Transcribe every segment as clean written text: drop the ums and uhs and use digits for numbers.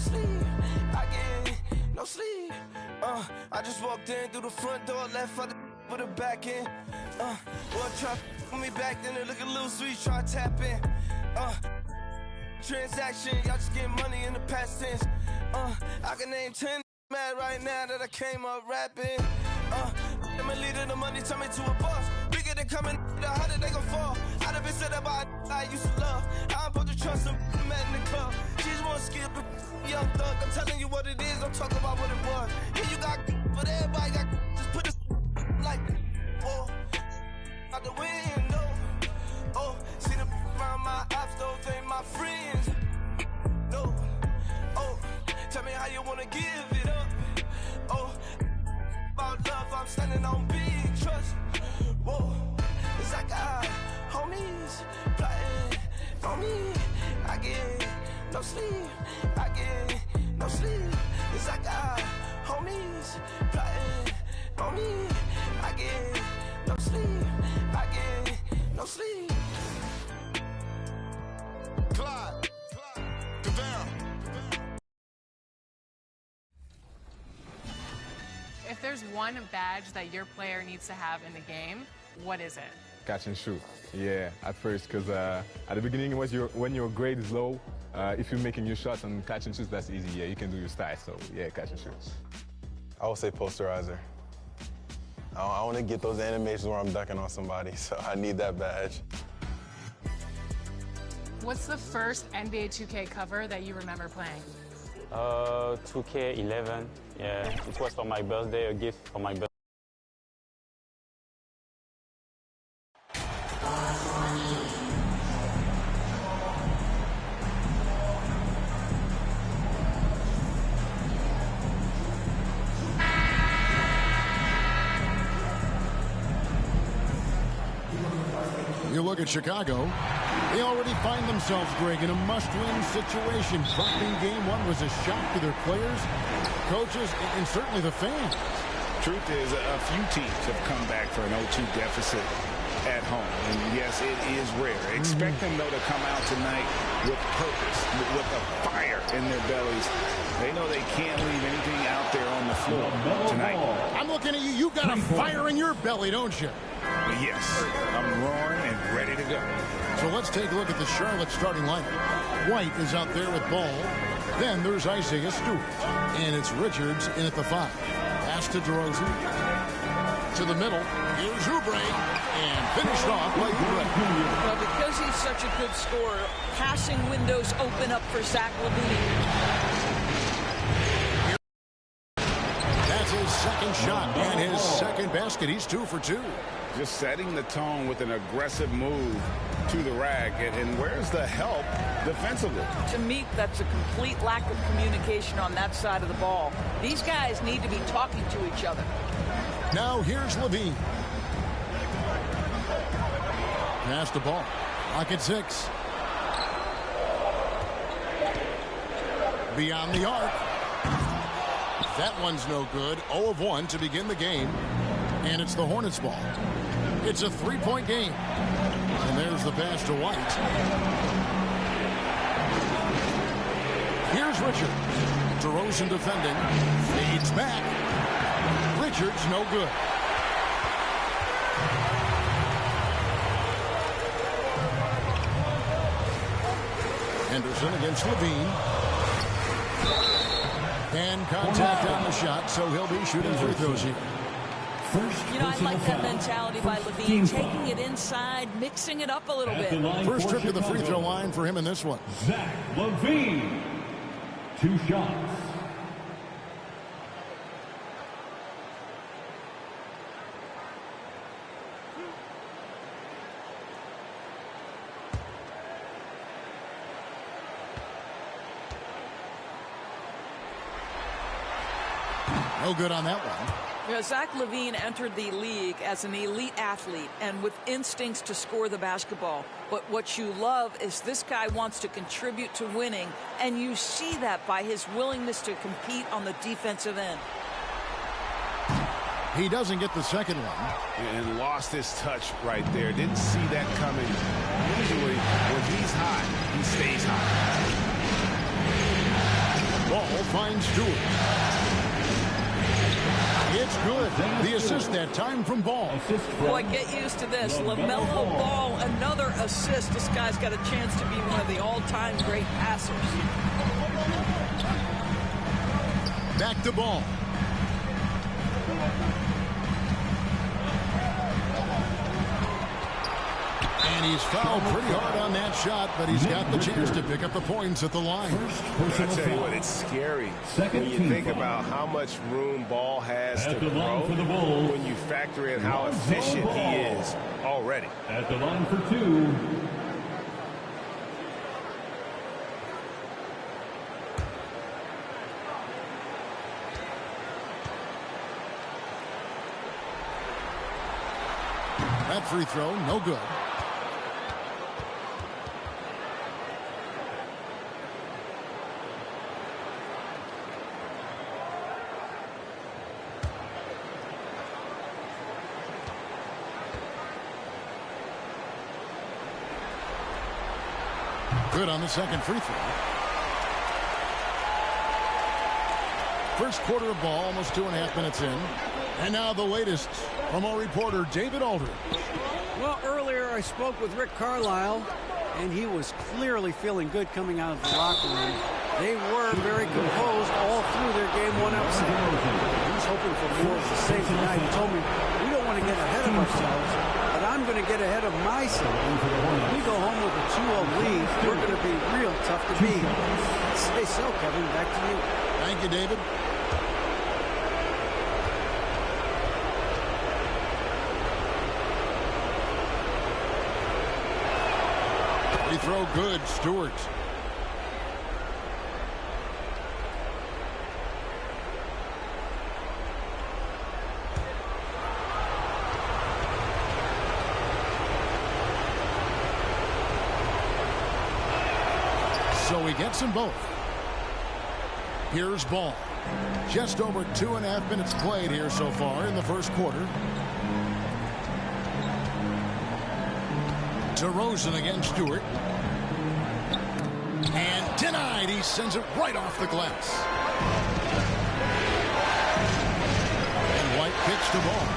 sleep. I get no sleep. I just walked in through the front door, left for the with a back in. Boy, try to me back then, it look a little sweet, try to tap in. Transaction, y'all just getting money in the past tense. I can name 10 mad right now that I came up rapping. I'm a leader, the money turn me to a boss. Bigger than coming, the harder they gon' fall. I done been said about I used to love. I'm supposed to trust them, man in the club. She just wanna skip the young thug. I'm telling you what it is, don't talk about what it was. Here you got, but everybody got, just put this like, oh, out the window. Oh, see the around my ops, those ain't my friends. No, oh, tell me how you wanna give it up. Oh, about love, I'm standing on big trust. Whoa, it's like I homies plotting on me. I get no sleep. I get no sleep. It's like I homies plotting on me. I get no sleep. I get no sleep. Clyde, Devere. If there's one badge that your player needs to have in the game, what is it? Catch and shoot. Yeah, at first, because at the beginning, when your grade is low, if you're making your shots and catch and shoot, that's easy. Yeah, you can do your style. So yeah, catch and shoot. I would say posterizer. I want to get those animations where I'm ducking on somebody, so I need that badge. What's the first NBA 2K cover that you remember playing? 2K11. Yeah, it was for my birthday, a gift for my birthday. You look at Chicago, they already find themselves, Greg, in a must-win situation. Dropping game one was a shock to their players, coaches, and certainly the fans. Truth is, a few teams have come back for an 0-2 deficit at home. And yes, it is rare. Expect them, though, to come out tonight with purpose, with a fire in their bellies. They know they can't leave anything out there on the floor tonight. I'm looking at you. You've got a fire in your belly, don't you? Yes, I'm roaring and ready to go. So let's take a look at the Charlotte starting lineup. White is out there with ball. Then there's Isaiah Stewart. And it's Richards in at the 5. Pass to DeRozan. To the middle. Here's Oubre. And finished off by Oubre. Well, because he's such a good scorer, passing windows open up for Zach LaVine. That's his second shot and his second basket. He's 2 for 2. Just setting the tone with an aggressive move to the rack. And where's the help defensively? To me, that's a complete lack of communication on that side of the ball. These guys need to be talking to each other. Now here's LaVine. Pass the ball. Clock at 6. Beyond the arc. That one's no good. 0 of 1 to begin the game. And it's the Hornets ball. It's a 3-point game. And there's the pass to White. Here's Richards. DeRozan defending. Fades back. Richards no good. Henderson against LaVine. And contact on the shot, so he'll be shooting free throws here. You know, I like that mentality by LaVine, taking it inside, mixing it up a little bit. First trip to the free throw line for him in this one. Zach LaVine, 2 shots. No good on that one. You know, Zach LaVine entered the league as an elite athlete and with instincts to score the basketball. But what you love is this guy wants to contribute to winning, and you see that by his willingness to compete on the defensive end. He doesn't get the second one. And lost his touch right there. Didn't see that coming. Usually, when he's hot, he stays hot. finds Stewart. It's good. The assist that time from Ball. Boy, get used to this. LaMelo Ball, another assist. This guy's got a chance to be one of the all-time great passers. Back to Ball. And he's fouled pretty hard on that shot, but he's got the chance to pick up the points at the line. I tell you what, it's scary when you think about how much room Ball has to grow when you factor in how efficient he is already. At the line for two. That free throw, no good. Good on the second free throw. First quarter of ball, almost 2.5 minutes in. And now the latest from our reporter, David Aldridge. Well, earlier I spoke with Rick Carlisle, and he was clearly feeling good coming out of the locker room. They were very composed all through their game one upset. He was hoping for more of the same tonight. He told me, we don't want to get ahead of ourselves, but I'm going to get ahead of myself. If we go home with a 2-0 lead, we're going to be real tough to beat. Say so, Kevin. Back to you. Thank you, David. Free throw good, Stewart. So he gets them both. Here's Ball. Just over 2.5 minutes played here so far in the first quarter. DeRozan against Stewart. And denied. He sends it right off the glass. And White kicks the ball.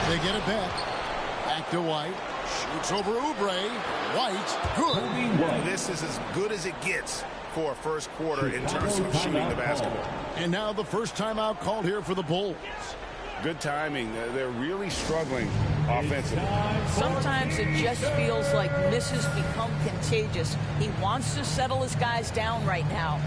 They get it back. Back to White. Shoots over Oubre. White. Good. This is as good as it gets for a first quarter in terms of shooting the basketball. And now the first timeout called here for the Bulls. Good timing. They're really struggling offensively. Sometimes it just feels like misses become contagious. He wants to settle his guys down right now.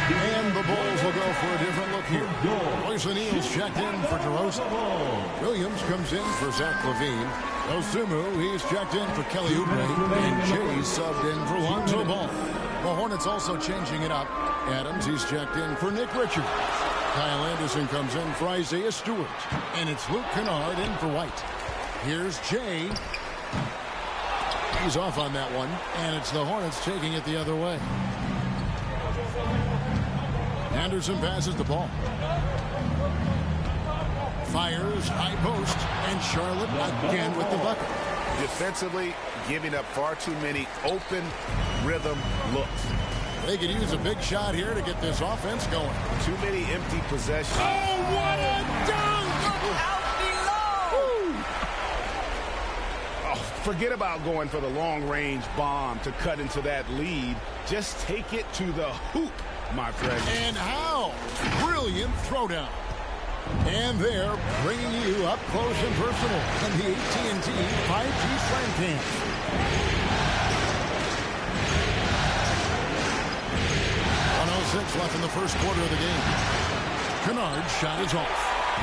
And the Bulls will go for a different look here. Royce O'Neal's checked in for DeRozan. Williams comes in for Zach LaVine. Osumu, he's checked in for Kelly Oubre. And Jay's subbed in for Lonzo Ball. The Hornets also changing it up. Adams, he's checked in for Nick Richards. Kyle Anderson comes in for Isaiah Stewart. And it's Luke Kennard in for White. Here's Jay. He's off on that one. And it's the Hornets taking it the other way. Anderson passes the ball. Fires, high post, and Charlotte again with the bucket. Defensively, giving up far too many open rhythm looks. They could use a big shot here to get this offense going. Too many empty possessions. Oh, what a dunk! Out below! Oh, forget about going for the long-range bomb to cut into that lead. Just take it to the hoop, my friend. And how? Brilliant throwdown. And they're bringing you up close and personal in the AT&T 5G Slam Cam. 1:06 left in the first quarter of the game. Kennard's shot is off.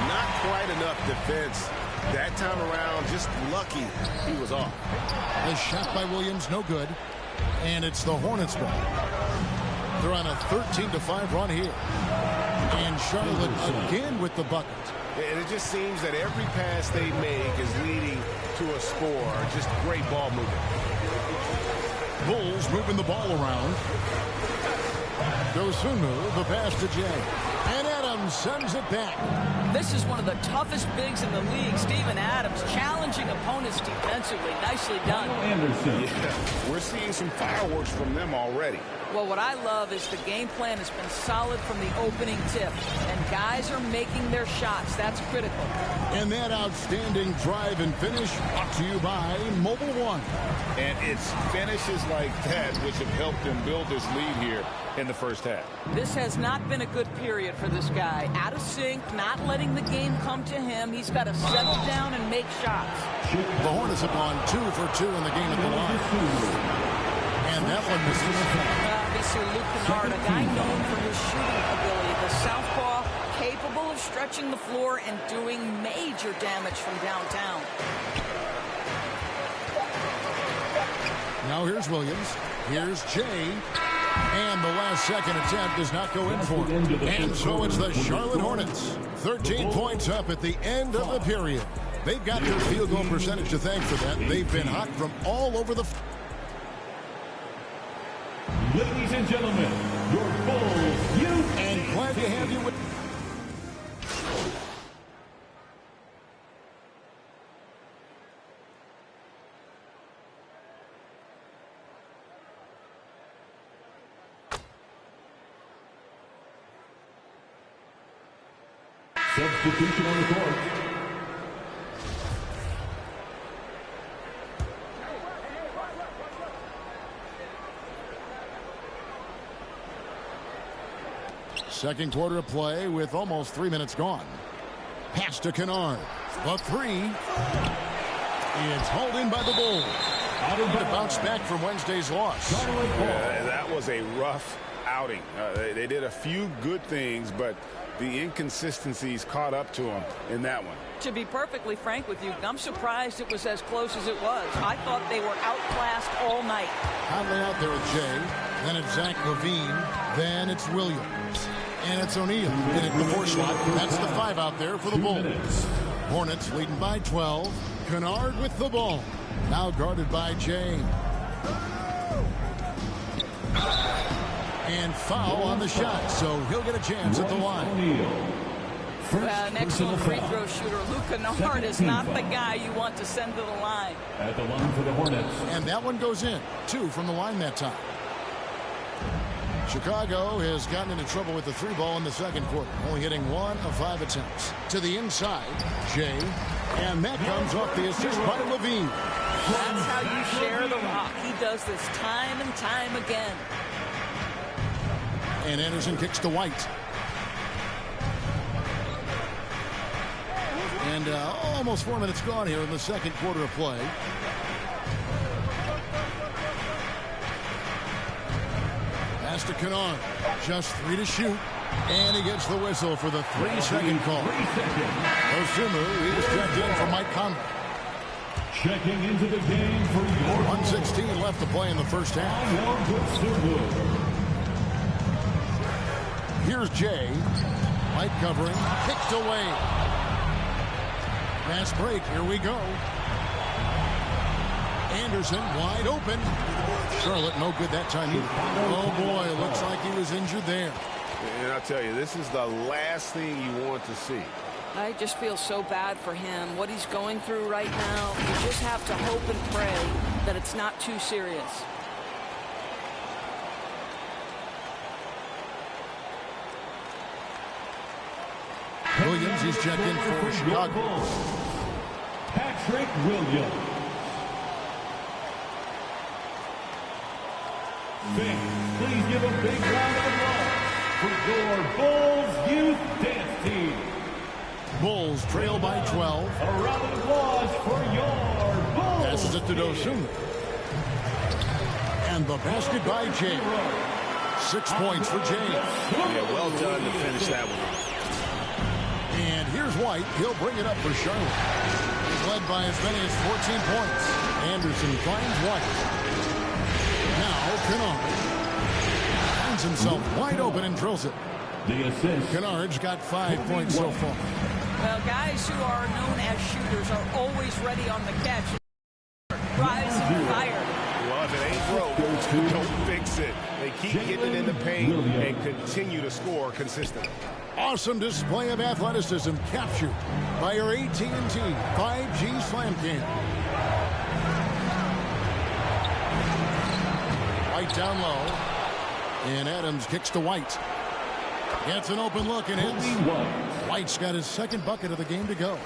Not quite enough defense. That time around, just lucky he was off. The shot by Williams, no good. And it's the Hornets ball. They're on a 13-5 run here. And Charlotte again with the bucket. And it just seems that every pass they make is leading to a score. Just great ball movement. Bulls moving the ball around. Dosunu, the pass to Jay. And Adams sends it back. This is one of the toughest bigs in the league. Steven Adams challenging opponents defensively. Nicely done. Yeah, we're seeing some fireworks from them already. Well, what I love is the game plan has been solid from the opening tip, and guys are making their shots. That's critical. And that outstanding drive and finish brought to you by Mobile One. And it's finishes like that which have helped them build this lead here in the first half. This has not been a good period for this guy. Out of sync, not letting the game come to him. He's got to settle down and make shots. The Hornets have gone 2 for 2 in the game at the line. And that one misses. Obviously, Luke Kennard, a guy known for his shooting ability. The southpaw, capable of stretching the floor and doing major damage from downtown. Now here's Williams. Here's Jay. And the last second attempt does not go in for him. And so it's the Charlotte Hornets. 13 points up at the end of the period. They've got their field goal percentage to thank for that. They've been hot from all over the... Ladies and gentlemen, your Bulls youth. And glad to have you with... Substitution on the court. Second quarter of play with almost 3 minutes gone. Pass to Kennard. The three. It's hauled in by the Bulls. To bounce back from Wednesday's loss. Yeah, that was a rough outing. They did a few good things, but the inconsistencies caught up to them in that one. To be perfectly frank with you, I'm surprised it was as close as it was. I thought they were outclassed all night. Conley out there with Jay. Then it's Zach Levine. Then it's Williams. And it's O'Neal in at the 4 slot. That's the 5 out there for the Bulls. Hornets leading by 12. Kennard with the ball. Now guarded by Jay. And foul on the shot, so he'll get a chance at the line. An excellent free throw shooter. Luke Kennard is not the guy you want to send to the line. At the line for the Hornets. And that one goes in. 2 from the line that time. Chicago has gotten into trouble with the 3 ball in the second quarter, only hitting 1 of 5 attempts. To the inside, Jay, and that comes off the assist by Levine. That's how you share the rock. He does this time and time again. And Anderson kicks to White. And almost 4 minutes gone here in the second quarter of play. Pass to Kennard. Just 3 to shoot. And he gets the whistle for the 3-second call. Osumu is checked in for Mike Conley. Checking into the game for your 1:16 left to play in the first half. Here's Jay. White covering. Kicked away. Fast break. Here we go. Anderson wide open. Charlotte no good that time either. Oh boy, it looks like he was injured there. And I'll tell you, this is the last thing you want to see. I just feel so bad for him. What he's going through right now, you just have to hope and pray that it's not too serious. Williams, he's checked in for Chicago. Patrick Williams. Please give a big round of applause for your Bulls Youth Dance Team. Bulls trail by 12. A round of applause for your Bulls. Passes it to Dosunmu. And the basket by Jay. 6 points for Jay. Yeah, well done to finish that one. And here's White. He'll bring it up for Charlotte. He's led by as many as 14 points. Anderson finds White. Now Kennard finds himself wide open and drills it. The assist. Kennard's got 5 points so far. Well, guys who are known as shooters are always ready on the catch. Rise and fire. Well, if it ain't broke, don't fix it. They keep getting it in the paint and continue to score consistently. Awesome display of athleticism captured by your AT&T 5G Slam Cam. White down low. And Adams kicks to White. Gets an open look and hits. White's got his second bucket of the game to go.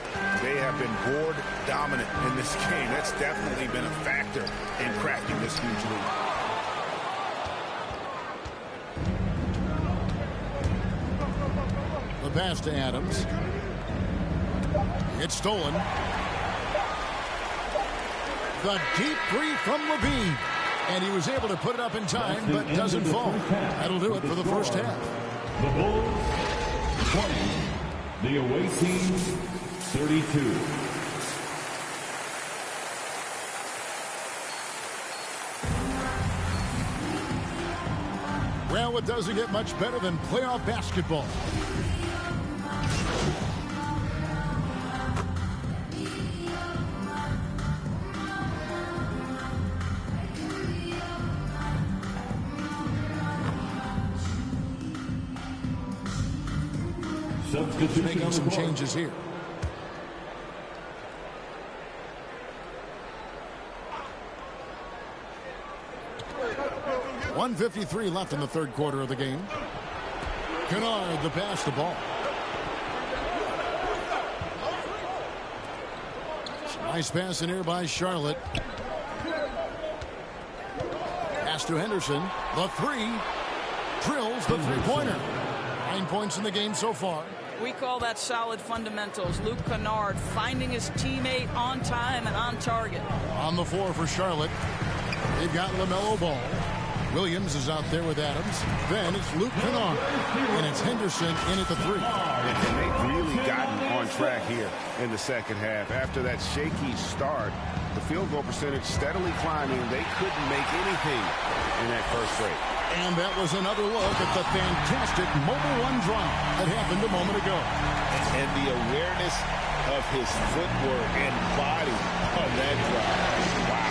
They have been board dominant in this game. That's definitely been a factor in cracking this huge lead. The pass to Adams. It's stolen. The deep three from Levine. And he was able to put it up in time, but doesn't fall. That'll do it for the first half. The Bulls 20, the away team 32. Well, it doesn't get much better than playoff basketball. Making some changes here. .153 left in the third quarter of the game. Kennard the pass the ball. Nice pass in here by Charlotte. Pass to Henderson. The three. Drills the three-pointer. 9 points in the game so far. We call that solid fundamentals. Luke Kennard finding his teammate on time and on target. On the floor for Charlotte. They've got LaMelo Ball. Williams is out there with Adams. Then it's Luke Kennard. And it's Henderson in at the three. And they've really gotten on track here in the second half. After that shaky start, the field goal percentage steadily climbing. They couldn't make anything in that first break. And that was another look at the fantastic mobile one drive that happened a moment ago. And the awareness of his footwork and body on that drive. Wow.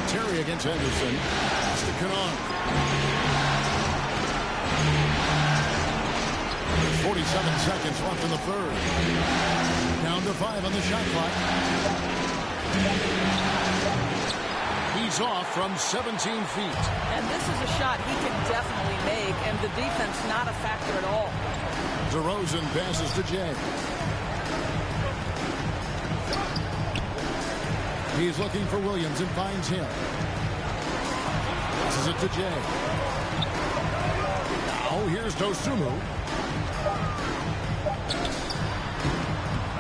Terry against Henderson. It's to Kennard. 47 seconds left in the third. Down to 5 on the shot clock. He's off from 17 feet. And this is a shot he can definitely make, and the defense not a factor at all. DeRozan passes to Jay. He's looking for Williams and finds him. Passes it to Jay. Now here's Dosunmu.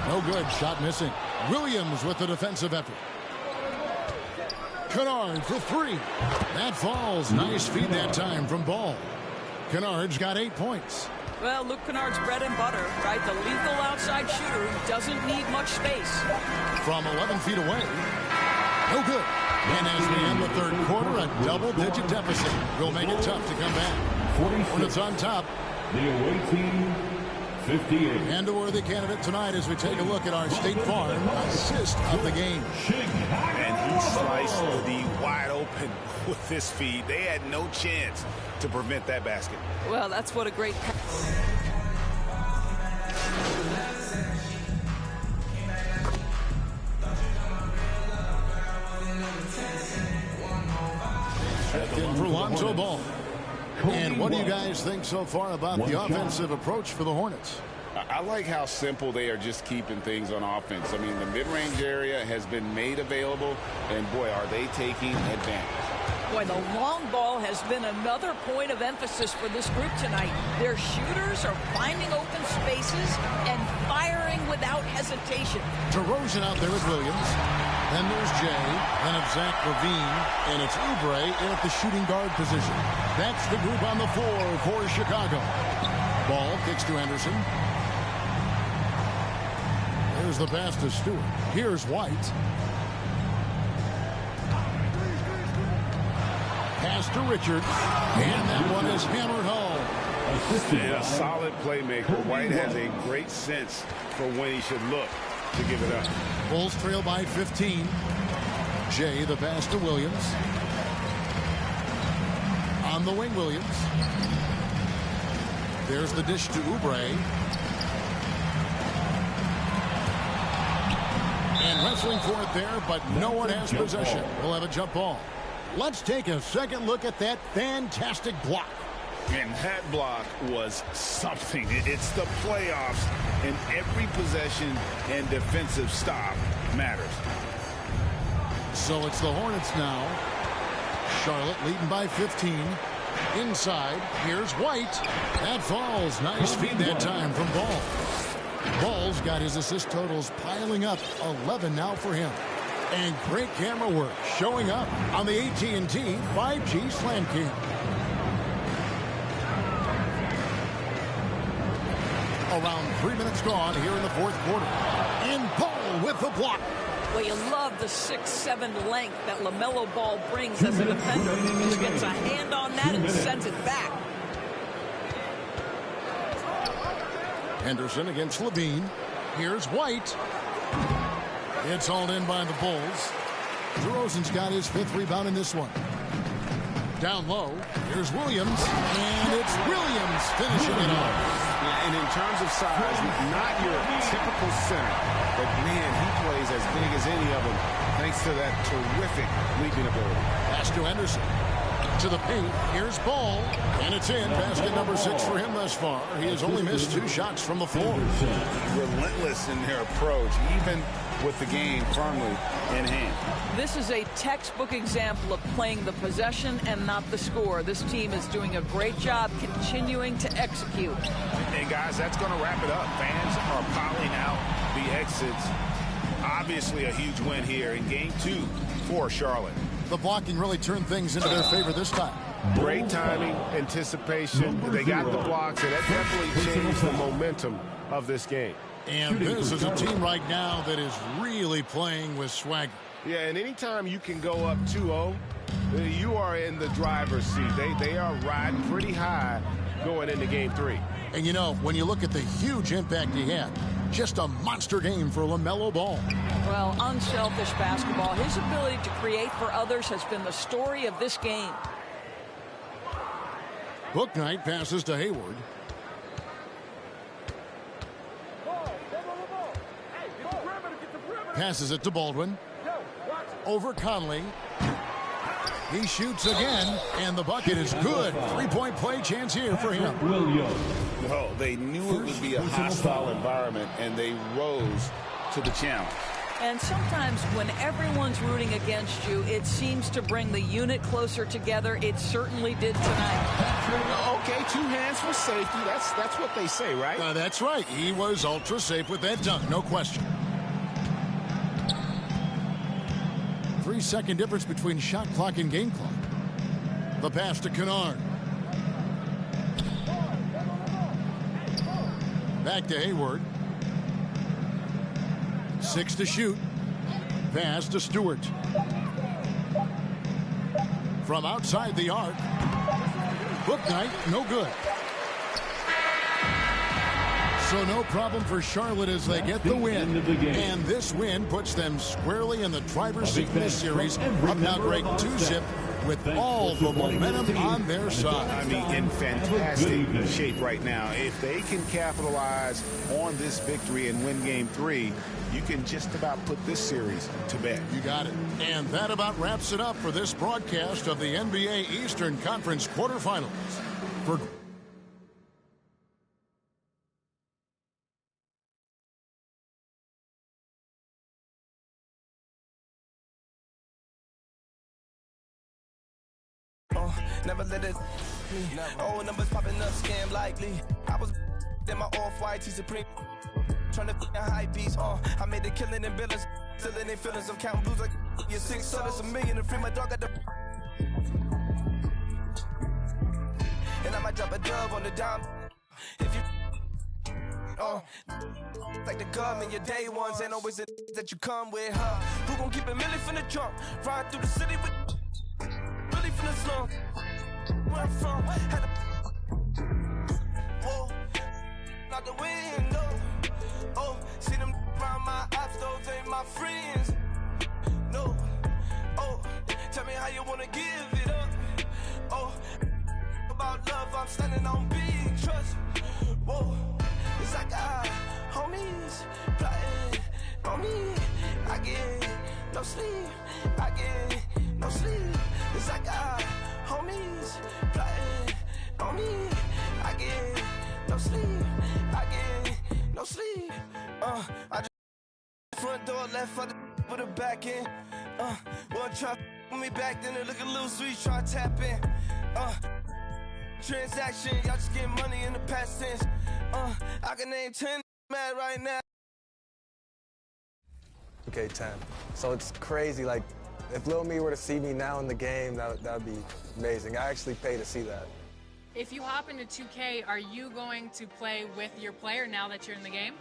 No good. Shot missing. Williams with the defensive effort. Kennard for three. That falls. Nice feed that time from Ball. Kennard's got 8 points. Well, Luke Kennard's bread and butter, right? The lethal outside shooter who doesn't need much space. From 11 feet away. No good. And as we end the third quarter, a double-digit deficit will make it tough to come back. When it's on top. The away team 58. And a worthy candidate tonight as we take a look at our State Farm assist of the game. And he sliced the wide open with this feed. They had no chance to prevent that basket. Well, that's what a great pass. Check in for Lonzo Ball. And what do you guys think so far about the offensive approach for the Hornets? I like how simple they are just keeping things on offense. I mean, the mid-range area has been made available, and boy, are they taking advantage. Boy, the long ball has been another point of emphasis for this group tonight. Their shooters are finding open spaces and firing without hesitation. DeRozan out there with Williams. Then there's Jay. Then it's Zach LaVine. And it's Oubre in at the shooting guard position. That's the group on the floor for Chicago. Ball kicks to Henderson. There's the pass to Stewart. Here's White. Pass to Richards. And that one is hammered home. And a solid playmaker. White has a great sense for when he should look to give it up. Bulls trail by 15. Jay, the pass to Williams. On the wing, Williams. There's the dish to Oubre. And wrestling for it there, but no one has possession. We'll have a jump ball. Let's take a second look at that fantastic block. And that block was something. It's the playoffs, and every possession and defensive stop matters. So it's the Hornets now. Charlotte leading by 15. Inside, here's White. That falls. Nice feed that time from Ball. Ball's got his assist totals piling up. 11 now for him. And great camera work showing up on the AT&T 5G Slam Cam. Around 3 minutes gone here in the fourth quarter. And Ball with the block. Well, you love the 6'7" length that LaMelo Ball brings as a defender. Just gets a hand on that and sends it back. Henderson against Levine. Here's White. It's hauled in by the Bulls. DeRozan's got his 5th rebound in this one. Down low, here's Williams. And it's Williams finishing it off. And in terms of size, not your typical center, but man, he plays as big as any of them thanks to that terrific leaping ability. Pass to Henderson. To the paint, here's Ball. And it's in. Basket number 6 for him thus far. He has only missed 2 shots from the floor. Relentless in their approach, even with the game firmly in hand. This is a textbook example of playing the possession and not the score. This team is doing a great job continuing to execute. And guys, that's going to wrap it up. Fans are piling out the exits. Obviously a huge win here in game 2 for Charlotte. The blocking really turned things into their favor this time. Great timing, anticipation. They got the blocks, and that definitely changed the momentum of this game. And this is a team right now that is really playing with swagger. Yeah, and anytime you can go up 2-0, you are in the driver's seat. They are riding pretty high going into game 3. And you know, when you look at the huge impact he had, just a monster game for LaMelo Ball. Well, unselfish basketball. His ability to create for others has been the story of this game. Bouknight passes to Hayward. Passes it to Baldwin. Over Conley. He shoots again, and the bucket is good. 3-point play chance here for him. Oh, they knew it would be a hostile environment, and they rose to the challenge. And sometimes when everyone's rooting against you, it seems to bring the unit closer together. It certainly did tonight. Okay, 2 hands for safety. That's what they say, right? That's right. He was ultra safe with that dunk, no question. 3-second difference between shot clock and game clock. The pass to Kennard. Back to Hayward. 6 to shoot. Pass to Stewart. From outside the arc. Bouknight, no good. So no problem for Charlotte as they get the win. And this win puts them squarely in the driver's seat in this series. Up now great 2-zip with all the momentum on their side. I mean, in fantastic shape right now. If they can capitalize on this victory and win game 3, you can just about put this series to bed. You got it. And that about wraps it up for this broadcast of the NBA Eastern Conference quarterfinals. For never let it me. Old numbers popping up, scam likely. I was in my off-white T Supreme. Trying to fit a high beats. I made a killing in billions. Still in their feelings of counting blues like you're 6 sellers, $1 million to free my dog at the. And I might drop a dub on the dime. If you like the government, your day ones ain't always the that you come with, huh? Who gon' keep it milli from the trunk? Ride through the city with really from the slum. Where I'm from, had a out the window. Oh, see them around my ops, those ain't my friends. No, oh, tell me how you wanna give it up. Oh, about love, I'm standing on big trust. Whoa, it's like homies plotting on me. I get no sleep, I get no sleep. It's like homies plotting on me. I get no sleep, I get no sleep. I just front door left for the with a back end. One try with me back, then it look a little sweet, try to tap in. Transaction, y'all just getting money in the past tense. I can name 10 mad right now. Okay, 10. So it's crazy. Like, if Lil Me were to see me now in the game, that would be amazing. I actually pay to see that. If you hop into 2K, are you going to play with your player now that you're in the game?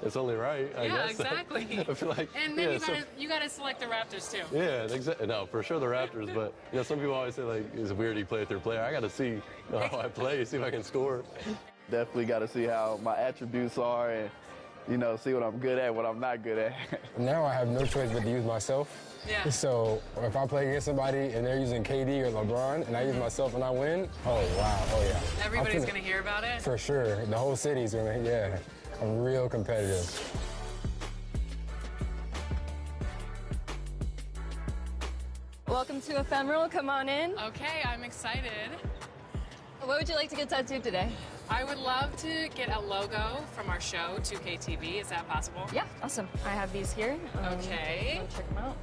It's only right, I guess. Exactly. I feel like, and then you gotta select the Raptors too. Yeah, exactly. No, for sure the Raptors, but some people always say like it's weird you play with your player. I gotta see how I play, see if I can score. Definitely gotta see how my attributes are and see what I'm good at, what I'm not good at. Now I have no choice but to use myself. Yeah. So if I play against somebody and they're using KD or LeBron and I use myself and I win, oh wow, oh yeah. Everybody's gonna hear about it? For sure. The whole city's gonna, yeah. I'm real competitive. Welcome to Ephemeral. Come on in. Okay, I'm excited. What would you like to get tattooed today? I would love to get a logo from our show, 2K TV. Is that possible? Yeah, awesome. I have these here. Okay. Check them out.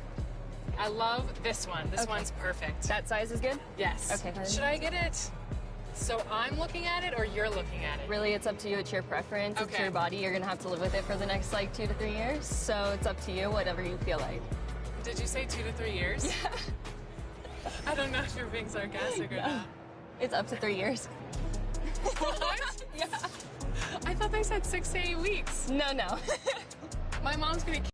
I love this one. This one's perfect. That size is good? Yes. Okay. Should I get it? So I'm looking at it or you're looking at it? Really, it's up to you. It's your preference. It's your body. You're going to have to live with it for the next, 2 to 3 years. So it's up to you, whatever you feel like. Did you say 2 to 3 years? Yeah. I don't know if you're being sarcastic or not. It's up to 3 years. What? Yeah. I thought they said 6 to 8 weeks. No. My mom's going to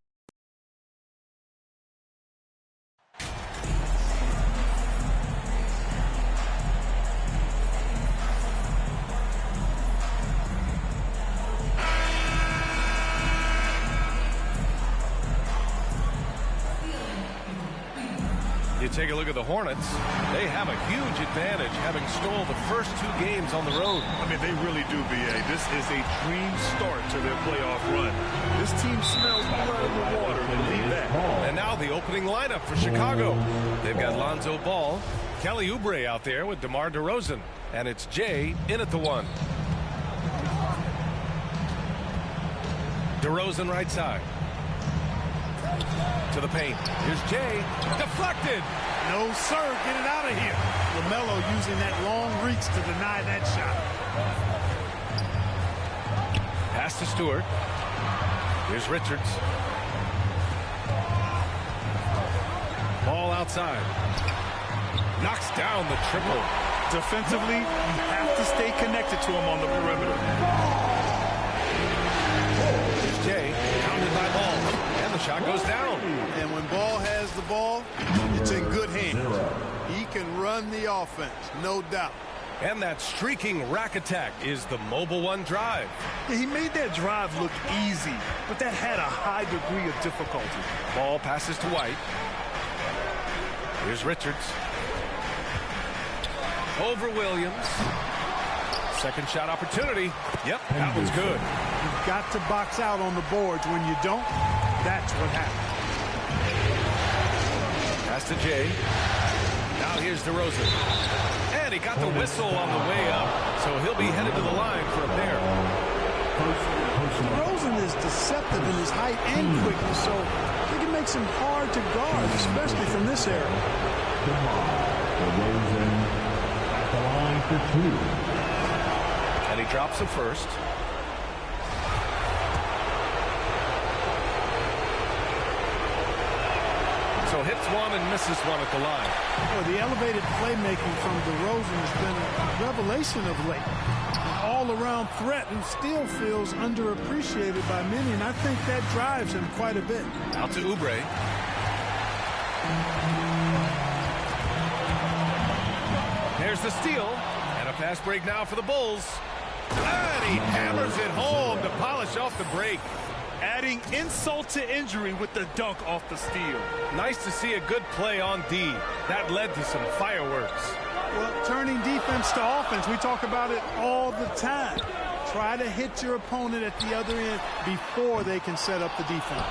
You take a look at the Hornets. They have a huge advantage, having stole the first 2 games on the road. I mean, they really do, B.A. This is a dream start to their playoff run. This team smells blood in the water, believe that. And now the opening lineup for Chicago. They've got Lonzo Ball, Kelly Oubre out there with DeMar DeRozan, and it's Jay in at the 1. DeRozan right side. To the paint. Here's Jay. Deflected. No, sir. Get it out of here. LaMelo using that long reach to deny that shot. Pass to Stewart. Here's Richards. Ball outside. Knocks down the triple. Defensively, you have to stay connected to him on the perimeter. Here's Jay. Pounded by Ball. The shot goes down. And when Ball has the ball, it's in good hands. He can run the offense, no doubt. And that streaking rack attack is the Mobile One drive. Yeah, he made that drive look easy, but that had a high degree of difficulty. Ball passes to White. Here's Richards. Over Williams. Second shot opportunity. Yep, that one's good. You've got to box out on the boards. When you don't, that's what happens. Pass to Jay. Now here's DeRozan. And he got the whistle on the way up. So he'll be headed to the line for a pair. DeRozan is deceptive in his height and quickness, so he can make some hard to guard, especially from this area. DeRozan at the line for 2. And he drops the first. So hits one and misses one at the line. Well, the elevated playmaking from DeRozan has been a revelation of late. An all-around threat who still feels underappreciated by many, and I think that drives him quite a bit. Out to Oubre. There's the steal. And a fast break now for the Bulls. And he hammers it home to polish off the break. Adding insult to injury with the dunk off the steal. Nice to see a good play on D. That led to some fireworks. Well, turning defense to offense, we talk about it all the time. Try to hit your opponent at the other end before they can set up the defense.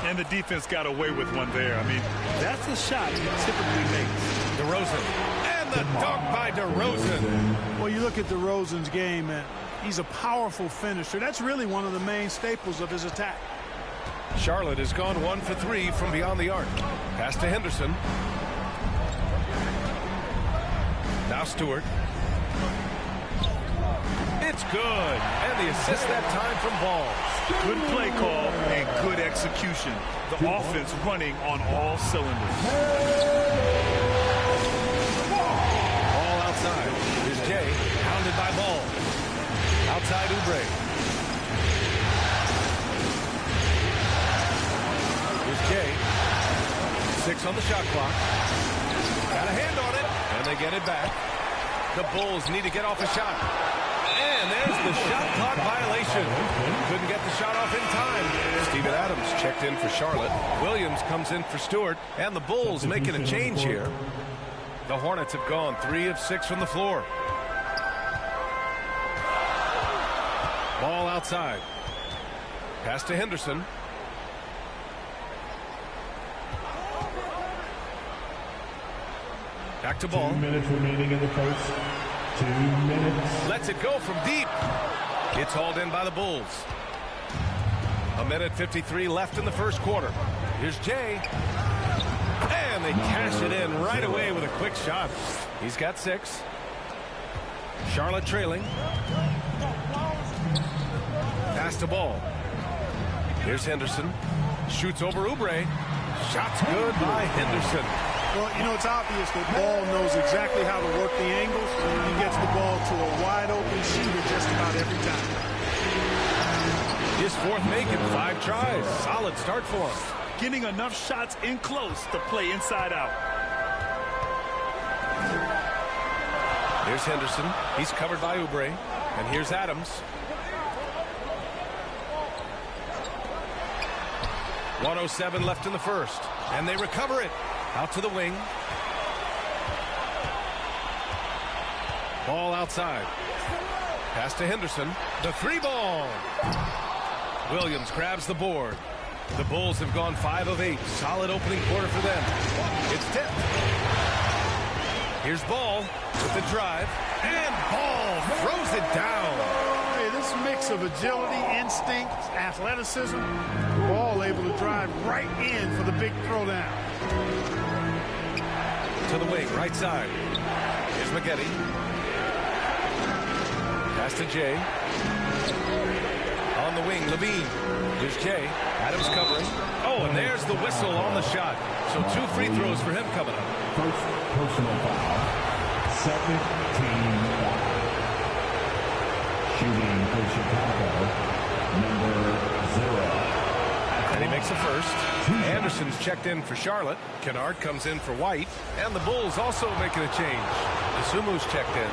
And the defense got away with one there. I mean, that's a shot he typically makes. DeRozan. And the dunk by DeRozan. Well, you look at DeRozan's game, and he's a powerful finisher. That's really one of the main staples of his attack. Charlotte has gone 1 for 3 from beyond the arc. Pass to Henderson. Now Stewart. It's good. And the assist that time from Ball. Good play call and good execution. The offense running on all cylinders. Ball outside. Here's Jay. Pounded by Ball. Outside Oubre. Here's Jay. 6 on the shot clock. Got a hand on it. And they get it back. The Bulls need to get off a shot. And there's the shot clock violation. Couldn't get the shot off in time. Steven Adams checked in for Charlotte. Williams comes in for Stewart. And the Bulls making a change here. The Hornets have gone 3 of 6 from the floor. Ball outside. Pass to Henderson. Back to Ball. 2 minutes remaining in the first. 2 minutes. Lets it go from deep. It's hauled in by the Bulls. 1:53 left in the first quarter. Here's Jay. And they cash it in right away with a quick shot. He's got 6. Charlotte trailing. Pass to Ball. Here's Henderson. Shoots over Oubre. Shot's good by Henderson. Well, you know, it's obvious that Ball knows exactly how to work the angles. He gets the ball to a wide-open shooter just about every time. His 4th make in 5 tries. Solid start for him. Getting enough shots in close to play inside out. Here's Henderson. He's covered by Oubre. And here's Adams. 1:07 left in the first. And they recover it. Out to the wing. Ball outside. Pass to Henderson. The 3 ball. Williams grabs the board. The Bulls have gone 5 of 8. Solid opening quarter for them. It's tipped. Here's Ball with the drive. And Ball throws it down. Hey, this mix of agility, instinct, athleticism, Ball able to drive right in for the big throwdown. To the wing, right side. Here's McGetty. Pass to Jay. On the wing, Levine. Here's Jay. Adams covering. Oh, and there's the whistle on the shot. So 2 free throws for him coming up. First personal foul. Second team foul. Shooting for Chicago, number 0. And he makes a first. Anderson's checked in for Charlotte. Kennard comes in for White. And the Bulls also making a change. Isumu's checked in.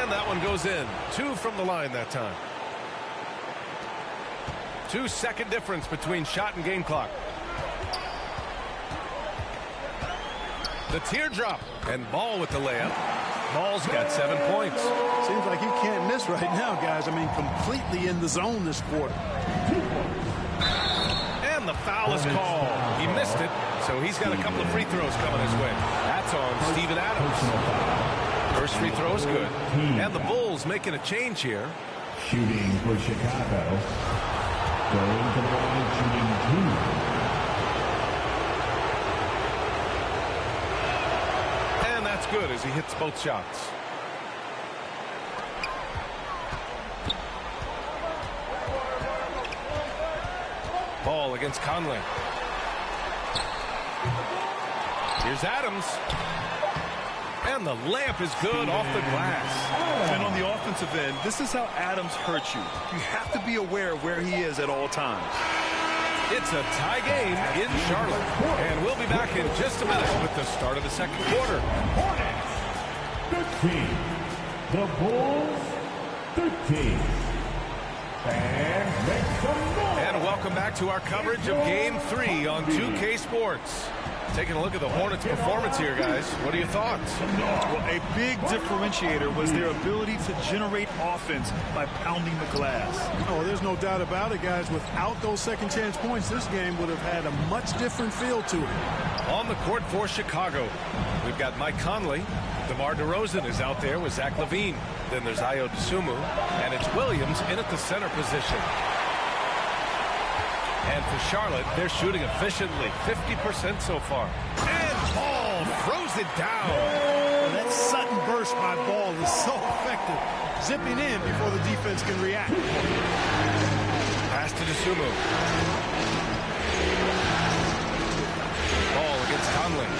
And that one goes in. 2 from the line that time. 2-second difference between shot and game clock. The teardrop. And Ball with the layup. Ball's got 7 points. Seems like he can't miss right now, guys. I mean, completely in the zone this quarter. And the foul is called. He missed it, so he's got a couple of free throws coming his way. That's on Steven Adams. First free throw is good. And the Bulls making a change here. Shooting for Chicago. Going to the line, shooting 2. Good as he hits both shots. Ball against Conley. Here's Adams. And the layup is good off the glass. And on the offensive end, this is how Adams hurts you. You have to be aware of where he is at all times. It's a tie game in Charlotte. And we'll be back in just a minute with the start of the second quarter. 13. The Bulls, 13. And make some noise. And welcome back to our coverage of Game 3 on 2K Sports. Taking a look at the Hornets' performance here, guys. What are your thoughts? Well, a big differentiator was their ability to generate offense by pounding the glass. Oh, there's no doubt about it, guys. Without those second chance points, this game would have had a much different feel to it. On the court for Chicago, we've got Mike Conley. DeMar DeRozan is out there with Zach LaVine. Then there's Ayo Dosunmu, and it's Williams in at the center position. And for Charlotte, they're shooting efficiently, 50% so far. And Ball throws it down. That sudden burst by Ball is so effective, zipping in before the defense can react. Pass to Dosunmu. Ball against Conley.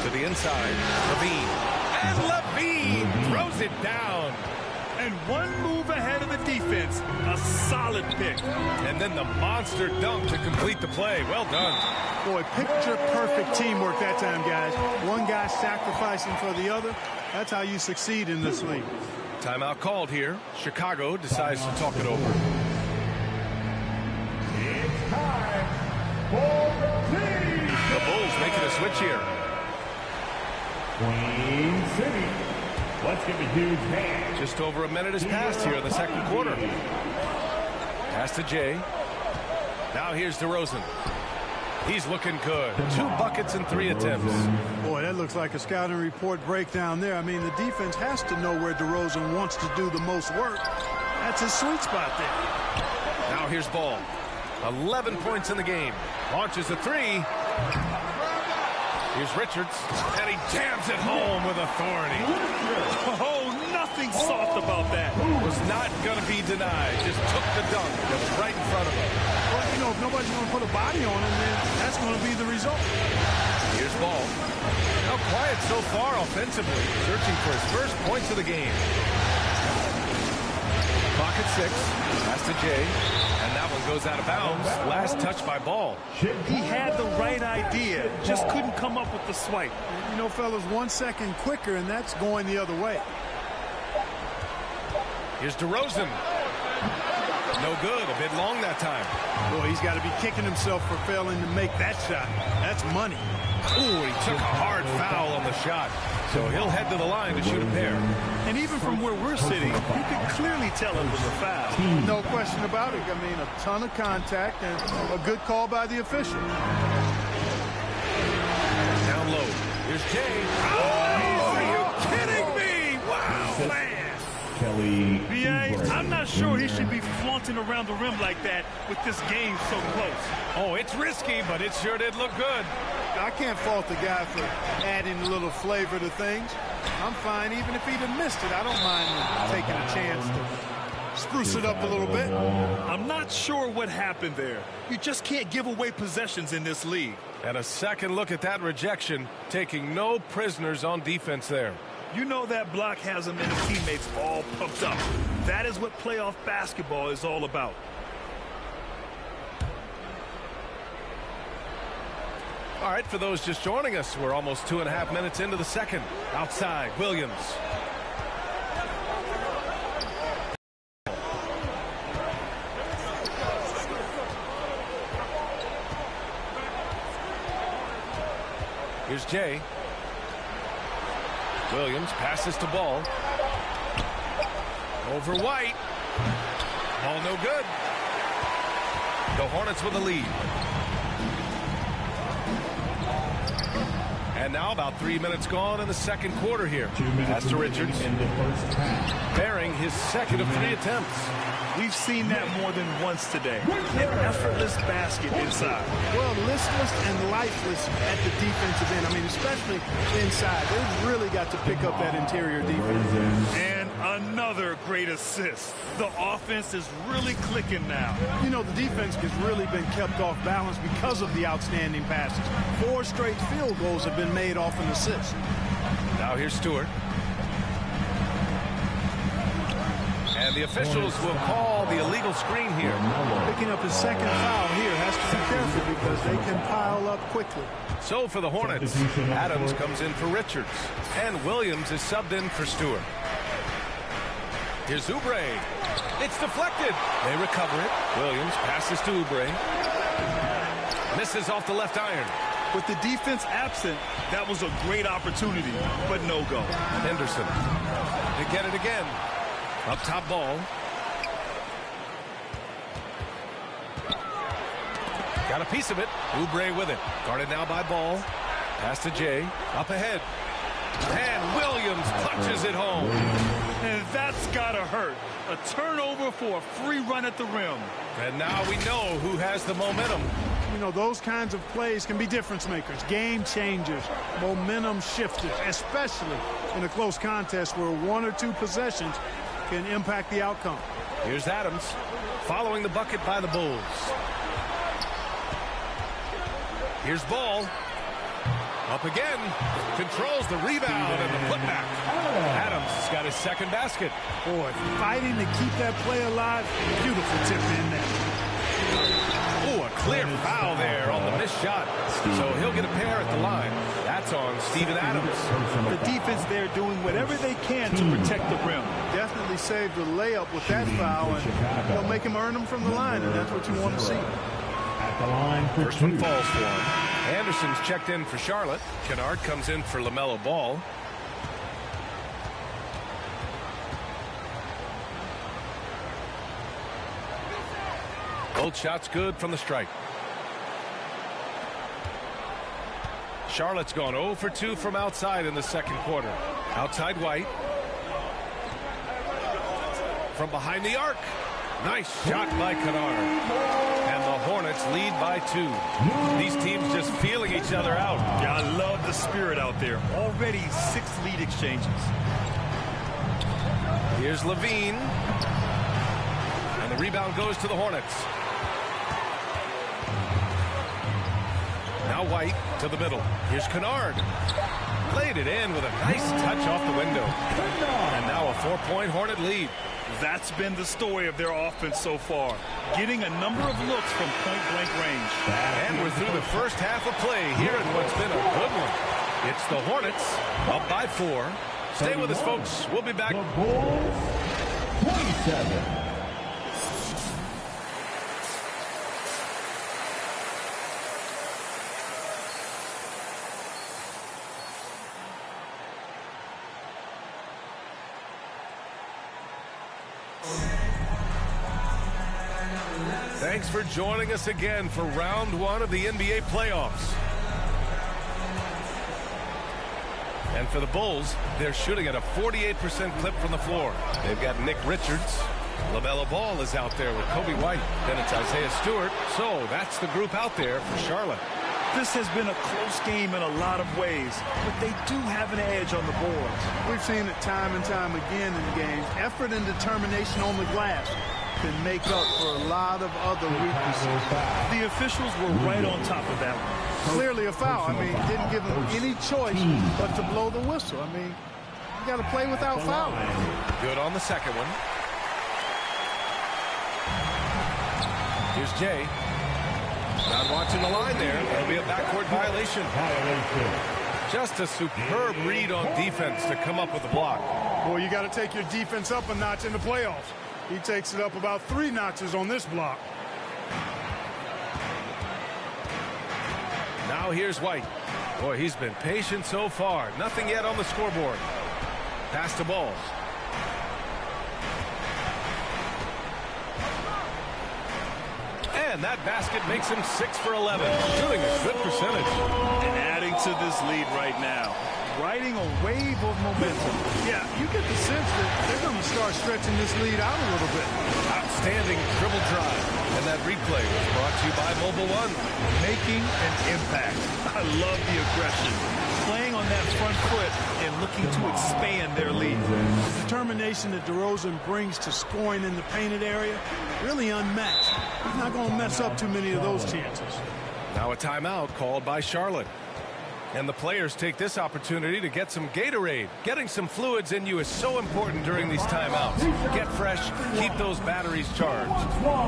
To the inside, LaVine. And LaVine throws it down. And one move ahead of the defense, a solid pick. And then the monster dunk to complete the play. Well done. Boy, picture-perfect teamwork that time, guys. One guy sacrificing for the other. That's how you succeed in this league. Timeout called here. Chicago decides to talk it over. It's time for the Bulls making a switch here. Queen City. Let's give a huge hand. Just over a minute has passed here in the second quarter. Pass to Jay. Now here's DeRozan. He's looking good. 2 buckets and 3 attempts. Boy, that looks like a scouting report breakdown there. I mean, the defense has to know where DeRozan wants to do the most work. That's his sweet spot there. Now here's Ball. 11 points in the game. Launches a 3. Here's Richards, and he jams it home with authority. Oh, nothing soft about that. Was not going to be denied. Just took the dunk that was right in front of him. Well, you know, if nobody's going to put a body on him, then that's going to be the result. Here's Ball. Now quiet so far offensively, searching for his first points of the game. Clock at 6. Pass to Jay. And that one goes out of bounds. Last touch by Ball. He had the right idea, just couldn't come up with the swipe. You know, fellas, 1 second quicker, and that's going the other way. Here's DeRozan. No good. A bit long that time. Boy, he's got to be kicking himself for failing to make that shot. That's money. Ooh, he took a hard foul on the shot. So he'll head to the line to shoot a pair. And even from where we're sitting, you can clearly tell it was a foul. No question about it. I mean, a ton of contact and a good call by the official. Down low. Here's Jay. Oh, are you kidding me? Wow, man. B.A., I'm not sure he should be flaunting around the rim like that with this game so close. Oh, it's risky, but it sure did look good. I can't fault the guy for adding a little flavor to things. I'm fine even if he'd have missed it. I don't mind taking a chance to spruce it up a little bit. I'm not sure what happened there. You just can't give away possessions in this league. And a second look at that rejection, taking no prisoners on defense there. You know that block has him and his teammates all pumped up. That is what playoff basketball is all about. All right, for those just joining us, we're almost 2.5 minutes into the second. Outside, Williams. Here's Jay. Williams passes to Ball. Over White. Ball no good. The Hornets with the lead. And now about 3 minutes gone in the second quarter here. Pass to Richards. Bearing his second of 3 attempts. We've seen that more than once today. An effortless basket inside. Well, listless and lifeless at the defensive end. I mean, especially inside. They've really got to pick up that interior defense. And another great assist. The offense is really clicking now. You know, the defense has really been kept off balance because of the outstanding passes. 4 straight field goals have been made off an assist. Now here's Stewart. And the officials will call the illegal screen here. Picking up his second foul here. Has to be careful because they can pile up quickly. So for the Hornets, Adams comes in for Richards. And Williams is subbed in for Stewart. Here's Oubre. It's deflected. They recover it. Williams passes to Oubre. Misses off the left iron. With the defense absent, that was a great opportunity, but no go. Henderson. They get it again. Up top ball. Got a piece of it. Oubre with it. Guarded now by Ball. Pass to Jay. Up ahead. And Williams punches it home. And that's gotta hurt. A turnover for a free run at the rim. And now we know who has the momentum. You know, those kinds of plays can be difference makers, game changers, momentum shifters, especially in a close contest where 1 or 2 possessions can impact the outcome. Here's Adams following the bucket by the Bulls. Here's Ball. Up again. Controls the rebound and the putback. Adams has got his second basket. Boy, fighting to keep that play alive. Beautiful tip in there. Oh, a clear foul there on the missed shot. So he'll get a pair at the line. That's on Steven Adams. The defense there doing whatever they can to protect the rim. Definitely saved the layup with that foul, and they'll make him earn them from the line, and that's what you want to see. At the line for First one falls for him. Anderson's checked in for Charlotte. Kennard comes in for LaMelo Ball. Both shots good from the stripe. Charlotte's gone 0 for 2 from outside in the second quarter. Outside White. From behind the arc. Nice shot by Kennard. And the Hornets lead by 2. These teams just feeling each other out. Yeah, I love the spirit out there. Already 6 lead exchanges. Here's Levine. And the rebound goes to the Hornets. Now White to the middle. Here's Kennard. Played it in with a nice touch off the window. And now a 4-point Hornet lead. That's been the story of their offense so far. Getting a number of looks from point-blank range. And we're through the first half of play here in what's been a good one. It's the Hornets up by 4. Stay with us, folks. We'll be back. The Bulls, 27. Thanks for joining us again for round 1 of the NBA playoffs. And for the Bulls, they're shooting at a 48% clip from the floor. They've got Nick Richards. LaMelo Ball is out there with Kobe White. Then it's Isaiah Stewart. So that's the group out there for Charlotte. This has been a close game in a lot of ways, but they do have an edge on the boards. We've seen it time and time again in games. Effort and determination on the glass can make up for a lot of other weaknesses. The officials were right on top of that one. Clearly a foul. I mean, didn't give them any choice but to blow the whistle. I mean, you got to play without fouling. Good on the second one. Here's Jay. Not watching the line there. It'll be a backcourt violation. Just a superb read on defense to come up with the block. Well, you got to take your defense up a notch in the playoffs. He takes it up about 3 notches on this block. Now here's White. Boy, he's been patient so far. Nothing yet on the scoreboard. Pass to Ball. And that basket makes him 6 for 11. Shooting a good percentage. And adding to this lead right now. Riding a wave of momentum. Yeah, you get the sense that they're going to start stretching this lead out a little bit. Outstanding dribble drive. And that replay was brought to you by Mobile One. Making an impact. I love the aggression. Playing on that front foot and looking to expand their lead. The determination that DeRozan brings to scoring in the painted area, really unmatched. He's not going to mess up too many of those chances. Now a timeout called by Charlotte. And the players take this opportunity to get some Gatorade. Getting some fluids in you is so important during these timeouts. Get fresh, keep those batteries charged.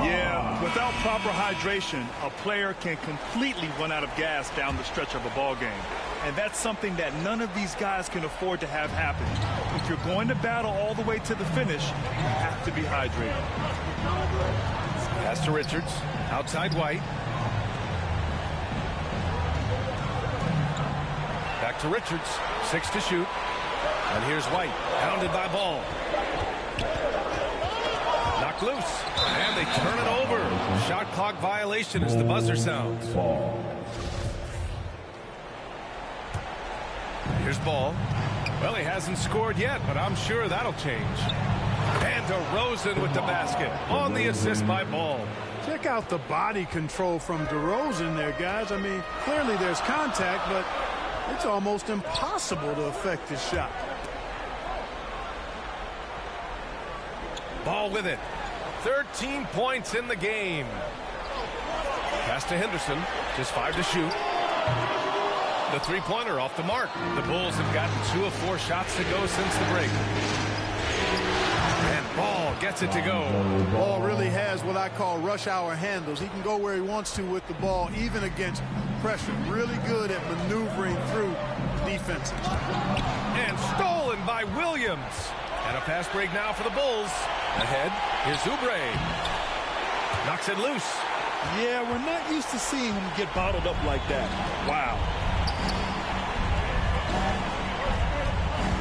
Yeah, without proper hydration, a player can completely run out of gas down the stretch of a ball game. And that's something that none of these guys can afford to have happen. If you're going to battle all the way to the finish, you have to be hydrated. Pass to Richards, outside White. Back to Richards, 6 to shoot. And here's White, pounded by Ball. Knocked loose, and they turn it over. Shot clock violation as the buzzer sounds. Here's Ball. Well, he hasn't scored yet, but I'm sure that'll change. And DeRozan with the basket on the assist by Ball. Check out the body control from DeRozan there, guys. I mean, clearly there's contact, but it's almost impossible to affect his shot. Ball with it. 13 points in the game. Pass to Henderson. Just 5 to shoot. The three-pointer off the mark. The Bulls have gotten 2 of 4 shots to go since the break. And Ball gets it to go. Ball really has what I call rush hour handles. He can go where he wants to with the ball, even against pressure. Really good at maneuvering through defenses. And stolen by Williams. And a pass break now for the Bulls. Ahead, here's Oubre. Knocks it loose. Yeah, we're not used to seeing him get bottled up like that. Wow.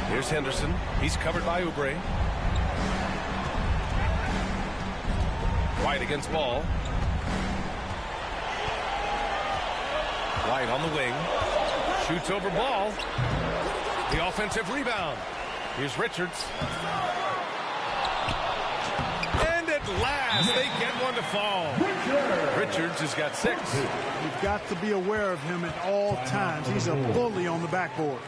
Here's Henderson. He's covered by Oubre. White against Ball. White on the wing. Shoots over Ball. The offensive rebound. Here's Richards. And at last, they get one to fall. Richards has got 6. You've got to be aware of him at all times. He's a bully on the backboards.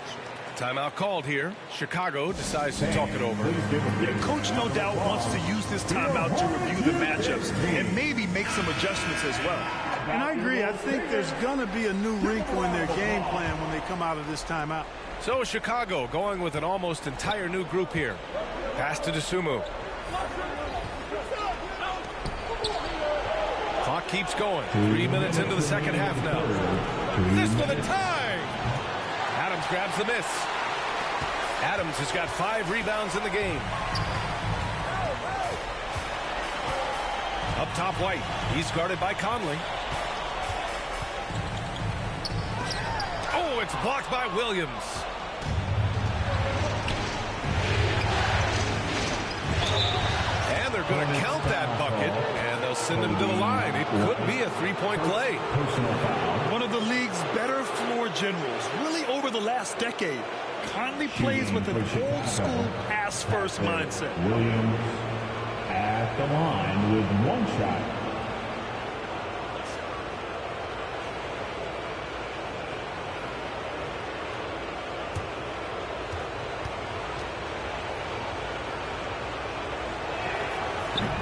Timeout called here. Chicago decides to talk it over. The coach no doubt wants to use this timeout to review the matchups and maybe make some adjustments as well. And I agree. I think there's going to be a new wrinkle in their game plan when they come out of this timeout. So Chicago going with an almost entire new group here. Pass to Dosunmu. Clock keeps going. 3 minutes into the second half now. This for the tie. Adams grabs the miss. Adams has got 5 rebounds in the game. Up top, White. He's guarded by Conley. Oh, it's blocked by Williams. And they're going to count that bucket, and they'll send him to the line. It could be a 3-point play. One of the league's better floor generals, really over the last decade. Conley plays with an old-school pass-first mindset. Williams at the line with 1 shot.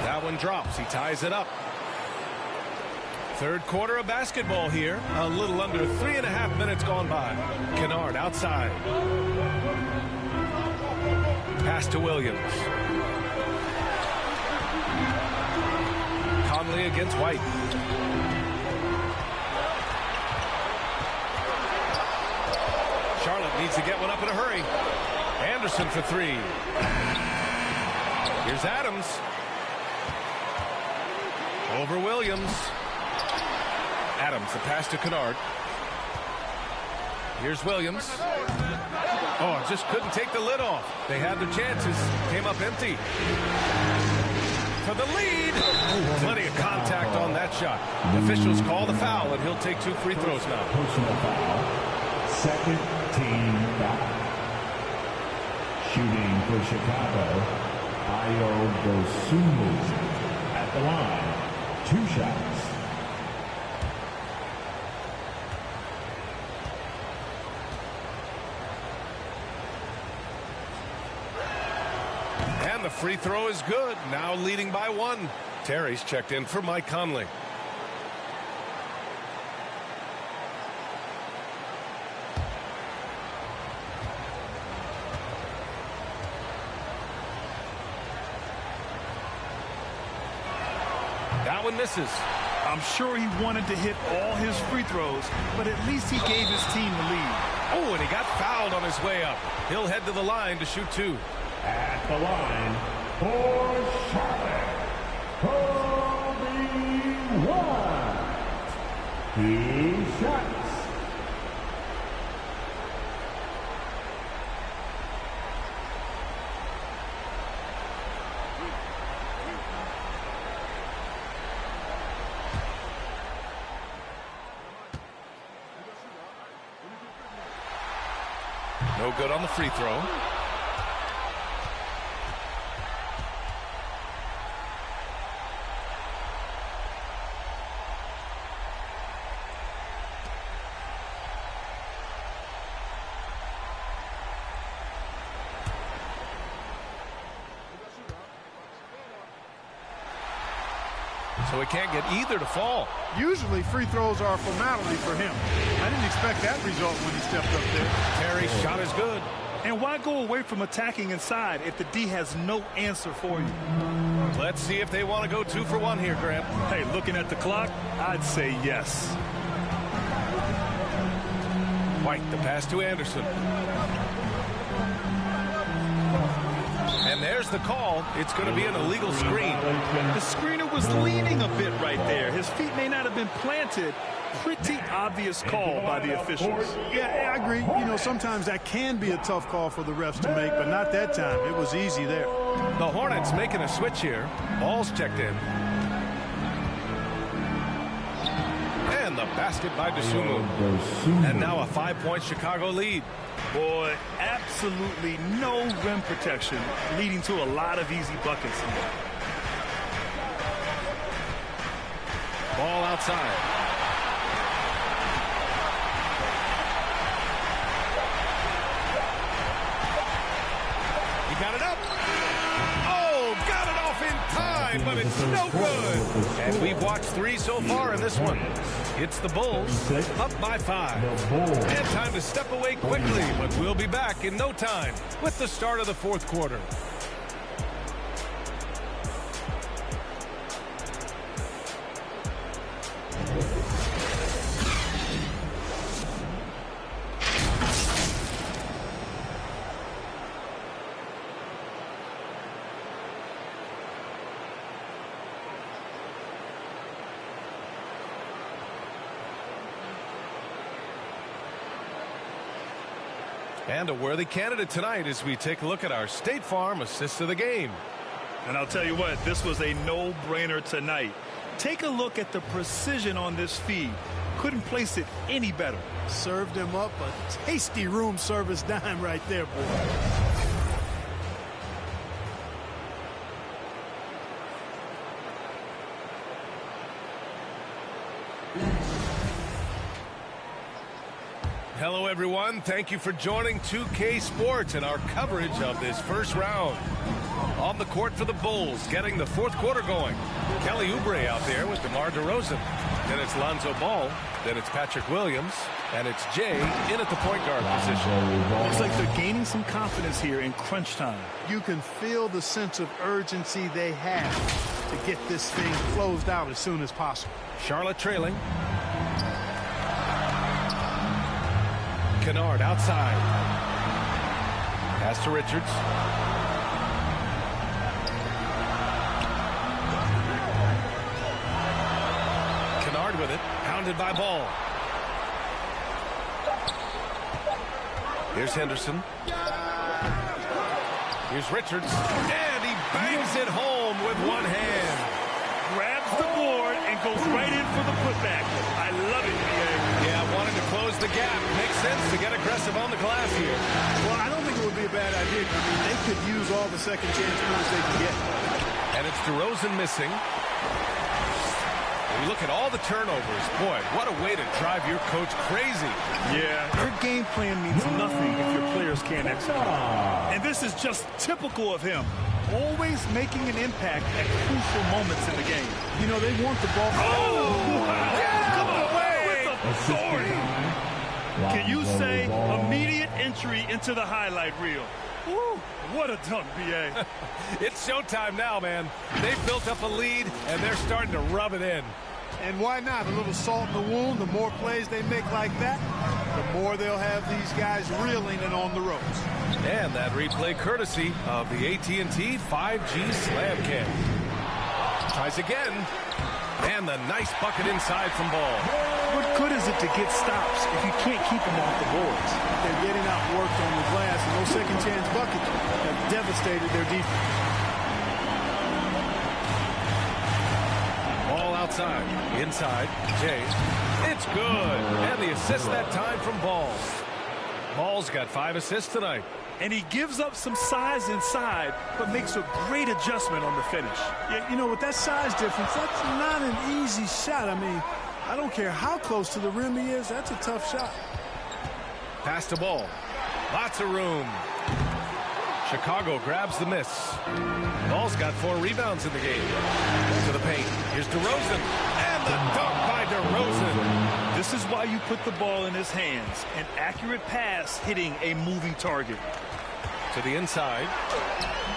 That one drops. He ties it up. Third quarter of basketball here. A little under 3.5 minutes gone by. Kennard outside. Pass to Williams. Conley against White. Charlotte needs to get one up in a hurry. Anderson for 3. Here's Adams. Over Williams. Adams, the pass to Kennard. Here's Williams. Oh, just couldn't take the lid off. They had their chances. Came up empty. For the lead. Plenty of contact on that shot. Officials call the foul, and he'll take 2 free throws now. Personal foul. Second team foul. Shooting for Chicago, Dosunmu at the line. 2 shots. And the free throw is good. Now leading by 1. Terry's checked in for Mike Conley. That one misses. I'm sure he wanted to hit all his free throws, but at least he gave his team the lead. Oh, and he got fouled on his way up. He'll head to the line to shoot 2. At the line for Charlotte, Kobe White. He shots. No good on the free throw. So he can't get either to fall. Usually free throws are a formality for him. I didn't expect that result when he stepped up there. Terry's shot is good. And why go away from attacking inside if the D has no answer for you? Let's see if they want to go 2 for 1 here, Grant. Hey, looking at the clock, I'd say yes. White, the pass to Anderson. And there's the call. It's going to be an illegal screen. The screener was leaning a bit right there. His feet may not have been planted. Pretty obvious call by the officials. Yeah, I agree. You know, sometimes that can be a tough call for the refs to make, but not that time. It was easy there. The Hornets making a switch here. Ball's checked in. And the basket by Dosunmu. And now a 5-point Chicago lead. Boy, absolutely no rim protection, leading to a lot of easy buckets here. Ball outside. He got it up. Oh, got it off in time, but it's no good. And we've watched 3 so far in this one. It's the Bulls up by 5. And time to step away quickly, but we'll be back in no time with the start of the 4th quarter. And a worthy candidate tonight as we take a look at our State Farm assist of the game. And I'll tell you what, this was a no-brainer tonight. Take a look at the precision on this feed. Couldn't place it any better. Served him up a tasty room service dime right there, boy. Hello, everyone. Thank you for joining 2K Sports and our coverage of this first round. On the court for the Bulls, getting the 4th quarter going. Kelly Oubre out there with DeMar DeRozan. Then it's Lonzo Ball. Then it's Patrick Williams. And it's Jay in at the point guard position. Looks like they're gaining some confidence here in crunch time. You can feel the sense of urgency they have to get this thing closed out as soon as possible. Charlotte trailing. Kennard outside. Pass to Richards. Kennard with it. Pounded by Ball. Here's Henderson. Here's Richards. And he bangs it home with one hand. Grabs the board and goes right in for the putback. I love it. Yeah, wanted to close the gap. Makes sense to get aggressive on the glass here. Well, I don't think it would be a bad idea. I mean, they could use all the second chance points they can get. And it's DeRozan missing. When you look at all the turnovers, boy, what a way to drive your coach crazy. Yeah, your game plan means nothing if your players can't execute. And this is just typical of him. Always making an impact at crucial moments in the game. You know, they want the ball. Oh! Come away with authority. Can you say immediate entry into the highlight reel? Woo, what a dunk, B.A. It's showtime now, man. They've built up a lead, and they're starting to rub it in. And why not? A little salt in the wound. The more plays they make like that, the more they'll have these guys reeling and on the ropes. And that replay courtesy of the AT&T 5G Slam Cam. Tries again. And the nice bucket inside from Ball. What good is it to get stops if you can't keep them off the boards? They're getting outworked on the glass, and those second chance buckets have devastated their defense. Ball outside. Inside. Jay. It's good. And the assist that time from Ball. Ball's got 5 assists tonight. And he gives up some size inside, but makes a great adjustment on the finish. Yeah, you know, with that size difference, that's not an easy shot. I mean, I don't care how close to the rim he is, that's a tough shot. Pass to Ball. Lots of room. Chicago grabs the miss. Ball's got 4 rebounds in the game. To the paint. Here's DeRozan. And the dunk by DeRozan. This is why you put the ball in his hands. An accurate pass hitting a moving target. To the inside.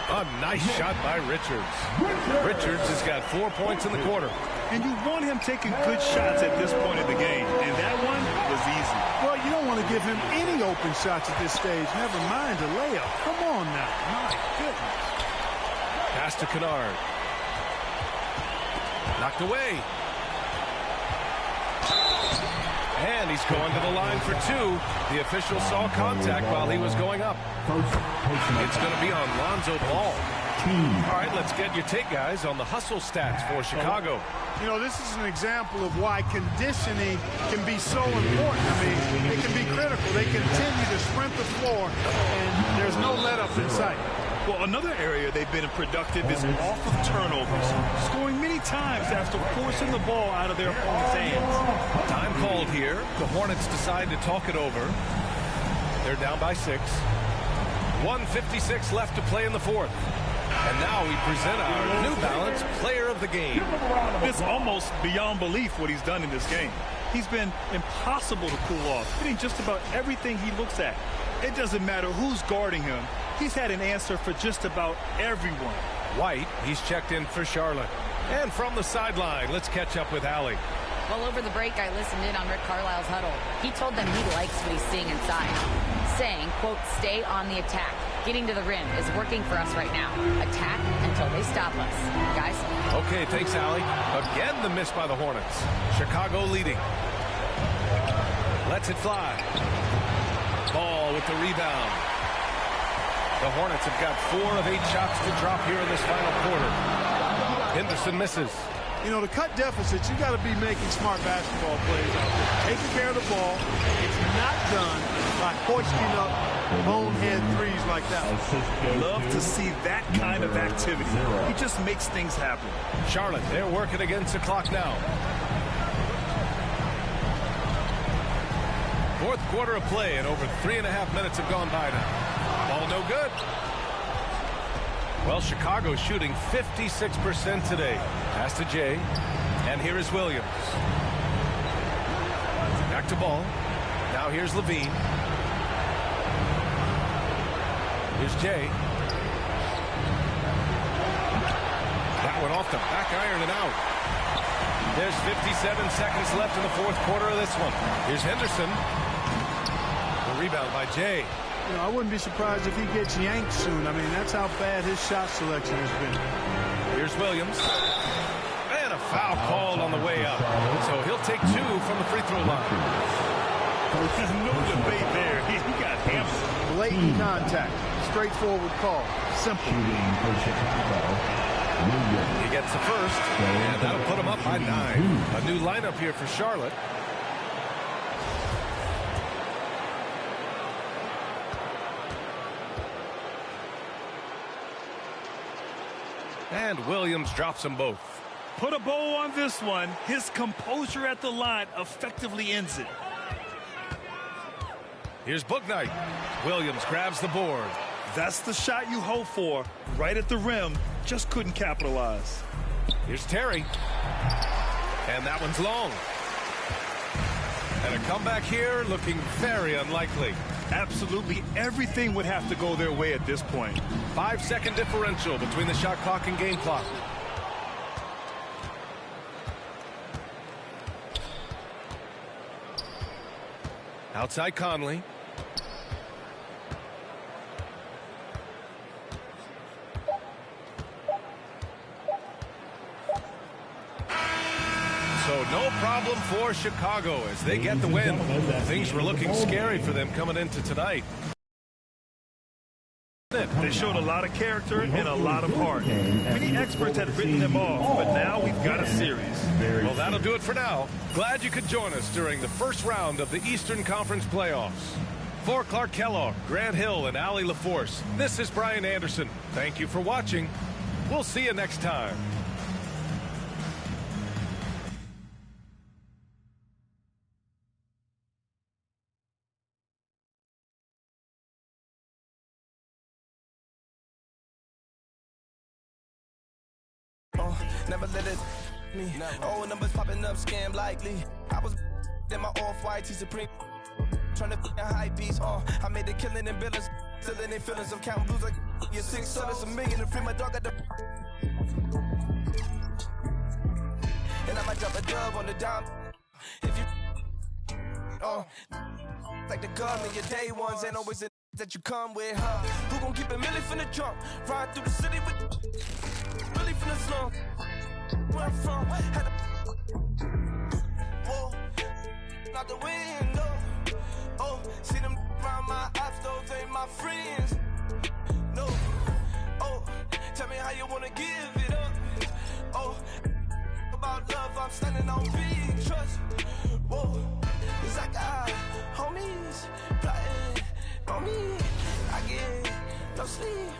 A nice shot by Richards. Richards has got 4 points in the quarter. And you want him taking good shots at this point in the game. And that one was easy. Well, you don't want to give him any open shots at this stage. Never mind a layup. Come on now. My goodness. Pass to Kennard. Knocked away. And he's going to the line for 2. The official saw contact while he was going up. It's going to be on Lonzo Ball. All right, let's get your take, guys, on the hustle stats for Chicago. You know, this is an example of why conditioning can be so important. I mean, it can be critical. They continue to sprint the floor, and there's no let-up in sight. Well, another area they've been productive is off of turnovers, scoring many times after forcing the ball out of their opponent's hands. Time called here. The Hornets decide to talk it over. They're down by 6. 1:56 left to play in the 4th. And now we present our New Balance Player of the Game. It's almost beyond belief what he's done in this game. He's been impossible to cool off, hitting just about everything he looks at. It doesn't matter who's guarding him. He's had an answer for just about everyone. White, he's checked in for Charlotte. And from the sideline, let's catch up with Allie. Well, over the break, I listened in on Rick Carlisle's huddle. He told them he likes what he's seeing inside, saying, quote, stay on the attack. Getting to the rim is working for us right now. Attack until they stop us. Guys? Okay, thanks, Allie. Again, the miss by the Hornets. Chicago leading. Lets it fly. Ball with the rebound. The Hornets have got 4 of 8 shots to drop here in this final quarter. Henderson misses. You know, to cut deficits, you got to be making smart basketball plays out there. Taking care of the ball. It's not done by hoisting up bonehead threes like that. Love to see that kind of activity. He just makes things happen. Charlotte, they're working against the clock now. 4th quarter of play, and over 3.5 minutes have gone by now. Ball no good. Well, Chicago's shooting 56% today. Pass to Jay. And here is Williams. Back to Ball. Now here's Levine. Here's Jay. That one off the back iron and out. There's 57 seconds left in the 4th quarter of this one. Here's Henderson. The rebound by Jay. You know, I wouldn't be surprised if he gets yanked soon. I mean, that's how bad his shot selection has been. Here's Williams. And a foul called on the way up. So he'll take 2 from the free throw line. There's no debate there. He got hammered. Blatant contact. Straightforward call. Simple. He gets the first, and that'll put him up by 9. A new lineup here for Charlotte. And Williams drops them both. Put a bow on this one. His composure at the line effectively ends it. Here's Bouknight. Williams grabs the board. That's the shot you hope for. Right at the rim. Just couldn't capitalize. Here's Terry. And that one's long. And a comeback here looking very unlikely. Absolutely everything would have to go their way at this point. 5-second differential between the shot clock and game clock. Outside Conley. So no problem for Chicago as they get the win. Things were looking scary for them coming into tonight. They showed a lot of character and a lot of heart. Many experts had written them off, but now we've got a series. Well, that'll do it for now. Glad you could join us during the first round of the Eastern Conference playoffs. For Clark Kellogg, Grant Hill, and Allie LaForce, this is Brian Anderson. Thank you for watching. We'll see you next time. Never let it me. Old numbers popping up, scam likely. I was in my off-white T Supreme. Trying to be a high beats. I made a killing in billers. Still in their feelings. I'm counting blues like your 6 sellers. $1 million to free my dog at the. And I might drop a dub on the dime. If you. Like the government, your day ones ain't always the that you come with, huh? Who gon' keep a milli from the trunk? Ride through the city with. Really from the slum. Where I'm from, had a whoa, out the window. Oh, see them around my ops, those ain't my friends. No, oh, tell me how you wanna give it up. Oh, about love, I'm standing on big trust. Whoa, it's like homies plotting on me. I get no sleep,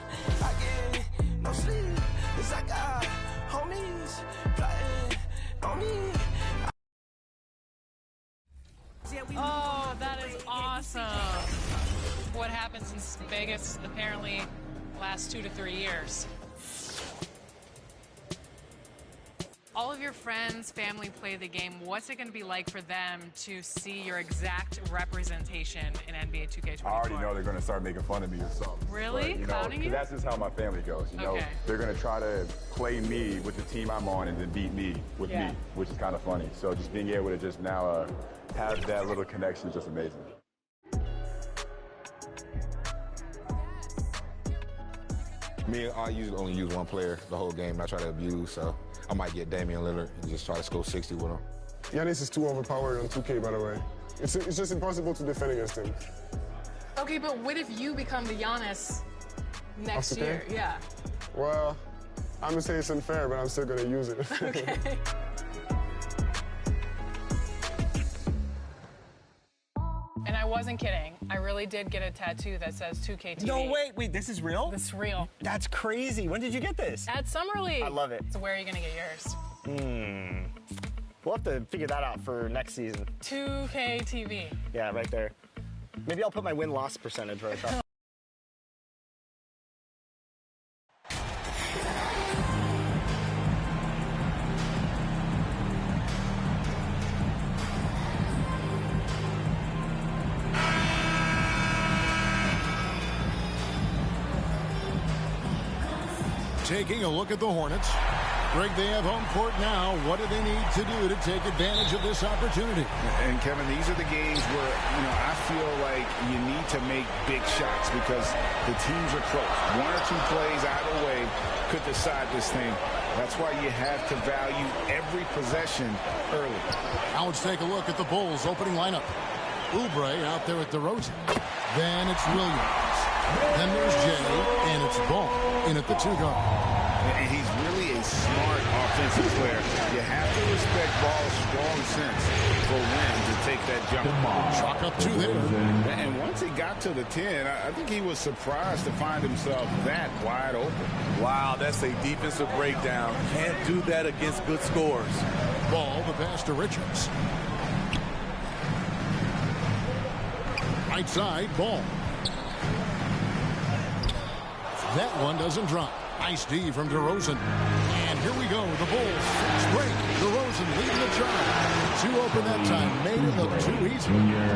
I get no sleep. It's like homies plotting on me. Oh, that is awesome. What happened since Vegas apparently last 2 to 3 years. All of your friends, family play the game. What's it going to be like for them to see your exact representation in NBA 2K24? I already know they're going to start making fun of me or something. Really? But, Clowning you? That's just how my family goes. You know, they're going to try to play me with the team I'm on and then beat me with me, which is kind of funny. So just being able to just now have that little connection is just amazing. Me, I usually only use one player the whole game. I try to abuse, so I might get Damian Lillard and just try to score 60 with him. Giannis is too overpowered on 2K, by the way. It's just impossible to defend against him. Okay, but what if you become the Giannis next year? Yeah. Well, I'm going to say it's unfair, but I'm still going to use it. Okay. And I wasn't kidding. I really did get a tattoo that says 2K TV. No, wait, this is real? This is real. That's crazy. When did you get this? At Summer League. I love it. So where are you going to get yours? We'll have to figure that out for next season. 2K TV. Yeah, right there. Maybe I'll put my win-loss percentage right up. Taking a look at the Hornets. Greg, they have home court now. What do they need to do to take advantage of this opportunity? And, Kevin, these are the games where, I feel like you need to make big shots because the teams are close. 1 or 2 plays either way could decide this thing. That's why you have to value every possession early. Now let's take a look at the Bulls' opening lineup. Oubre out there at DeRozan. Then it's Williams. Then there's Jay, and it's Ball in at the 2 guard. And he's really a smart offensive player. You have to respect Ball's strong sense for when to take that jump. Chalk up 2 there. And once he got to the 10, I think he was surprised to find himself that wide open. Wow, that's a defensive breakdown. Can't do that against good scores. Ball, the pass to Richards. Right side, Ball. That one doesn't drop. Nice D from DeRozan. And here we go. The Bulls fast break. DeRozan leading the charge. Too open that time. Made it look too easy.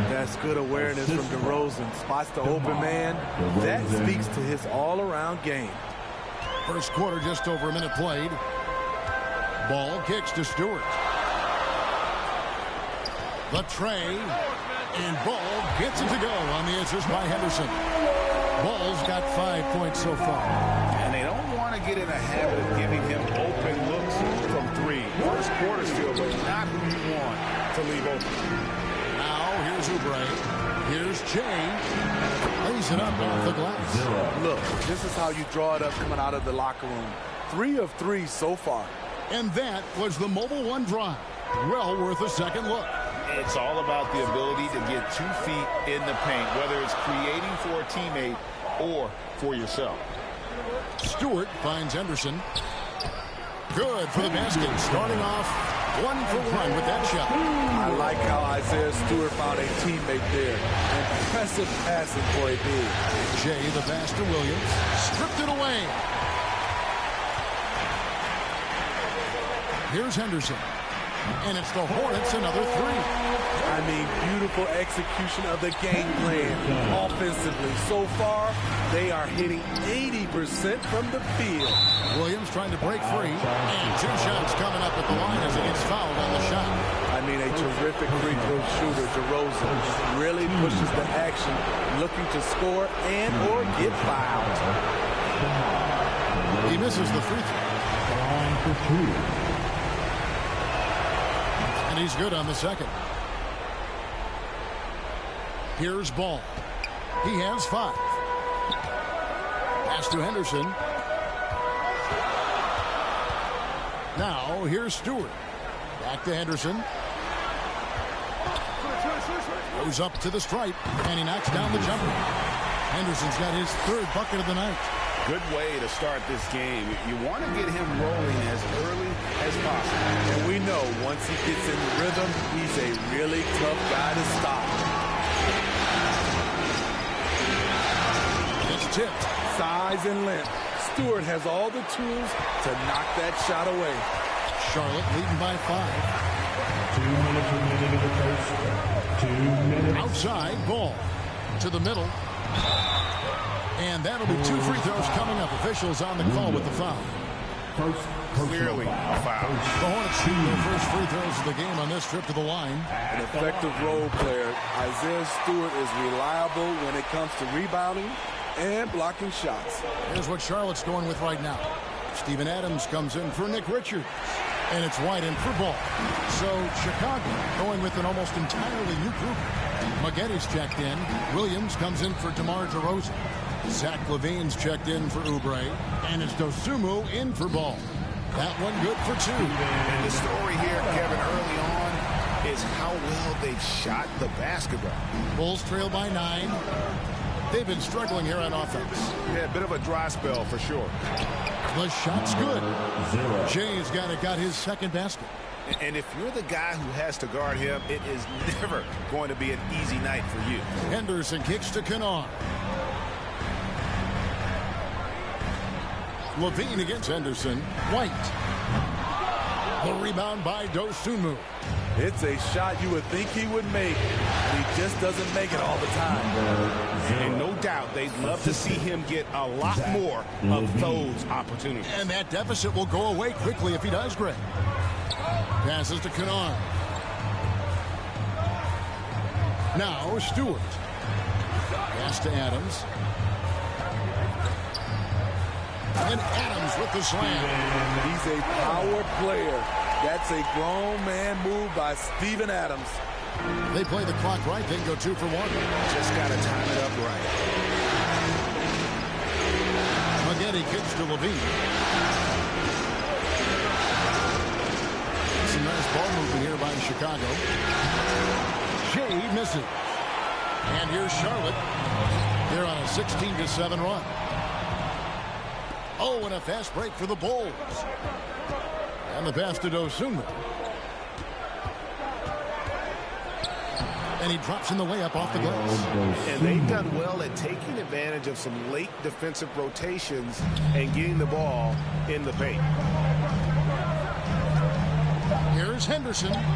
That's good awareness from DeRozan. Spots the open man. That speaks to his all-around game. First quarter, just over a minute played. Ball kicks to Stewart. The tray. And Ball gets it to go on the assist by Henderson. Ball's got 5 points so far. And they don't want to get in a habit of giving him open looks from three. First quarter still, but not who you want to leave open. Now, here's Oubre. Here's Jay. Lays it up off the glass. Look, this is how you draw it up coming out of the locker room. 3 of 3 so far. And that was the Mobile One drive. Well worth a second look. It's all about the ability to get 2 feet in the paint, whether it's creating for a teammate or for yourself. Stewart finds Henderson. Good for the basket. Starting off 1 for 1 with that shot. I like how Isaiah Stewart found a teammate there. Impressive passing for a big. Jay, the pass to Williams. Stripped it away. Here's Henderson. And it's the Hornets, another 3. I mean, beautiful execution of the game plan. Offensively, so far, they are hitting 80% from the field. Williams trying to break free. And 2 shots coming up at the line as he gets fouled on the shot. I mean, a terrific free throw shooter, DeRozan, really pushes the action, looking to score and or get fouled. He misses the free throw. And he's good on the second. Here's Ball. He has 5. Pass to Henderson. Now here's Stewart. Back to Henderson. Goes up to the stripe. And he knocks down the jumper. Henderson's got his 3rd bucket of the night. Good way to start this game. You want to get him rolling as early as possible. And we know once he gets in the rhythm, he's a really tough guy to stop. It's tipped. Size and length. Stewart has all the tools to knock that shot away. Charlotte leading by 5. 2 minutes remaining in the first. 2 minutes. Outside, Ball to the middle. And that'll be 2 free throws coming up. Officials on the call with the foul. Clearly a foul. The Hornets shoot their first free throws of the game on this trip to the line. An effective role player. Isaiah Stewart is reliable when it comes to rebounding and blocking shots. Here's what Charlotte's going with right now. Steven Adams comes in for Nick Richards. And it's White in for Ball. So Chicago going with an almost entirely new group. Maggetti's checked in. Williams comes in for DeMar DeRozan. Zach LaVine's checked in for Oubre. And it's Dosunmu in for Ball. That one good for 2. And the story here, Kevin, early on is how well they've shot the basketball. Bulls trail by 9. They've been struggling here on offense. Yeah, a bit of a dry spell for sure. The shot's good. Jay's got his 2nd basket. And if you're the guy who has to guard him, it is never going to be an easy night for you. Henderson kicks to Kennard. LaVine against Henderson. White. The rebound by Dosunmu. It's a shot you would think he would make. He just doesn't make it all the time. And no doubt they'd love to see him get a lot more of those opportunities. And that deficit will go away quickly if he does, Greg. Passes to Kennard. Now Stewart. Pass to Adams. And Adams with the slam. He's a power player. That's a grown man move by Steven Adams. They play the clock right, then go 2 for 1. Just got to time it up right. Maggetti kicks to LaVine. Some nice ball movement here by Chicago. Shea misses. And here's Charlotte. They're on a 16-7 run. Oh, and a fast break for the Bulls. And the pass to Dosunmu. And he drops in the layup off the glass. And they've done well at taking advantage of some late defensive rotations and getting the ball in the paint. Here's Henderson. Got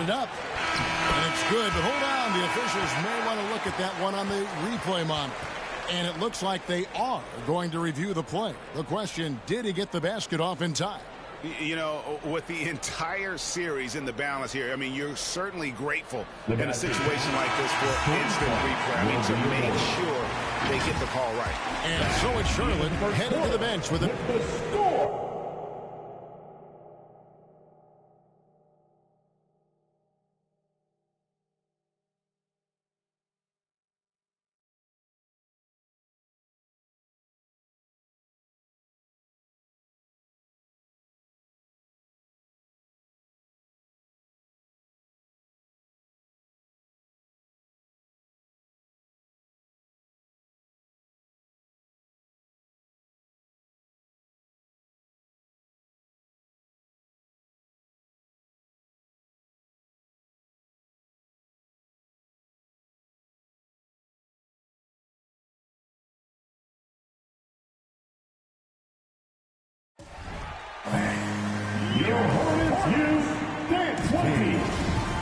it up. And it's good, but hold on. The officials may want to look at that one on the replay monitor. And it looks like they are going to review the play. The question, did he get the basket off in time? You know, with the entire series in the balance here, I mean, you're certainly grateful in a situation like this for instant replay. I mean, to make sure they get the call right. And so it's Charlotte heading to the bench with it.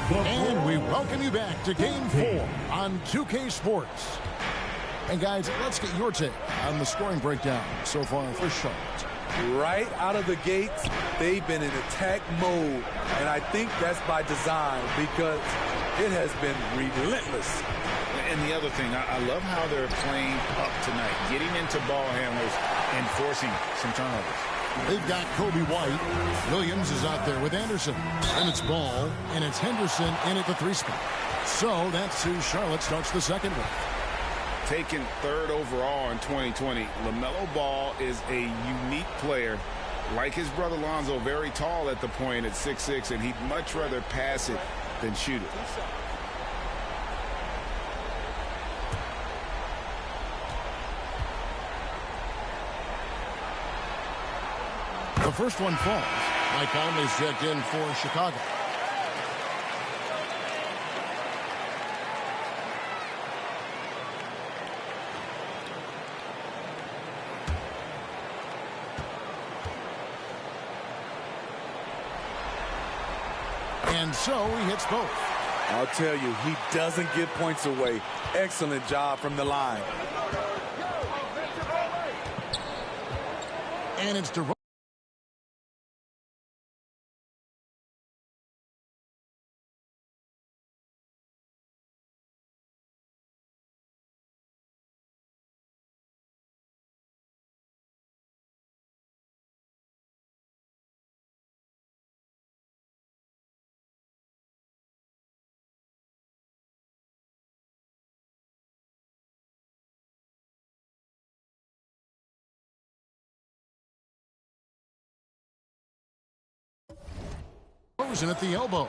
And we welcome you back to Game 4 on 2K Sports. And guys, let's get your take on the scoring breakdown so far for Charlotte. Right out of the gates, they've been in attack mode. And I think that's by design because it has been relentless. And the other thing, I love how they're playing up tonight, getting into ball handlers and forcing some turnovers. They've got Kobe White. Williams is out there with Anderson. And it's Ball, and it's Henderson in at the 3 spot. So that's who Charlotte starts the second with. Taken 3rd overall in 2020, LaMelo Ball is a unique player. Like his brother Lonzo, very tall at the point at 6'6", and he'd much rather pass it than shoot it. The first one falls. Mike Conley's checked in for Chicago. And so he hits both. I'll tell you, he doesn't give points away. Excellent job from the line. And it's DeRozan. At the elbow.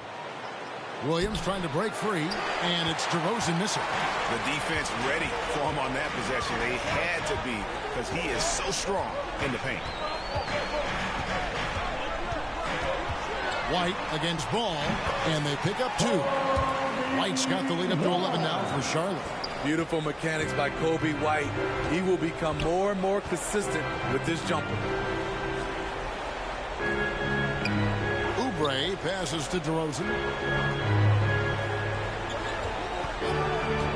Williams trying to break free, and it's DeRozan missing. The defense ready for him on that possession. They had to be, because he is so strong in the paint. White against Ball, and they pick up 2. White's got the lead up to 11 now for Charlotte. Beautiful mechanics by Kobe White. He will become more and more consistent with this jumper. Oubre passes to DeRozan.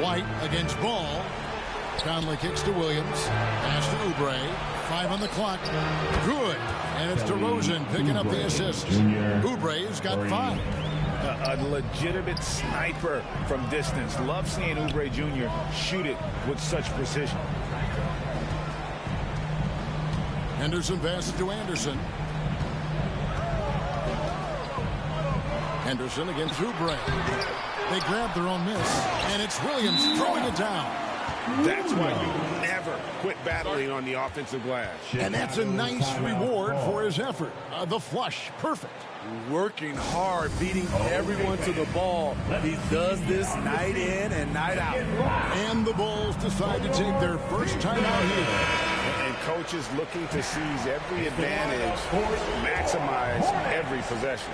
White against Ball. Conley kicks to Williams. Pass to Oubre. 5 on the clock. Good. And it's DeRozan picking up the assist. Oubre's got 5. A legitimate sniper from distance. Love seeing Oubre Jr. shoot it with such precision. Henderson passes to Anderson. Henderson against Oubre. They grab their own miss, and it's Williams throwing it down. That's why you never quit battling on the offensive glass. And that's a nice reward for his effort. The flush, perfect. Working hard, beating everyone to the ball. He does this night in and night out. And the Bulls decide to take their first time out here. And coaches looking to seize every advantage, maximize every possession.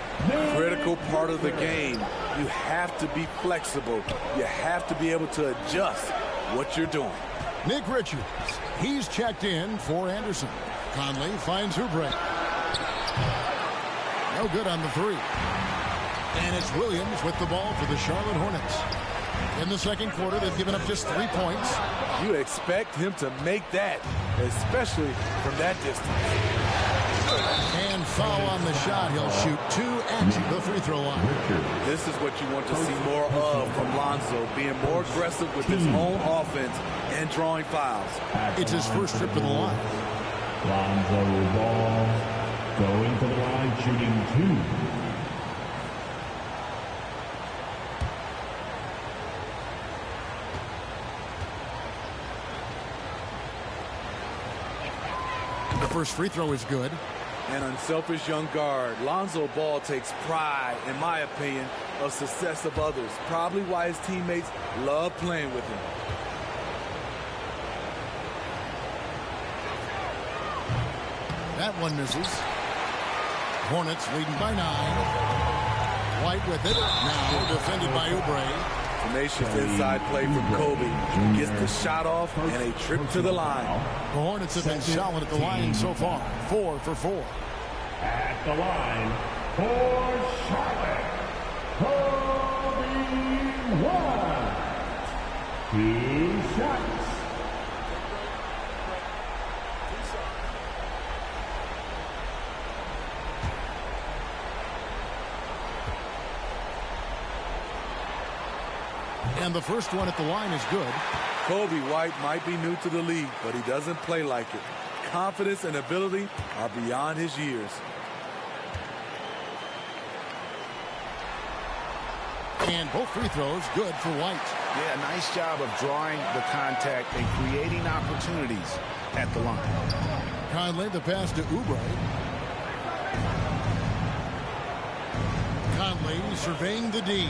Critical part of the game. You have to be flexible. You have to be able to adjust what you're doing. Nick Richards, he's checked in for Anderson. Conley finds Oubre. No good on the three. And it's Williams with the ball for the Charlotte Hornets. In the second quarter, they've given up just 3 points. You expect him to make that, especially from that distance. And foul on the shot. He'll shoot 2 at the free throw line. This is what you want to see more of from Lonzo, being more aggressive with his own offense and drawing fouls. It's his first trip to the line. Lonzo Ball going to the line, shooting 2. The first free throw is good. An unselfish young guard. Lonzo Ball takes pride, in my opinion, of success of others. Probably why his teammates love playing with him. That one misses. Hornets leading by 9. White with it. Now defended by Oubre. Tenacious inside play from Kobe. Gets the shot off and a trip to the line. The Hornets have been solid at the line so far. 4 for 4. At the line for Charlotte, Kobe White. 2 shots. And the first one at the line is good. Kobe White might be new to the league, but he doesn't play like it. Confidence and ability are beyond his years. And both free throws good for White. Yeah, nice job of drawing the contact and creating opportunities at the line. Conley the pass to Oubre. Conley surveying the D.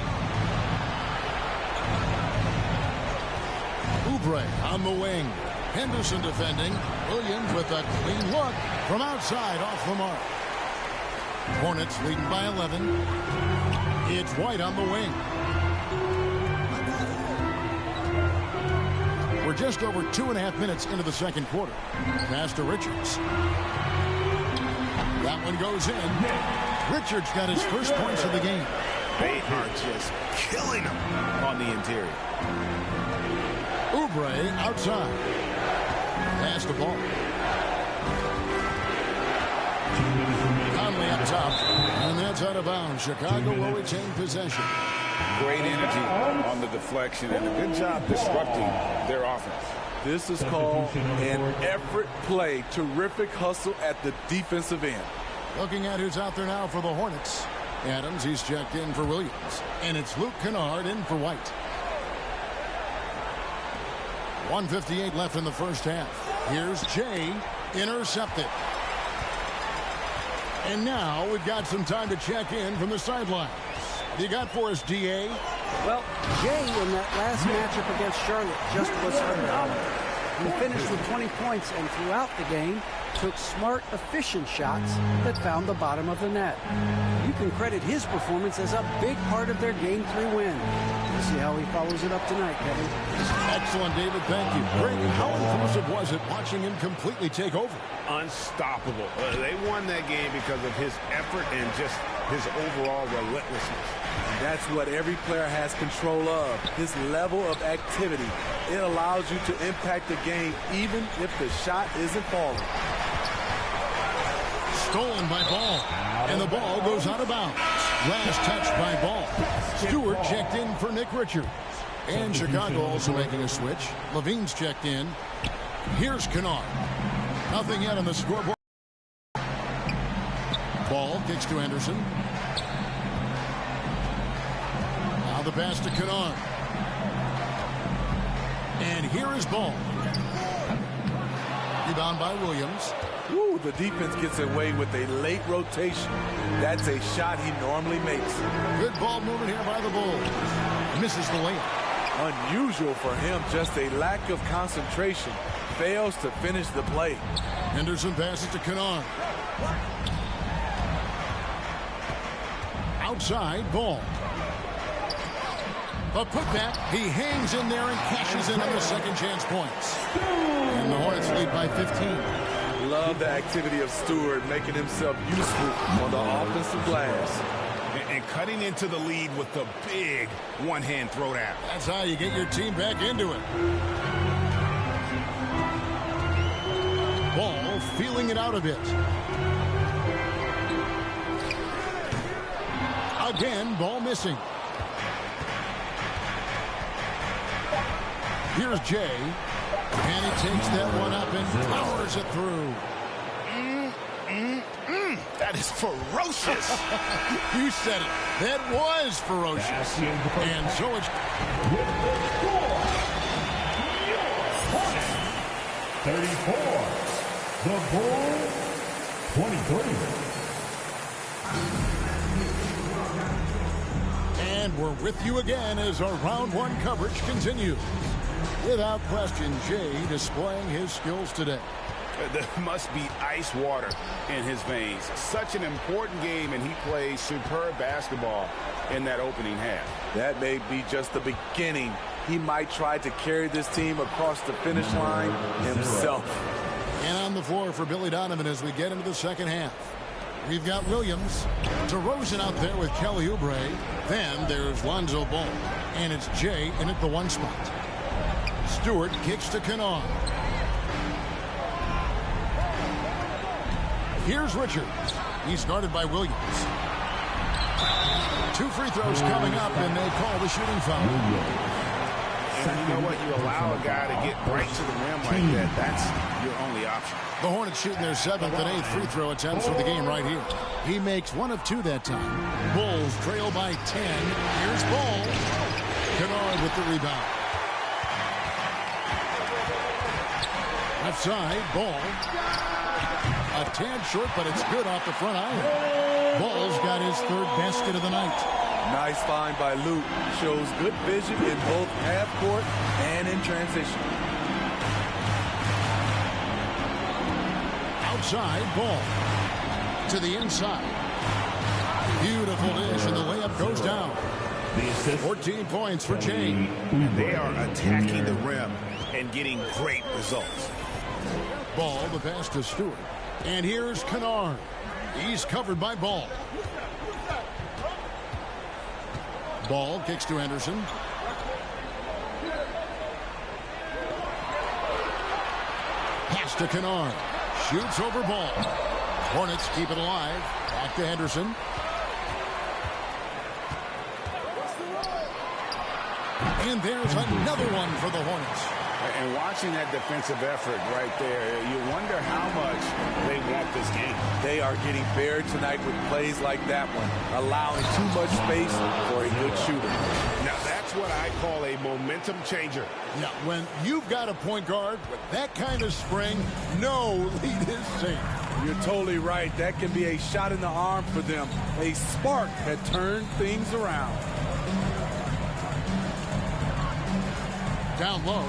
Oubre on the wing. Henderson defending. Williams with a clean look from outside off the mark. Hornets leading by 11. It's White on the wing. We're just over 2.5 minutes into the second quarter. Pass to Richards. That one goes in. Richards got his first points of the game. They are just killing him on the interior. Oubre outside. Pass the ball. Conley up top. And that's out of bounds. Chicago will retain possession. Great energy on the deflection and a good job disrupting their offense. This is called an effort play. Terrific hustle at the defensive end. Looking at who's out there now for the Hornets. Adams, he's checked in for Williams. And it's Luke Kennard in for White. 1:58 left in the first half. Here's Jay, intercepted. And now we've got some time to check in from the sidelines. What you got for us, DA? Well, Jay in that last matchup against Charlotte just was phenomenal. He finished with 20 points and throughout the game took smart, efficient shots that found the bottom of the net. You can credit his performance as a big part of their Game 3 win. We'll see how he follows it up tonight, Kevin. Excellent, David. Thank you. Greg, how impressive was it watching him completely take over? Unstoppable. They won that game because of his effort and just his overall relentlessness. That's what every player has control of, his level of activity. It allows you to impact the game even if the shot isn't falling. Stolen by Ball, and the ball goes out of bounds. Last touch by Ball. Stewart checked in for Nick Richards. And Chicago also making a switch. Levine's checked in. Here's Kennard. Nothing yet on the scoreboard. Ball kicks to Henderson. Now the pass to Kennard. And here is Ball. Rebound by Williams. Ooh, the defense gets away with a late rotation. That's a shot he normally makes. Good ball movement here by the Bulls. Misses the layup. Unusual for him, just a lack of concentration. Fails to finish the play. Henderson passes to Kennard. Outside, Ball. A putback. He hangs in there and cashes in on the second chance points. And the Hornets lead by 15. love the activity of Stewart, making himself useful on the offensive glass. And cutting into the lead with the big one-hand throwdown. That's how you get your team back into it. Ball feeling it out a bit. Again, ball missing. Here's Jay. And he takes that one up and powers it through. That is ferocious. You said it. That was ferocious. And so it's... 34. The Bulls, 23. And we're with you again as our round one coverage continues. Without question, Jay displaying his skills today. There must be ice water in his veins. Such an important game, and he plays superb basketball in that opening half. That may be just the beginning. He might try to carry this team across the finish line himself. And on the floor for Billy Donovan as we get into the second half. We've got Williams, DeRozan out there with Kelly Oubre. Then there's Lonzo Ball. And it's Jay in at the one spot. Stewart kicks to Kennard. Here's Richards. He's guarded by Williams. 2 free throws coming up, and they call the shooting foul. And you know what? You allow a guy to get right to the rim like that. That's your only option. The Hornets shooting their 7th and 8th free throw attempts for the game right here. He makes 1 of 2 that time. Bulls trail by 10. Here's Ball. Kennard with the rebound. Left side, Ball. A tad short, but it's good off the front iron. Ball's got his 3rd basket of the night. Nice find by Luke. Shows good vision in both half court and in transition. Outside, Ball. To the inside. Beautiful dish, and the layup goes down. 14 points for Jay. And they are attacking the rim and getting great results. Ball, the pass to Stewart. And here's Kennard. He's covered by Ball. Ball kicks to Anderson. Pass to Kennard. Shoots over Ball. Hornets keep it alive. Back to Henderson. And there's another one for the Hornets. And watching that defensive effort right there, you wonder how much they want this game. They are getting buried tonight with plays like that one, allowing too much space for a good shooter. Now, that's what I call a momentum changer. Yeah, when you've got a point guard with that kind of spring, no lead is safe. You're totally right. That can be a shot in the arm for them. A spark that turned things around. Down low.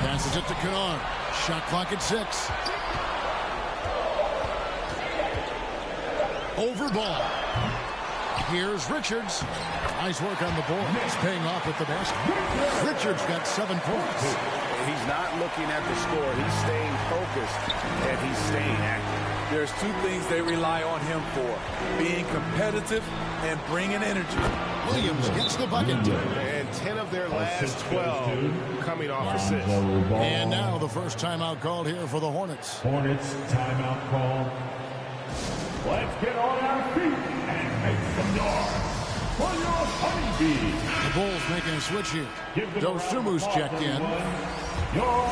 Passes it to Kennard. Shot clock at 6. Over Ball. Here's Richards. Nice work on the board. He's paying off with the basket. Richards got 7 points. He's not looking at the score. He's staying focused, and he's staying active. There's 2 things they rely on him for. Being competitive and bringing energy. Williams gets the bucket. And 10 of their last 12 coming off assists. And now the first timeout called here for the Hornets. Hornets timeout call. Let's get on our feet and make some noise for your honeybee. The Bulls making a switch here. Dosumu's checked in. Your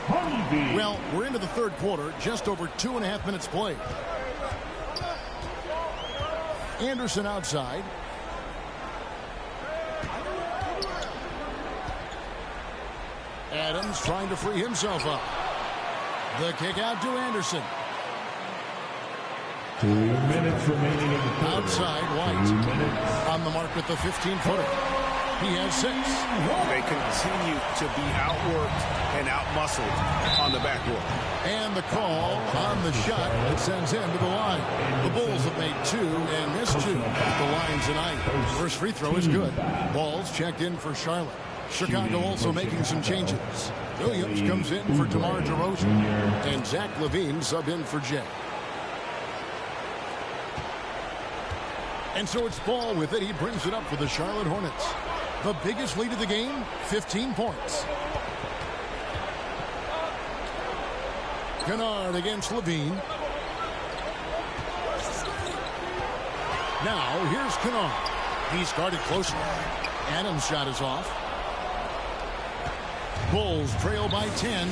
honeybee. Well, we're into the 3rd quarter, just over 2.5 minutes played. Anderson outside. Adams trying to free himself up. The kick out to Anderson. 2 minutes remaining in the quarter. Outside, White on the mark with the 15-footer. He has 6. They continue to be outworked and outmuscled on the backboard. And the call on the shot that sends him to the line. The Bulls have made 2 and missed 2 at the line tonight. First free throw is good. Ball's checked in for Charlotte. Chicago also making some changes. Williams comes in for DeMar DeRozan, and Zach LaVine sub in for Jay. And so it's Ball with it. He brings it up for the Charlotte Hornets. The biggest lead of the game, 15 points. Kennard against LaVine. Now here's Kennard. He's guarded closely. Adams' shot is off. Bulls trail by 10.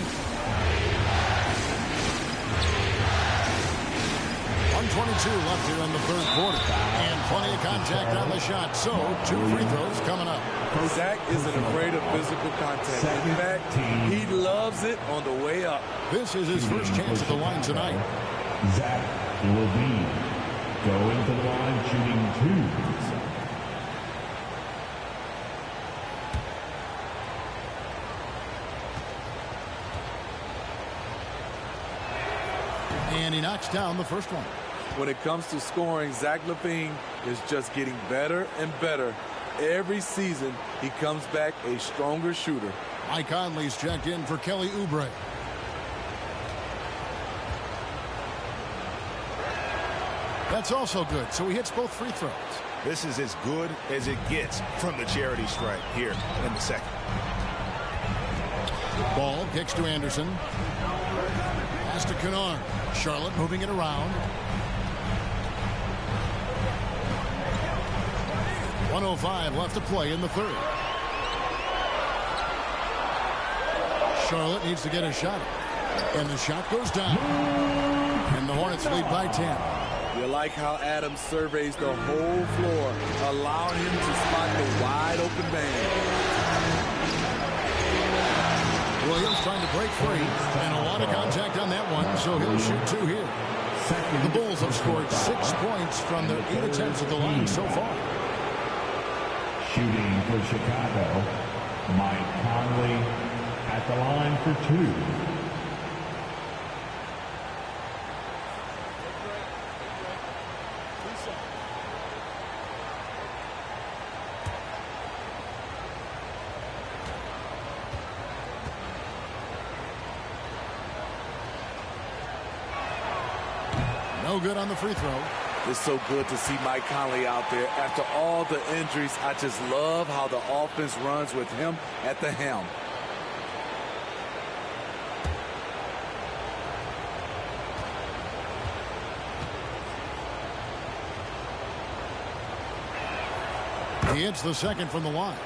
122 left here in the third quarter. And plenty of contact on the shot. So 2 free throws coming up. Zach isn't afraid of physical contact. In fact, he loves it on the way up. This is his first chance at the line tonight. Zach LaVine going to the line shooting 2. And he knocks down the first one. When it comes to scoring, Zach LaVine is just getting better and better. Every season, he comes back a stronger shooter. Mike Conley's checked in for Kelly Oubre. That's also good, so he hits both free throws. This is as good as it gets from the charity stripe here in the second. Ball kicks to Anderson. Pass to Kennard. Charlotte moving it around. 1:05 left to play in the third. Charlotte needs to get a shot. And the shot goes down. And the Hornets lead by 10. You like how Adams surveys the whole floor, allowing him to spot the wide open man. Williams trying to break free, and a lot of contact on that one, so he'll shoot 2 here. The Bulls have scored 6 points from their 8 attempts at the line so far. Shooting for Chicago, Mike Conley at the line for 2. No good on the free throw. It's so good to see Mike Conley out there. After all the injuries, I just love how the offense runs with him at the helm. He hits the second from the line.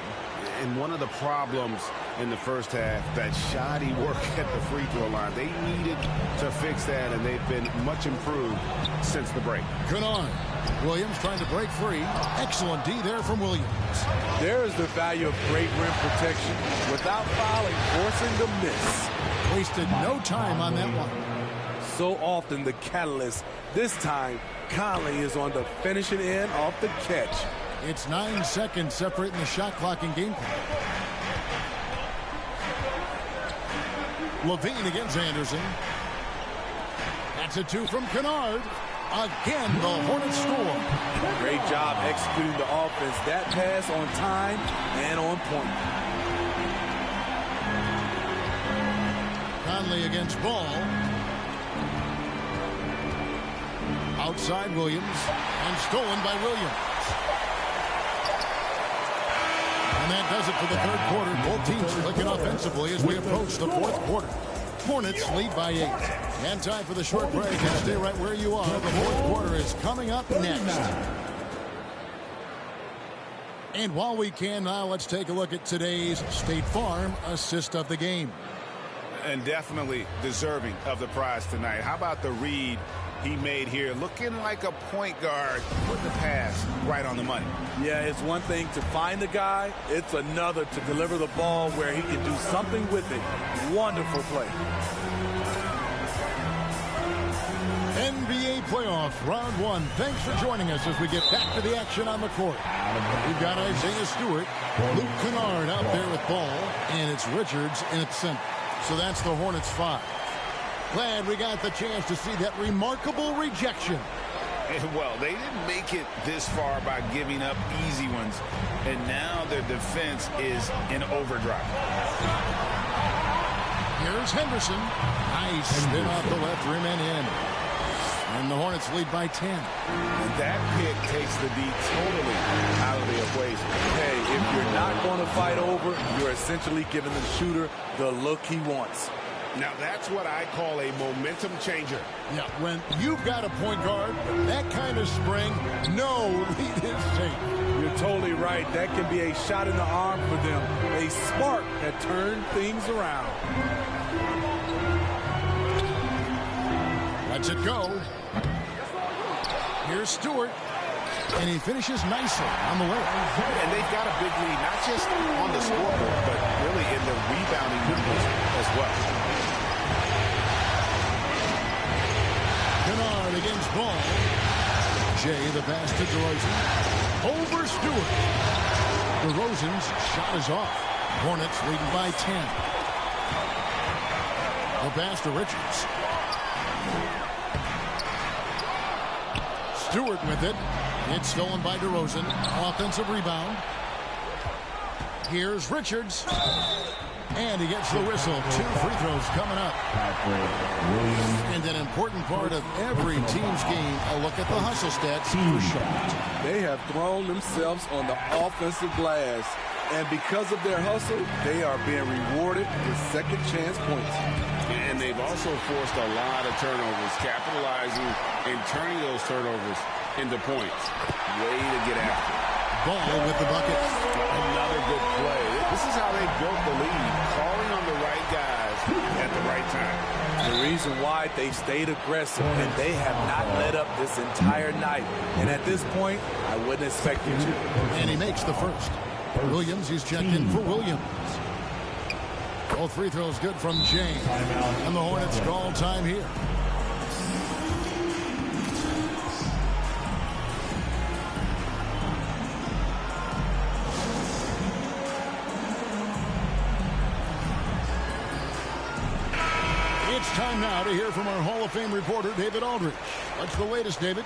And one of the problems in the first half, that shoddy work at the free throw line. They needed to fix that, and they've been much improved since the break. Kennard. Williams trying to break free. Excellent D there from Williams. There is the value of great rim protection without fouling, forcing the miss. Wasted no time on that one. So often the catalyst. This time, Conley is on the finishing end off the catch. It's 9 seconds separating the shot clock and game clock. LaVine against Anderson. That's a 2 from Kennard. Again, the Hornets score. Great job executing the offense. That pass on time and on point. Conley against Ball. Outside Williams. And stolen by Williams. And that does it for the third quarter. Both teams clicking offensively as we approach the fourth quarter. Hornets lead by 8. And time for the short break. And stay right where you are. The fourth quarter is coming up next. And while we can now, let's take a look at today's State Farm assist of the game. And definitely deserving of the prize tonight. How about the read he made here, looking like a point guard, put the pass right on the money. Yeah, it's one thing to find the guy. It's another to deliver the ball where he can do something with it. Wonderful play. NBA playoffs, round 1. Thanks for joining us as we get back to the action on the court. We've got Isaiah Stewart, Luke Kennard out there with ball, and it's Richards in at center. So that's the Hornets 5. Glad we got the chance to see that remarkable rejection. Well, they didn't make it this far by giving up easy ones, and now their defense is in overdrive. Here's Henderson. Nice spin off the left rim and in. And the Hornets lead by 10. And that pick takes the D totally out of the equation. Hey, if you're not going to fight over, you're essentially giving the shooter the look he wants. Now that's what I call a momentum changer. Yeah, when you've got a point guard, that kind of spring, no lead is safe. You're totally right. That can be a shot in the arm for them. A spark that turned things around. Lets it go. Here's Stewart. And he finishes nicely on the way. And they've got a big lead, not just on the scoreboard, but really in the rebounding numbers as well. Kennard against Ball. Jay the pass to DeRozan. Over Stewart. DeRozan's shot is off. Hornets leading by 10. The pass to Richards. Stewart with it. It's stolen by DeRozan. Offensive rebound. Here's Richards. And he gets the whistle. 2 free throws coming up. And an important part of every team's game, a look at the hustle stats for Charlotte. They have thrown themselves on the offensive glass. And because of their hustle, they are being rewarded with second chance points. And they've also forced a lot of turnovers, capitalizing and turning those turnovers into points. Way to get after it. Ball with the bucket. Another good play. This is how they built the lead, calling on the right guys at the right time. The reason why they stayed aggressive, and they have not let up this entire night. And at this point, I wouldn't expect them to. And he makes the first. Williams, he's checked in for Williams. Both free throws good from James. And the Hornets call time here. It's time now to hear from our Hall of Fame reporter, David Aldridge. What's the latest, David?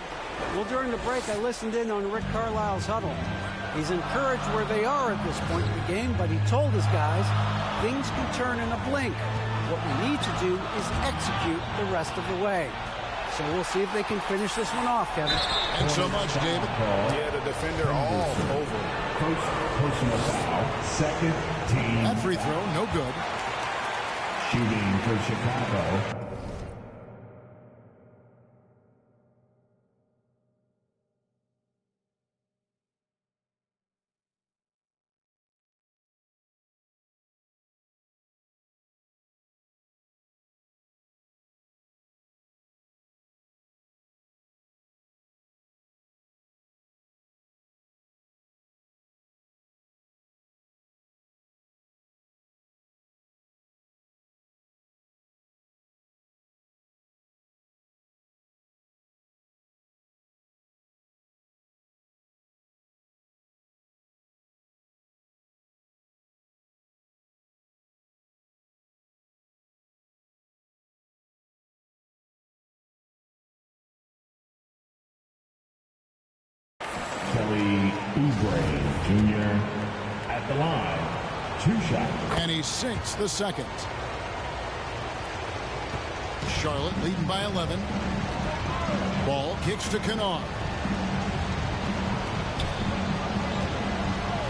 Well, during the break, I listened in on Rick Carlisle's huddle. He's encouraged where they are at this point in the game, but he told his guys things can turn in a blink. What we need to do is execute the rest of the way. So we'll see if they can finish this one off, Kevin. Thanks so much, David. Yeah, the defender all over. Personal foul, second team. That free throw, no good. Shooting for Chicago. Kelly Oubre Jr. at the line. 2 shots. And he sinks the second. Charlotte leading by 11. Ball kicks to Kennard.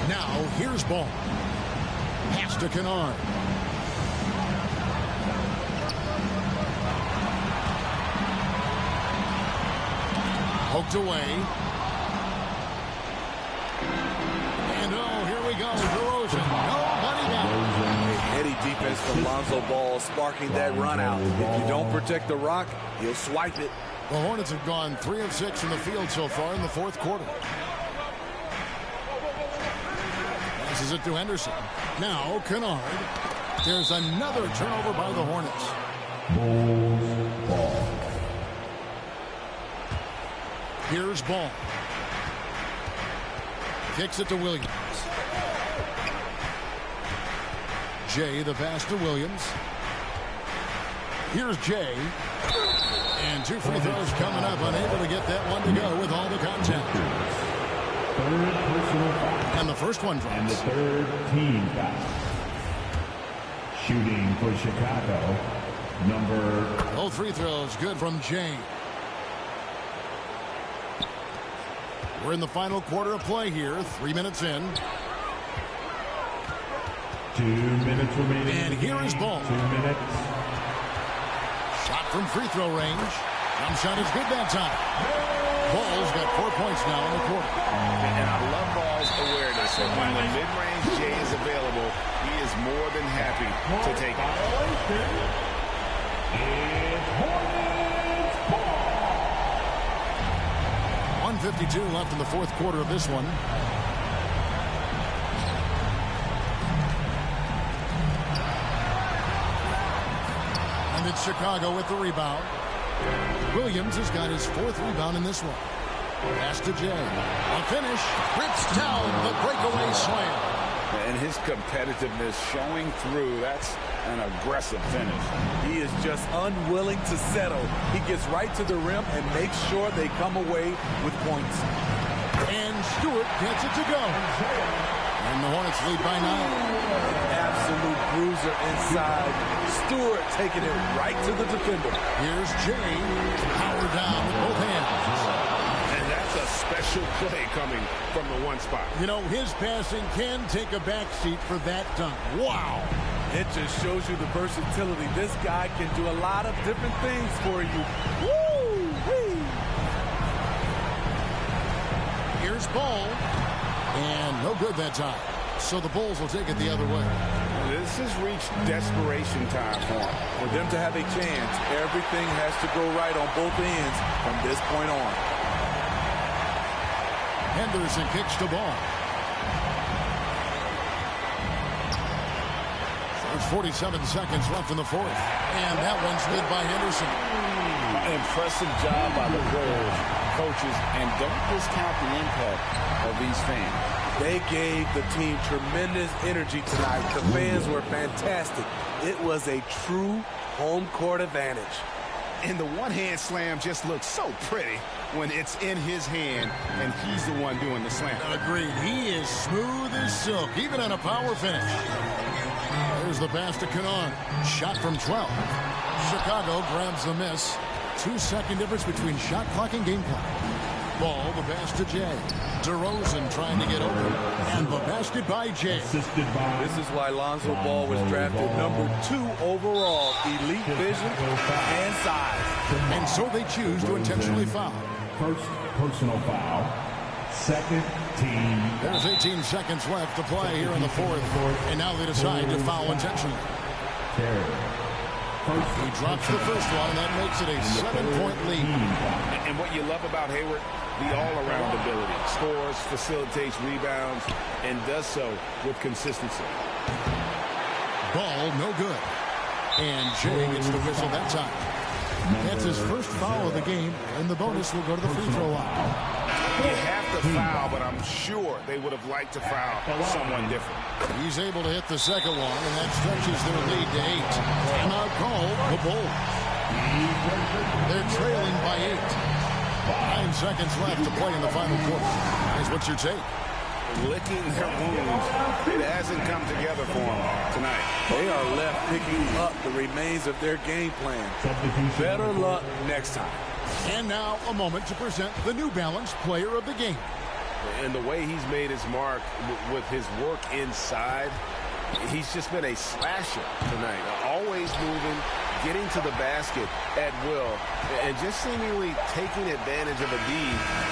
Now here's Ball. Pass to Kennard. Poked away. And oh, here we go. DeRozan. Nobody down. Heady defense from Lonzo Ball sparking that run out. If you don't protect the rock, he'll swipe it. The Hornets have gone 3 of 6 in the field so far in the fourth quarter. Passes it to Henderson. Now Kennard. There's another turnover by the Hornets. Bulls ball. Here's Ball. Kicks it to Williams. Jay the pass to Williams. Here's Jay. And 2 free throws coming up. Unable to get that one to go with all the contact. Third personal foul. And the first one drops. And the third team foul. Shooting for Chicago, number... Both free throws good from Jay. We're in the final quarter of play here. 3 minutes in. 2 minutes remaining. And here is ball. 2 minutes. Shot from free throw range. Jump shot is good that time. Ball's got 4 points now in the quarter. And I love Ball's awareness. So when the mid-range Jay is available, he is more than happy to take it. 1:52 left in the fourth quarter of this one. And it's Chicago with the rebound. Williams has got his 4th rebound in this one. Pass to Jay. A finish. Rips down the breakaway slam. And his competitiveness showing through. That's an aggressive finish. He is just unwilling to settle. He gets right to the rim and makes sure they come away with points. And Stewart gets it to go. And the Hornets lead by 9. Absolute bruiser inside. Stewart taking it right to the defender. Here's Jay. Power down with both hands. And that's a special play coming from the one spot. You know, his passing can take a backseat for that dunk. Wow. It just shows you the versatility. This guy can do a lot of different things for you. Woo-wee. Here's Ball. And no good that time. So the Bulls will take it the other way. This has reached desperation time for them. For them to have a chance, everything has to go right on both ends from this point on. Henderson kicks the ball. There's 47 seconds left in the fourth. And that one's good by Henderson. Impressive job by the players, coaches, and don't discount the impact of these fans. They gave the team tremendous energy tonight. The fans were fantastic. It was a true home court advantage. And the one-hand slam just looks so pretty when it's in his hand and he's the one doing the slam. Agreed. He is smooth as silk, even on a power finish. There's the pass to Kennard. Shot from 12. Chicago grabs the miss. 2-second difference between shot clock and game clock. Ball, the pass to Jay. DeRozan trying to get open. And the basket by Jay. This is why Lonzo Ball was drafted number 2 overall. Elite vision and size. And so they choose to intentionally foul. First personal foul. Second team. There's 18 seconds left to play here in the fourth. And now they decide to foul intentionally. He drops the first one, and that makes it a 7-point lead. And what you love about Hayward, the all-around ability. Scores, facilitates rebounds, and does so with consistency. Ball, no good. And Jay gets the whistle that time. That's his first foul of the game, and the bonus will go to the free throw line. You have to foul, but I'm sure they would have liked to foul someone different. He's able to hit the second one, and that stretches their lead to 8. Timeout called the Bulls. They're trailing by 8. 9 seconds left to play in the final quarter. Here's what's your take? Licking their wounds. It hasn't come together for them tonight. They are left picking up the remains of their game plan. Better luck next time. And now a moment to present the New Balance Player of the Game. And the way he's made his mark with his work inside, he's just been a slasher tonight. Always moving, getting to the basket at will, and just seemingly taking advantage of a D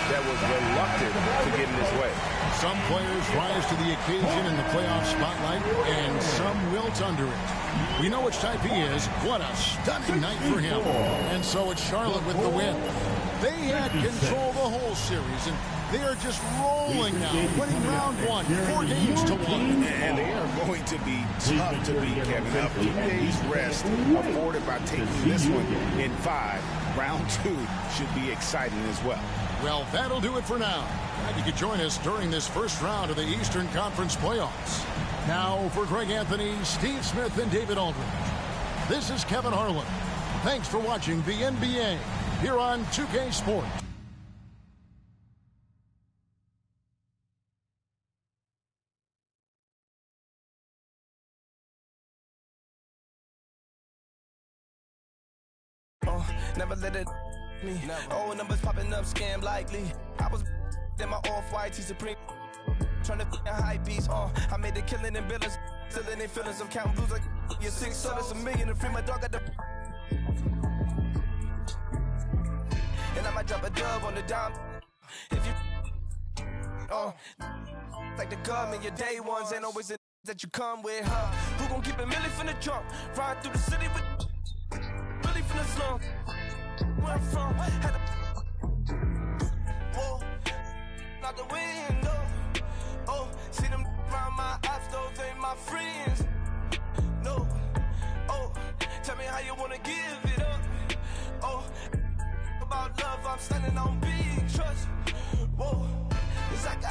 that was reluctant to get in his way. Some players rise to the occasion in the playoff spotlight, and some wilt under it. We know which type he is. What a stunning night for him. And so it's Charlotte with the win. They had control the whole series, and they are just rolling now, winning round 1, 4 games to 1. And they are going to be tough to beat, Kevin. A few days rest afforded by taking this one in 5. Round 2 should be exciting as well. Well, that'll do it for now. Glad you could join us during this first round of the Eastern Conference playoffs. Now for Greg Anthony, Steve Smith, and David Aldridge, this is Kevin Harlan. Thanks for watching the NBA here on 2K Sports. Never let it me. Old numbers popping up, scam likely. I was in my off-white T-Supreme. Trying to f***ing high beats, I made the killing in billers. Still in their feelings, I'm counting blues like you're 6 sellers, $1 million to free my dog at the. And I might drop a dub on the dime. If you like the government, your day ones ain't always the that you come with, huh? Who gon' keep it milli from the trunk? Ride through the city with really from the slum. Where I'm from, had a whoa, out the window. Oh, see them around my ops, those ain't my friends. No, oh, tell me how you wanna give it up. Oh, about love, I'm standing on big trust. Whoa, it's like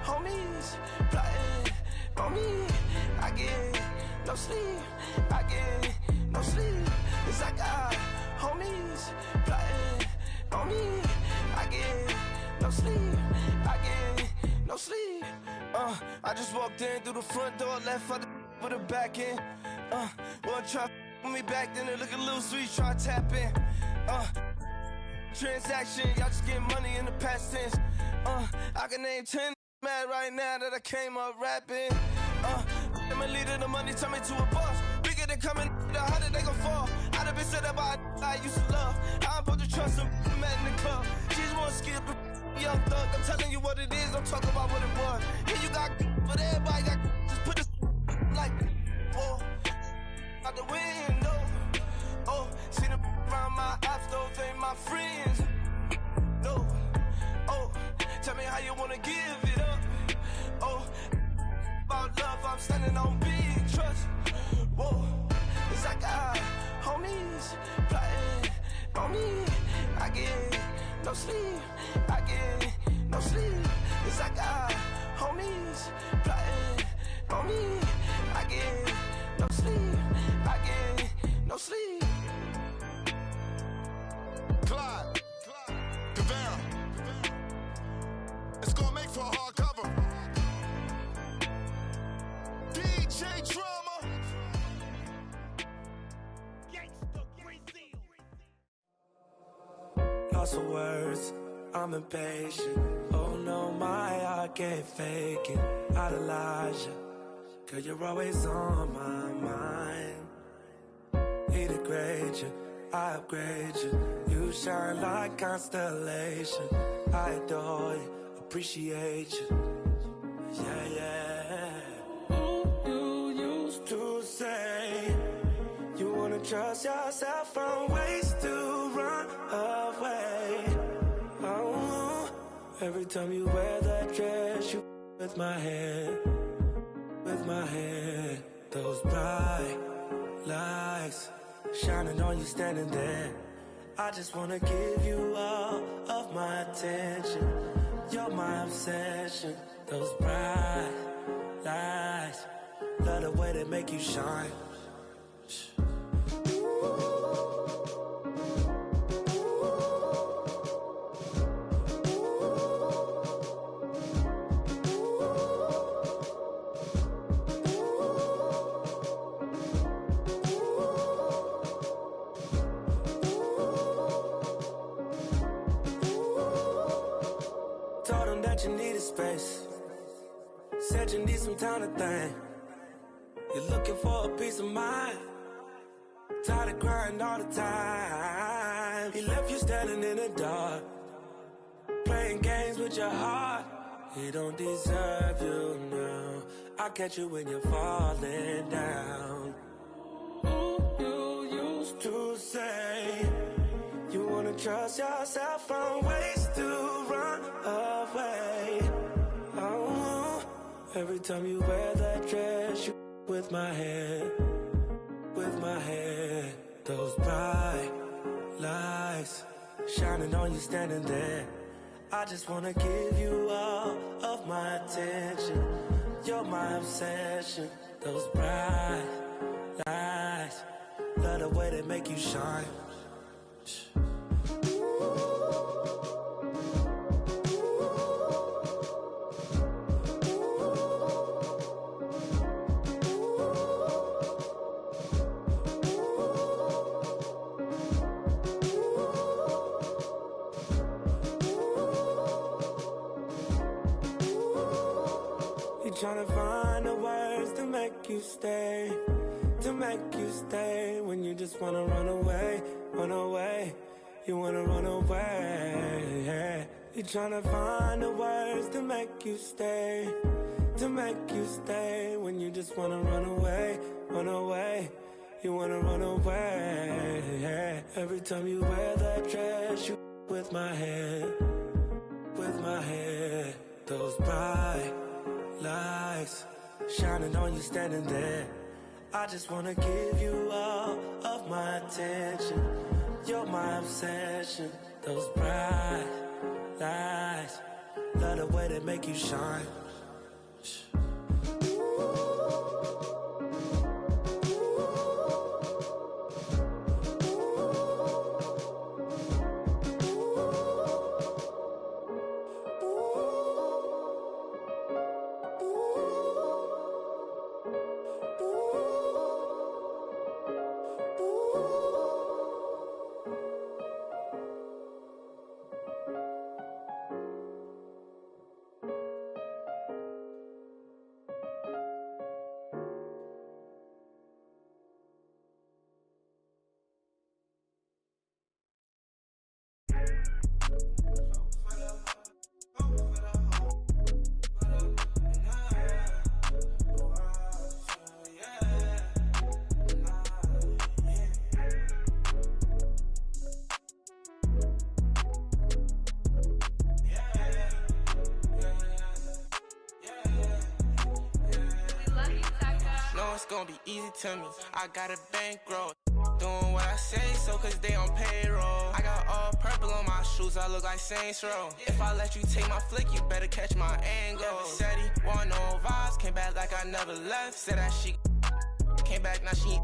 homies plotting on me. I get no sleep, I get no sleep. It's like homies plotting on me. I get no sleep, I get no sleep. I just walked in through the front door, left out the with the back end. Well, try with me back then, it look a little sweet, try to tap in. Transaction, y'all just getting money in the past tense. I can name 10 mad right now that I came up rapping. I'm a leader, the money turn me to a boss. Bigger than coming, how did they gon' fall? I done been said about I used to love. I'm supposed to trust them, mad in the club. She just wanna skip the young thug. I'm telling you what it is, don't talk about what it was. Here you got, but everybody got, just put this like, whoa, out the window. Oh, see them around my ops, those ain't my friends. No, oh, tell me how you wanna give it up. Oh, about love, I'm standing on big trust. Whoa, it's like homies plotting on me. I get no sleep, I get no sleep. It's like homies plotting on me. I get no sleep, I get no sleep. Clyde, Devera. It's gonna make for a hard cover. DJ Drama. Lost for words, I'm impatient. Oh no, my heart can't fake it. Idolize you, 'cause you're always on my mind. He degrade you, I upgrade you. You shine like constellation. I adore you, appreciate you. Yeah, yeah. Ooh, you used to say you wanna trust yourself from ways to run away. Oh, every time you wear that dress, you with my head, with my head. Those bright lights shining on you standing there. I just wanna give you all of my attention. You're my obsession. Those bright lights, love the way they make you shine. Told them that you needed space. Said you need some time to think. You're looking for a peace of mind. Tired of crying all the time. He left you standing in the dark, playing games with your heart. He don't deserve you now. I'll catch you when you're falling down. Ooh, you used to say you wanna trust yourself from ways to run away. Oh, every time you wear that dress, you with my head, with my head. Those bright lights shining on you standing there. I just wanna give you all of my attention. You're my obsession. Those bright lights, love the way they make you shine. trying to find the words to make you stay. To make you stay when you just wanna run away, run away. You wanna run away. You're trying to find the words to make you stay. To make you stay when you just wanna run away, run away. You wanna run away. Every time you wear that dress, you with my head, with my head. Those bright lights shining on you standing there. I just wanna give you all of my attention. You're my obsession. Those bright lights, love the way they make you shine. It's gonna be easy to me. I got a bankroll. Doing what I say, so cause they on payroll. I got all purple on my shoes, I look like Saints Row. If I let you take my flick, you better catch my angle. Said he want no vibes, came back like I never left. Said that she came back, now she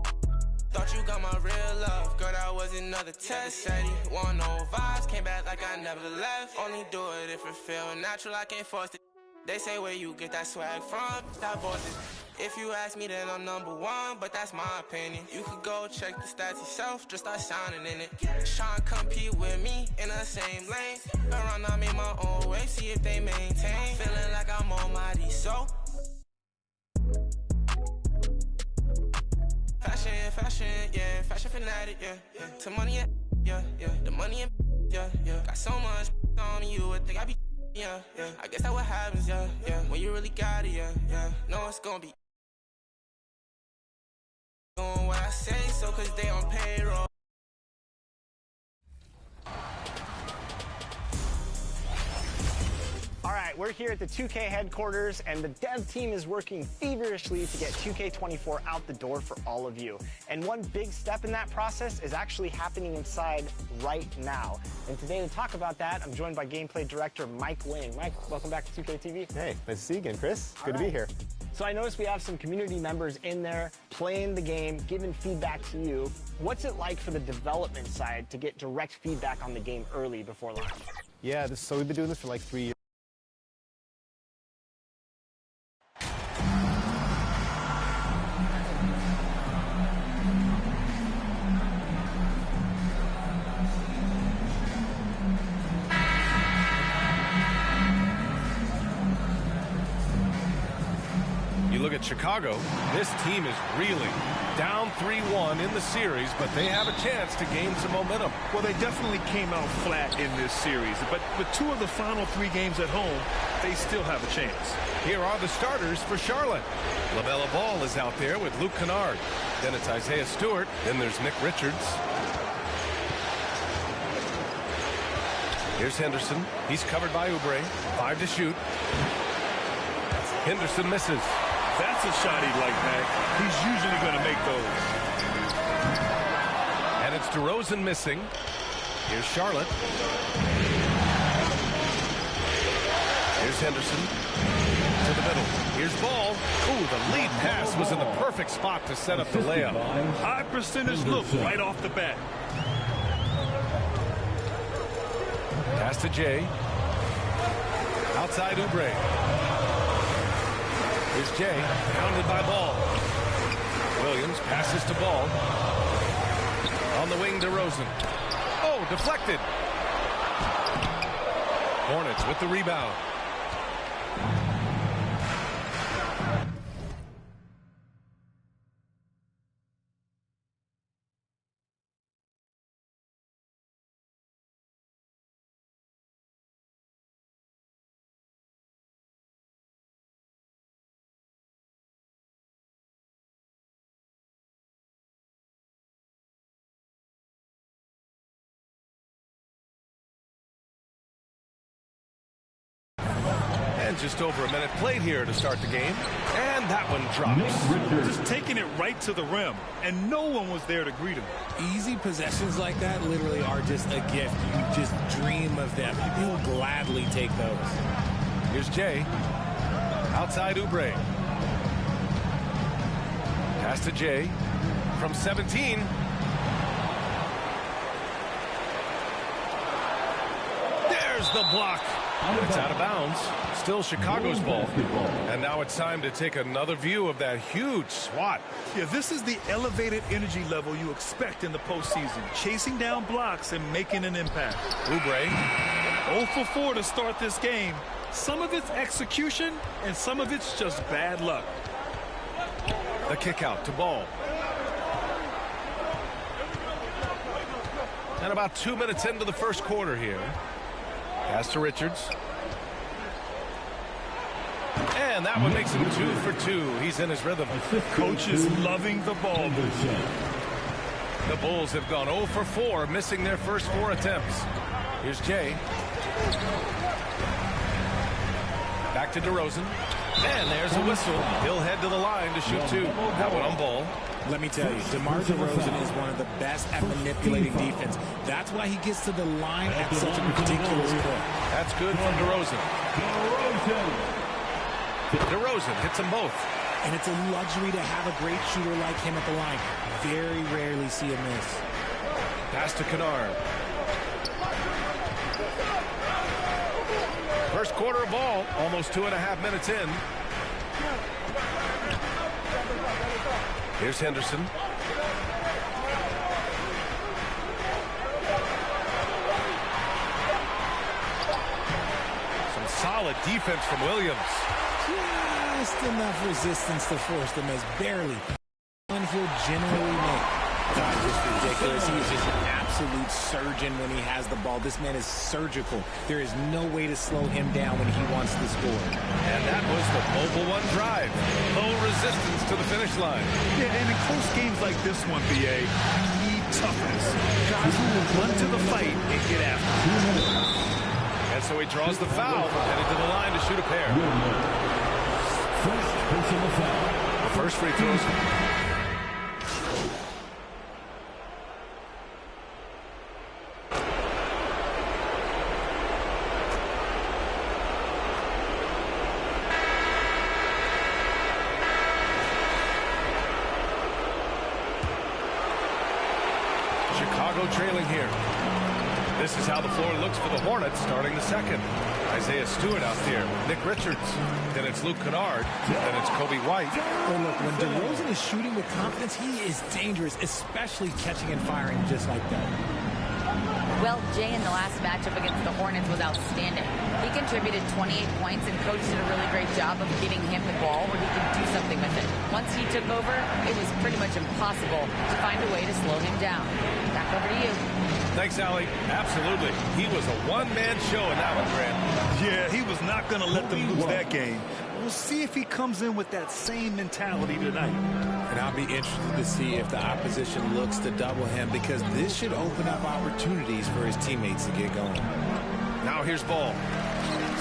thought you got my real love. Girl, that was another test. Said he want no vibes, came back like I never left. Only do it if it feel natural, I can't force it. They say where you get that swag from, that bullshit. If you ask me, then I'm number one, but that's my opinion. You could go check the stats yourself, just start signing in it. Tryna compete with me in the same lane. Around, I made my own way, see if they maintain. Feeling like I'm almighty, so fashion, yeah, fashion fanatic, yeah. To money, yeah, the money, yeah. Got so much on me, you would think I be, yeah. I guess that's what happens, yeah. When you really got it, yeah. No, it's gonna be doing what I say, so cause they on payroll. All right, we're here at the 2K headquarters, and the dev team is working feverishly to get 2K24 out the door for all of you. And one big step in that process is actually happening inside right now. And today to talk about that, I'm joined by gameplay director Mike Wing. Mike, welcome back to 2K TV. Hey, nice to see you again, Chris. Good to be here. So I noticed we have some community members in there playing the game, giving feedback to you. What's it like for the development side to get direct feedback on the game early before launch? Yeah, so we've been doing this for like 3 years. Look at Chicago. This team is reeling. Down 3-1 in the series, but they have a chance to gain some momentum. Well, they definitely came out flat in this series, but with 2 of the final 3 games at home, they still have a chance. Here are the starters for Charlotte. LaMelo Ball is out there with Luke Kennard. Then it's Isaiah Stewart. Then there's Nick Richards. Here's Henderson. He's covered by Oubre. 5 to shoot. Henderson misses. That's a shot he'd like, Mac. He's usually going to make those. And it's DeRozan missing. Here's Charlotte. Here's Henderson. To the middle. Here's Ball. Ooh, the lead pass was in the perfect spot to set up the layup. High percentage look right off the bat. Pass to Jay. Outside Oubre. Here's Jay, pounded by Ball. Williams passes to Ball. On the wing, DeRozan. Oh, deflected. Hornets with the rebound. And just over a minute played here to start the game. And that one drops. Just taking it right to the rim, and no one was there to greet him. Easy possessions like that literally are just a gift. You just dream of them. You'll gladly take those. Here's Jay. Outside Oubre. Pass to Jay. From 17. There's the block. It's out of bounds. Still Chicago's ball. And now it's time to take another view of that huge swat. Yeah, this is the elevated energy level you expect in the postseason. Chasing down blocks and making an impact. Oubre. 0 for 4 to start this game. Some of it's execution, and some of it's just bad luck. The kick out to Ball. And about 2 minutes into the first quarter here. Pass to Richards. And that one makes him 2 for 2. He's in his rhythm. Coach is loving the ball movement. The Bulls have gone 0 for 4, missing their first 4 attempts. Here's Jay. Back to DeRozan. And there's a whistle. He'll head to the line to shoot 2. That one on Ball. Let me tell you, DeMar DeRozan is one of the best at manipulating defense. That's why he gets to the line at such a ridiculous point. That's good from DeRozan. DeRozan hits them both. And it's a luxury to have a great shooter like him at the line. Very rarely see a miss. Pass to Kennard. First quarter of ball, almost 2.5 minutes in. Here's Henderson. Some solid defense from Williams. Just enough resistance to force the miss. Barely. One he'll generally make. God, just ridiculous. He is just an absolute surgeon when he has the ball. This man is surgical. There is no way to slow him down when he wants to score. And that was the Mobile One drive. Low resistance to the finish line. Yeah, and in close games like this one, BA, you need toughness. Guys who will run to the fight and get after it. And so he draws the foul, headed to the line to shoot a pair. The first free throws. Chicago trailing here. This is how the floor looks for the Hornets starting the second. Isaiah Stewart out there. Nick Richards. Then it's Luke Kennard. Then it's Kobe White. Oh, look, when DeRozan is shooting with confidence, he is dangerous, especially catching and firing just like that. Well, Jay in the last matchup against the Hornets was outstanding. He contributed 28 points, and Coach did a really great job of getting him the ball where he could do something with it. Once he took over, it was pretty much impossible to find a way to slow him down. Back over to you. Thanks, Allie. Absolutely. He was a one-man show in that one, Grant. Yeah, he was not going to let them lose that game. We'll see if he comes in with that same mentality tonight. And I'll be interested to see if the opposition looks to double him, because this should open up opportunities for his teammates to get going. Now here's Ball.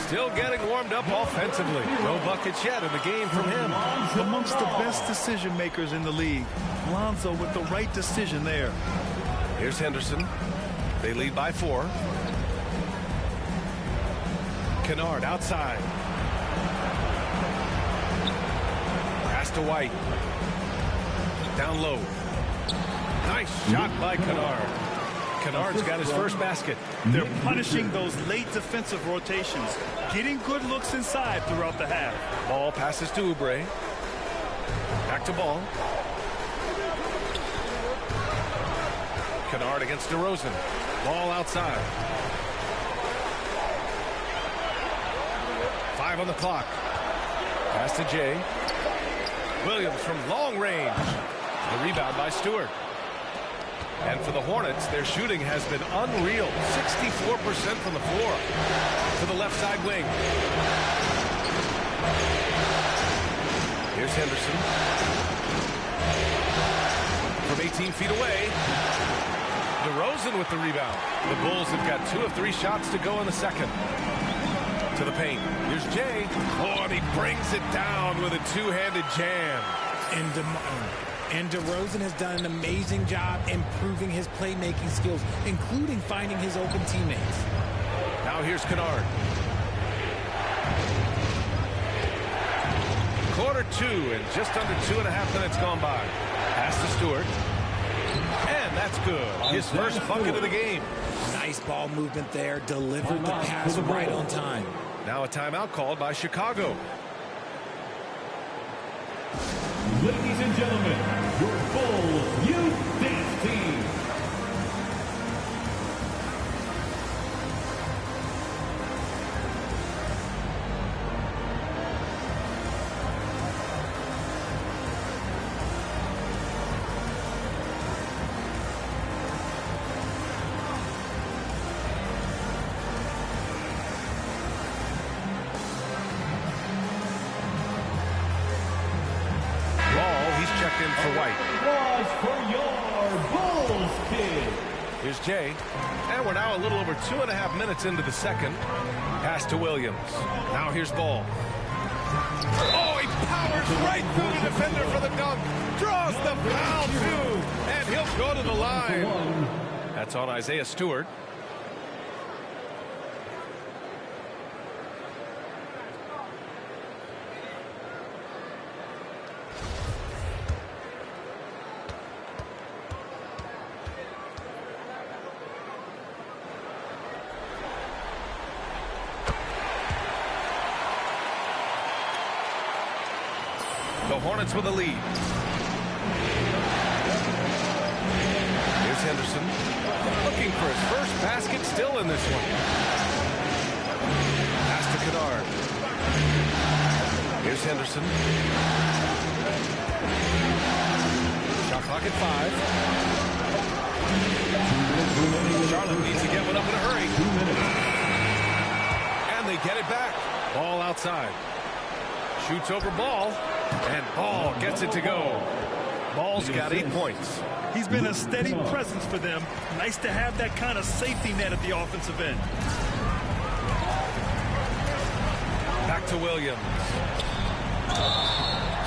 Still getting warmed up offensively. No buckets yet in the game from him. Amongst the best decision makers in the league. Lonzo with the right decision there. Here's Henderson. They lead by 4. Kennard outside. Pass to White. Down low. Nice shot by Kennard. Kennard's got his first basket. They're punishing those late defensive rotations, getting good looks inside throughout the half. Ball passes to Oubre. Back to Ball. Kennard against DeRozan. Ball outside. 5 on the clock. Pass to Jay. Williams from long range. The rebound by Stewart. And for the Hornets, their shooting has been unreal. 64% from the floor. To the left side wing. Here's Henderson. From 18 feet away. DeRozan with the rebound. The Bulls have got 2 of 3 shots to go in the second. To the paint. Here's Jay. Oh, and he brings it down with a two-handed jam. And DeRozan has done an amazing job improving his playmaking skills, including finding his open teammates. Now here's Kennard. Quarter 2 and just under 2.5 minutes gone by. Pass to Stewart. And that's good. His first bucket of the game. Nice ball movement there. Delivered the pass right on time. Now a timeout called by Chicago. Ladies and gentlemen, your Bulls Youth Dance Team. For White. Applause for your Bulls kid. Here's Jay. And we're now a little over 2.5 minutes into the second. Pass to Williams. Now here's Ball. Oh, he powers right through the defender for the dunk. Draws the foul, too. And he'll go to the line. That's on Isaiah Stewart. The Hornets with a lead. Here's Henderson. Looking for his first basket, still in this one. Pass to Kennard. Here's Henderson. Shot clock at 5. Charlotte needs to get one up in a hurry. And they get it back. Ball outside. Shoots over Ball. And Ball gets it to go. Ball's got 8 points. He's been a steady presence for them. Nice to have that kind of safety net at the offensive end. Back to Williams.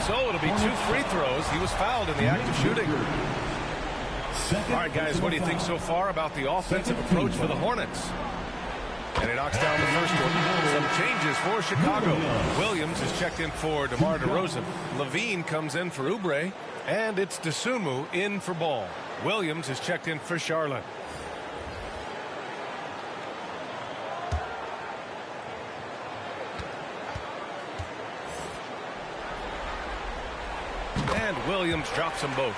So it'll be 2 free throws. He was fouled in the act of shooting. All right, guys, what do you think so far about the offensive approach for the Hornets? And he knocks down the first one. Some changes for Chicago. Williams is checked in for DeMar DeRozan. Levine comes in for Oubre. And it's Dosunmu in for Ball. Williams is checked in for Charlotte. And Williams drops them both.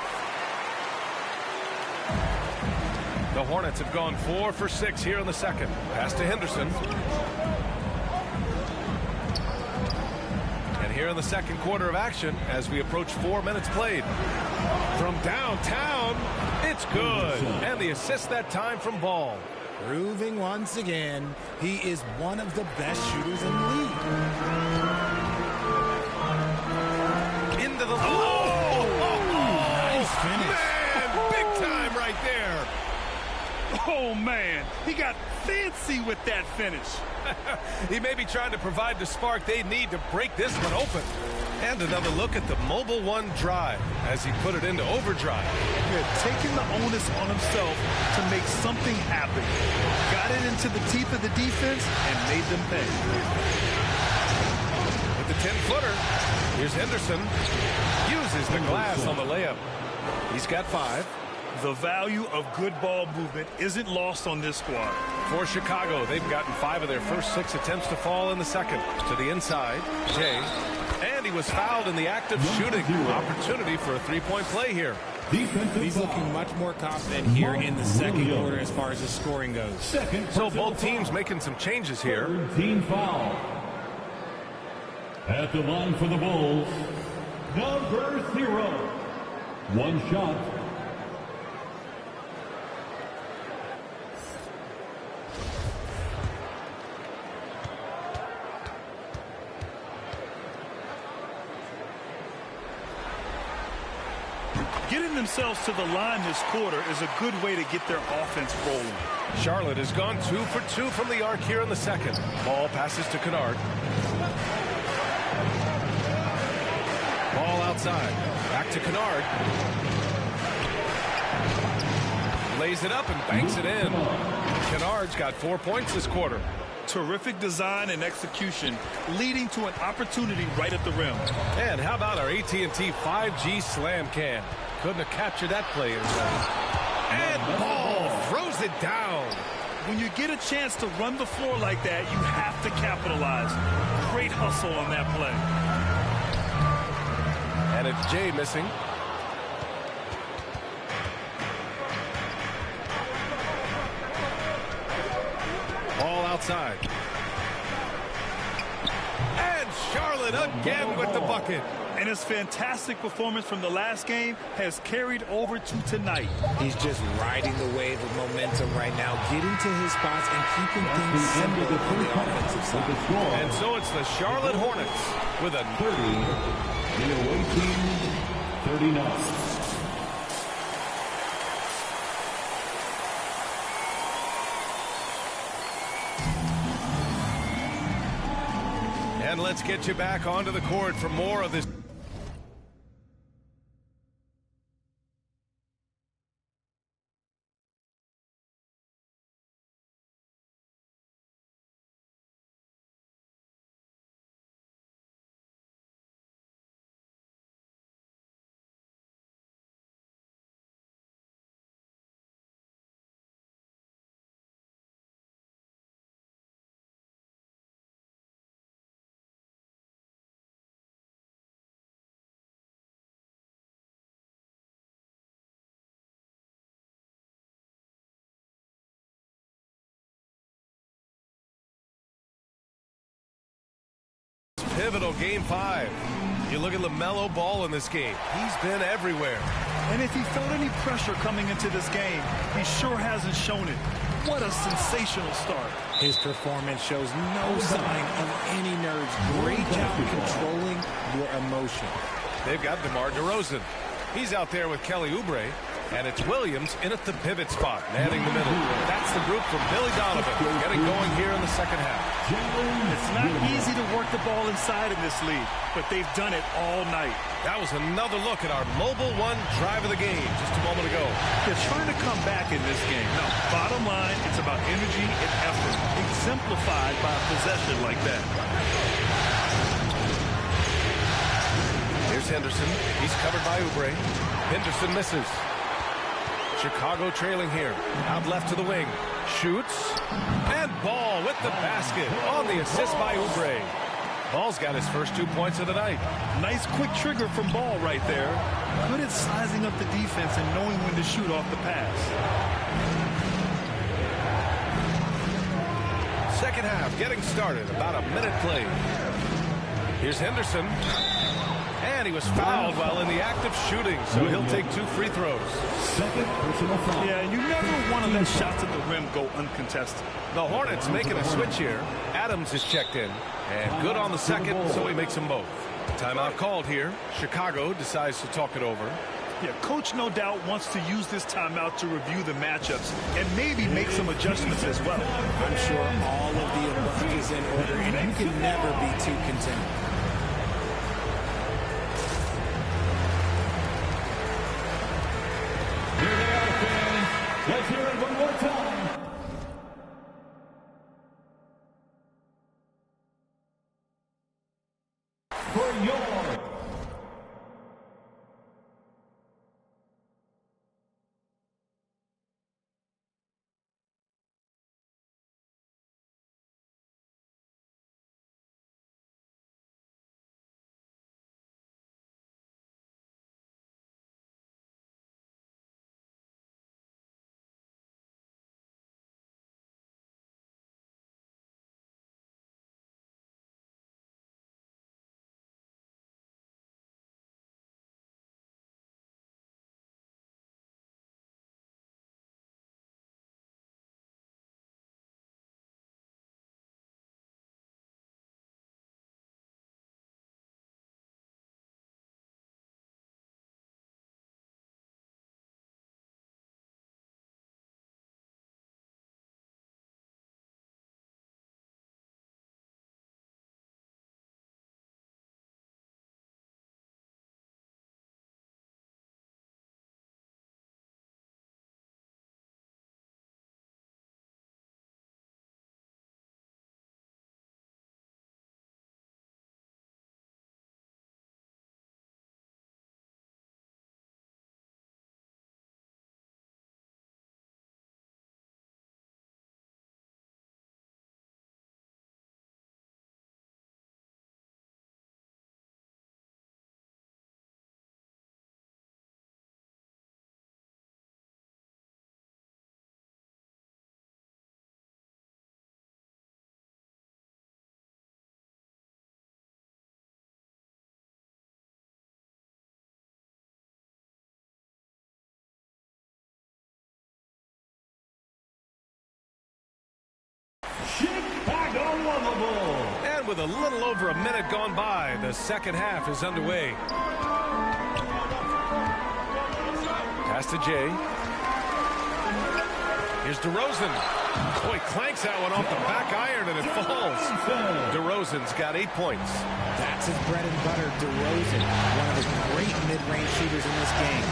The Hornets have gone 4 for 6 here in the second. Pass to Henderson. And here in the second quarter of action, as we approach 4 minutes played. From downtown, it's good. And the assist that time from Ball. Proving once again, he is one of the best shooters in the league. Into the... Nice finish. Man, big time right there. Oh, man, he got fancy with that finish. He may be trying to provide the spark they need to break this one open. And another look at the Mobile One drive as he put it into overdrive. Yeah, taking the onus on himself to make something happen. Got it into the teeth of the defense and made them pay. With the 10-footer, here's Henderson. Uses the glass on the layup. He's got 5. The value of good ball movement isn't lost on this squad. For Chicago, they've gotten 5 of their first 6 attempts to fall in the second. To the inside, Jay. And he was fouled in the act of shooting. Opportunity for a 3-point play here. He's looking much more confident here in the second quarter as far as his scoring goes. So both teams making some changes here. Team foul. At the line for the Bulls, number 0. 1 shot. Getting themselves to the line this quarter is a good way to get their offense rolling. Charlotte has gone 2 for 2 from the arc here in the second. Ball passes to Kennard. Ball outside. Back to Kennard. Lays it up and banks it in. Kennard's got 4 points this quarter. Terrific design and execution, leading to an opportunity right at the rim. And how about our AT&T 5G slam can? Couldn't have captured that play. And Ball throws it down. When you get a chance to run the floor like that, you have to capitalize. Great hustle on that play. And it's Jay missing. Ball outside. And Charlotte again with the bucket. And his fantastic performance from the last game has carried over to tonight. He's just riding the wave of momentum right now, getting to his spots and keeping things simple on the offensive side. And so it's the Charlotte Hornets with a 30, the away team 39. And let's get you back onto the court for more of this. Pivotal game 5. You look at LaMelo Ball in this game. He's been everywhere. And if he felt any pressure coming into this game, he sure hasn't shown it. What a sensational start. His performance shows no sign of any nerves. Great job controlling your emotion. They've got DeMar DeRozan. He's out there with Kelly Oubre. And it's Williams in at the pivot spot, manning the middle. That's the group from Billy Donovan, getting going here in the second half. It's not easy to work the ball inside in this league, but they've done it all night. That was another look at our Mobile One drive of the game just a moment ago. They're trying to come back in this game. No, bottom line, it's about energy and effort, exemplified by a possession like that. Here's Henderson. He's covered by Oubre. Henderson misses. Chicago trailing here. Out left to the wing. Shoots. And Ball with the basket on the assist by Oubre. Ball's got his first 2 points of the night. Nice quick trigger from Ball right there. Good at sizing up the defense and knowing when to shoot off the pass. Second half getting started. About a minute played. Here's Henderson. And he was fouled while in the act of shooting, so he'll take 2 free throws. Yeah, and you never want to let shots at the rim go uncontested. The Hornets making a switch here. Adams is checked in. And good on the second, so he makes them both. Timeout called here. Chicago decides to talk it over. Yeah, coach no doubt wants to use this timeout to review the matchups and maybe make some adjustments as well. I'm sure all of the above is in order, and you can never be too content. Let's hear it one more time. For your And with a little over a minute gone by, the second half is underway. Pass to Jay. Here's DeRozan. Boy, clanks that one off the back iron and it falls. DeRozan's got 8 points. That's his bread and butter, DeRozan. One of the great mid-range shooters in this game.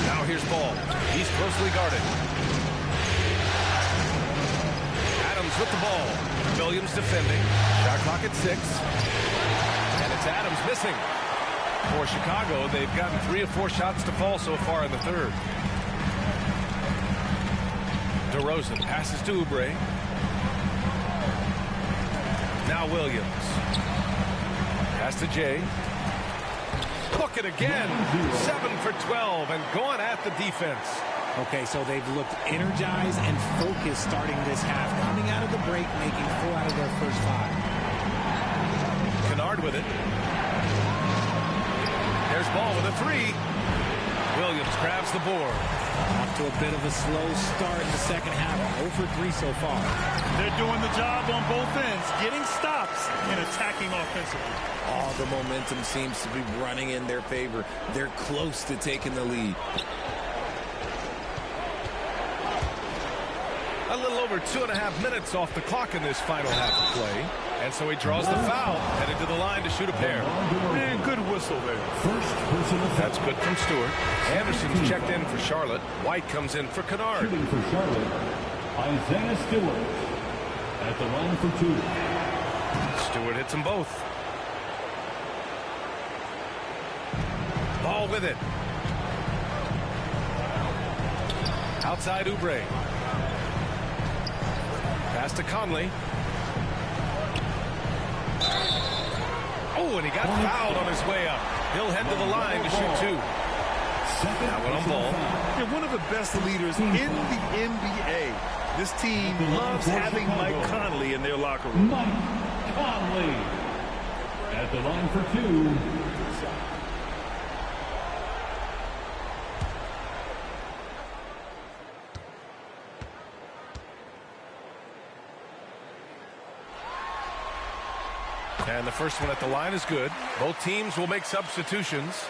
Now here's Ball. He's closely guarded. Adams with the ball. Williams defending. Shot clock at 6. And it's Adams missing. For Chicago, they've gotten 3 or 4 shots to fall so far in the third. DeRozan passes to Oubre. Now Williams. Pass to Jay. Book it again. 7 for 12 and going at the defense. Okay, so they've looked energized and focused starting this half. Coming out of the break, making 4 out of their first 5. Kennard with it. There's Ball with a 3. Williams grabs the board. Off to a bit of a slow start in the second half. 0 for 3 so far. They're doing the job on both ends, getting stops and attacking offensively. All the momentum seems to be running in their favor. They're close to taking the lead. A little over 2.5 minutes off the clock in this final half of play. And so he draws the foul, headed to the line to shoot a pair. Man, good whistle there. That's good from Stewart. Anderson's checked in for Charlotte. White comes in for Kennard. Shooting for Charlotte, Isaiah Stewart at the line for 2. Stewart hits them both. Ball with it. Outside Oubre. Pass to Conley. Oh, and he got fouled on his way up. He'll head to the line to shoot 2. That one on Ball. They're one of the best leaders in the NBA. This team loves having Mike Conley in their locker room. Mike Conley at the line for 2. And the first one at the line is good. Both teams will make substitutions.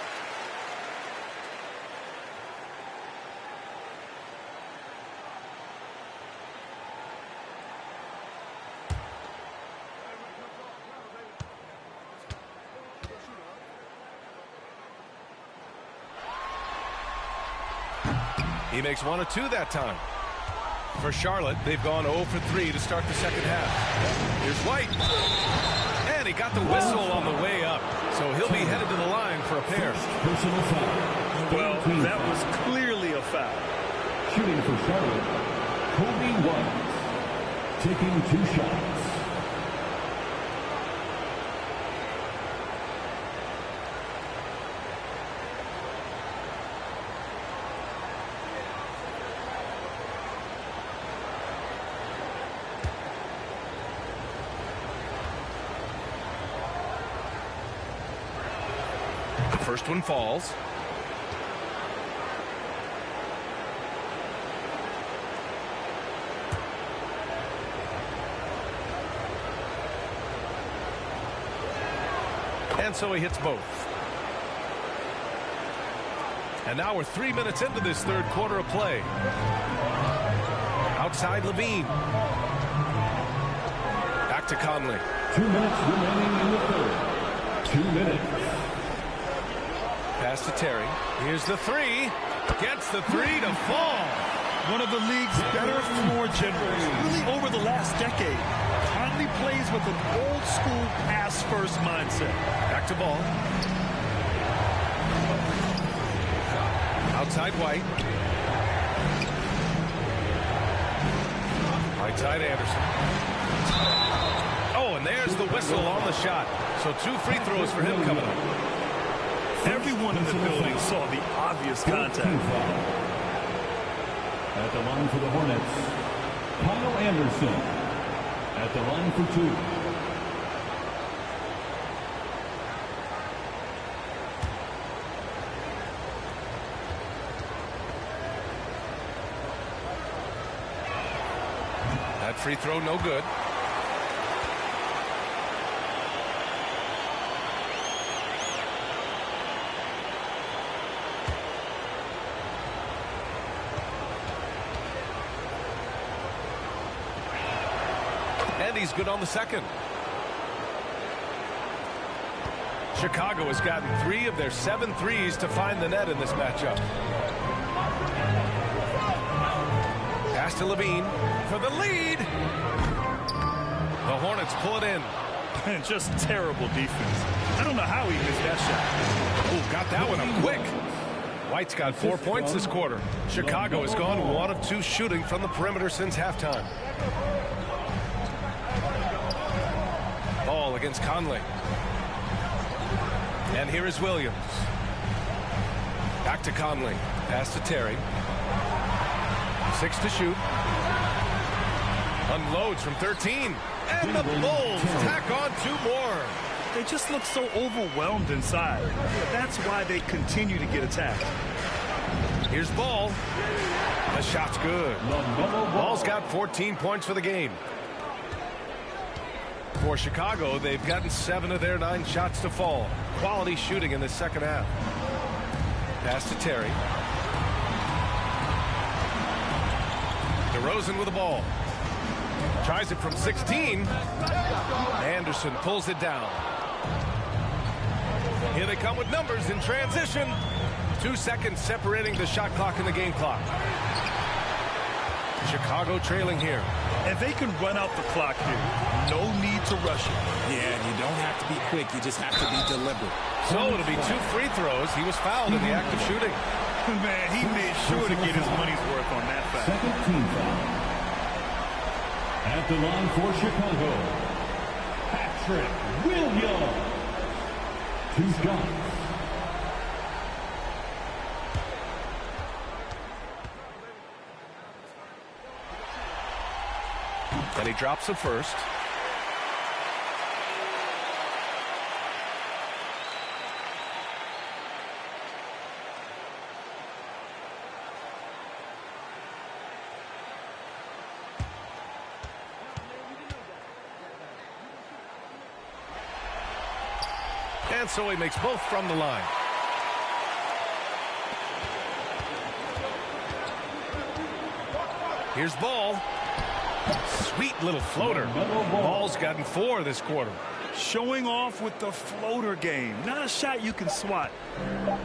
He makes 1 or 2 that time. For Charlotte, they've gone 0 for 3 to start the second half. Here's White. And he got the whistle on the way up. So he'll be headed to the line for a pair. Personal foul. Well, that was clearly a foul. Shooting for Charlotte, Kobe White. Taking 2 shots. First one falls. And so he hits both. And now we're 3 minutes into this third quarter of play. Outside Levine. Back to Conley. 2 minutes remaining in the third. 2 minutes. Pass to Terry. Here's the 3. Gets the 3 to fall. One of the league's better floor generals, really over the last decade. Conley plays with an old-school pass-first mindset. Back to Ball. Outside White. Right side Anderson. Oh, and there's the whistle on the shot. So 2 free throws for him coming up. Everyone in the building saw the obvious contact. At the line for the Hornets, Kyle Anderson. At the line for 2. free throw no good. And he's good on the second. Chicago has gotten 3 of their 7 threes to find the net in this matchup. Pass to Levine for the lead. The Hornets pull it in. Just terrible defense. I don't know how he missed that shot. Oh, got that one up quick. White's got 4 points this quarter. Chicago has gone 1 of 2 shooting from the perimeter since halftime. Ball against Conley. And here is Williams. Back to Conley. Pass to Terry. 6 to shoot. Unloads from 13. And the Bulls tack on 2 more. They just look so overwhelmed inside. That's why they continue to get attacked. Here's Ball. The shot's good. Ball's got 14 points for the game. For Chicago, they've gotten 7 of their 9 shots to fall. Quality shooting in the second half. Pass to Terry. DeRozan with the ball. Tries it from 16. Anderson pulls it down. Here they come with numbers in transition. 2 seconds separating the shot clock and the game clock. Chicago trailing here. And they can run out the clock here. No need to rush it. Yeah, you don't have to be quick. You just have to be deliberate. So it'll be 2 free throws. He was fouled in the act of shooting. Man, he made sure to get his money's worth on that foul. Second team foul. At the line for Chicago, Patrick Williams. 2 shots. And he drops the first. And so he makes both from the line. Here's Ball. Sweet little floater. Ball's gotten 4 this quarter. Showing off with the floater game. Not a shot you can swat. And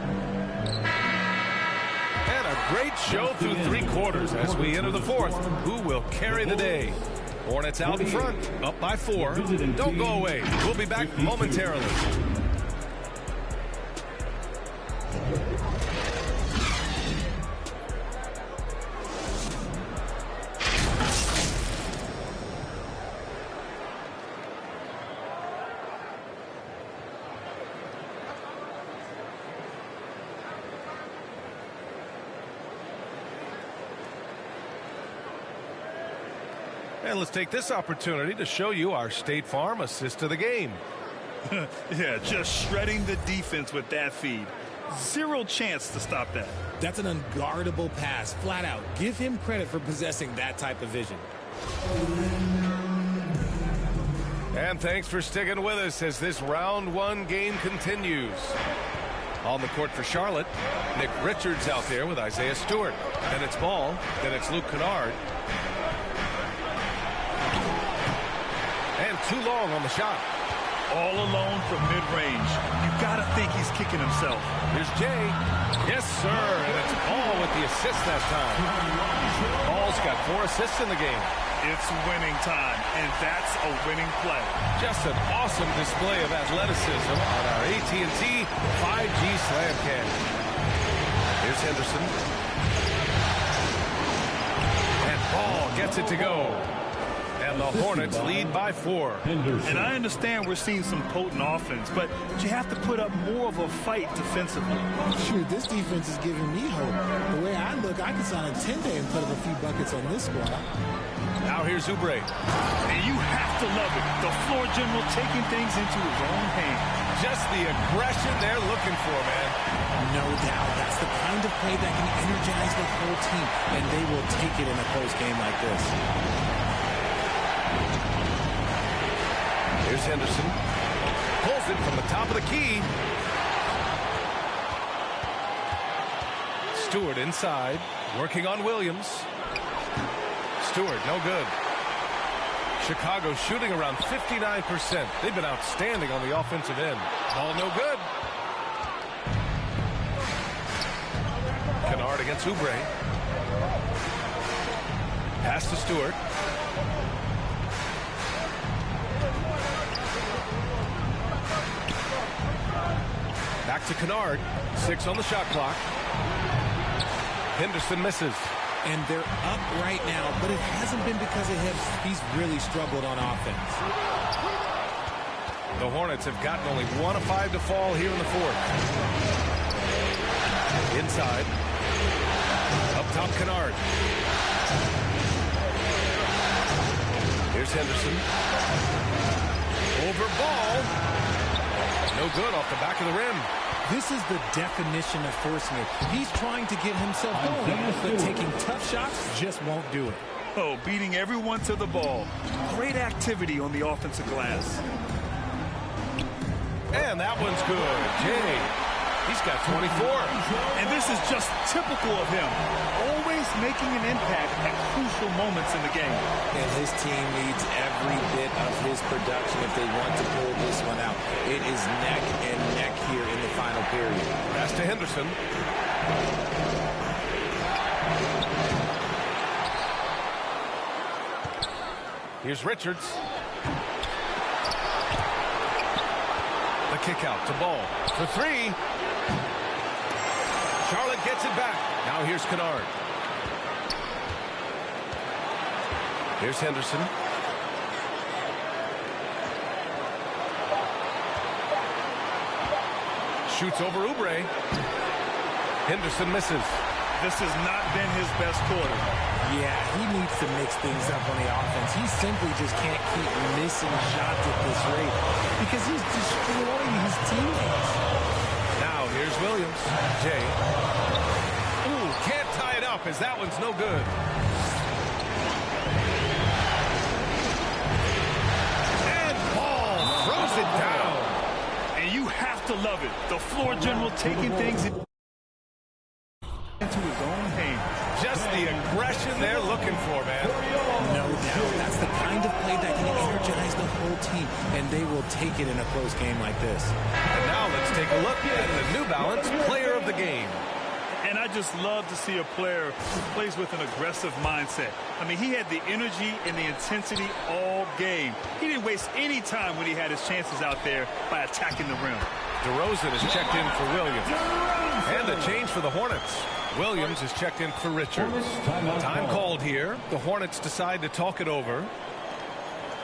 a great show through 3 quarters as we enter the 4th. Who will carry the day? Hornets out in front, up by 4. Don't go away. We'll be back momentarily. And let's take this opportunity to show you our State Farm assist of the game. Yeah, just shredding the defense with that feed. 0 chance to stop that. That's an unguardable pass, flat out. Give him credit for possessing that type of vision. And thanks for sticking with us as this round 1 game continues. On the court for Charlotte, Nick Richards out there with Isaiah Stewart. Then it's Ball, then it's Luke Kennard. And too long on the shot. All alone from mid-range. You've got to think he's kicking himself. Here's Jay. Yes, sir. And it's Ball with the assist that time. Ball's got 4 assists in the game. It's winning time, and that's a winning play. Just an awesome display of athleticism on our AT&T 5G Slam Cam. Here's Henderson. And Ball gets it to go. And the Hornets lead by 4. And I understand we're seeing some potent offense, but you have to put up more of a fight defensively. Shoot, this defense is giving me hope. The way I look, I could sign a 10-day and put up a few buckets on this squad. Now here's Oubre. And you have to love it. The floor general taking things into his own hands. Just the aggression they're looking for, man. No doubt. That's the kind of play that can energize the whole team, and they will take it in a close game like this. Here's Henderson. Pulls it from the top of the key. Stewart inside, working on Williams. Stewart, no good. Chicago shooting around 59%. They've been outstanding on the offensive end. Ball no good. Kennard against Oubre. Pass to Stewart. Back to Kennard. 6 on the shot clock. Henderson misses. And they're up right now, but it hasn't been because of him. He's really struggled on offense. The Hornets have gotten only 1 of 5 to fall here in the fourth. Inside. Up top, Kennard. Here's Henderson. Over ball. No good off the back of the rim. This is the definition of forcing it. He's trying to get himself going, but taking tough shots just won't do it. Oh, beating everyone to the ball. Great activity on the offensive glass. And that one's good. Jay, he's got 24. And this is just typical of him. Always making an impact at crucial moments in the game. And his team needs every bit of his production if they want to pull this one out. It is neck and neck here in the final period. Pass to Henderson. Here's Richards. The kick out to Ball for 3. Charlotte gets it back. Now here's Kennard. Here's Henderson. Shoots over Oubre. Henderson misses. This has not been his best quarter. Yeah, he needs to mix things up on the offense. He simply just can't keep missing shots at this rate because he's destroying his teammates. Now here's Williams. Jay. Ooh, can't tie it up as that one's no good. And Ball throws it down. And you have to love it. The floor general taking things into his own hands. Just the aggression they're looking for, man. No doubt. That's the kind of play that can energize the whole team, and they will take it in a close game like this. And now let's take a look at the New Balance Player of the Game. And I just love to see a player who plays with an aggressive mindset. I mean, he had the energy and the intensity all game. He didn't waste any time when he had his chances out there by attacking the rim. DeRozan is checked in for Williams. And a change for the Hornets. Williams is checked in for Richards. Time called here. The Hornets decide to talk it over.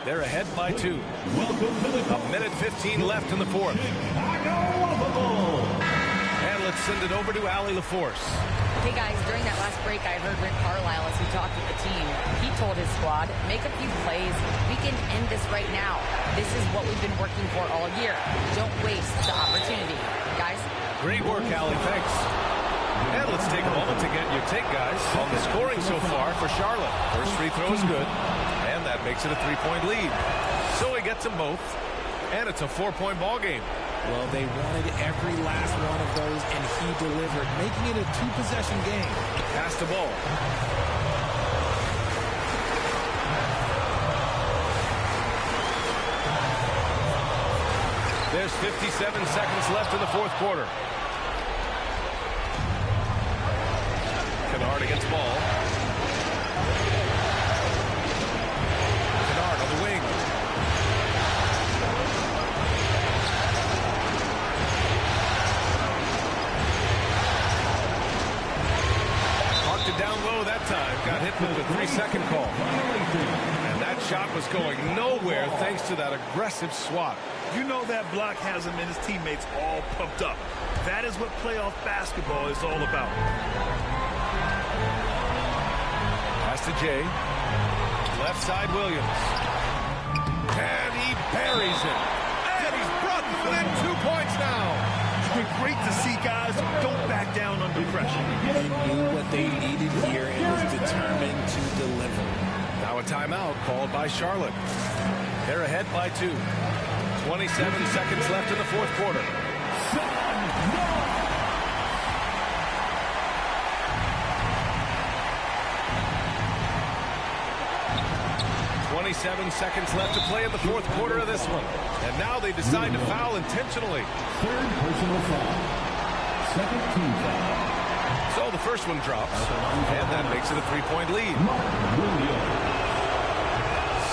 They're ahead by 2. A minute 15 left in the fourth. And let's send it over to Allie LaForce. Hey guys, during that last break, I heard Rick Carlisle as he talked with the team. He told his squad, make a few plays. We can end this right now. This is what we've been working for all year. Don't waste the opportunity. Guys? Great work, Allie. Thanks. And let's take a moment to get your take, guys, on the scoring so far for Charlotte. First free throw is good, and that makes it a 3-point lead. So he gets them both, and it's a 4-point ball game. Well, they wanted every last one of those, and he delivered, making it a 2-possession game. Pass the ball. There's 57 seconds left in the fourth quarter. Kennard against Ball. Kennard on the wing. Marked it down low that time. Got hit with the 3-second call. And that shot was going nowhere thanks to that aggressive swat. You know that block has him and his teammates all pumped up. That is what playoff basketball is all about. Pass to Jay. Left side Williams. And he buries it. And he's brought within 2 points now. It's been great to see guys who don't back down under pressure. They knew what they needed here and was determined to deliver. Now a timeout called by Charlotte. They're ahead by 2. 27 seconds left in the fourth quarter. 27 seconds left to play in the fourth quarter of this one. And now they decide to foul intentionally. Third personal foul. Second team foul. So the first one drops, and that makes it a 3-point lead.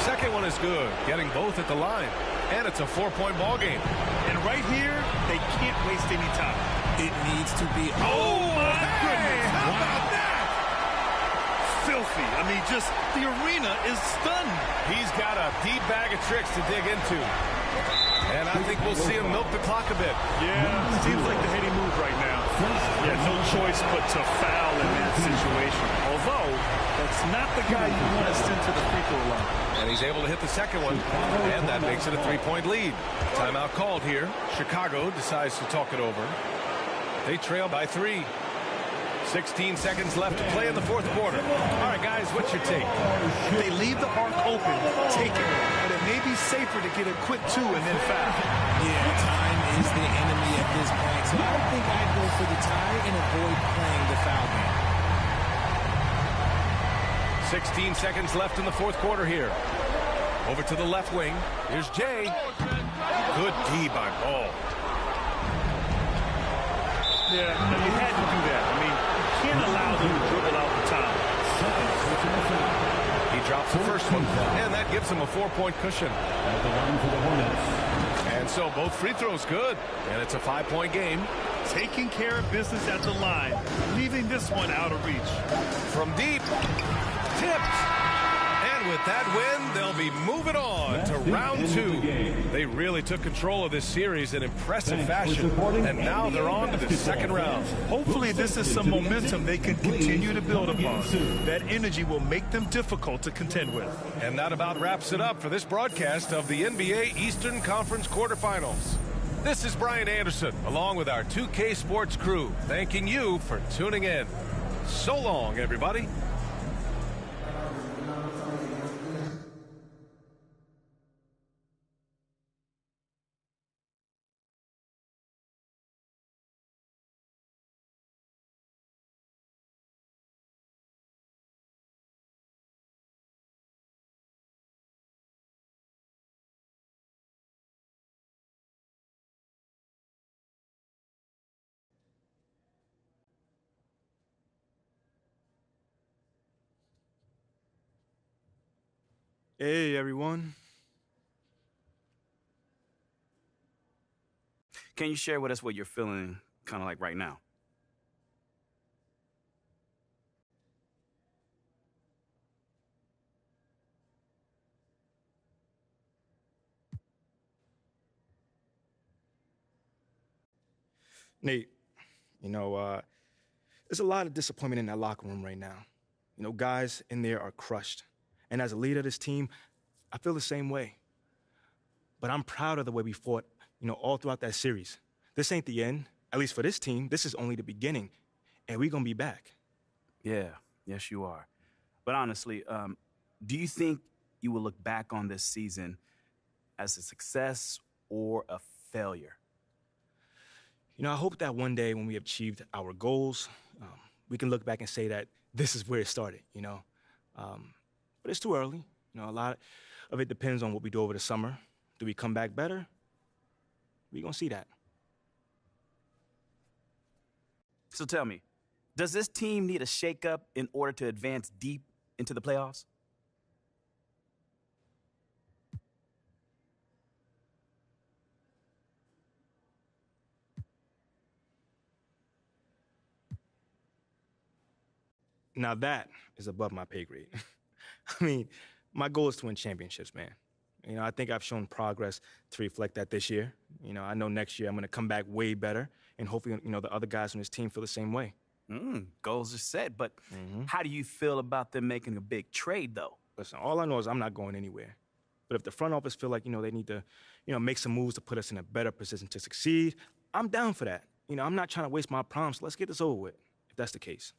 Second one is good, getting both at the line. And it's a 4-point ball game. And right here, they can't waste any time. It needs to be. Oh, my goodness. How about that? Filthy. I mean, just the arena is stunned. He's got a deep bag of tricks to dig into. And I think we'll see him milk the clock a bit. Yeah, seems like the heady move right now. Yeah, no choice but to foul in that situation. Although, that's not the guy you want to send to the free throw line. And he's able to hit the second one. And that makes it a 3-point lead. Timeout called here. Chicago decides to talk it over. They trail by 3. 16 seconds left to play in the fourth quarter. All right, guys, what's your take? If they leave the arc open, take it. But it may be safer to get a quick 2 and then foul. Yeah, time is the enemy at this point. So I think I'd go for the tie and avoid playing the foul game. 16 seconds left in the fourth quarter here. Over to the left wing. Here's Jay. Good D by Ball. Yeah, you had to do that. I mean, you can't allow them to dribble out the time. He drops the first one, and that gives him a 4-point cushion. At the line for the Hornets. And so both free throws good, and it's a 5-point game. Taking care of business at the line, leaving this one out of reach. From deep, tipped. And with that win, they'll be moving on to round 2. They really took control of this series in impressive fashion, and now they're on to the second round. Hopefully this is some momentum they can continue to build upon. That energy will make them difficult to contend with. And that about wraps it up for this broadcast of the NBA Eastern Conference quarterfinals. This is Brian Anderson, along with our 2K Sports crew, thanking you for tuning in. So long, everybody. Hey, everyone. Can you share with us what you're feeling kind of like right now? Nate, there's a lot of disappointment in that locker room right now. Guys in there are crushed. And as a leader of this team, I feel the same way. But I'm proud of the way we fought, all throughout that series. This ain't the end. At least for this team, this is only the beginning. And we're going to be back. Yeah, yes, you are. But honestly, do you think you will look back on this season as a success or a failure? I hope that one day when we have achieved our goals, we can look back and say that this is where it started, But it's too early. A lot of it depends on what we do over the summer. Do we come back better? We're going to see that. So tell me, does this team need a shakeup in order to advance deep into the playoffs? Now that is above my pay grade. I mean, my goal is to win championships, man. I think I've shown progress to reflect that this year. I know next year I'm going to come back way better, and hopefully, the other guys on this team feel the same way. Goals are set, but how do you feel about them making a big trade, though? Listen, all I know is I'm not going anywhere. But if the front office feel like, they need to, make some moves to put us in a better position to succeed, I'm down for that. I'm not trying to waste my prime, so let's get this over with, if that's the case.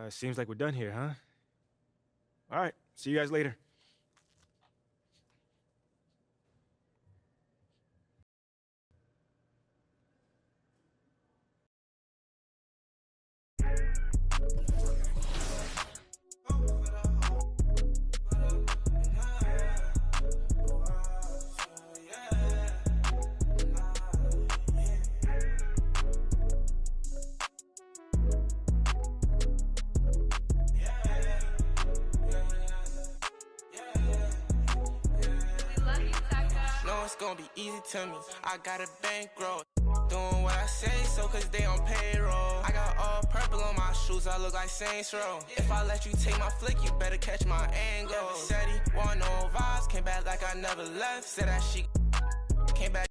Seems like we're done here, huh? All right, see you guys later. it's gonna be easy to me. I got a bankroll. Doing what I say, so cause they on payroll. I got all purple on my shoes, I look like Saints Row. If I let you take my flick, you better catch my angle. Said he want no vibes, came back like I never left. Said that she came back.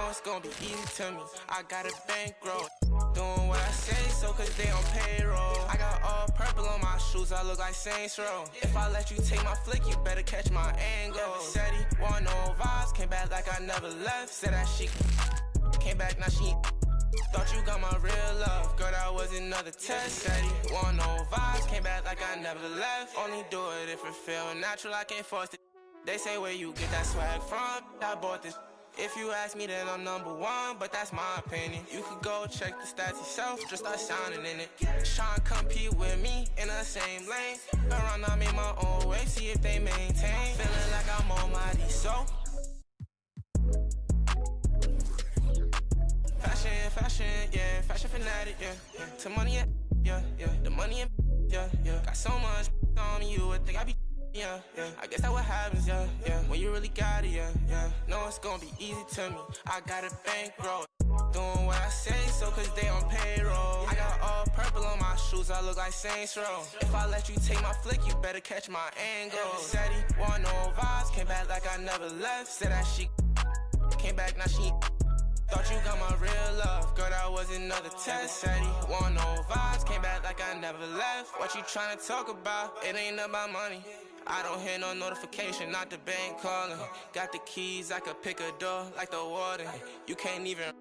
It's gonna be easy to me. I got a bankroll. Doing what I say, so cause they on payroll. I got all purple on my shoes, I look like Saints Row. If I let you take my flick, you better catch my angle. Said he want no vibes, came back like I never left. Said that she came back, now she thought you got my real love. Girl, that was another test. Said he want no vibes, came back like I never left. Only do it if it feel natural, I can't force it. They say where you get that swag from, I bought this. If you ask me, then I'm #1, but that's my opinion. You could go check the stats yourself, just start sounding in it. Tryna compete with me in the same lane. Around, I made my own way, see if they maintain. Feeling like I'm almighty, so fashion, yeah, fashion fanatic, yeah. To money, yeah, the money, yeah. Got so much on me, you would think I be. Yeah, I guess that's what happens, yeah. When you really got it, yeah. No, it's gonna be easy to me. I got a bankroll. Doing what I say, so cause they on payroll. I got all purple on my shoes, I look like Saints Row. If I let you take my flick, you better catch my angle. Said he want no vibes, came back like I never left. Said that she came back, now she thought you got my real love. Girl, that was another test. Said he want no vibes, came back like I never left. What you tryna talk about? It ain't about money. I don't hear no notification, not the bank calling. Got the keys, I could pick a door like the warden. You can't even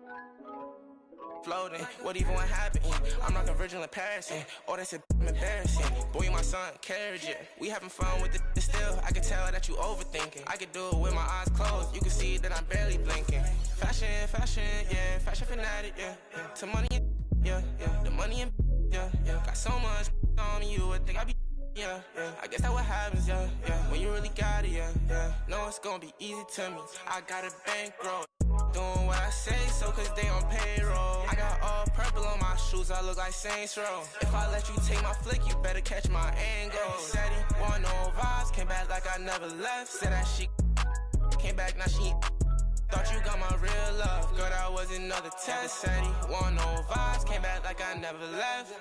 floating. What even happened? I'm like a virgin in Paris. Oh, that's embarrassing. Boy, you my son, carriage it. We having fun with it still. I can tell that you overthinking. I could do it with my eyes closed. You can see that I'm barely blinking. Fashion, yeah. Fashion fanatic, yeah. To money, yeah. The money, yeah. Got so much on me, you would think I be. Yeah. I guess that's what happens, yeah. When you really got it, yeah. No, it's gonna be easy to me. I got a bankroll. Doing what I say, so cause they on payroll. I got all purple on my shoes, I look like Saints Row. If I let you take my flick, you better catch my angle. Said he want no vibes, came back like I never left. Said that she came back, now she thought you got my real love. Girl, that was another test. Said he want no vibes, came back like I never left.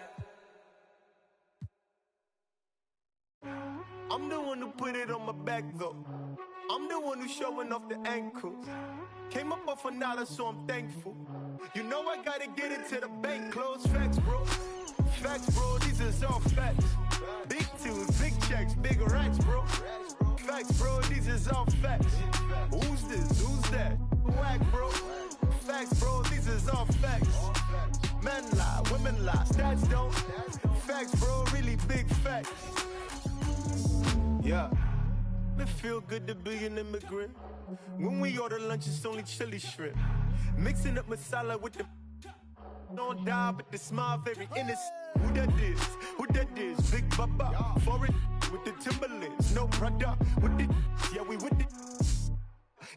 I'm the one who put it on my back though. I'm the one who's showing off the ankles. Came up off $1, so I'm thankful. You know I gotta get it to the bank. Close facts, bro. Facts, bro. These is all facts. Big tunes, big checks, big racks, bro. Facts, bro. These is all facts. Who's this? Who's that? Whack, bro. Facts, bro. These is is all facts. Men lie, women lie, stats don't. Facts, bro, really big facts. Yeah. It feel good to be an immigrant. When we order lunch, it's only chili shrimp. Mixing up masala with the don't die, but the smile very innocent. Who that is? Who that is? Big Baba. Foreign with the Timberlands. No brother with the yeah, we with the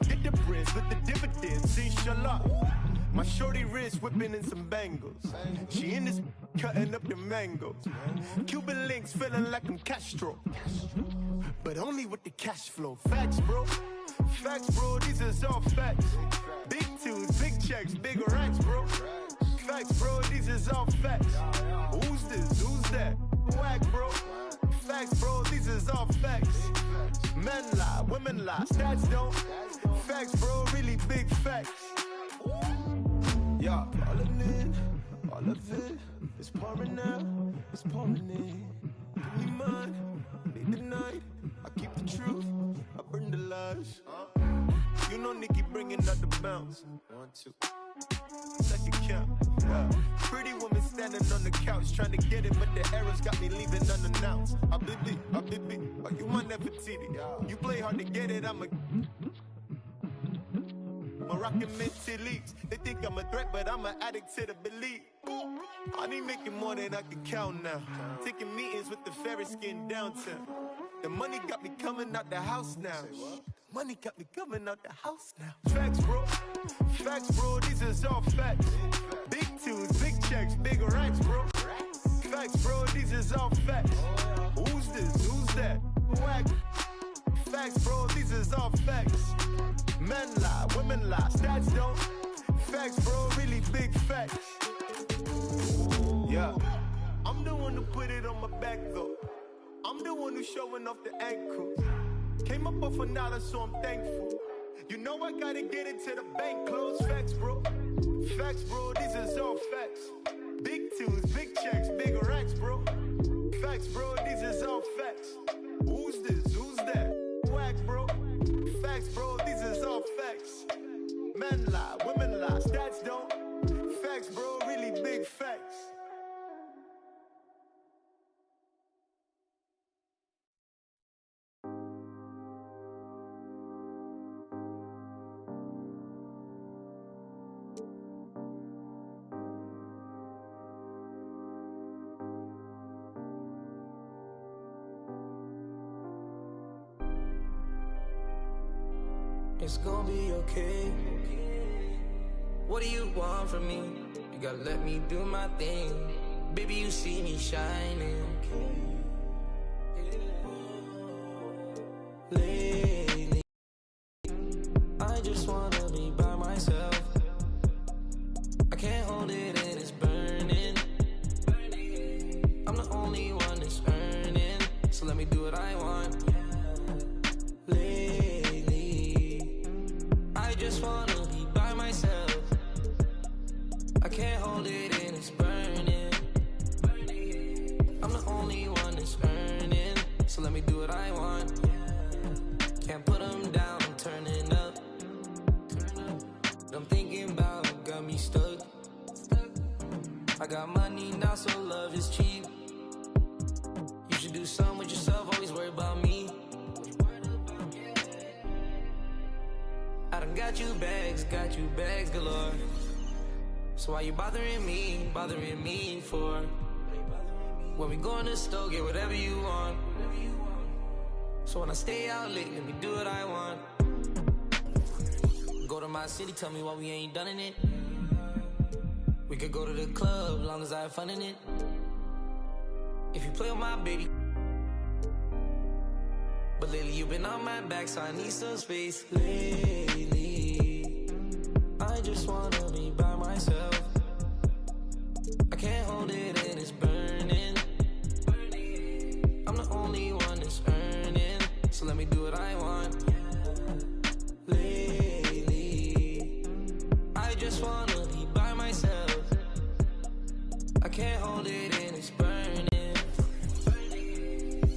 get the prince with the dividends. Inshallah. My shorty wrist whipping in some bangles. She in this cutting up the mangoes. Cuban links feeling like I'm Castro. But only with the cash flow. Facts, bro. Facts, bro. These is all facts. Big tunes, big checks, big racks, bro. Facts, bro. These is all facts. Who's this? Who's that? Whack, bro. Facts, bro. These is all facts. Men lie, women lie, stats don't. Facts, bro. Really big facts. Yeah, all of it is pouring out, it's pouring in. Give me mine, make the night. I keep the truth, I burn the lies. You know Nikki bringing out the bounce. 1, 2, second count. Yeah. Pretty woman standing on the couch trying to get it, but the arrows got me leaving unannounced. I baby, oh you my Nefertiti. You play hard to get it, I'm a Moroccan mentally. They think I'm a threat, but I'm an addict to the belief. I need making more than I can count now. Taking meetings with the Ferris skin downtown. The money got me coming out the house now. Money got me coming out the house now. Facts, bro. Facts, bro. These is all facts. Big tunes, big checks, big racks, bro. Facts, bro. These is all facts. Who's this? Who's that? Whack. Facts, bro. These is all facts. Men lie, women lie, stats don't. Facts, bro, really big facts. Yeah. I'm the one who put it on my back, though. I'm the one who's showing off the ankles. Came up off $1, so I'm thankful. You know I gotta get it to the bank close. Facts, bro. Facts, bro, these is all facts. Big tunes, big checks, big racks, bro. Facts, bro, these is all facts. Who's this? Who's that? Whack, bro. Facts, bro, these is all facts. Men lie, women lie, stats don't. Facts, bro, really big facts. It's gonna be okay. What do you want from me? You gotta let me do my thing. Baby, you see me shining. Lately, I just wanna be by myself. I can't hold it and it's burning. I'm the only one that's earning, so let me do what I want. I just wanna be by myself. I can't hold it and it's burning. I'm the only one that's earning, so let me do what I want. Can't put them down, I'm turning up. What I'm thinking about got me stuck. I got money now, so love is cheap. You should do something with yourself, always worry about me. I done got you bags galore. So why you bothering me for? When we go in the store, get whatever you want. So when I stay out late, let me do what I want. Go to my city, tell me why we ain't done in it. We could go to the club, long as I have fun in it. If you play with my baby. But lately you've been on my back, so I need some space. Lately, I just wanna be by myself. I can't hold it and it's burning. I'm the only one that's earning, so let me do what I want. Lately, I just wanna be by myself. I can't hold it and it's burning.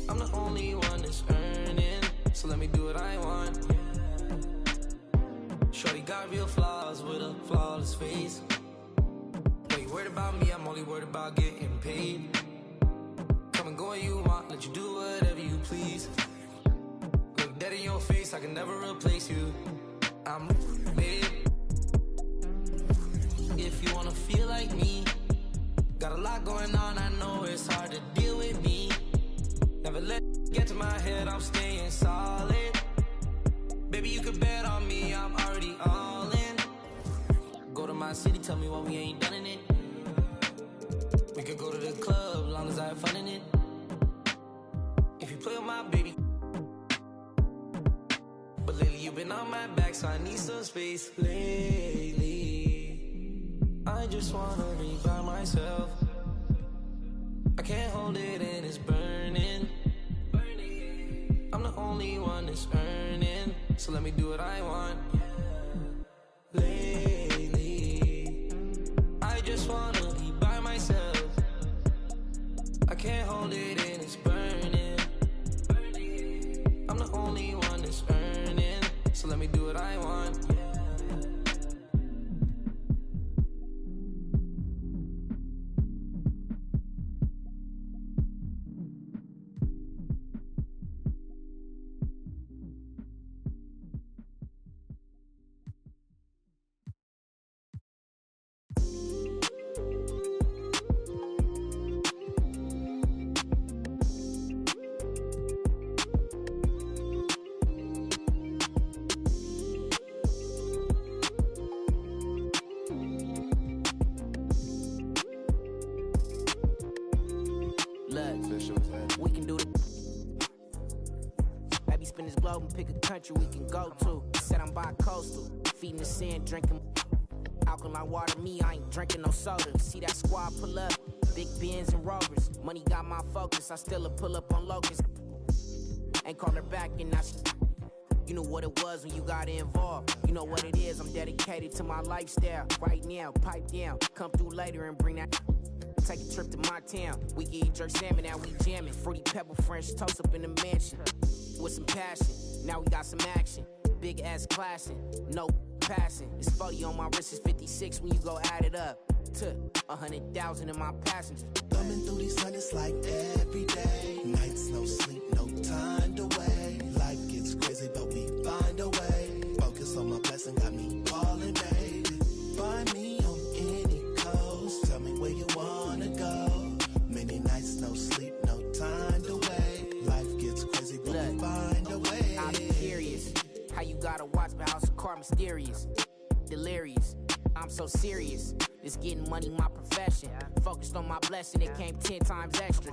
I'm the only one that's earning, so let me do what I want. Shorty got real flaws with a flawless face. worried about me, I'm only worried about getting paid. Come and go where you want, let you do whatever you please. Look dead in your face, I can never replace you. I'm made. If you wanna feel like me, got a lot going on, I know it's hard to deal with me. Never let it get to my head, I'm staying solid. Baby, you can bet on me, I'm already all in. Go to my city, tell me why we ain't done in it. We could go to the club, long as I have fun in it. If you play with my baby. But lately you've been on my back, so I need some space. Lately, I just wanna be by myself. I can't hold it in, it's burning. I'm the only one that's earning, so let me do what I want. Lately, I just wanna be by myself. I can't hold it in, it's burning. I'm the only one that's earning, so let me do what I want. We can do it. Maybe spin this globe and pick a country we can go to. Said I'm bi-coastal, feeding the sand, drinking alkaline water. Me, I ain't drinking no soda. See that squad pull up, big Benz and Rovers. Money got my focus, I still pull up on locusts. Ain't call her back and now she. You know what it was when you got involved. You know what it is, I'm dedicated to my lifestyle. Right now, pipe down, come through later and bring that. Take a trip to my town. We can eat jerk salmon, now we jamming. Fruity pebble French toast up in the mansion. With some passion, now we got some action. Big ass clashing, no passing. It's 40 on my wrist, it's 56 when you go add it up. To 100,000 in my passengers. Thumbing through these hundreds like every day. Nights, no sleep, no time to wait. Life gets crazy, but we find a way. Focus on my blessing, got me balling, baby. Find me on any coast. Tell me where you wanna go. Many nights, no sleep, no time to wait. Life gets crazy, but we find a way. I'm curious how you gotta watch my house of car mysterious. Delirious, I'm so serious. This getting money my profession. Focused on my blessing, it came 10 times extra.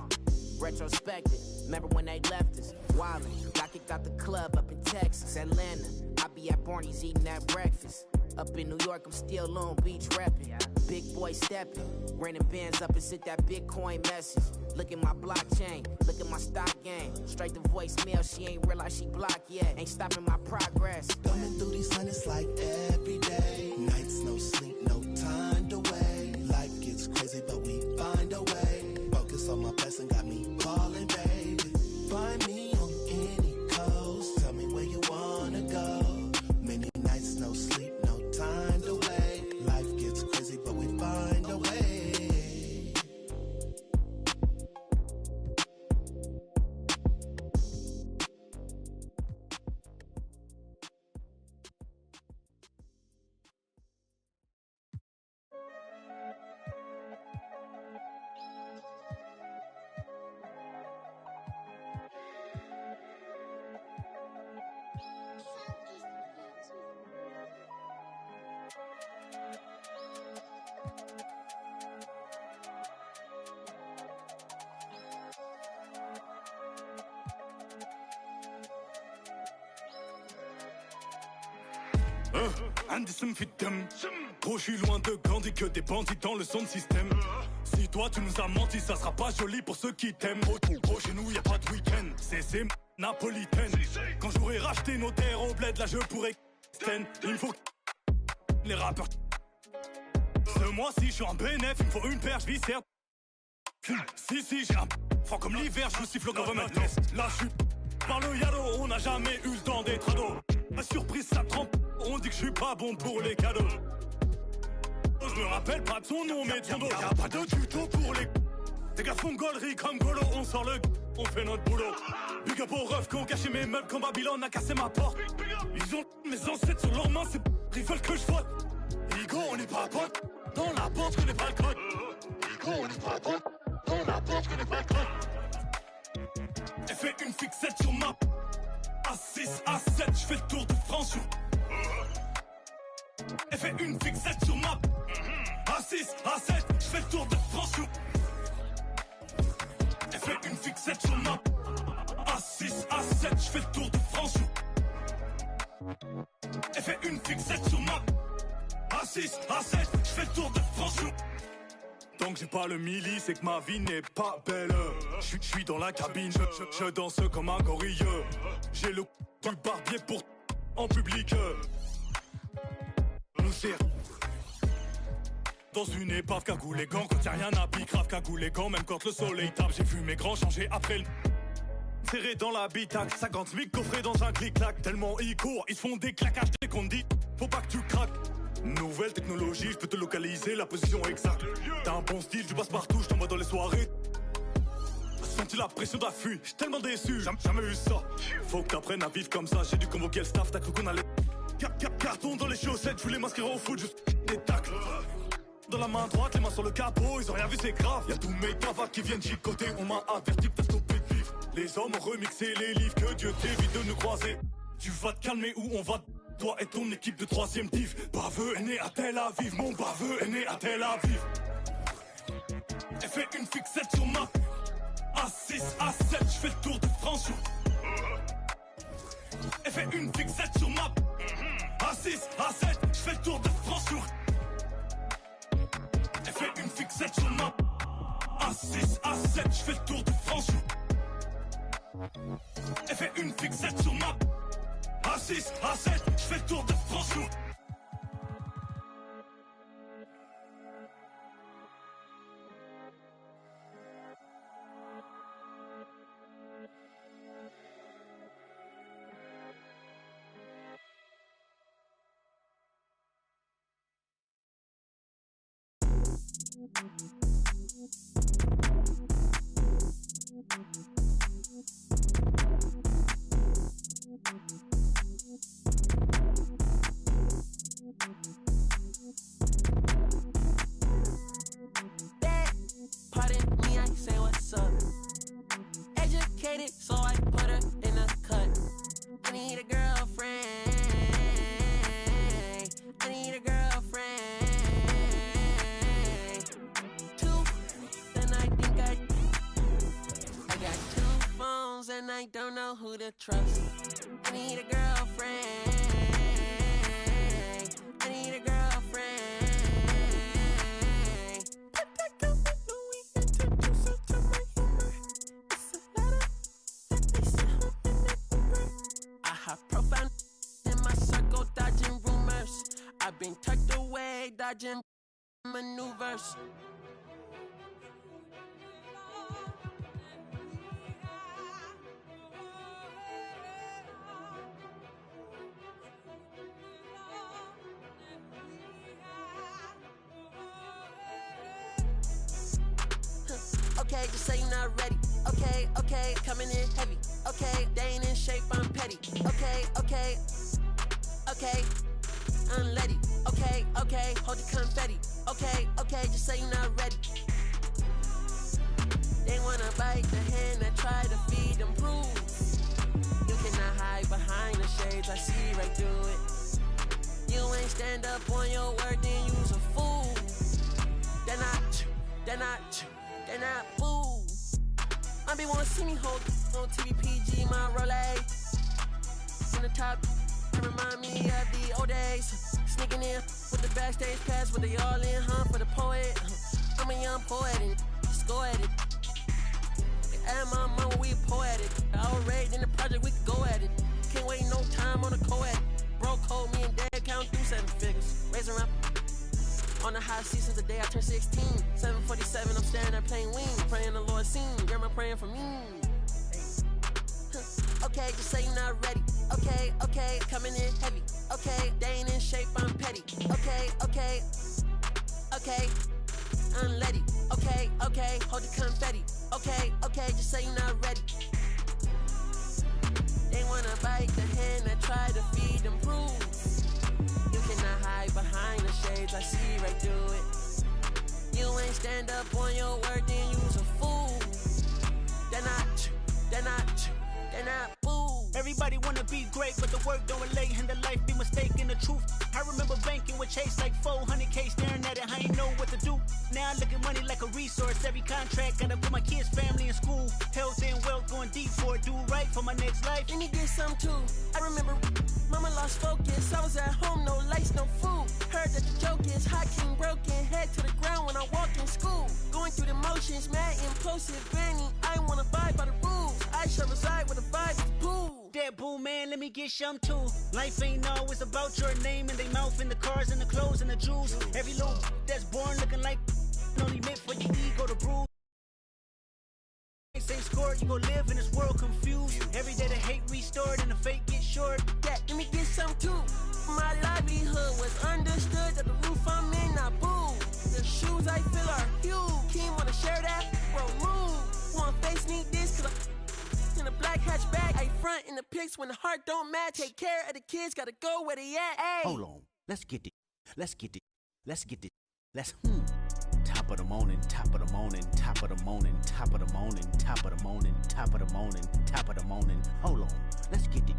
Retrospective, remember when they left us? Wildin', got kicked out the club up in Texas, Atlanta. I be at Barney's eating that breakfast. Up in New York, I'm still Long Beach reppin'. Big boy steppin', renting bands up and sent that Bitcoin message. Look at my blockchain, look at my stock game. Straight to voicemail, she ain't realize she blocked yet. Ain't stopping my progress. Thumbing through these hundreds like every day. Nights, no sleep, no time to wait. Life gets crazy, but we find a way. Focus on my blessing, got me calling, baby. Find me on any coast. Tell me where you wanna go. Many nights, no sleep, no time to wait. Life gets crazy, but we find a way. Anderson fit them. Gros, je suis loin de Gandhi, que des bandits dans le son de système. Si toi tu nous as menti, ça sera pas joli pour ceux qui t'aiment. Gros, chez nous y a pas de week-end, c'est napolitaine. Quand j'aurai racheté nos terres au bled, là je pourrais il me faut les rappeurs. Ce mois-ci, je suis en bénéf, il me faut une paire, je viscère. Si, j'ai un froid comme l'hiver, je vous siffle au government. Là, je suis par le yalo, on n'a jamais eu le temps d'être ado. Ma surprise, ça trempe, on dit que je suis pas bon pour les cadeaux. je me rappelle pas de son nom, mais ton dos. Y'a pas de tuto pour les. Tes gars font gaulerie comme Golo, on sort le. On fait notre boulot. Big up aux refs qui ont caché mes meubles quand Babylone a cassé ma porte. Ils ont mes ancêtres sur leurs mains, ils veulent que je vote. Higo, on n'est pas potes. Dans la porte, je connais pas le code. Higo, on n'est pas potes. Dans la porte, je connais pas le code. Elle fait une fixette sur ma. A6, A7, je fais le tour de France. Elle fait une fixette sur ma. A6, A7, je fais le tour de France. Elle fait une fixette sur ma. A6, A7, je fais le tour de France. Elle fait une fixette sur ma. A6, A7, je fais le tour de France. Tant que j'ai pas le milli, c'est que ma vie n'est pas belle. Je suis dans la cabine, je danse comme un gorille. J'ai le du barbier pour en public. Nous c'est dans une épave, cagoule les gants. Quand y'a rien à pique, grave cagoule les gants. Même quand le soleil tape, j'ai vu mes grands changer après le. Serré dans l'habitacle, 50 000 coffrés dans un clic-clac. Tellement ils courent, ils font des claquages dès qu'on dit. Faut pas que tu craques. Nouvelle technologie, je peux te localiser la position exacte. T'as un bon style, tu passes partout, je t'envoie dans les soirées. Senti la pression d'affût, j'suis tellement déçu, jamais eu ça. Faut que t'apprennes à vivre comme ça, j'ai dû convoquer le staff, t'as cru qu'on allait. Carton dans les chaussettes, je voulais m'inscrire au foot, juste des tacles. Dans la main droite, les mains sur le capot, ils ont rien vu, c'est grave. Y'a tous mes cavats qui viennent chicoter, on m'a averti que t'as stoppé de vivre. Les hommes ont remixé les livres, que Dieu t'évite de nous croiser. Tu vas te calmer ou on va. Toi et ton équipe de 3ème div. Baveux est né à Tel Aviv, mon baveux est né à Tel Aviv. Elle fait une fixette sur ma. A6, A7, je fais le tour de France. Elle fait une fixette sur ma. A6, A7, je fais le tour de France. Elle fait une fixette sur ma. A6, A7, je fais le tour de France. Elle fait une fixette sur ma. A6, A7, je fais le tour de France. Pardon me, I say what's up. Educated, so I put her in a cut. I need a girlfriend. I need a girlfriend. Two, then I think I got 2 phones and I don't know who to trust. I need a girlfriend. I need a girlfriend. Profound in my circle, dodging rumors. I've been tucked away, dodging maneuvers. Okay, just say you're not ready. Okay, coming in heavy. Okay, they ain't in shape, I'm petty. Okay, unleady. Okay, hold the confetti. Okay, just say you're not ready. They wanna bite the hand that try to feed them rules. You cannot hide behind the shades, I see right through it. You ain't stand up on your word, then you's a fool. They're not fools. I be wanna see me hold on TVPG, my Rolex. In the top, it remind me of the old days. Sneaking in with the backstage pass, but they all in, for the poet. I'm a young poet and just go at it. At my mama, we poetic. Outraged in the project, we could go at it. Can't wait no time on the co-ed. Bro code me and dad count through 7 figures. Raising up on the high seat since the day I turned 16. 747, I'm standing there playing wing. Praying the Lord seen. Girl, I'm praying for me. Okay, just say you're not ready. Okay, coming in heavy. Okay, they ain't in shape, I'm petty. Okay, okay. Unleady, okay, okay, hold the confetti. Okay, okay, just say you're not ready. They wanna bite the hand that try to feed them rules. You cannot hide behind the shades, I see right through it. You ain't stand up on your word, then you's a fool. They're not fool. Everybody wanna be great, but the work don't relate and the life be mistaken the truth. I remember banking with Chase like 400K, staring at it, I ain't know what to do. Now I look at money like a resource. Every contract gotta put my kids' family in school. Health and wealth going deep for it, do right for my next life. Let me get some too. I remember mama lost focus. I was at home, no lights, no food. Heard that the joke is hot king broken, head to the ground when I walk in school. Going through the motions, mad impulsive, granny. I wanna vibe by the rules. I shall reside with a vibe is pool. That boom, man, let me get some too. Life ain't always about your name and they mouth and the cars and the clothes and the jewels. Every little that's born looking like only meant for your ego to bruise. Same score, you gon' live in this world confused. Every day the hate restored and the fake get short. That, let me get some too. My livelihood was understood that the roof I'm in, not boo. The shoes I feel are huge. King wanna share that? Bro, move. One face need this, cause in a black hatchback. I front in the pics when the heart don't match. Take care of the kids, gotta go where they at. Ay. Hold on, let's get it. Let's top of the morning, top of the morning, top of the morning, top of the morning, top of the morning, top of the morning, top of the morning. Hold on, let's get it.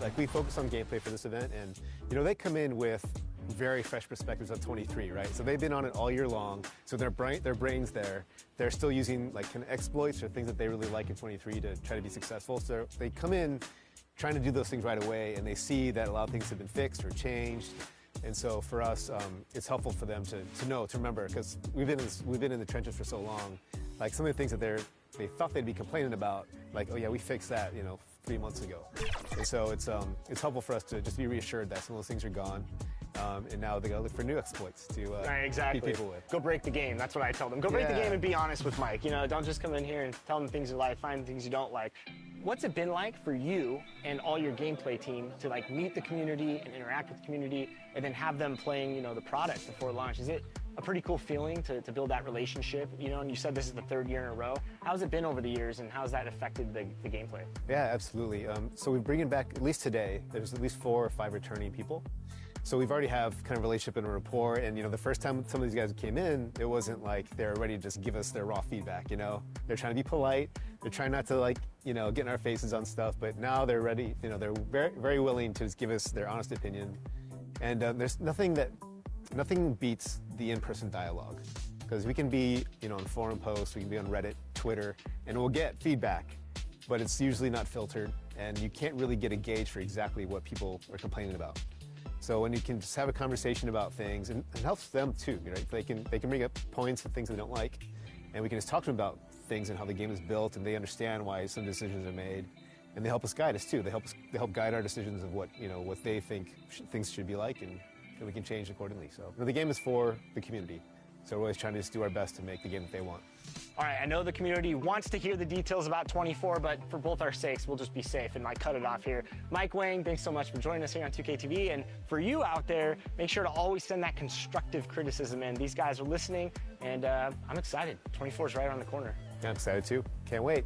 Like, we focus on gameplay for this event, and you know, they come in with very fresh perspectives of 23, right? So they've been on it all year long, so their brains there, they're still using like kind of exploits or things that they really like in 23 to try to be successful. So they come in trying to do those things right away, and they see that a lot of things have been fixed or changed. And so for us, it's helpful for them to know, to remember, because we've been in the trenches for so long. Like, some of the things that they thought they'd be complaining about, like, oh yeah, we fixed that, 3 months ago. And so it's helpful for us to just be reassured that some of those things are gone. And now they gotta look for new exploits to beat people with. Go break the game. That's what I tell them. Go break the game and be honest with Mike. Don't just come in here and tell them things you like, find things you don't like. What's it been like for you and all your gameplay team to like meet the community and interact with the community and then have them playing, the product before launch? Is it a pretty cool feeling to build that relationship? And you said this is the 3rd year in a row. How's it been over the years, and how's that affected the gameplay? Yeah, absolutely. So we're bringing back, at least today, there's at least 4 or 5 returning people. So we've already have kind of relationship and a rapport, and the first time some of these guys came in, it wasn't like they're ready to just give us their raw feedback. They're trying to be polite, they're trying not to get in our faces on stuff, but now they're ready. They're very, very willing to just give us their honest opinion, and there's nothing beats the in-person dialogue, because we can be on forum posts, we can be on Reddit, Twitter, and we'll get feedback, but it's usually not filtered, and you can't really get a gauge for exactly what people are complaining about. So when you can just have a conversation about things, and it helps them too, right? They can bring up points of things they don't like, and we can just talk to them about things and how the game is built, and they understand why some decisions are made, and they help guide us too. They help guide our decisions of what they think things should be like, and we can change accordingly. So the game is for the community, so we're always trying to just do our best to make the game that they want. All right, I know the community wants to hear the details about 24, but for both our sakes, we'll just be safe and cut it off here. Mike Wang, thanks so much for joining us here on 2K TV. And for you out there, make sure to always send that constructive criticism in. These guys are listening, and I'm excited. 24 is right around the corner. Yeah, I'm excited too. Can't wait.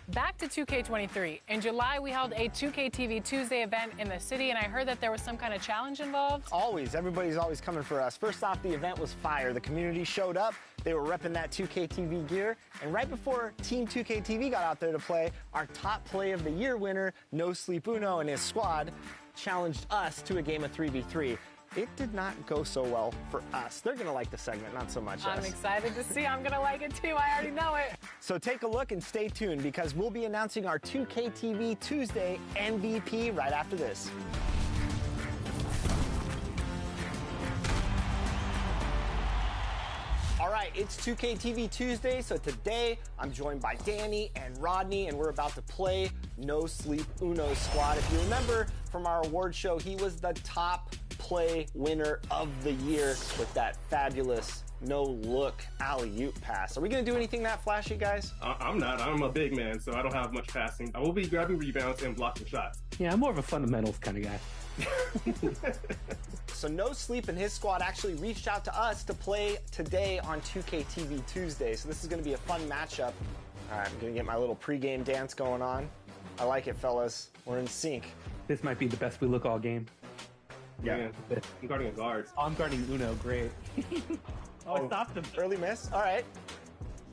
Back to 2K23. In July, we held a 2K TV Tuesday event in the city, and I heard that there was some kind of challenge involved. Always. Everybody's always coming for us. First off, the event was fire. The community showed up. They were repping that 2K TV gear. And right before Team 2K TV got out there to play, our top play of the year winner, No Sleep Uno, and his squad challenged us to a game of 3v3. It did not go so well for us. They're going to like the segment, not so much us. I'm excited to see. I'm going to like it too. I already know it. So take a look and stay tuned, because we'll be announcing our 2K TV Tuesday MVP right after this. All right, it's 2K TV Tuesday, so today I'm joined by Danny and Rodney, and we're about to play No Sleep Uno squad. If you remember from our award show, he was the top play winner of the year with that fabulous no-look alley-oop pass. Are we going to do anything that flashy, guys? I'm not. I'm a big man, so I don't have much passing. I will be grabbing rebounds and blocking shots. Yeah, I'm more of a fundamentals kind of guy. So No Sleep and his squad actually reached out to us to play today on 2K TV Tuesday. So this is going to be a fun matchup. All right, I'm going to get my little pregame dance going on. I like it, fellas. We're in sync. This might be the best we look all game. Yeah. I'm guarding a guard. Oh, I'm guarding Uno. Great. I stopped him. Early miss. All right.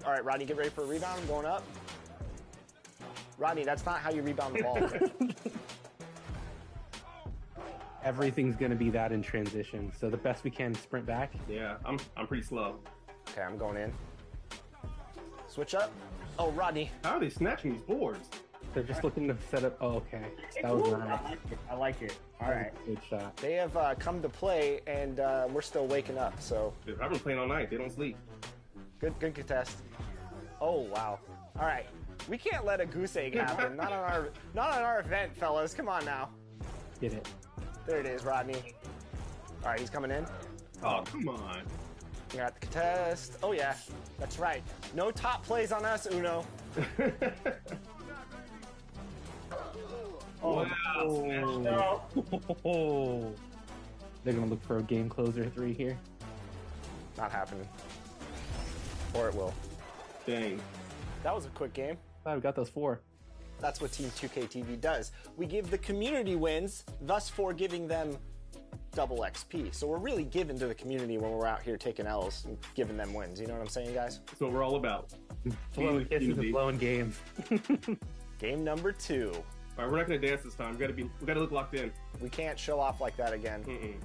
All right, Rodney, get ready for a rebound. I'm going up. Rodney, that's not how you rebound the ball. Everything's going to be that in transition. So the best we can, sprint back. Yeah, I'm pretty slow. Okay, I'm going in. Switch up. Oh, Rodney. How are they snatching these boards? They're just looking to set up. Oh, okay. That was nice. I like it. All right. Good shot. They have come to play, and we're still waking up. So I've been playing all night. They don't sleep. Good contest. Oh wow. All right. We can't let a goose egg happen. Not on our event, fellas. Come on now. Get it. There it is, Rodney. All right, he's coming in. Oh, come on. You got the contest. Oh yeah, that's right. No top plays on us, Uno. Wow. Oh. They're going to look for a game closer 3 here. Not happening. Or it will. Dang. That was a quick game. We got those 4. That's what Team 2K TV does. We give the community wins, thus for giving them double XP. So we're really giving to the community when we're out here taking L's and giving them wins. You know what I'm saying, guys? That's what we're all about. Blowing kisses and blowing games. Game number 2. All right, we're not gonna dance this time. We gotta look locked in. We can't show off like that again. Hey,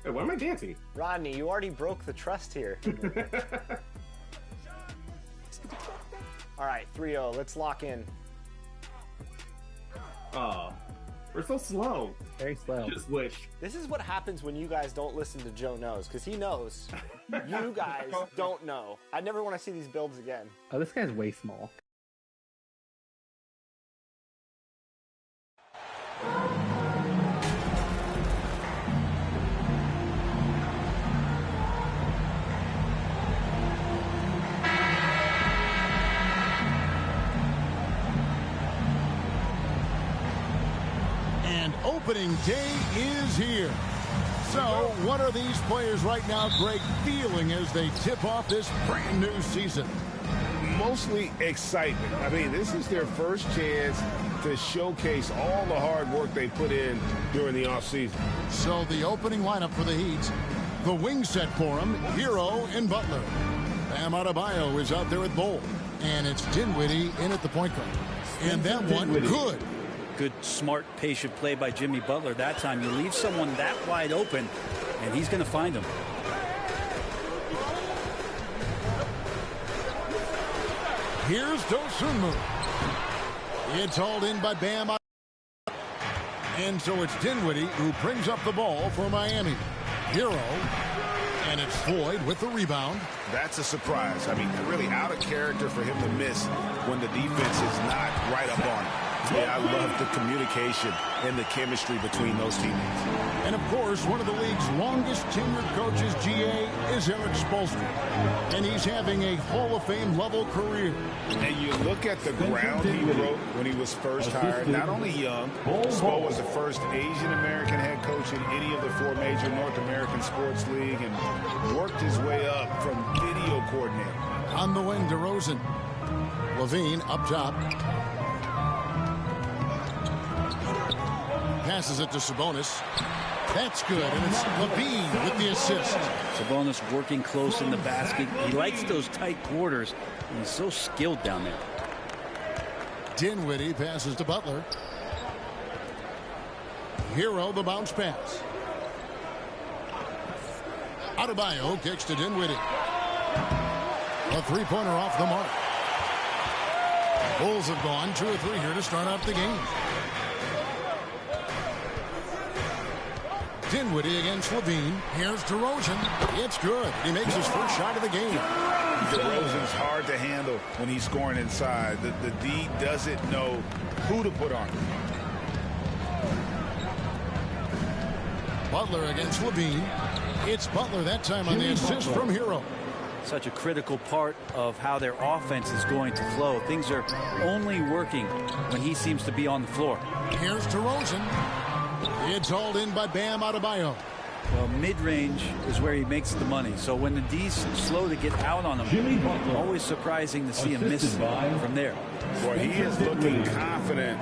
why am I dancing? Rodney, you already broke the trust here. All right, 3-0. Let's lock in. Oh, we're so slow. Very slow. Just wish. This is what happens when you guys don't listen to Joe Knows, because he knows. You guys don't know. I never want to see these builds again. Oh, this guy's way small. And opening day is here. So, what are these players right now, Greg, feeling as they tip off this brand new season? Mostly excitement. I mean, this is their first chance to showcase all the hard work they put in during the offseason. So the opening lineup for the Heat, the wing set for them, Hero and Butler. Bam Adebayo is out there with Bowl. And it's Dinwiddie in at the point guard. And that one, good. Good, smart, patient play by Jimmy Butler. That time you leave someone that wide open, and he's going to find him. Here's Dosunmu. It's hauled in by Bam. And so it's Dinwiddie who brings up the ball for Miami. Hero. And it's Floyd with the rebound. That's a surprise. I mean, really out of character for him to miss when the defense is not right up on him. Yeah, I love the communication and the chemistry between those teammates. And, of course, one of the league's longest tenured coaches, GA, is Eric Spoelstra. And he's having a Hall of Fame level career. And you look at the ground he wrote when he was first hired. Not only young, Spo was the first Asian-American head coach in any of the 4 major North American sports league and worked his way up from video coordinator. On the wing, DeRozan. Levine up top. Passes it to Sabonis. That's good, and it's Levine with the assist. Sabonis working close in the basket. He likes those tight quarters, and he's so skilled down there. Dinwiddie passes to Butler. Hero the bounce pass. Adebayo kicks to Dinwiddie. A three-pointer off the mark. Bulls have gone 2 or 3 here to start out the game. Dinwiddie against Levine. Here's DeRozan. It's good. He makes his first shot of the game. DeRozan's hard to handle when he's scoring inside. The D doesn't know who to put on him. Butler against Levine. It's Butler that time on the assist from Hero. Such a critical part of how their offense is going to flow. Things are only working when he seems to be on the floor. Here's DeRozan. It's hauled in by Bam Adebayo. Well, mid-range is where he makes the money. So when the D's slow to get out on him, always surprising to see him miss from there. Boy, he is looking confident.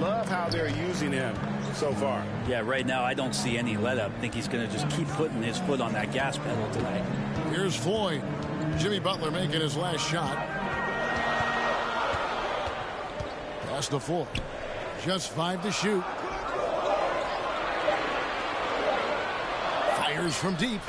Love how they're using him so far. Yeah, right now I don't see any let-up. I think he's going to just keep putting his foot on that gas pedal tonight. Here's Floyd. Jimmy Butler making his last shot. Pass to Floyd. Just 5 to shoot. Fires from deep.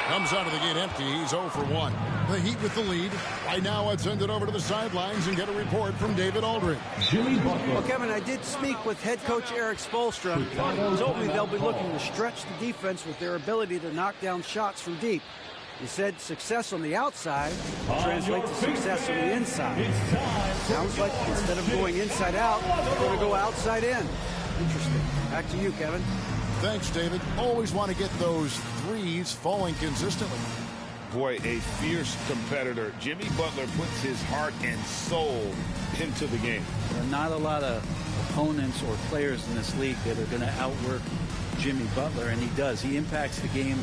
Comes out of the gate empty. He's 0 for 1. The Heat with the lead. Right now, let's send it over to the sidelines and get a report from David Aldridge. Well, Kevin, I did speak with head coach Eric Spoelstra. He told me they'll be looking to stretch the defense with their ability to knock down shots from deep. He said success on the outside will translate to success on the inside. Sounds like instead of going inside out, they're going to go outside in. Interesting. Back to you, Kevin. Thanks, David. Always want to get those threes falling consistently. Boy, a fierce competitor. Jimmy Butler puts his heart and soul into the game. There are not a lot of opponents or players in this league that are going to outwork Jimmy Butler, and he does. He impacts the game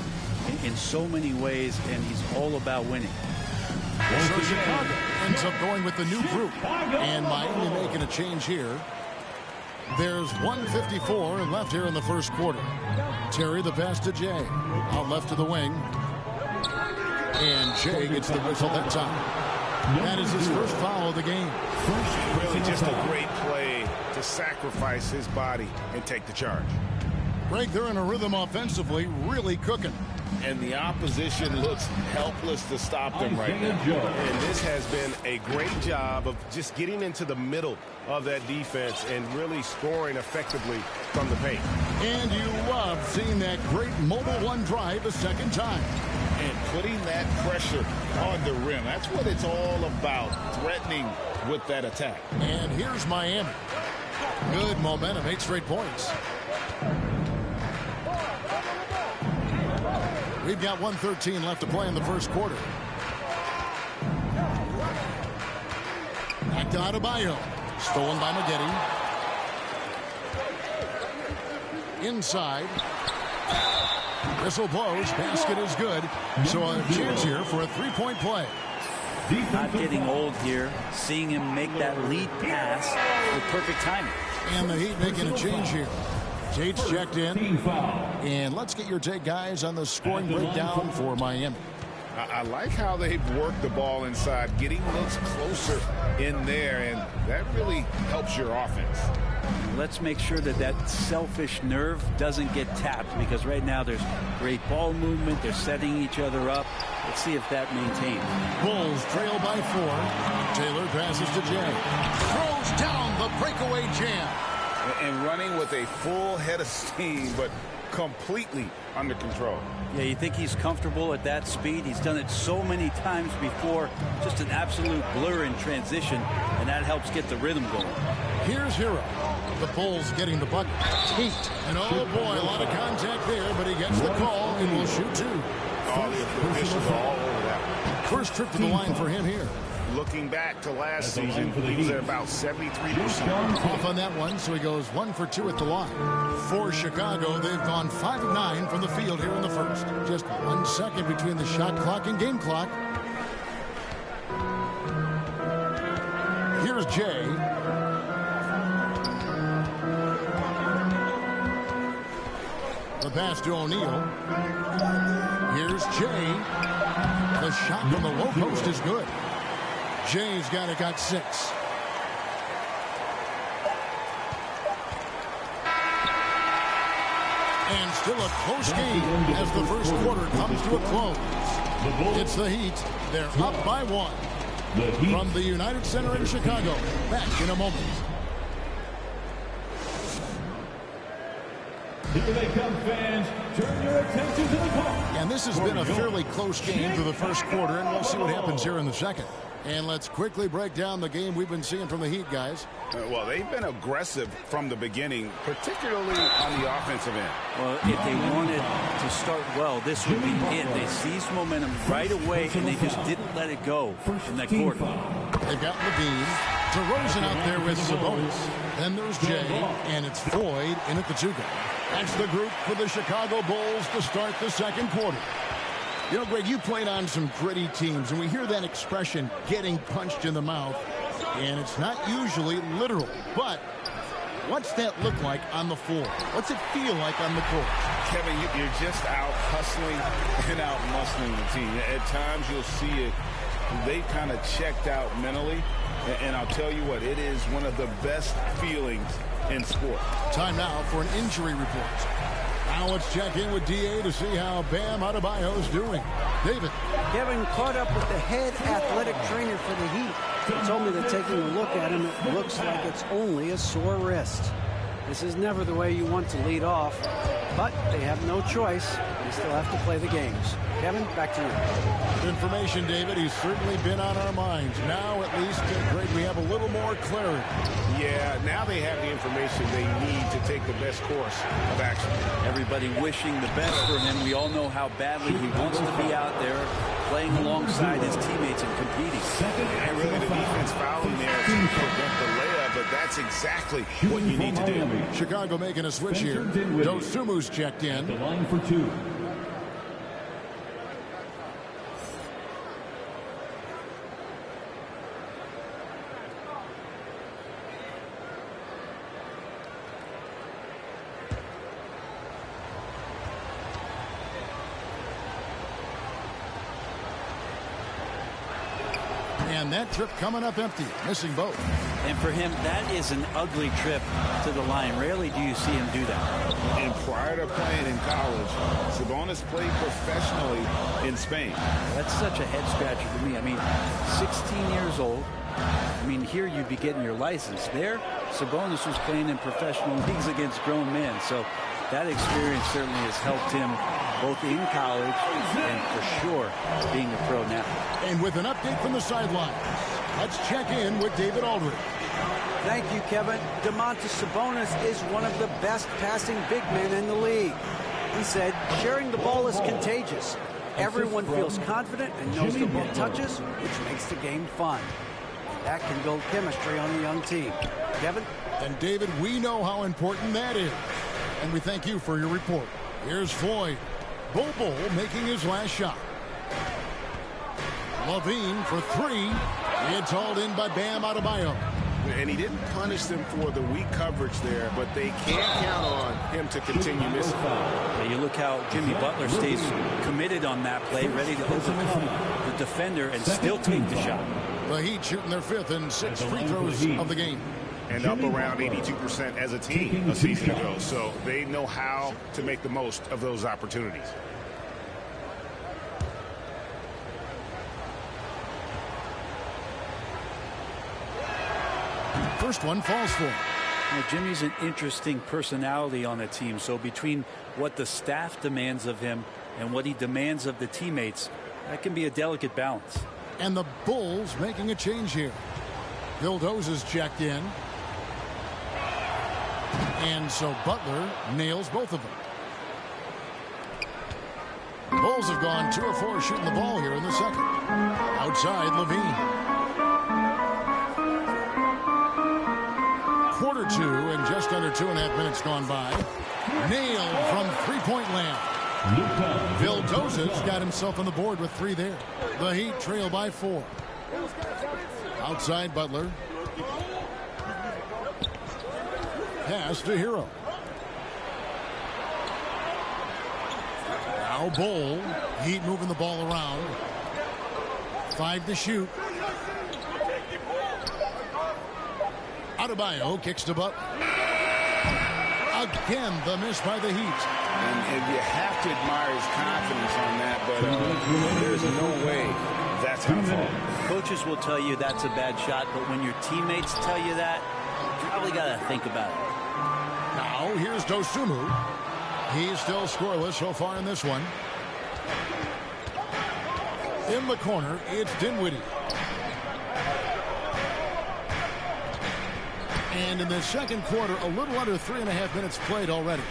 in so many ways, and he's all about winning. So Chicago ends up going with the new group, and Miami making a change here. There's 1:54 left here in the first quarter. Terry the pass to Jay. Out left to the wing. And Jay gets the whistle that time. That is his first foul of the game. Really just a great play to sacrifice his body and take the charge. Greg, they're in a rhythm offensively, really cooking. And the opposition looks helpless to stop them right now. And this has been a great job of just getting into the middle of that defense and really scoring effectively from the paint. And you love seeing that great mobile one drive a second time. And putting that pressure on the rim. That's what it's all about, threatening with that attack. And here's Miami. Good momentum, 8 straight points. We've got 1:13 left to play in the first quarter. Back to Adebayo. Stolen by Maggette. Inside. Whistle blows. Basket is good. So a chance here for a three-point play. Not getting old here. Seeing him make that lead pass with perfect timing. And the Heat making a change here. Tate's checked in. And let's get your take, guys, on the scoring breakdown for Miami. I like how they've worked the ball inside, getting looks closer in there, and that really helps your offense. Let's make sure that that selfish nerve doesn't get tapped, because right now there's great ball movement. They're setting each other up. Let's see if that maintains. Bulls trail by 4. Taylor passes to Jay. Throws down the breakaway jam. And running with a full head of steam, but completely under control. Yeah, you think he's comfortable at that speed? He's done it so many times before. Just an absolute blur in transition, and that helps get the rhythm going. Here's Hero. The Bulls getting the bucket. Heat. And oh boy, a lot of contact there, but he gets the call and will shoot 2. All the officials all over that. First trip to the line for him here. Looking back to last season, he was at about 73%. Off on that one, so he goes 1 for 2 at the line. For Chicago, they've gone 5 of 9 from the field here in the first. Just 1 second between the shot clock and game clock. Here's Jay. The pass to O'Neal. Here's Jay. The shot from the low post is good. Jay's got 6. And still a close game as the first quarter comes to a close. It's the Heat. They're up by 1. From the United Center in Chicago. Back in a moment. Here they come, fans. Turn your attention to the court. And this has been a fairly close game through the first quarter, and we'll see what happens here in the second. And let's quickly break down the game we've been seeing from the Heat, guys. Well, they've been aggressive from the beginning, particularly on the offensive end. Well, if they wanted to start well, this would be it. They seized momentum right away, and they just didn't let it go in that quarter. They've got Levine, DeRozan out there with Sabonis. Then there's Jay, and it's Floyd in at the two guard. That's the group for the Chicago Bulls to start the second quarter. You know, Greg, you played on some gritty teams, and we hear that expression, getting punched in the mouth, and it's not usually literal. But what's that look like on the floor? What's it feel like on the court? Kevin, you're just out hustling and out muscling the team. At times you'll see it. They've kind of checked out mentally, and I'll tell you what, it is one of the best feelings in sport. Time now for an injury report. Now let's check in with DA to see how Bam Adebayo's doing. David. Kevin caught up with the head athletic trainer for the Heat. He told me that taking a look at him, it looks like it's only a sore wrist. This is never the way you want to lead off, but they have no choice. They still have to play the games. Kevin, back to you. Information, David. He's certainly been on our minds. Now, at least, Greg, we have a little more clarity. Yeah, now they have the information they need to take the best course of action. Everybody wishing the best for him. We all know how badly he wants to be out there playing alongside his teammates and competing. And really the defense fouling there to prevent the layup, but that's exactly what you need to do. Chicago making a switch here. Dosumu's checked in. The line for two. And that trip coming up empty, missing both. And for him, that is an ugly trip to the line. Rarely do you see him do that. And prior to playing in college, Sabonis played professionally in Spain. That's such a head scratcher for me. I mean, 16 years old. I mean, here you'd be getting your license. There, Sabonis was playing in professional leagues against grown men. So that experience certainly has helped him both in college and for sure being a pro now. And with an update from the sidelines, let's check in with David Aldridge. Thank you, Kevin. Domantas Sabonis is one of the best passing big men in the league. He said, sharing the ball is contagious. Everyone feels confident and knows they'll get touches, which makes the game fun. That can build chemistry on a young team. Kevin? And David, we know how important that is. And we thank you for your report. Here's Floyd. Bobo making his last shot. Levine for three. It's hauled in by Bam Adebayo. And he didn't punish them for the weak coverage there, but they can't count on him to continue missing. Yeah, you look how Jimmy Butler stays committed on that play, ready to overcome the defender and still take the shot. The Heat shooting their fifth and sixth free throws of the game. And up around 82% as a team a season ago. So they know how to make the most of those opportunities. First one falls for him. Now, Jimmy's an interesting personality on the team. So between what the staff demands of him and what he demands of the teammates, that can be a delicate balance. And the Bulls making a change here. Vildoza's checked in. And so Butler nails both of them. The Bulls have gone 2 of 4 shooting the ball here in the second. Outside, Levine. Quarter 2 and just under 2.5 minutes gone by. Nailed from three-point land. Vildoza's got himself on the board with 3 there. The Heat trail by 4. Outside, Butler. Pass to Hero. Now Bol. Heat moving the ball around. 5 to shoot. Adebayo kicks to Butler. Again, the miss by the Heat. And you have to admire his confidence on that, but there's no way that's going to fall. Coaches will tell you that's a bad shot, but when your teammates tell you that, you probably got to think about it. Now, here's Dosumu. He's still scoreless so far in this one. In the corner, it's Dinwiddie. And in the second quarter, a little under 3.5 minutes played already.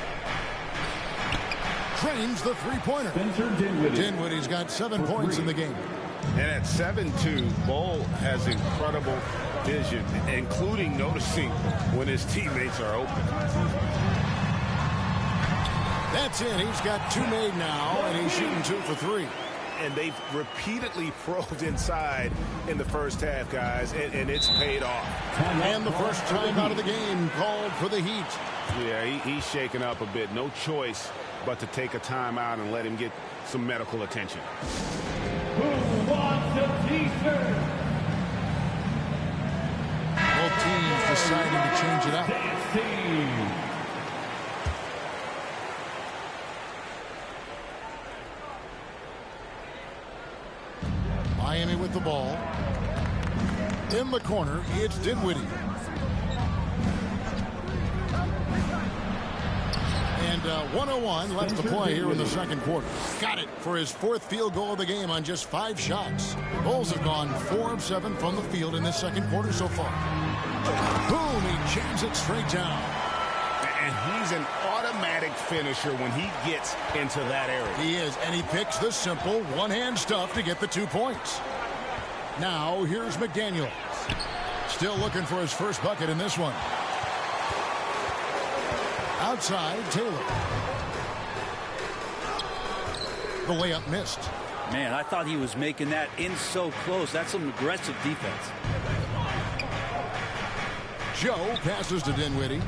Drains the three-pointer. Dinwiddie's got 7 points in the game. And at 7-2, Bull has incredible vision, including noticing when his teammates are open. That's it. He's got 2 made now, and he's shooting 2 for 3. And they've repeatedly probed inside in the first half, guys, and it's paid off. And the first time out of the game called for the Heat. Yeah, he's shaken up a bit. No choice but to take a timeout and let him get some medical attention. Who wants a t-shirt? Both teams deciding to change it up. Miami with the ball. In the corner, it's Dinwiddie. And 1:01 left to play here in the second quarter. Got it for his 4th field goal of the game on just 5 shots. Bulls have gone 4 of 7 from the field in this second quarter so far. Boom, he jams it straight down. And he's an automatic finisher when he gets into that area. He is, and he picks the simple one-hand stuff to get the 2 points. Now, here's McDaniel. Still looking for his first bucket in this one. Outside, Taylor. The layup missed. Man, I thought he was making that in so close. That's some aggressive defense. Joe passes to Dinwiddie.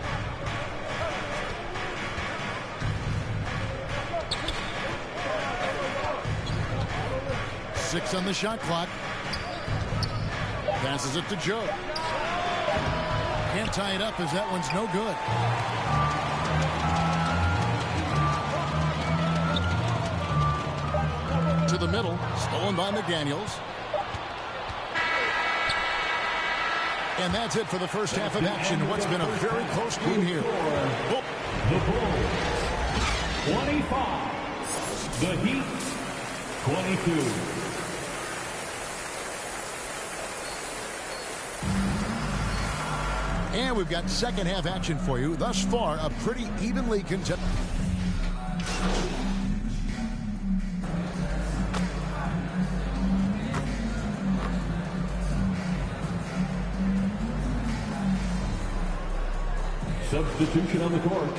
Six on the shot clock. Passes it to Joe. Can't tie it up as that one's no good. To the middle, stolen by McDaniels. And that's it for the first half of action. What's been a very close game here. The Bulls, 25. The Heat, 22. And we've got second half action for you. Thus far, a pretty evenly contested. Substitution on the court.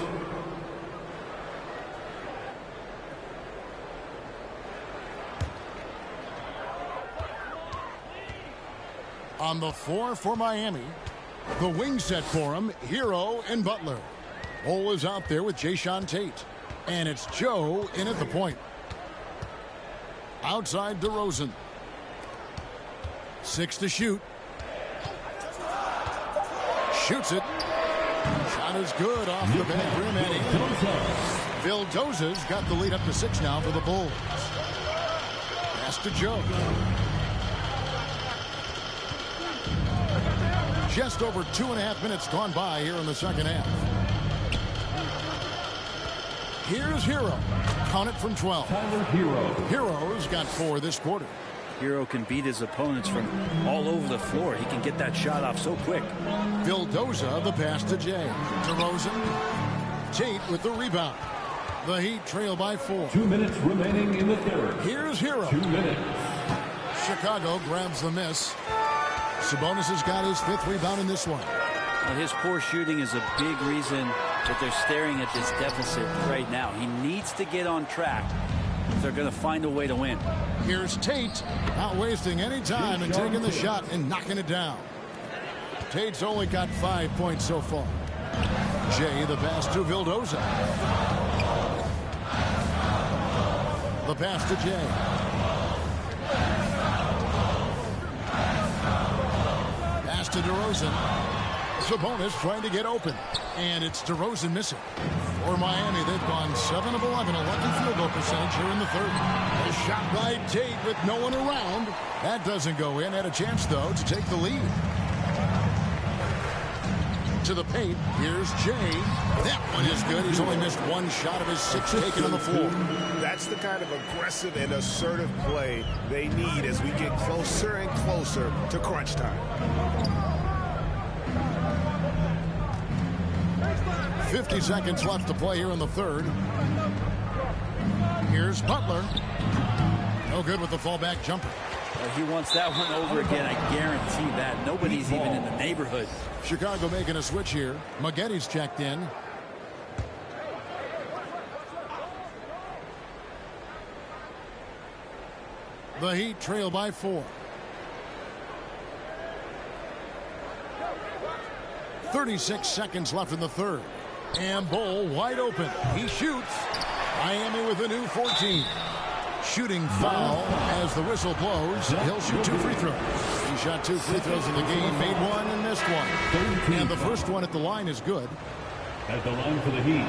On the floor for Miami, the wing set for him, Hero and Butler. Bull is out there with Jayshawn Tate. And it's Joe in at the point. Outside DeRozan. 6 to shoot. Shoots it. Shot is good off the back rim and in. Vildoza's got the lead up to 6 now for the Bulls. Pass to Joe. Just over 2.5 minutes gone by here in the second half. Here's Hero. Count it from 12. Hero's got 4 this quarter. Hero can beat his opponents from all over the floor. He can get that shot off so quick. Vildoza, the pass to Jay. DeRozan. Tate with the rebound. The Heat trail by 4. 2 minutes remaining in the third. Here's Hero. 2 minutes. Chicago grabs the miss. Sabonis has got his 5th rebound in this one. Well, his poor shooting is a big reason that they're staring at this deficit right now. He needs to get on track if they're going to find a way to win. Here's Tate, not wasting any time and taking the shot and knocking it down. Tate's only got 5 points so far. Jay, the pass to Vildoza. The pass to Jay. Pass to DeRozan. Sabonis trying to get open. And it's DeRozan missing. For Miami, they've gone 7 of 11, a lucky field goal percentage here in the third. A shot by Tate with no one around. That doesn't go in. Had a chance, though, to take the lead. To the paint. Here's Jay. That one is good. He's only missed 1 shot of his 6 taken on the floor. That's the kind of aggressive and assertive play they need as we get closer and closer to crunch time. 50 seconds left to play here in the third. Here's Butler. No good with the fallback jumper. He wants that one over again. I guarantee that. Nobody's even in the neighborhood. Chicago making a switch here. Maggetti's checked in. The Heat trail by 4. 36 seconds left in the third. And Bull wide open. He shoots. Miami with a new 14. Shooting foul as the whistle blows. He'll shoot 2 free throws. He shot 2 free throws in the game, made 1 and missed 1. And the first one at the line is good. At the line for the Heat.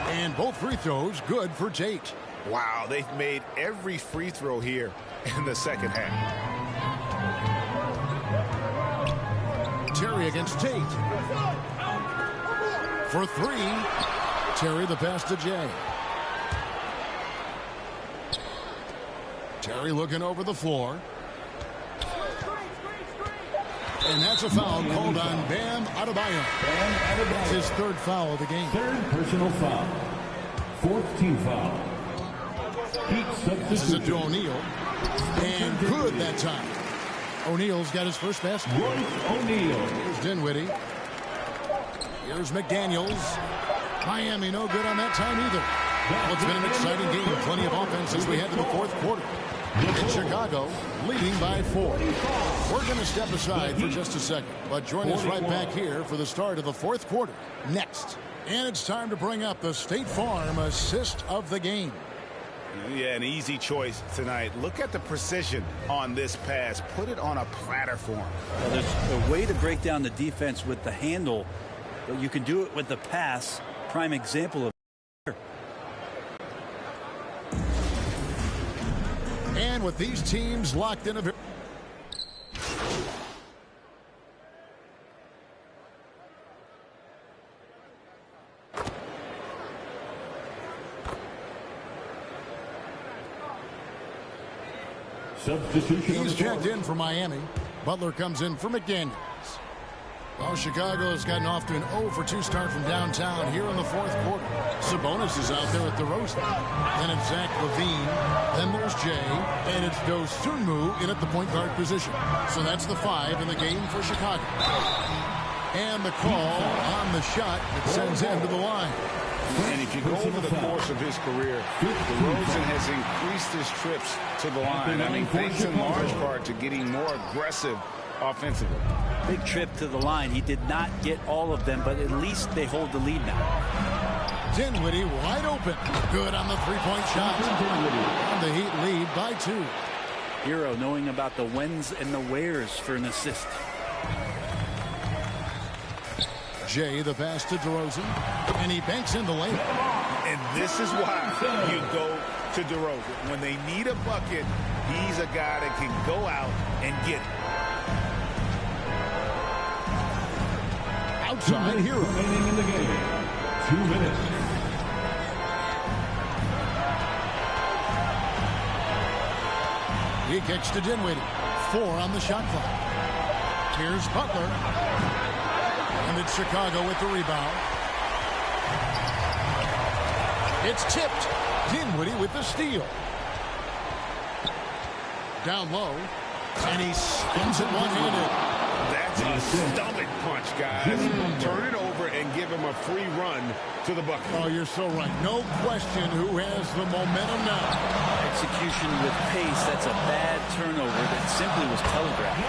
And both free throws good for Tate. Wow, they've made every free throw here in the second half. Terry against Tate. For 3. Terry the pass to Jay. Terry looking over the floor. And that's a foul called on Bam Adebayo. That's his 3rd foul of the game. 3rd personal foul. 4th team foul. This is it to O'Neal. And good that time. O'Neal's got his first basket. O'Neal. Here's Dinwiddie. Here's McDaniels. Miami no good on that time either. Well, it's been an exciting game. Plenty of offense as we head to the 4th quarter. In Chicago, leading by 4. We're going to step aside for just a second, but join us right back here for the start of the 4th quarter next. And it's time to bring up the State Farm assist of the game. Yeah, an easy choice tonight. Look at the precision on this pass. Put it on a platter for him. Well, there's a way to break down the defense with the handle, but you can do it with the pass. Prime example of. And with these teams locked in a substitution. He's checked in for Miami. Butler comes in for McDaniels. Well, Chicago's gotten off to an 0-for-2 start from downtown here in the 4th quarter. Sabonis is out there at DeRozan. Then it's Zach LaVine. Then there's Jay. And it's Dosunmu in at the point guard position. So that's the 5 in the game for Chicago. And the call on the shot that sends him to the line. And if you go over the course of his career, DeRozan has increased his trips to the line. I mean, thanks in large part to getting more aggressive offensively. Big trip to the line. He did not get all of them, but at least they hold the lead now. Dinwiddie wide open. Good on the 3-point shot. And the Heat lead by 2. Hero knowing about the whens and the wheres for an assist. Jay the pass to DeRozan. And he banks in the lane. And this is why you go to DeRozan. When they need a bucket, he's a guy that can go out and get it. Outside Hero. Remaining in the game. 2 minutes. He kicks to Dinwiddie. 4 on the shot clock. Here's Butler. And it's Chicago with the rebound. It's tipped. Dinwiddie with the steal. Down low. And he spins it one-handed. That's a stomach punch, guys. Turn it over and give him a free run to the bucket. Oh, you're so right. No question who has the momentum now. Execution with pace. That's a bad turnover that simply was telegraphed.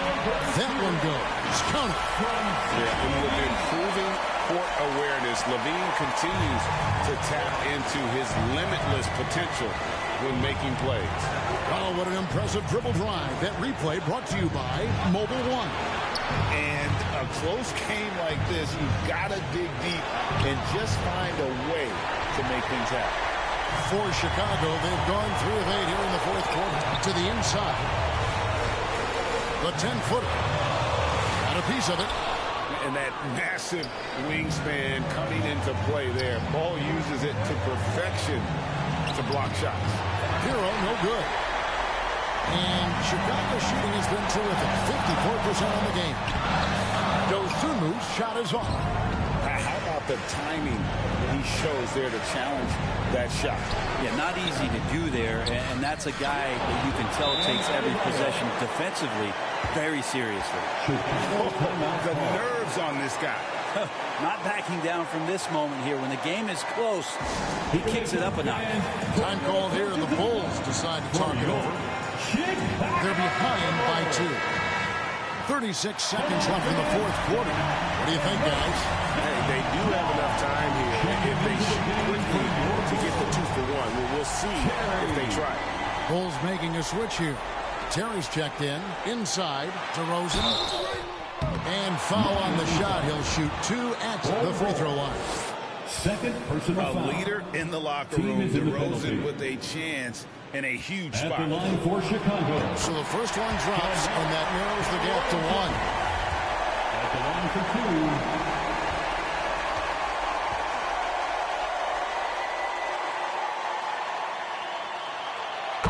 That one goes. Count it. Yeah, and with improving court awareness, LaVine continues to tap into his limitless potential when making plays. Oh, what an impressive dribble drive. That replay brought to you by Mobile One. And a close game like this, you've got to dig deep and just find a way to make things happen. For Chicago, they've gone 3 of 8 here in the 4th quarter. To the inside. The 10-footer. Got a piece of it. And that massive wingspan coming into play there. Ball uses it to perfection to block shots. Hero, no good. And Chicago shooting has been terrific. 54% on the game. Dosunmu's shot is off. How about the timing he shows there to challenge that shot? Yeah, not easy to do there, and that's a guy that you can tell takes every possession defensively very seriously. The nerves on this guy. Not backing down from this moment here. When the game is close, he kicks it up a notch. Time called here, and the Bulls decide to talk it over. They're behind by 2. 36 seconds left in the fourth quarter. What do you think, guys? Hey, they do have enough time here if they shoot quickly to get the 2-for-1. We'll see if they try. Bulls making a switch here. Terry's checked in. Inside, DeRozan. And foul on the shot. He'll shoot 2 at the free throw line. Second personal foul. A leader in the locker room. DeRozan with a chance and a huge spot. At the line for Chicago. So the first one drops, and that narrows the gap to 1. At the line for 2.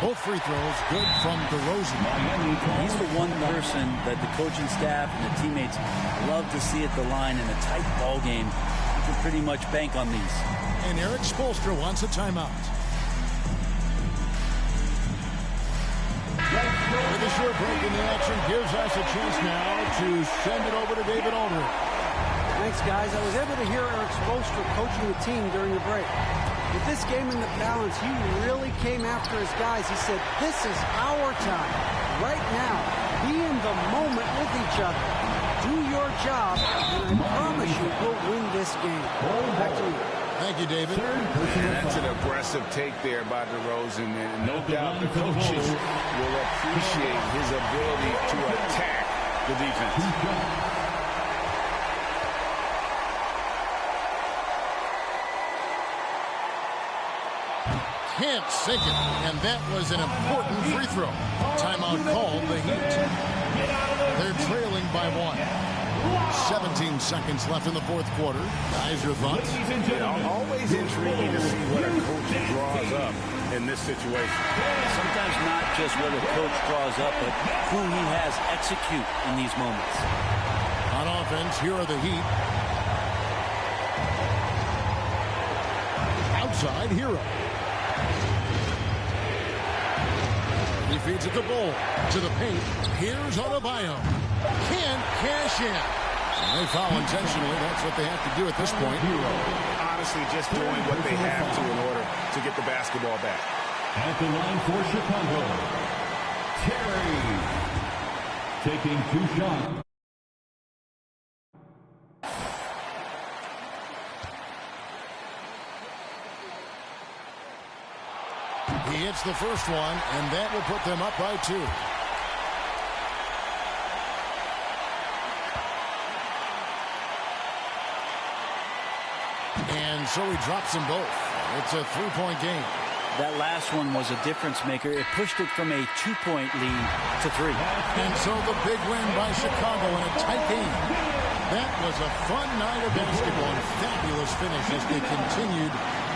Both free throws good from DeRozan. He's the one person that the coaching staff and the teammates love to see at the line in a tight ball game. You can pretty much bank on these. And Eric Spoelstra wants a timeout. With a short break in the action gives us a chance now to send it over to David Aldridge. Thanks, guys. I was able to hear Eric Spoelstra coaching the team during the break. With this game in the balance, he really came after his guys. He said, this is our time. Right now, be in the moment with each other. Do your job, and I promise you we'll win this game. Back to you. Thank you, David. And that's an aggressive take there by DeRozan. And no doubt the coaches will appreciate his ability to attack the defense. Can't sink it, and that was an important free throw. Timeout called the Heat. They're trailing by 1. 17 seconds left in the fourth quarter. Guys, your thoughts? Always intriguing to see what a coach draws up in this situation. Sometimes not just what a coach draws up, but who he has execute in these moments. On offense, here are the Heat. Outside, Hero. He feeds it to Bull. To the paint. Here's Adebayo. Can't cash in. And they foul intentionally. That's what they have to do at this point. Honestly, just doing what they have to in order to get the basketball back. At the line for Chicago, Terry taking 2 shots. He hits the first one, and that will put them up by 2. And so he drops them both. It's a 3-point game. That last one was a difference maker. It pushed it from a 2-point lead to 3. And so the big win by Chicago in a tight game. That was a fun night of basketball and fabulous finish as they continued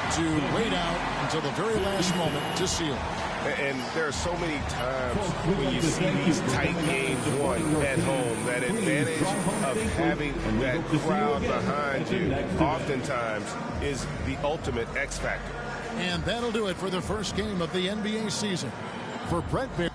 to wait out until the very last moment to seal. And there are so many times when you see these tight games won at home, that advantage of having that crowd behind you oftentimes is the ultimate X factor. And that'll do it for the first game of the NBA season. For Brett Bear.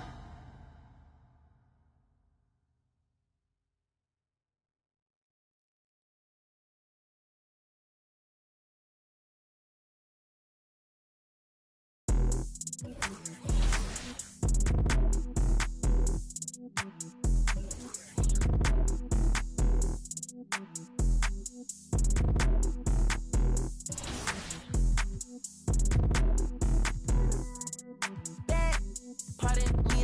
Pardon me,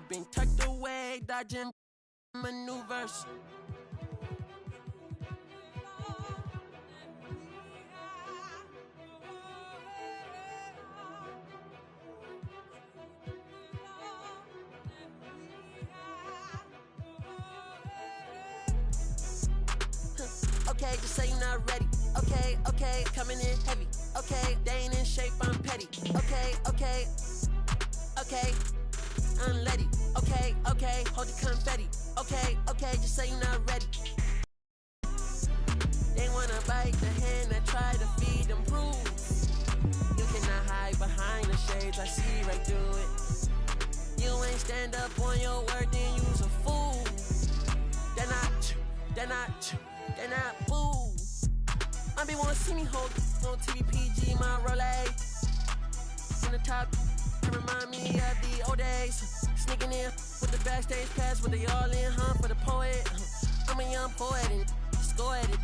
I've been tucked away, dodging maneuvers. Okay, just say you're not ready. Okay, okay, coming in heavy. Okay, they ain't in shape, I'm petty. Okay, okay, okay, unleady. Okay, okay, hold the confetti. Okay, okay, just say you're not ready. They wanna bite the hand that try to feed them bruise. You cannot hide behind the shades, I see right through it. You ain't stand up on your word, then you's a fool. They're not fool. I be wanna see me hold on TVPG, my Rolex. In the top, it remind me of the old days. Sneaking in with the backstage pass, with the all in, for the poet. I'm a young poet and just go at it.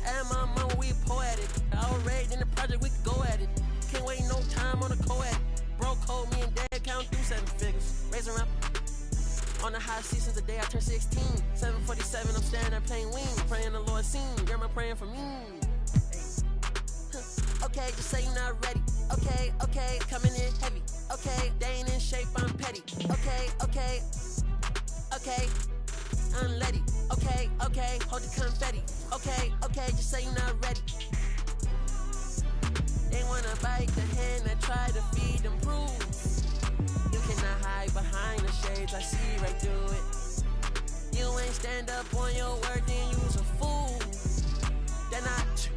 And my mama, we poetic. Outraged in the project, we could go at it. Can't wait no time on the co-ed. Bro code me and dad count through 7 figures. Raise around. On the high seat since the day I turned 16. 747, I'm standing there playing wing. Praying the Lord seen. Grandma praying for me. Okay, just say you're not ready. Okay, okay, coming in heavy. Okay, they ain't in shape, I'm petty. Okay, okay, okay, unleady. Okay, okay, hold the confetti. Okay, okay, just say you're not ready. They wanna bite the hand that try to feed them bruise. You cannot hide behind the shades, I see right through it. You ain't stand up on your word, then you's a fool. They're not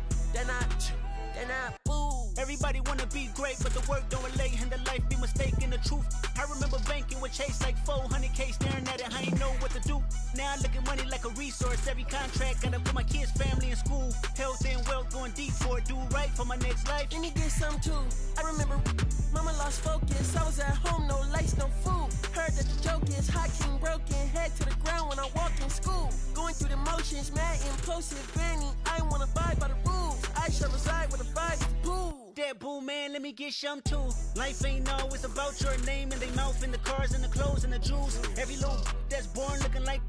fool. Everybody wanna be great, but the work don't relate, and the life be mistaken the truth. I remember banking with Chase like 400K, staring at it, I ain't know what to do. Now I look at money like a resource. Every contract gotta put my kids' family in school. Health and wealth going deep for it, do right for my next life. Let me get some too. I remember mama lost focus. I was at home, no lights, no food. Heard that the joke is hot king broken, head to the ground when I walk in school. Going through the motions, mad impulsive, granny. I wanna abide by the rules. I shall reside with a vibe to pool. That boo man, let me get some too. Life ain't always about your name and they mouth and the cars and the clothes and the jewels. Every little that's born looking like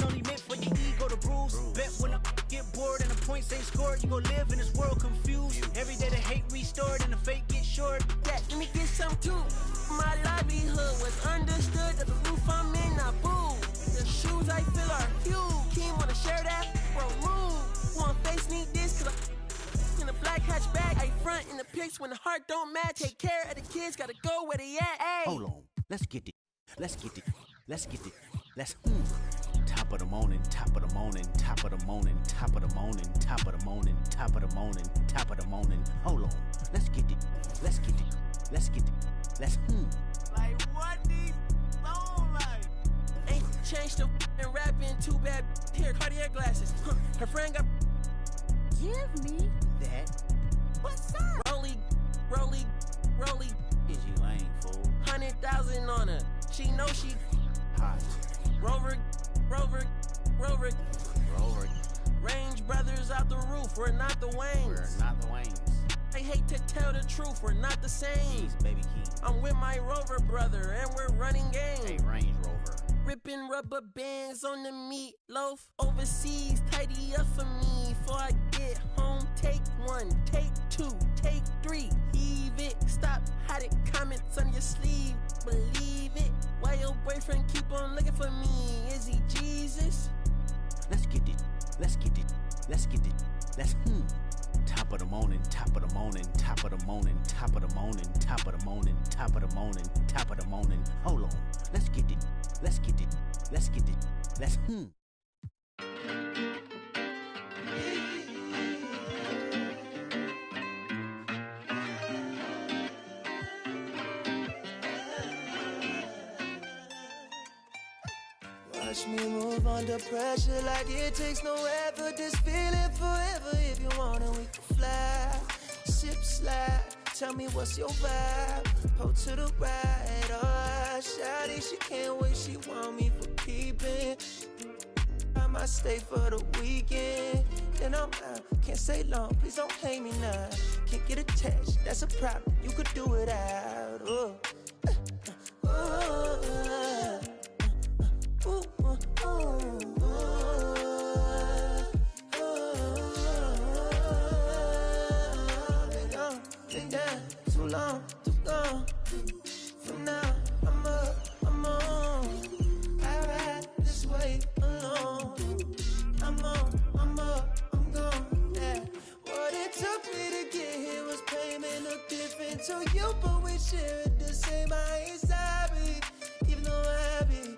only meant for your ego to bruise. Bet when I get bored and the points ain't scored, you gon' live in this world confused. Every day the hate restored and the fake get short. That, let me get some too. My livelihood was understood. That the roof I'm in, not boo. The shoes I feel are huge. Team wanna share that? Bro, move. Wanna face need this? Cause in a black hatchback, I front in the pics when the heart don't match. Take care of the kids, gotta go where they at. Ay. Hold on, let's get it. Top of the morning, top of the morning, top of the morning, top of the morning, top of the morning, top of the morning, top of the morning. Hold on, let's get it. Like what these sound like? Ain't changed the and rapping too bad. Here, Cartier glasses. Her friend got. Give me that. What's up? Rolly. Is you lame, fool? 100,000 on her. She know she hot. Rover. Range brothers out the roof. We're not the Waynes. I hate to tell the truth. We're not the same. Jeez, baby king. I'm with my Rover brother and we're running game. Hey, Range Rover. Ripping rubber bands on the meatloaf. Overseas, tidy up for me before I get home. Take 1, take 2, take 3. Heave it, stop, hide it, comments on your sleeve. Believe it. Why your boyfriend keep on looking for me? Is he Jesus? Let's get it. Top of the morning, top of the morning, top of the morning, top of the morning, top of the morning, top of the morning, top of the morning. Hold on, let's get it. Watch me move under pressure like it takes no effort. This feeling forever. If you want it, we can fly. Sip slide. Tell me what's your vibe. Pull to the right. Oh, shawty, she can't wait. She want me for keeping. I might stay for the weekend. Then I'm out. Can't stay long. Please don't hate me now. Can't get attached. That's a problem. You could do it out. Oh. gone. For now, I'm up, I'm on. I ride this way alone. I'm on, I'm up, I'm gone. Yeah. What it took me to get here was payment no different to you, but we share it the same. I ain't sorry, even though I be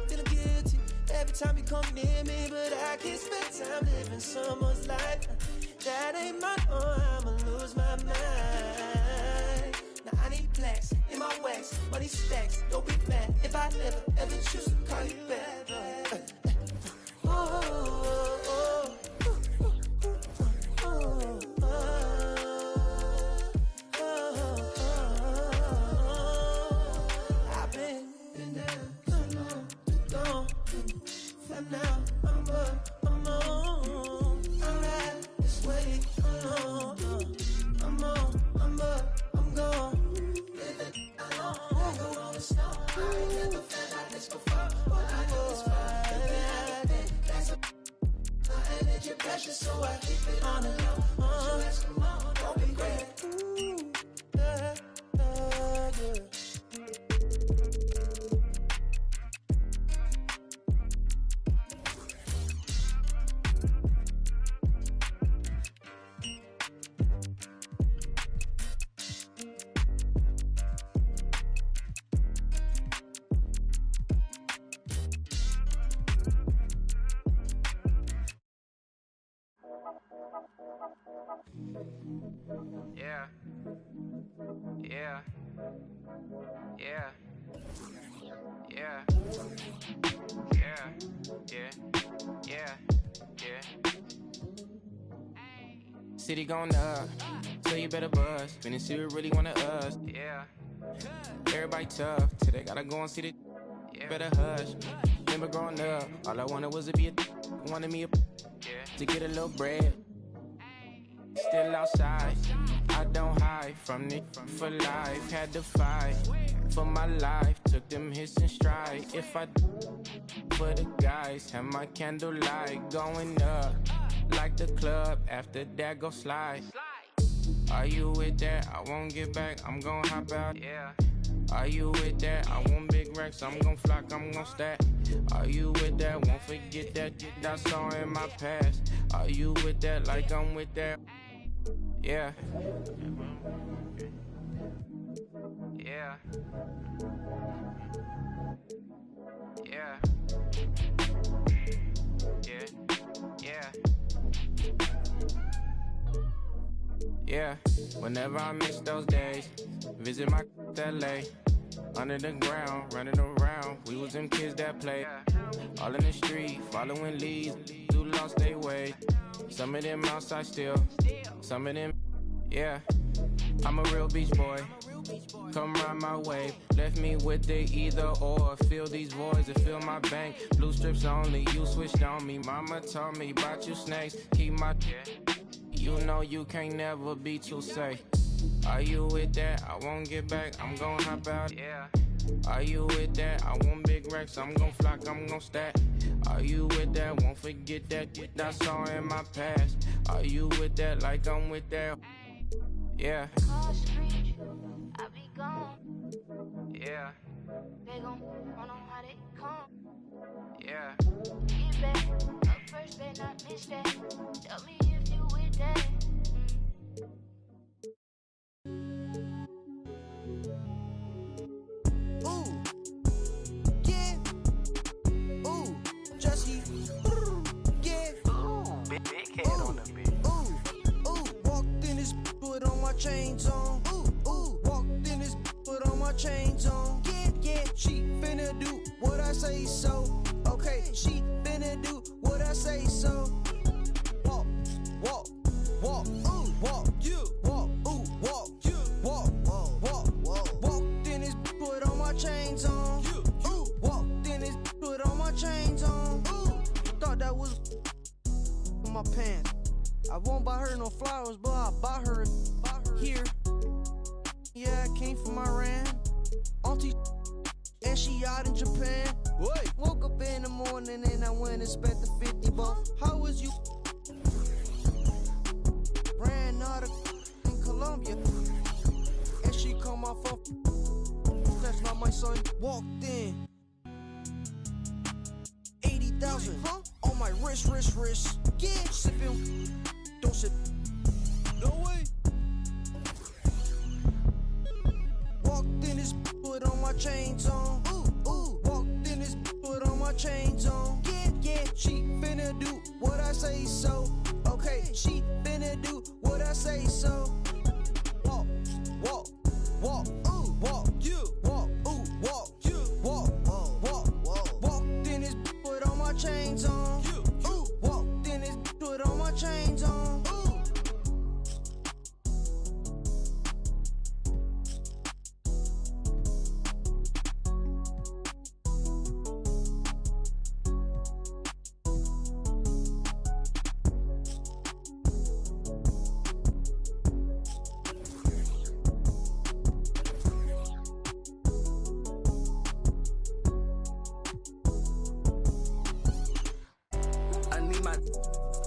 feeling guilty every time you come near me, but I can't spend time living someone's life that ain't mine, or I'ma lose my mind. Now I need plaques in my wax, money stacks. Don't be mad if I never ever choose to call you back. I've been down, gone. For now, I'm up, I'm on. I ride this way alone. I'm on, I'm up, I'm gone. Living alone, I go on the snow. I ain't never felt like this before. What I do is fun. That's a energy pressure, so I keep it on the low. So come on, don't be great. Yeah. Yeah. Yeah. Yeah. Yeah. Yeah. Yeah. Yeah. City going up, so you better buzz. Finna see what really wanna us. Yeah. Everybody tough, till they gotta go and see the. Yeah. Better hush. Remember growing up, all I wanted was to be a. Wanted me a. Yeah. To get a little bread. Still outside, I don't hide from it for life. Had to fight for my life, took them hits in stride. If I for the guys, have my candlelight going up like the club. After that, go slide. Are you with that? I won't get back. I'm gon' hop out. Yeah. Are you with that? I want big racks. I'm gon' flock. I'm gon' stack. Are you with that? Won't forget that I saw in my past. Are you with that? Like I'm with that. Yeah. Yeah. Yeah. Yeah. Yeah. Yeah. Whenever I miss those days, visit my LA. Under the ground, running around. We was them kids that play. All in the street, following leads. Who lost their way. Some of them outside still. Some of them, yeah. I'm a real beach boy. Come ride my wave. Left me with the either or. Fill these voids and fill my bank. Blue strips only, you switched on me. Mama told me about you snakes. Keep my. You know you can't never be too safe. Are you with that? I won't get back. I'm gon' hop out. Yeah. Are you with that? I want big racks. I'm gon' flock. I'm gon' stack. Are you with that? Won't forget that I saw in my past. Are you with that? Like I'm with that. Yeah. I be gone. Yeah. They gon' run on how they come. Yeah. Get back. Up first, better not miss that. Tell me if you with that. Ooh, yeah. Ooh, Jesse. Yeah. Ooh, big head on the beat. Ooh, walked in this, put on my chains on. Ooh, walked in this, put on my chains on. Yeah, she finna do what I say so. Okay, she finna do what I say so. Walk, ooh, walk, you, walk, ooh, walk, you, walk, walked in this, put on my chains on. Ooh, walked in this, put on my chains on. Ooh, thought that was my pants. I won't buy her no flowers, but I'll buy her here. Yeah, I came from Iran. Auntie, and she out in Japan. Wait. Woke up in the morning and I went and spent the 50 bucks. How was you? Ran out of in Colombia. And my phone. That's not my son. Walked in. 80,000 on my wrist. Yeah, sipping. Don't sip. No way. Walked in this, put on my chains on. Walked in this, put on my chains on. Yeah. She finna do what I say so. Okay, she finna do what I say so. Walk, walk, walk, walk, you walk, walk, you walk, walk. Walked in this, put on my chains on. Walked in this, put on my chains on.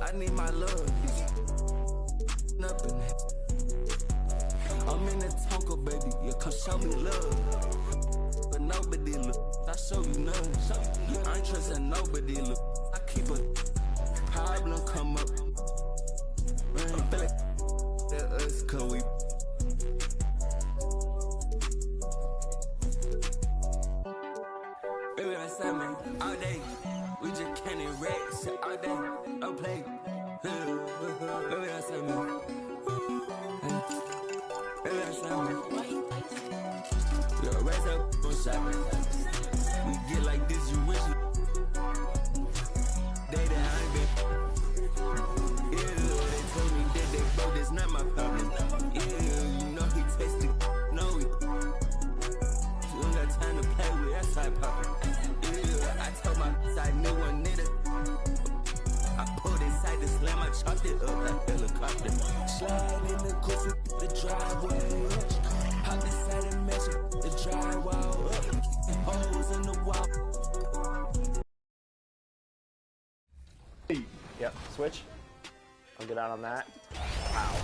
I need my love. Nothing. I'm in the Tonka, baby. You come show me love. But nobody look. I show you none. I ain't trusting nobody look. I keep a problem come up. I feel like that us, cause we. Baby, that's that, man. All day. We just can't erect shit all day. Don't play. Baby, that's that, man. Baby, that's that, man. We raise up on shot. We get like this, you wish you. Day that I ain't been. Yeah, they told me that they broke, that's not my problem. Yeah, you know he tasted. No, we. You don't got time to play with that side poppin'. I told my I knew one nigga. I pulled inside the slam, I chopped it up like helicopter. Slide in the coffee, the driveway. Hop inside and measure the drywall up. Holes in the wall. Yep, switch. I'll get out on that. Wow.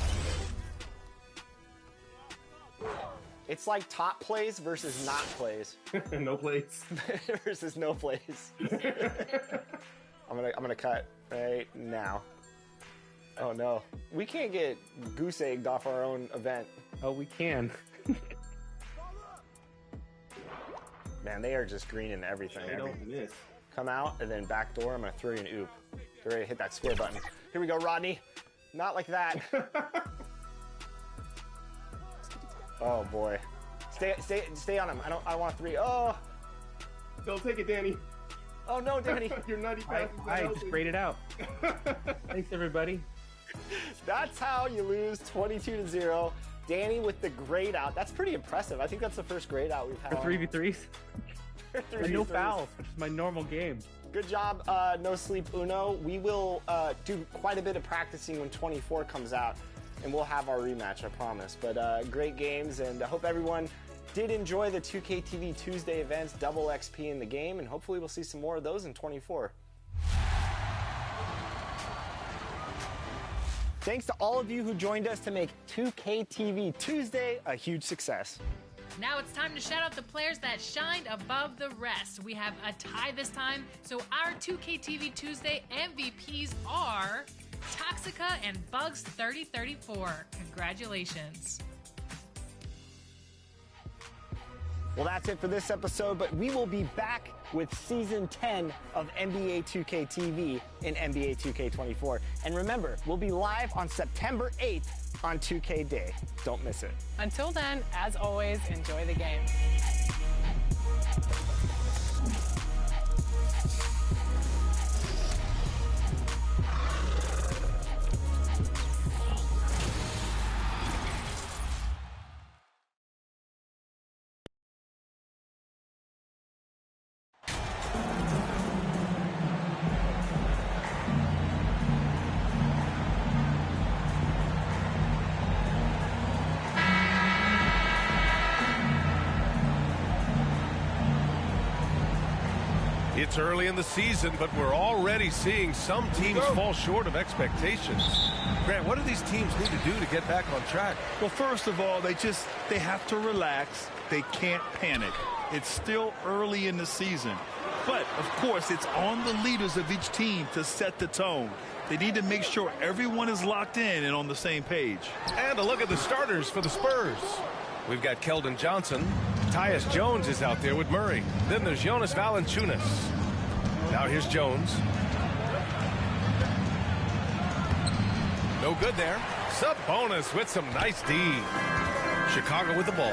It's like top plays versus not plays. No plays. Versus no plays. I'm gonna cut right now. Oh no. We can't get goose egged off our own event. Oh, we can. Man, they are just greening everything. They don't miss. Come out and then back door. I'm gonna throw you an oop. Get ready to hit that square button. Here we go, Rodney. Not like that. Oh boy. Stay on him. I want three. Oh. Don't take it, Danny. Oh no, Danny. You're nutty passes. I just sprayed it out. Thanks, everybody. That's how you lose 22-0. Danny with the grade out. That's pretty impressive. I think that's the first grade out we've had. For 3v3s? And no fouls, which is my normal game. Good job, No Sleep Uno. We will do quite a bit of practicing when 24 comes out, and we'll have our rematch, I promise. But great games, and I hope everyone did enjoy the 2K TV Tuesday events, double XP in the game, and hopefully we'll see some more of those in 24. Thanks to all of you who joined us to make 2K TV Tuesday a huge success. Now it's time to shout out the players that shined above the rest. We have a tie this time, so our 2K TV Tuesday MVPs are Toxica and Bugs3034. Congratulations. Well, that's it for this episode, but we will be back with Season 10 of NBA 2K TV in NBA 2K24. And remember, we'll be live on September 8th on 2K Day. Don't miss it. Until then, as always, enjoy the game. It's early in the season, but we're already seeing some teams fall short of expectations. Grant, what do these teams need to do to get back on track? Well, first of all, they have to relax. They can't panic. It's still early in the season. But, of course, it's on the leaders of each team to set the tone. They need to make sure everyone is locked in and on the same page. And a look at the starters for the Spurs. We've got Keldon Johnson. Tyus Jones is out there with Murray. Then there's Jonas Valanciunas. Now here's Jones. No good there. Sabonis with some nice D. Chicago with the ball.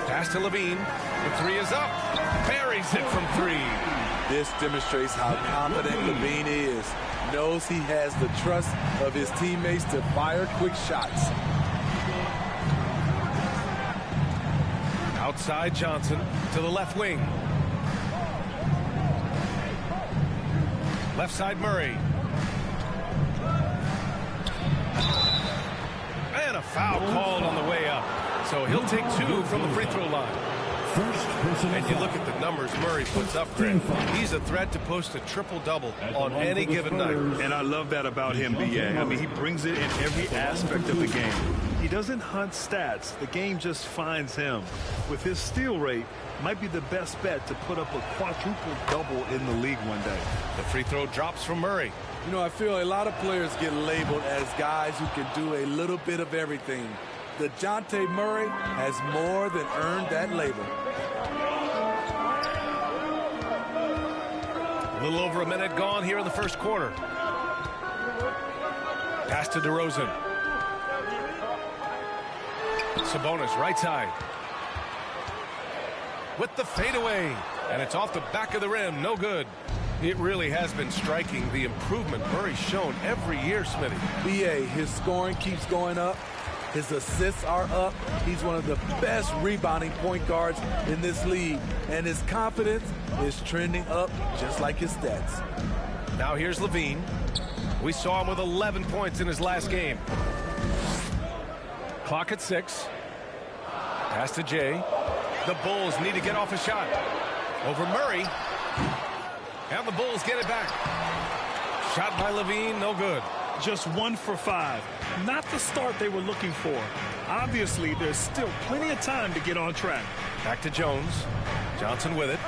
Pass to Levine. The three is up. Buries it from three. This demonstrates how confident Levine is. Knows he has the trust of his teammates to fire quick shots. Outside Johnson to the left wing. Left side Murray. And a foul called on the way up. So he'll take 2 from the free throw line. And you look at the numbers Murray puts up, Grant. He's a threat to post a triple-double on any given night. And I love that about him, B.A. I mean, he brings it in every aspect of the game. He doesn't hunt stats. The game just finds him. With his steal rate, might be the best bet to put up a quadruple-double in the league one day. The free throw drops from Murray. You know, I feel a lot of players get labeled as guys who can do a little bit of everything. DeJounte Murray has more than earned that label. A little over a minute gone here in the first quarter. Pass to DeRozan. Sabonis right side. With the fadeaway. And it's off the back of the rim. No good. It really has been striking the improvement Murray's shown every year, Smitty. B.A., his scoring keeps going up. His assists are up. He's one of the best rebounding point guards in this league. And his confidence is trending up just like his stats. Now here's Levine. We saw him with 11 points in his last game. Clock at 6. Pass to Jay. The Bulls need to get off a shot. Over Murray. And the Bulls get it back. Shot by Levine, no good. Just 1 for 5. Not the start they were looking for. Obviously, there's still plenty of time to get on track. Back to Jones. Johnson with it.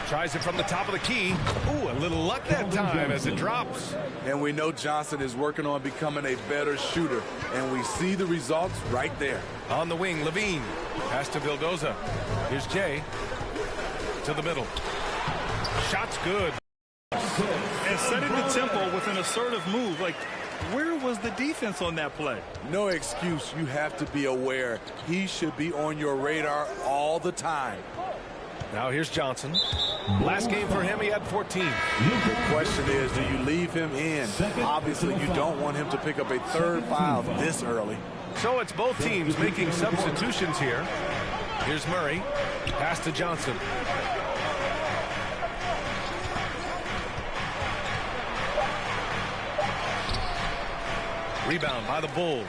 Tries it from the top of the key. Ooh, a little luck that time as it drops. And we know Johnson is working on becoming a better shooter. And we see the results right there. On the wing, Levine. Pass to Vildoza. Here's Jay. To the middle. Shot's good. And setting the tempo with an assertive move. Like, where was the defense on that play? No excuse. You have to be aware. He should be on your radar all the time. Now here's Johnson. Last game for him, he had 14. The question is, do you leave him in? Obviously, you don't want him to pick up a third foul this early. So it's both teams making substitutions here. Here's Murray. Pass to Johnson. Rebound by the Bulls.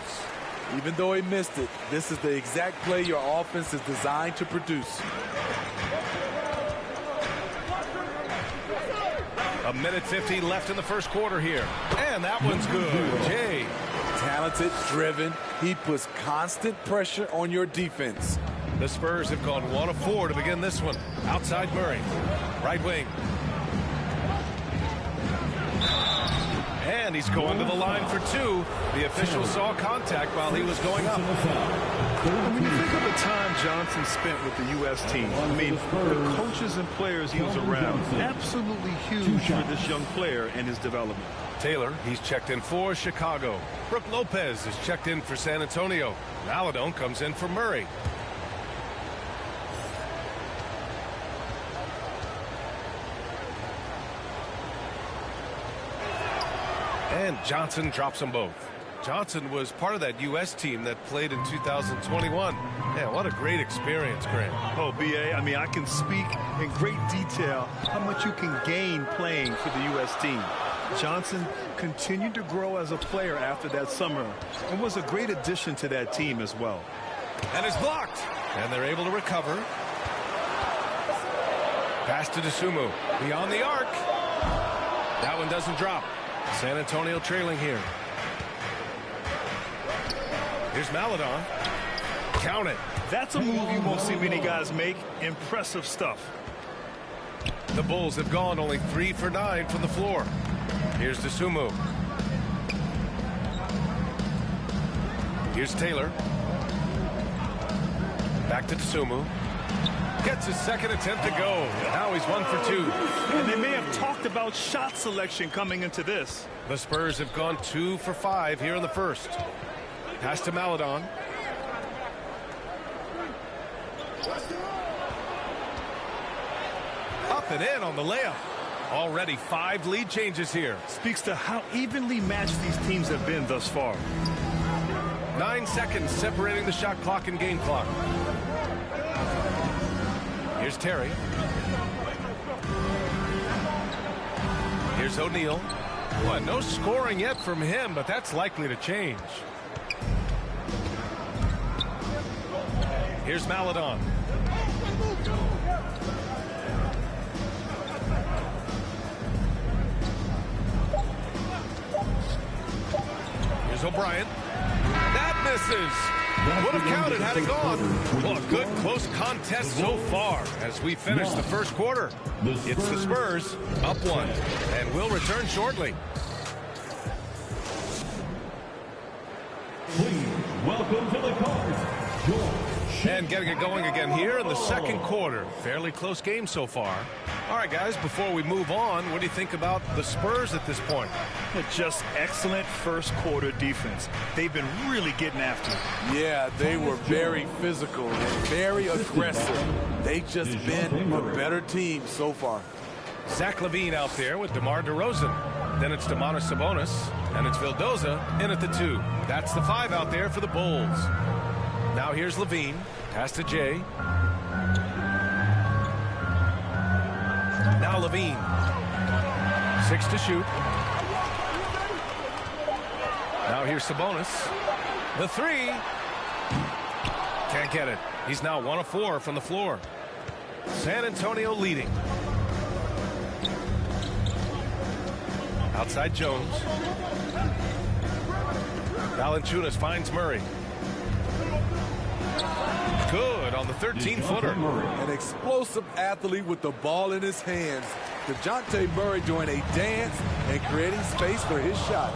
Even though he missed it, this is the exact play your offense is designed to produce. A minute 50 left in the first quarter here. And that one's good. Jay. Talented, driven. He puts constant pressure on your defense. The Spurs have gone 1 of 4 to begin this one. Outside Murray. Right wing. And he's going to the line for 2. The official saw contact while he was going up. When you think of the time Johnson spent with the U.S. team, I mean, the coaches and players he was around, absolutely huge for this young player and his development. Taylor, he's checked in for Chicago. Brook Lopez is checked in for San Antonio. Maladone comes in for Murray. And Johnson drops them both. Johnson was part of that U.S. team that played in 2021. Yeah, what a great experience, Grant. Oh, B.A., I mean, I can speak in great detail how much you can gain playing for the U.S. team. Johnson continued to grow as a player after that summer and was a great addition to that team as well. And it's blocked. And they're able to recover. Pass to DeSumo. Beyond the arc. That one doesn't drop. San Antonio trailing here. Here's Maladon. Count it. That's a move you won't see many guys make. Impressive stuff. The Bulls have gone only 3 for 9 from the floor. Here's DeSumo. Here's Taylor. Back to DeSumo. Gets his second attempt to go. Now he's 1 for 2. And they may have talked about shot selection coming into this. The Spurs have gone 2 for 5 here in the first. Pass to Maladon. Up and in on the layup. Already 5 lead changes here. Speaks to how evenly matched these teams have been thus far. 9 seconds separating the shot clock and game clock. Here's Terry. Here's O'Neal. Well, no scoring yet from him, but that's likely to change. Here's Maladon. Here's O'Brien. That misses. Would have counted had it gone. Well, a good close contest so far as we finish the first quarter. It's the Spurs up 1, and we'll return shortly. Please welcome to the court, And getting it going again here in the second quarter. Fairly close game so far. All right, guys, before we move on, what do you think about the Spurs at this point? Just excellent first quarter defense. They've been really getting after it. Yeah, they were very physical and very aggressive. They've just been a better team so far. Zach LaVine out there with DeMar DeRozan. Then it's Domantas Sabonis, and it's Vildoza in at the 2. That's the 5 out there for the Bulls. Now here's LaVine. Pass to Jay. Now LaVine. 6 to shoot. Now here's Sabonis. The 3. Can't get it. He's now 1 of 4 from the floor. San Antonio leading. Outside Jones. Valanciunas finds Murray. Good on the 13-footer. An explosive athlete with the ball in his hands. DeJounte Murray doing a dance and creating space for his shot.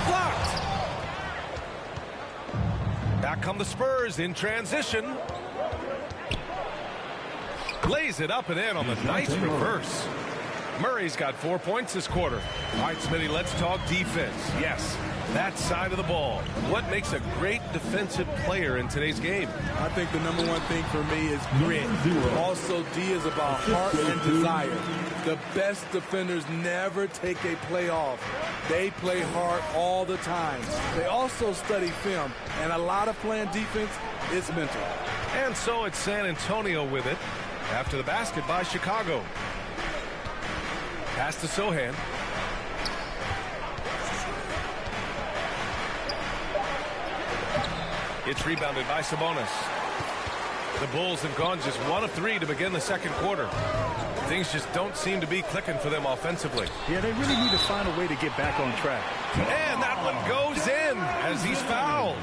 Blocked. Back come the Spurs in transition. Lays it up and in on the nice reverse. Murray's got 4 points this quarter. All right, Smitty, let's talk defense. Yes, that side of the ball. What makes a great defensive player in today's game? I think the number one thing for me is grit. Also, D is about heart and desire. The best defenders never take a play off. They play hard all the time. They also study film, and a lot of playing defense is mental. And so it's San Antonio with it after the basket by Chicago. Pass to Sohan. It's rebounded by Sabonis. The Bulls have gone just 1 of 3 to begin the second quarter. Things just don't seem to be clicking for them offensively. Yeah, they really need to find a way to get back on track. And that one goes in as he's fouled.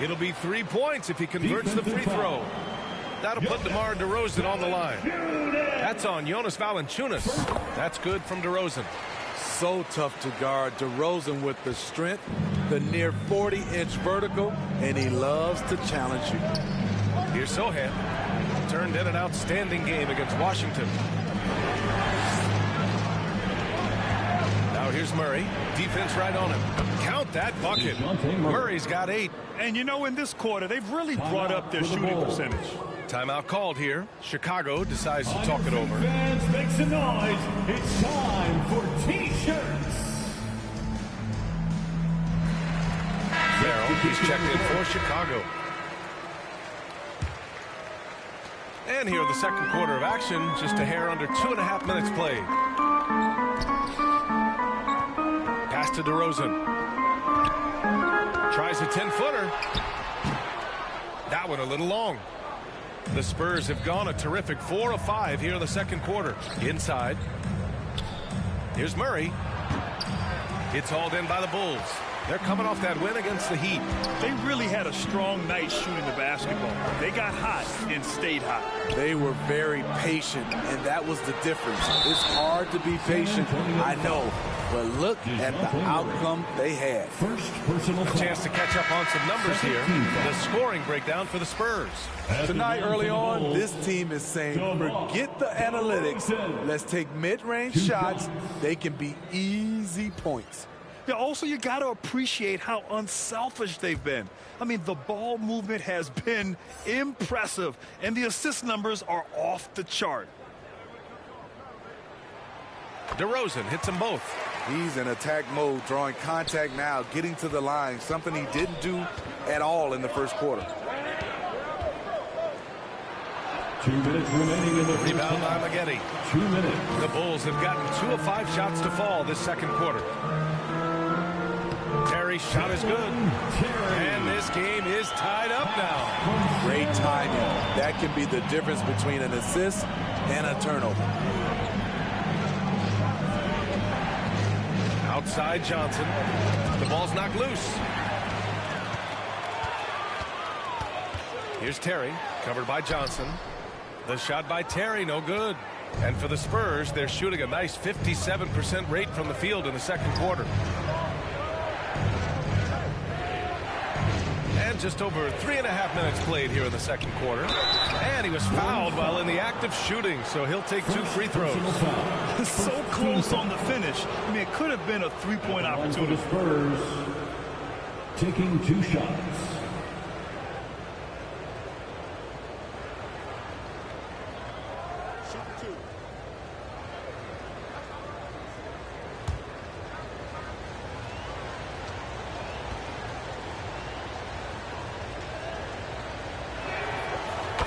It'll be 3 points if he converts the free throw. That'll put DeMar DeRozan on the line. That's on Jonas Valanciunas. That's good from DeRozan. So tough to guard. DeRozan with the strength, the near 40-inch vertical, and he loves to challenge you. Here's Sohan. Turned in an outstanding game against Washington. Now here's Murray. Defense right on him. Count that bucket. Murray's got 8. And you know, in this quarter, they've really brought up their shooting percentage. Timeout called here. Chicago decides to talk it over. Fans, make some noise. It's time for T-shirts. Farrell, he's checked in for Chicago. And here the second quarter of action, just a hair under 2.5 minutes played. Pass to DeRozan. Tries a 10-footer. That one a little long. The Spurs have gone a terrific 4 of 5 here in the second quarter. Inside. Here's Murray. It's hauled in by the Bulls. They're coming off that win against the Heat. They really had a strong night shooting the basketball. They got hot and stayed hot. They were very patient, and that was the difference. It's hard to be patient, I know, but look at the outcome they had. A chance to catch up on some numbers here. The scoring breakdown for the Spurs. Tonight, early on, this team is saying, forget the analytics. Let's take mid-range shots. They can be easy points. Yeah, also, you got to appreciate how unselfish they've been. I mean, the ball movement has been impressive, and the assist numbers are off the chart. DeRozan hits them both. He's in attack mode, drawing contact now, getting to the line, something he didn't do at all in the first quarter. 2 minutes remaining in the first Rebound by half. Maggette. 2 minutes. The Bulls have gotten 2 of 5 shots to fall this second quarter. Terry's shot is good. And this game is tied up now. Great timing. That can be the difference between an assist and a turnover. Outside Johnson. The ball's knocked loose. Here's Terry, covered by Johnson. The shot by Terry, no good. And for the Spurs, they're shooting a nice 57% rate from the field in the second quarter. And just over 3.5 minutes played here in the second quarter. And he was fouled while in the act of shooting, so he'll take 2 free throws. So close on the finish. I mean, it could have been a three-point opportunity. The Spurs taking 2 shots.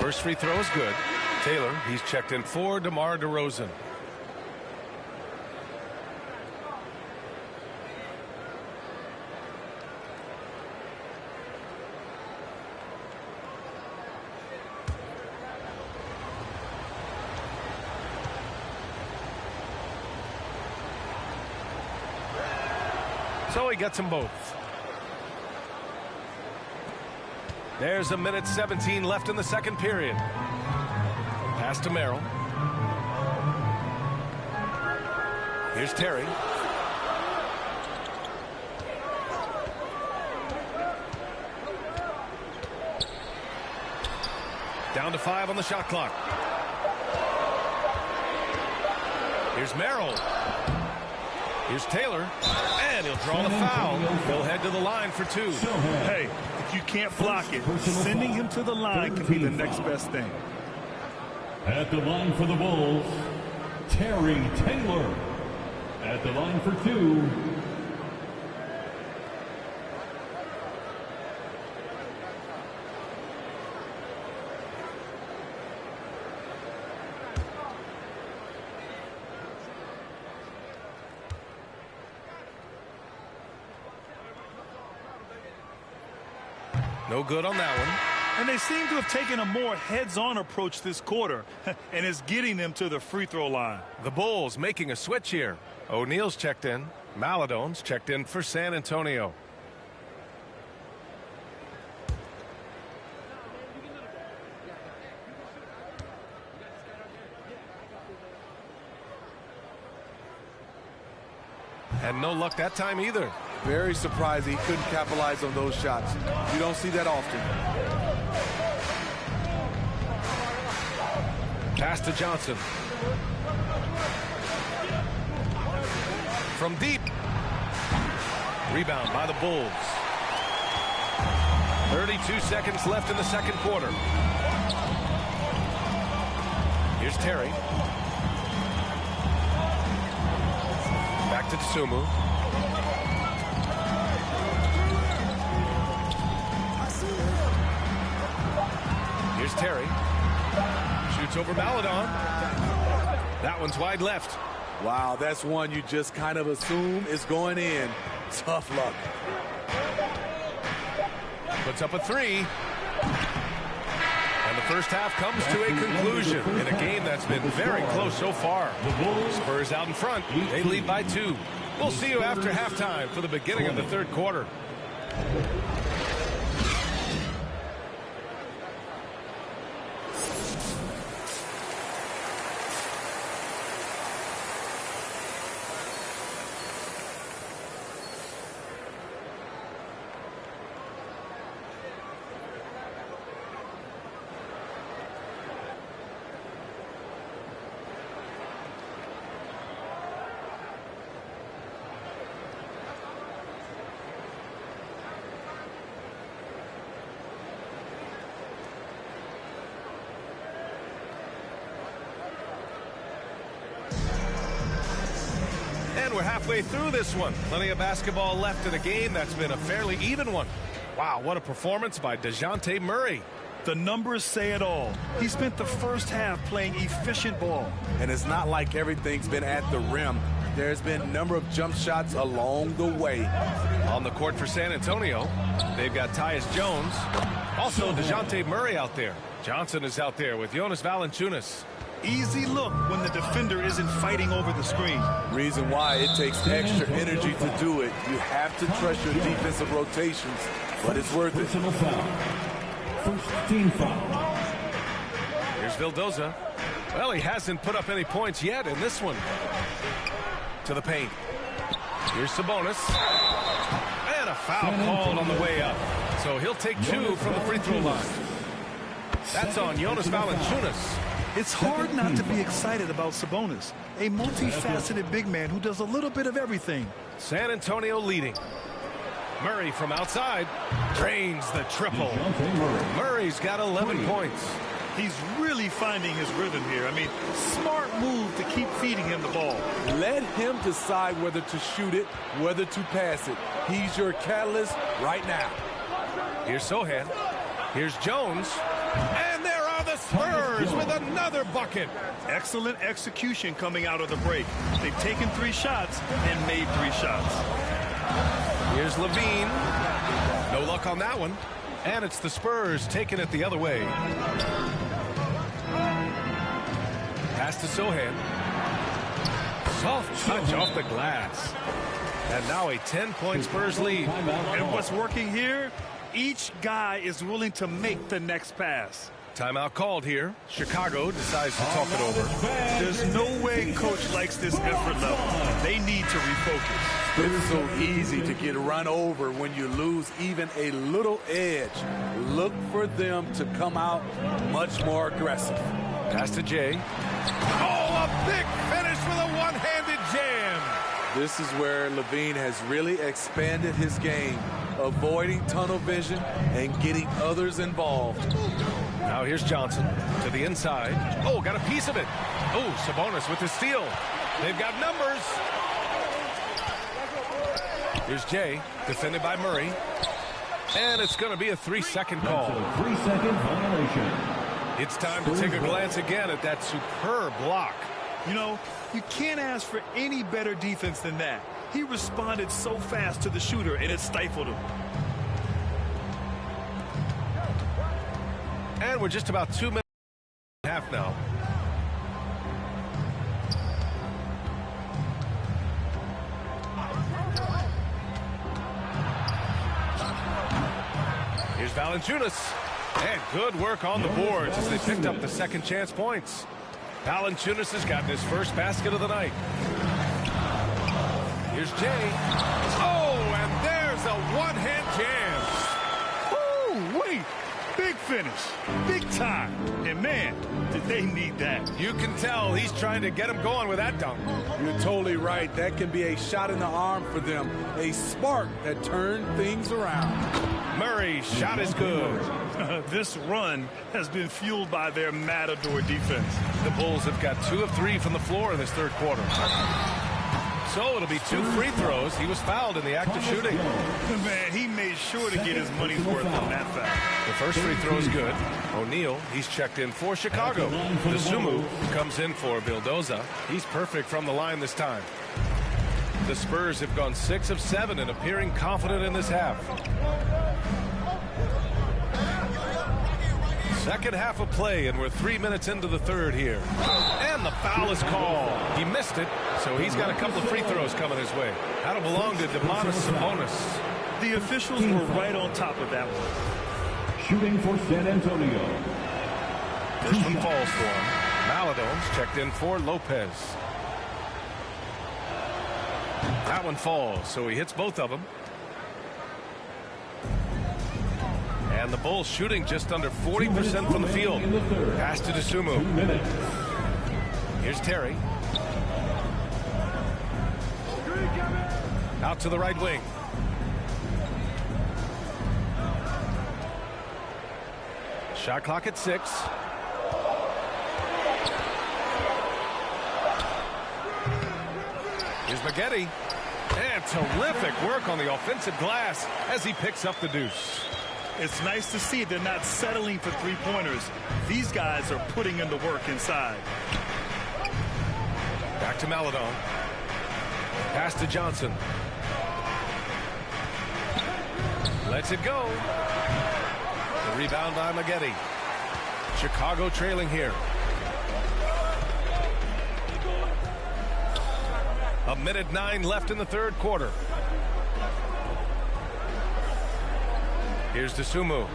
First free throw is good. Taylor, he's checked in for DeMar DeRozan. So he gets them both. There's 1:17 left in the second period. Pass to Merrill. Here's Terry. Down to 5 on the shot clock. Here's Merrill. Here's Taylor. And he'll draw the foul. He'll head to the line for 2. Hey, if you can't block it, sending him to the line can be the next best thing. At the line for the Bulls, Terry Taylor. At the line for 2. No good on that one. And they seem to have taken a more heads-on approach this quarter, and it's getting them to the free throw line. The Bulls making a switch here. O'Neal's checked in. Maladone's checked in for San Antonio. And no luck that time either. Very surprised he couldn't capitalize on those shots. You don't see that often. Pass to Johnson. From deep. Rebound by the Bulls. 32 seconds left in the second quarter. Here's Terry. Back to Tsumu. Here's Terry. Shoots over Maladon. That one's wide left. Wow, that's one you just kind of assume is going in. Tough luck. Puts up a three. And the first half comes to a conclusion in a game that's been very close so far. Spurs out in front. They lead by 2. We'll see you after halftime for the beginning of the third quarter. And we're halfway through this one. Plenty of basketball left in a game that's been a fairly even one. Wow, what a performance by DeJounte Murray. The numbers say it all. He spent the first half playing efficient ball. And it's not like everything's been at the rim. There's been a number of jump shots along the way. On the court for San Antonio, they've got Tyus Jones. Also DeJounte Murray out there. Johnson is out there with Jonas Valanciunas. Easy look when the defender isn't fighting over the screen. Reason why it takes extra energy to do it. You have to trust your defensive rotations, but it's worth it. First team foul. Here's Vildoza. Well, he hasn't put up any points yet in this one. To the paint. Here's Sabonis. And a foul called on the way up. So he'll take 2 from the free throw line. That's on Jonas Valanciunas. It's hard not to be excited about Sabonis, a multifaceted big man who does a little bit of everything. San Antonio leading. Murray from outside drains the triple. Murray's got 11 points. He's really finding his rhythm here. I mean, smart move to keep feeding him the ball. Let him decide whether to shoot it, whether to pass it. He's your catalyst right now. Here's Sohan. Here's Jones. And there are the Spurs with another bucket. Excellent execution coming out of the break. They've taken 3 shots and made 3 shots. Here's Levine. No luck on that one. And it's the Spurs taking it the other way. Pass to Sohan. Soft touch off the glass. And now a 10-point Spurs lead. And what's working here? Each guy is willing to make the next pass. Timeout called here. Chicago decides to talk it over. There's no way coach likes this effort level. They need to refocus. It's so easy to get run over when you lose even a little edge. Look for them to come out much more aggressive. Pass to Jay. Oh, a big finish with a one-handed jam. This is where Levine has really expanded his game, avoiding tunnel vision and getting others involved. Now here's Johnson to the inside. Oh, got a piece of it. Oh, Sabonis with the steal. They've got numbers. Here's Jay, defended by Murray. And it's going to be a 3-second call. That's a 3-second violation. It's time to take a glance again at that superb block. You know, you can't ask for any better defense than that. He responded so fast to the shooter, and it stifled him. And we're just about 2 minutes and a half now. Here's Valanciunas. And good work on the boards as they picked up the second chance points. Valanciunas has gotten his first basket of the night. Here's Jay. Oh, and there's a one-hand jam. Ooh, wait. Big finish. Big time. And, man, did they need that. You can tell he's trying to get him going with that dunk. You're totally right. That can be a shot in the arm for them. A spark that turned things around. Murray's shot is good. This run has been fueled by their matador defense. The Bulls have got 2 of 3 from the floor in this third quarter. So it'll be 2 free throws. He was fouled in the act of shooting. Man, he made sure to get his money's worth on that foul. The first free throw is good. O'Neal, he's checked in for Chicago. Dosunmu comes in for Vildoza. He's perfect from the line this time. The Spurs have gone 6 of 7 and appearing confident in this half. Second half of play, and we're 3 minutes into the third here. And the foul is called. He missed it, so he's got a couple of free throws coming his way. That'll belong to Domantas Sabonis. The officials were right on top of that one. Shooting for San Antonio. First one falls for him. Maladone's checked in for Lopez. That one falls, so he hits both of them. And the Bulls shooting just under 40% from the field. Pass to Dosunmu. Here's Terry. Out to the right wing. Shot clock at 6. Here's Maggette. And terrific work on the offensive glass as he picks up the deuce. It's nice to see they're not settling for three-pointers. These guys are putting in the work inside. Back to Maladon. Pass to Johnson. Lets it go. The rebound by Maggette. Chicago trailing here. A minute 9 left in the third quarter. Here's Dosunmu.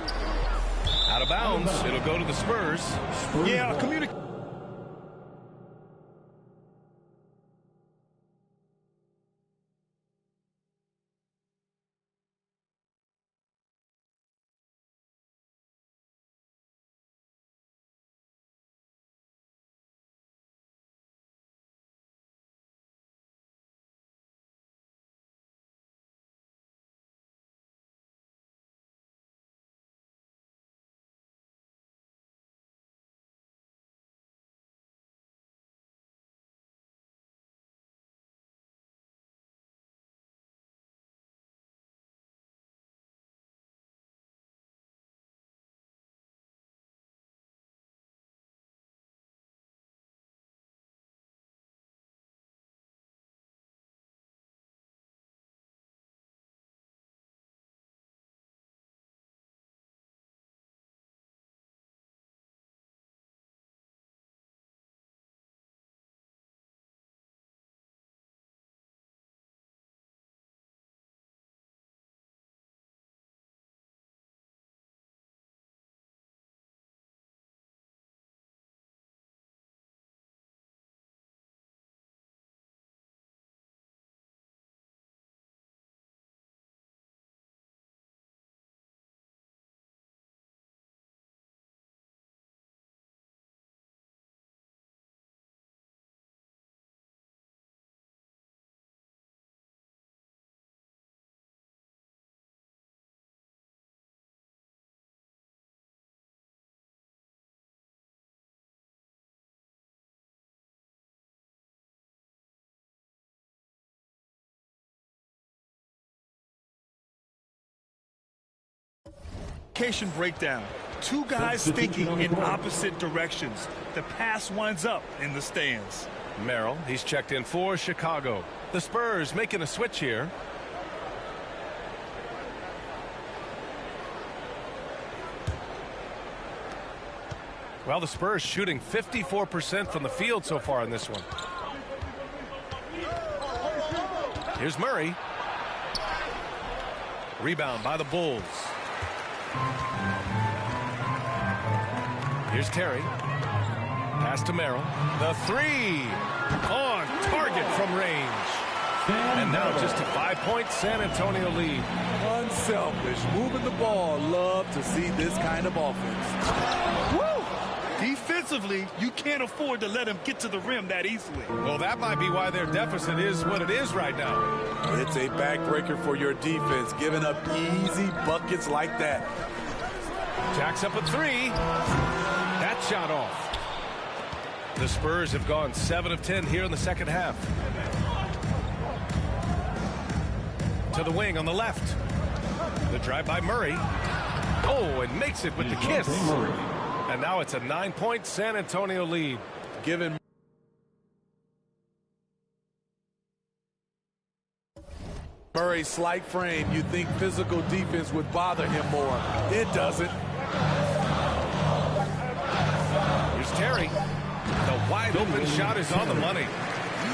Out of bounds. It'll go to the Spurs. Yeah, breakdown. Two guys thinking in opposite directions. The pass winds up in the stands. Merrill, he's checked in for Chicago. The Spurs making a switch here. Well, the Spurs shooting 54% from the field so far in this one. Here's Murray. Rebound by the Bulls. Here's Terry. Pass to Merrill. The 3 on target from range. And now just a 5-point San Antonio lead. Unselfish, moving the ball. Love to see this kind of offense. Woo! Defensively, you can't afford to let him get to the rim that easily. Well, that might be why their deficit is what it is right now. It's a backbreaker for your defense, giving up easy buckets like that. Jacks up a 3. That shot off. The Spurs have gone 7 of 10 here in the second half. To the wing on the left. The drive by Murray. Oh, and makes it with the kiss. And now it's a 9-point San Antonio lead. Given Murray's slight frame, you think physical defense would bother him more. It doesn't. Here's Terry. The wide open shot is on the money.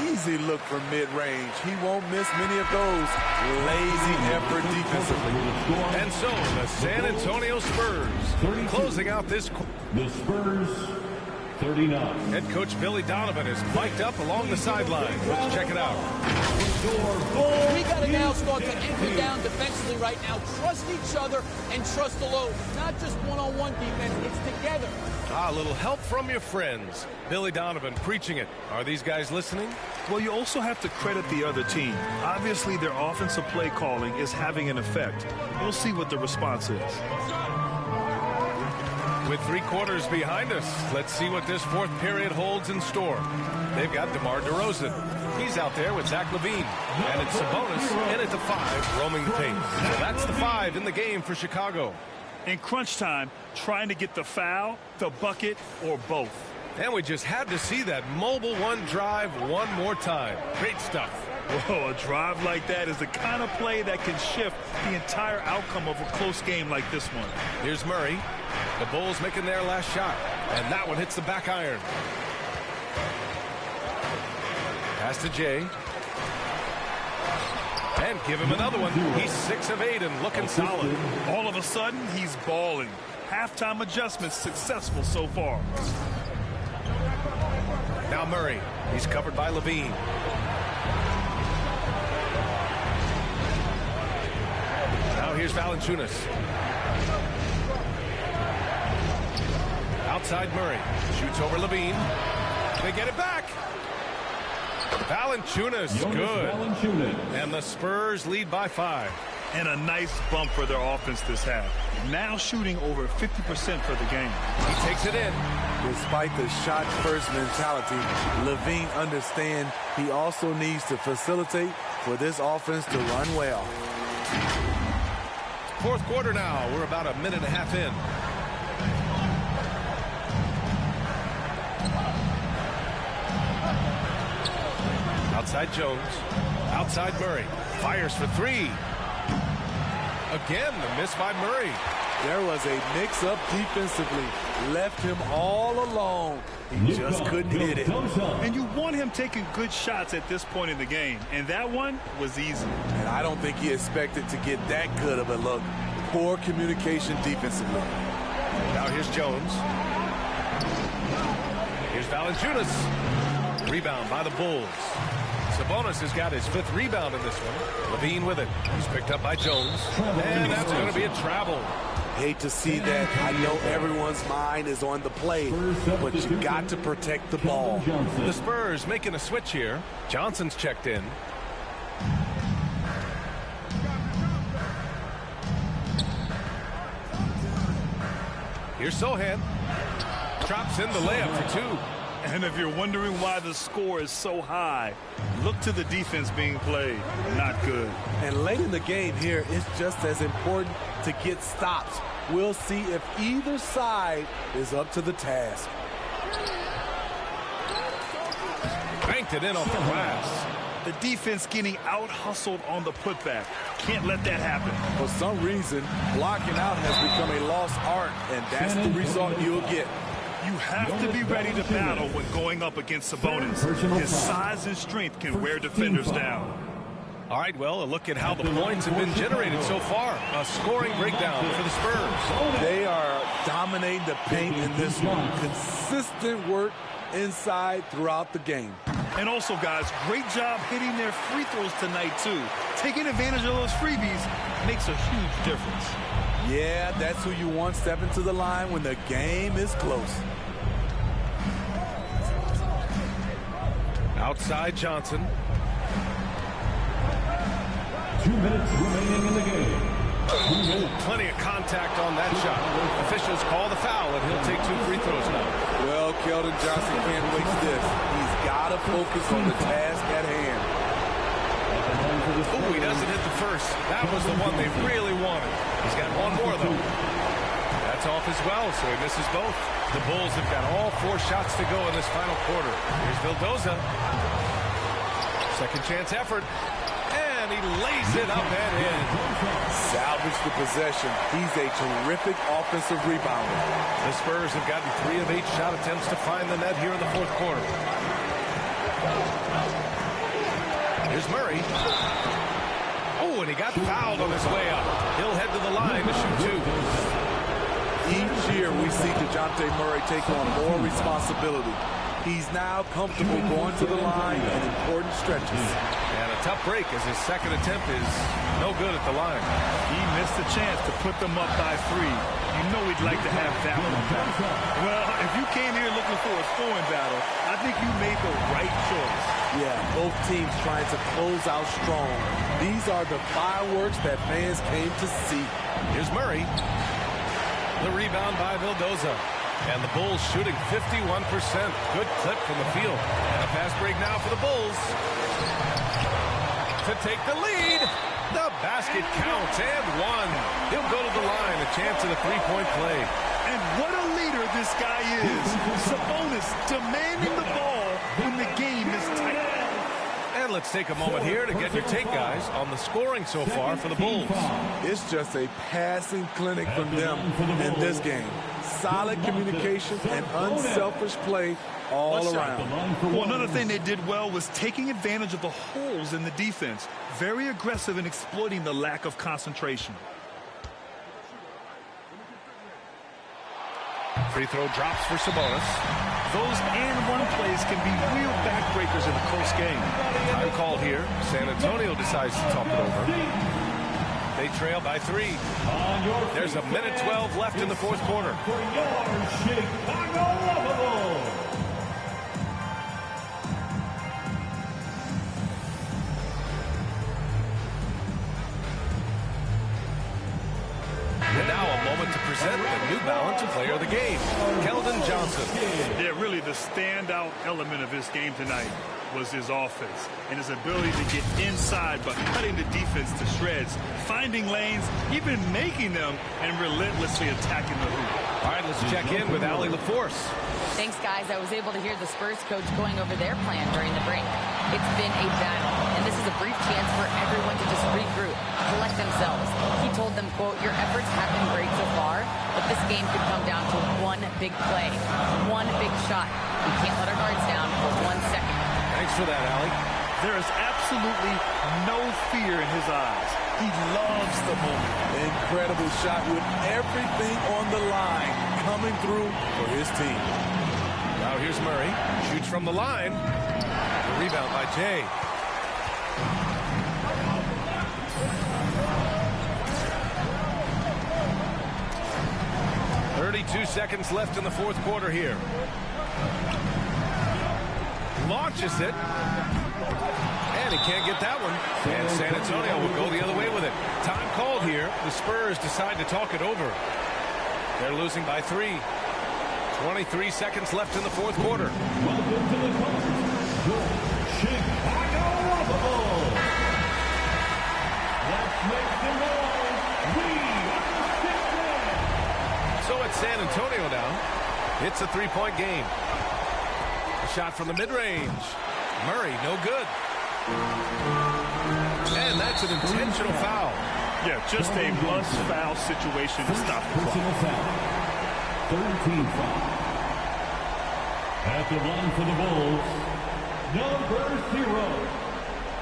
Easy look from mid-range. He won't miss many of those. Lazy effort defensively. And so the San Antonio Spurs closing out this. The Spurs 39. Head coach Billy Donovan is mic'd up along the sideline. Let's check it out. We got to now start to anchor down defensively right now. Trust each other and trust the load. Not just one-on-one defense, it's together. A little help from your friends. Billy Donovan preaching it. Are these guys listening? Well, you also have to credit the other team. Obviously, their offensive play calling is having an effect. We'll see what the response is. With 3 quarters behind us, let's see what this fourth period holds in store. They've got DeMar DeRozan. He's out there with Zach LaVine. And it's Sabonis in at the 5, roaming the paint. So that's the 5 in the game for Chicago. In crunch time, trying to get the foul, the bucket, or both. And we just had to see that mobile one drive one more time. Great stuff. Whoa, a drive like that is the kind of play that can shift the entire outcome of a close game like this one. Here's Murray. The Bulls making their last shot. And that one hits the back iron. Pass to Jay. And give him another one. He's 6 of 8 and looking solid. All of a sudden, he's balling. Halftime adjustments successful so far. Now Murray. He's covered by LaVine. Now here's Valanciunas. Outside Murray. Shoots over LaVine. They get it back. Valanciunas, good. And the Spurs lead by 5. And a nice bump for their offense this half. Now shooting over 50% for the game. He takes it in. Despite the shot-first mentality, LaVine understands he also needs to facilitate for this offense to run well. Fourth quarter now. We're about a minute and a half in. Outside Jones. Outside Murray. Fires for 3. Again, the miss by Murray. There was a mix-up defensively. Left him all alone. He just couldn't hit it. And you want him taking good shots at this point in the game. And that one was easy. And I don't think he expected to get that good of a look. Poor communication defensively. Now here's Jones. Here's Valanciunas. Rebound by the Bulls. Sabonis has got his 5th rebound in this one. LaVine with it. He's picked up by Jones. And that's going to be a travel. Hate to see that. I know everyone's mind is on the play, but you got to protect the ball. The Spurs making a switch here. Johnson's checked in. Here's Sohan. Drops in the layup for 2. And if you're wondering why the score is so high, look to the defense being played. Not good. And late in the game here, it's just as important to get stops. We'll see if either side is up to the task. Banked it in off the glass. The defense getting out-hustled on the putback. Can't let that happen. For some reason, blocking out has become a lost art, and that's the result you'll get. You have to be ready to battle when going up against Sabonis. His size and strength can wear defenders down. All right, well, a look at how the points have been generated so far. A scoring breakdown for the Spurs. They are dominating the paint in this one. Consistent work inside throughout the game. And also, guys, great job hitting their free throws tonight, too. Taking advantage of those freebies makes a huge difference. Yeah, that's who you want stepping to the line when the game is close. Outside Johnson. 2 minutes remaining in the game. Plenty of contact on that shot. Officials call the foul, and he'll take 2 free throws now. Well, Keldon Johnson can't waste this. He's got to focus on the task at hand. Ooh, he doesn't hit the first. That was the one they really wanted. He's got one more, though. That's off as well, so he misses both. The Bulls have got all 4 shots to go in this final quarter. Here's Vildoza. Second chance effort. And he lays it up and in. Salvage the possession. He's a terrific offensive rebounder. The Spurs have gotten 3 of 8 shot attempts to find the net here in the fourth quarter. Here's Murray. Oh, and he got fouled on his way up. He'll head to the line to shoot 2. Each year we see DeJounte Murray take on more responsibility. He's now comfortable going to the line in important stretches. And a tough break as his second attempt is no good at the line. He missed a chance to put them up by 3. You know he'd like to have that one back. Well, if you came here looking for a scoring battle, I think you made the right choice. Yeah, both teams trying to close out strong. These are the fireworks that fans came to see. Here's Murray. The rebound by Vildoza. And the Bulls shooting 51%. Good clip from the field. And a fast break now for the Bulls. To take the lead. The basket counts and 1. He'll go to the line. A chance at a 3-point play. And what a leader this guy is. Sabonis demanding the ball when the game is tight. And let's take a moment here to get your take, guys, on the scoring so far for the Bulls. It's just a passing clinic from them in this game. Solid communication and unselfish play all around. Well, another thing they did well was taking advantage of the holes in the defense. Very aggressive in exploiting the lack of concentration. Free throw drops for Sabonis. Those and-one plays can be real backbreakers in a close game. Time called here. San Antonio decides to talk it over. They trail by 3. There's a minute 12 left in the fourth quarter. For your Chicago Bulls. And now a moment to present the New Balance Player of the Game, Keldon Johnson. Yeah, really the standout element of his game tonight was his offense and his ability to get inside but cutting the defense to shreds, finding lanes, even making them, and relentlessly attacking the hoop. All right, let's check in with Allie LaForce. Thanks, guys. I was able to hear the Spurs coach going over their plan during the break. It's been a battle, and this is a brief chance for everyone to just regroup, collect themselves. He told them, quote, your efforts have been great so far, but this game could come down to one big play, one big shot. We can't let our guards down for 1 second. Thanks for that, Allie. There is absolutely no fear in his eyes. He loves the moment. Incredible shot with everything on the line coming through for his team. Now here's Murray. Shoots from the line. The rebound by Jay. .32 seconds left in the fourth quarter here. Launches it. And he can't get that one. And San Antonio will go the other way with it. Time called here. The Spurs decide to talk it over. They're losing by 3. 23 seconds left in the fourth quarter. Welcome to the court, your Chicago Bulls. Let's make the noise. We are the Sixers. So it's San Antonio now. It's a 3-point game. A shot from the mid-range. Murray, no good. And that's an intentional foul. Yeah, just a must-foul situation to stop the clock. 13 foul. At the line for the Bulls, number 0.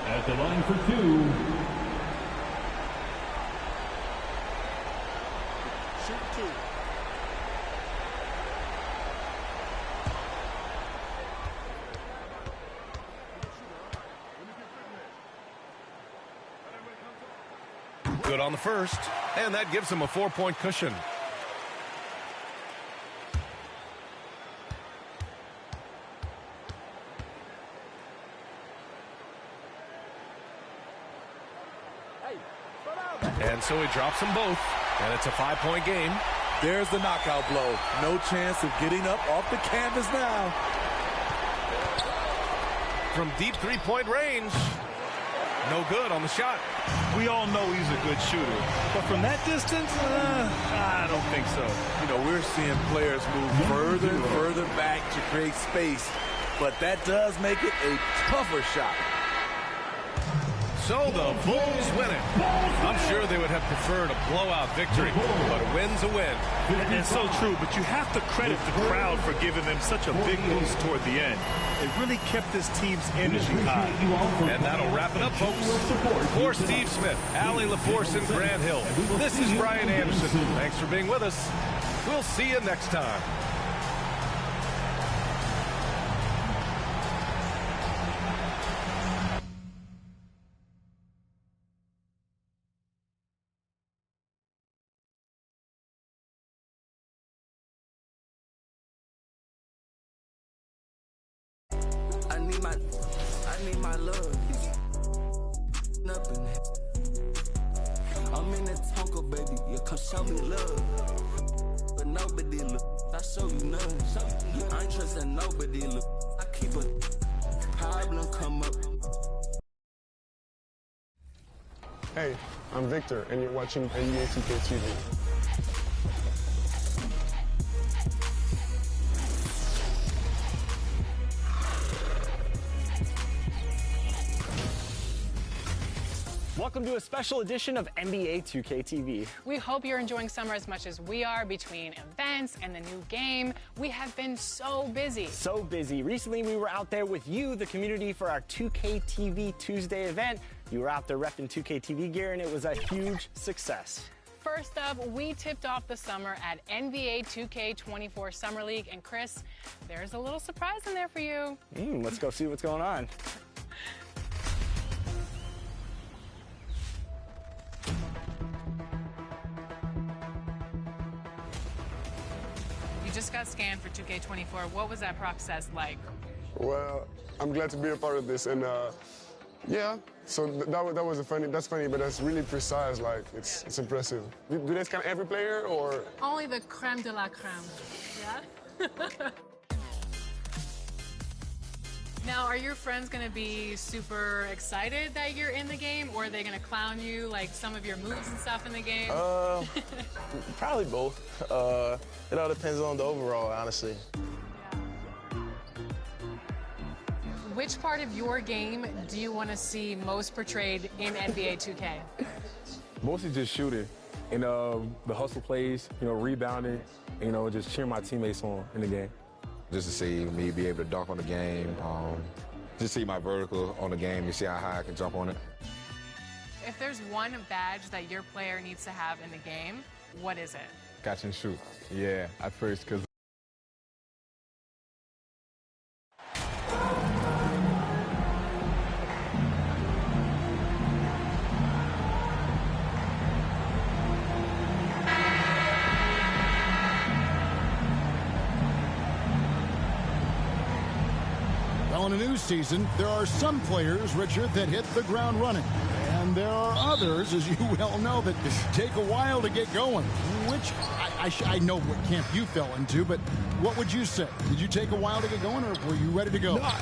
At the line for 2. Shoot 2. Good on the first, and that gives him a 4-point cushion. And so he drops them both, and it's a 5-point game. There's the knockout blow. No chance of getting up off the canvas now. From deep 3-point range. No good on the shot. We all know he's a good shooter, but from that distance, I don't think so. You know, we're seeing players move further and further back to create space, but that does make it a tougher shot. So the Bulls win it. I'm sure they would have preferred a blowout victory, but a win's a win. And so true, but you have to credit the crowd for giving them such a big boost toward the end. It really kept this team's energy high. And that'll wrap it up, folks. For Steve Smith, Allie LaForce, and Grant Hill, this is Brian Anderson. Thanks for being with us. We'll see you next time. I need my love. Nothing. I'm in that Tonka, baby. You come show me love. But nobody look. I show you none. I ain't trusting nobody look. I keep a problem come up. Hey, I'm Victor, and you're watching NBA 2K TV. Welcome to a special edition of NBA 2K TV. We hope you're enjoying summer as much as we are. Between events and the new game, we have been so busy. So busy. Recently, we were out there with you, the community, for our 2K TV Tuesday event. You were out there repping 2K TV gear, and it was a huge success. First up, we tipped off the summer at NBA 2K24 Summer League. And Chris, there's a little surprise in there for you. Let's go see what's going on. You just got scanned for 2K24. What was that process like? Well, I'm glad to be a part of this, and yeah. So that's funny, but that's really precise. Like it's impressive. Do they scan every player or? Only the creme de la creme. Yeah. Now, are your friends going to be super excited that you're in the game, or are they going to clown you, like some of your moves and stuff in the game? Probably both. It all depends on the overall, honestly. Which part of your game do you want to see most portrayed in NBA 2K? Mostly just shooting and the hustle plays, rebounding, just cheering my teammates on in the game. Just to see me be able to dunk on the game, just see my vertical on the game, to see how high I can jump on it. If there's one badge that your player needs to have in the game, what is it? Catch and shoot. Yeah, at first, because in a new season, there are some players, Richard, that hit the ground running. And there are others, as you well know, that take a while to get going. Which, I know what camp you fell into, but what would you say? Did you take a while to get going, or were you ready to go? No,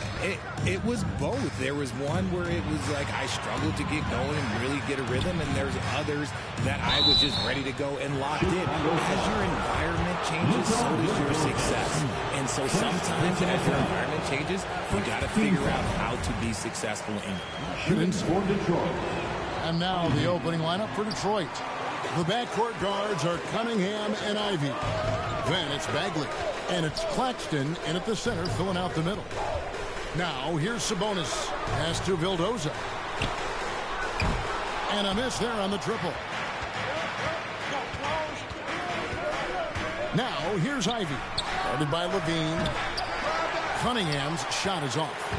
it was both. There was one where it was like I struggled to get going and really get a rhythm, and there's others that I was just ready to go and locked in. As your environment changes, so does your success. And so sometimes as your environment changes, you got to figure out how to be successful in it. Shooting for Detroit. And now the opening lineup for Detroit. The backcourt guards are Cunningham and Ivy. Then it's Bagley. And it's Claxton in at the center, filling out the middle. Now here's Sabonis. Pass to Vildoza. And a miss there on the triple. Now here's Ivy. Guarded by Levine. Cunningham's shot is off.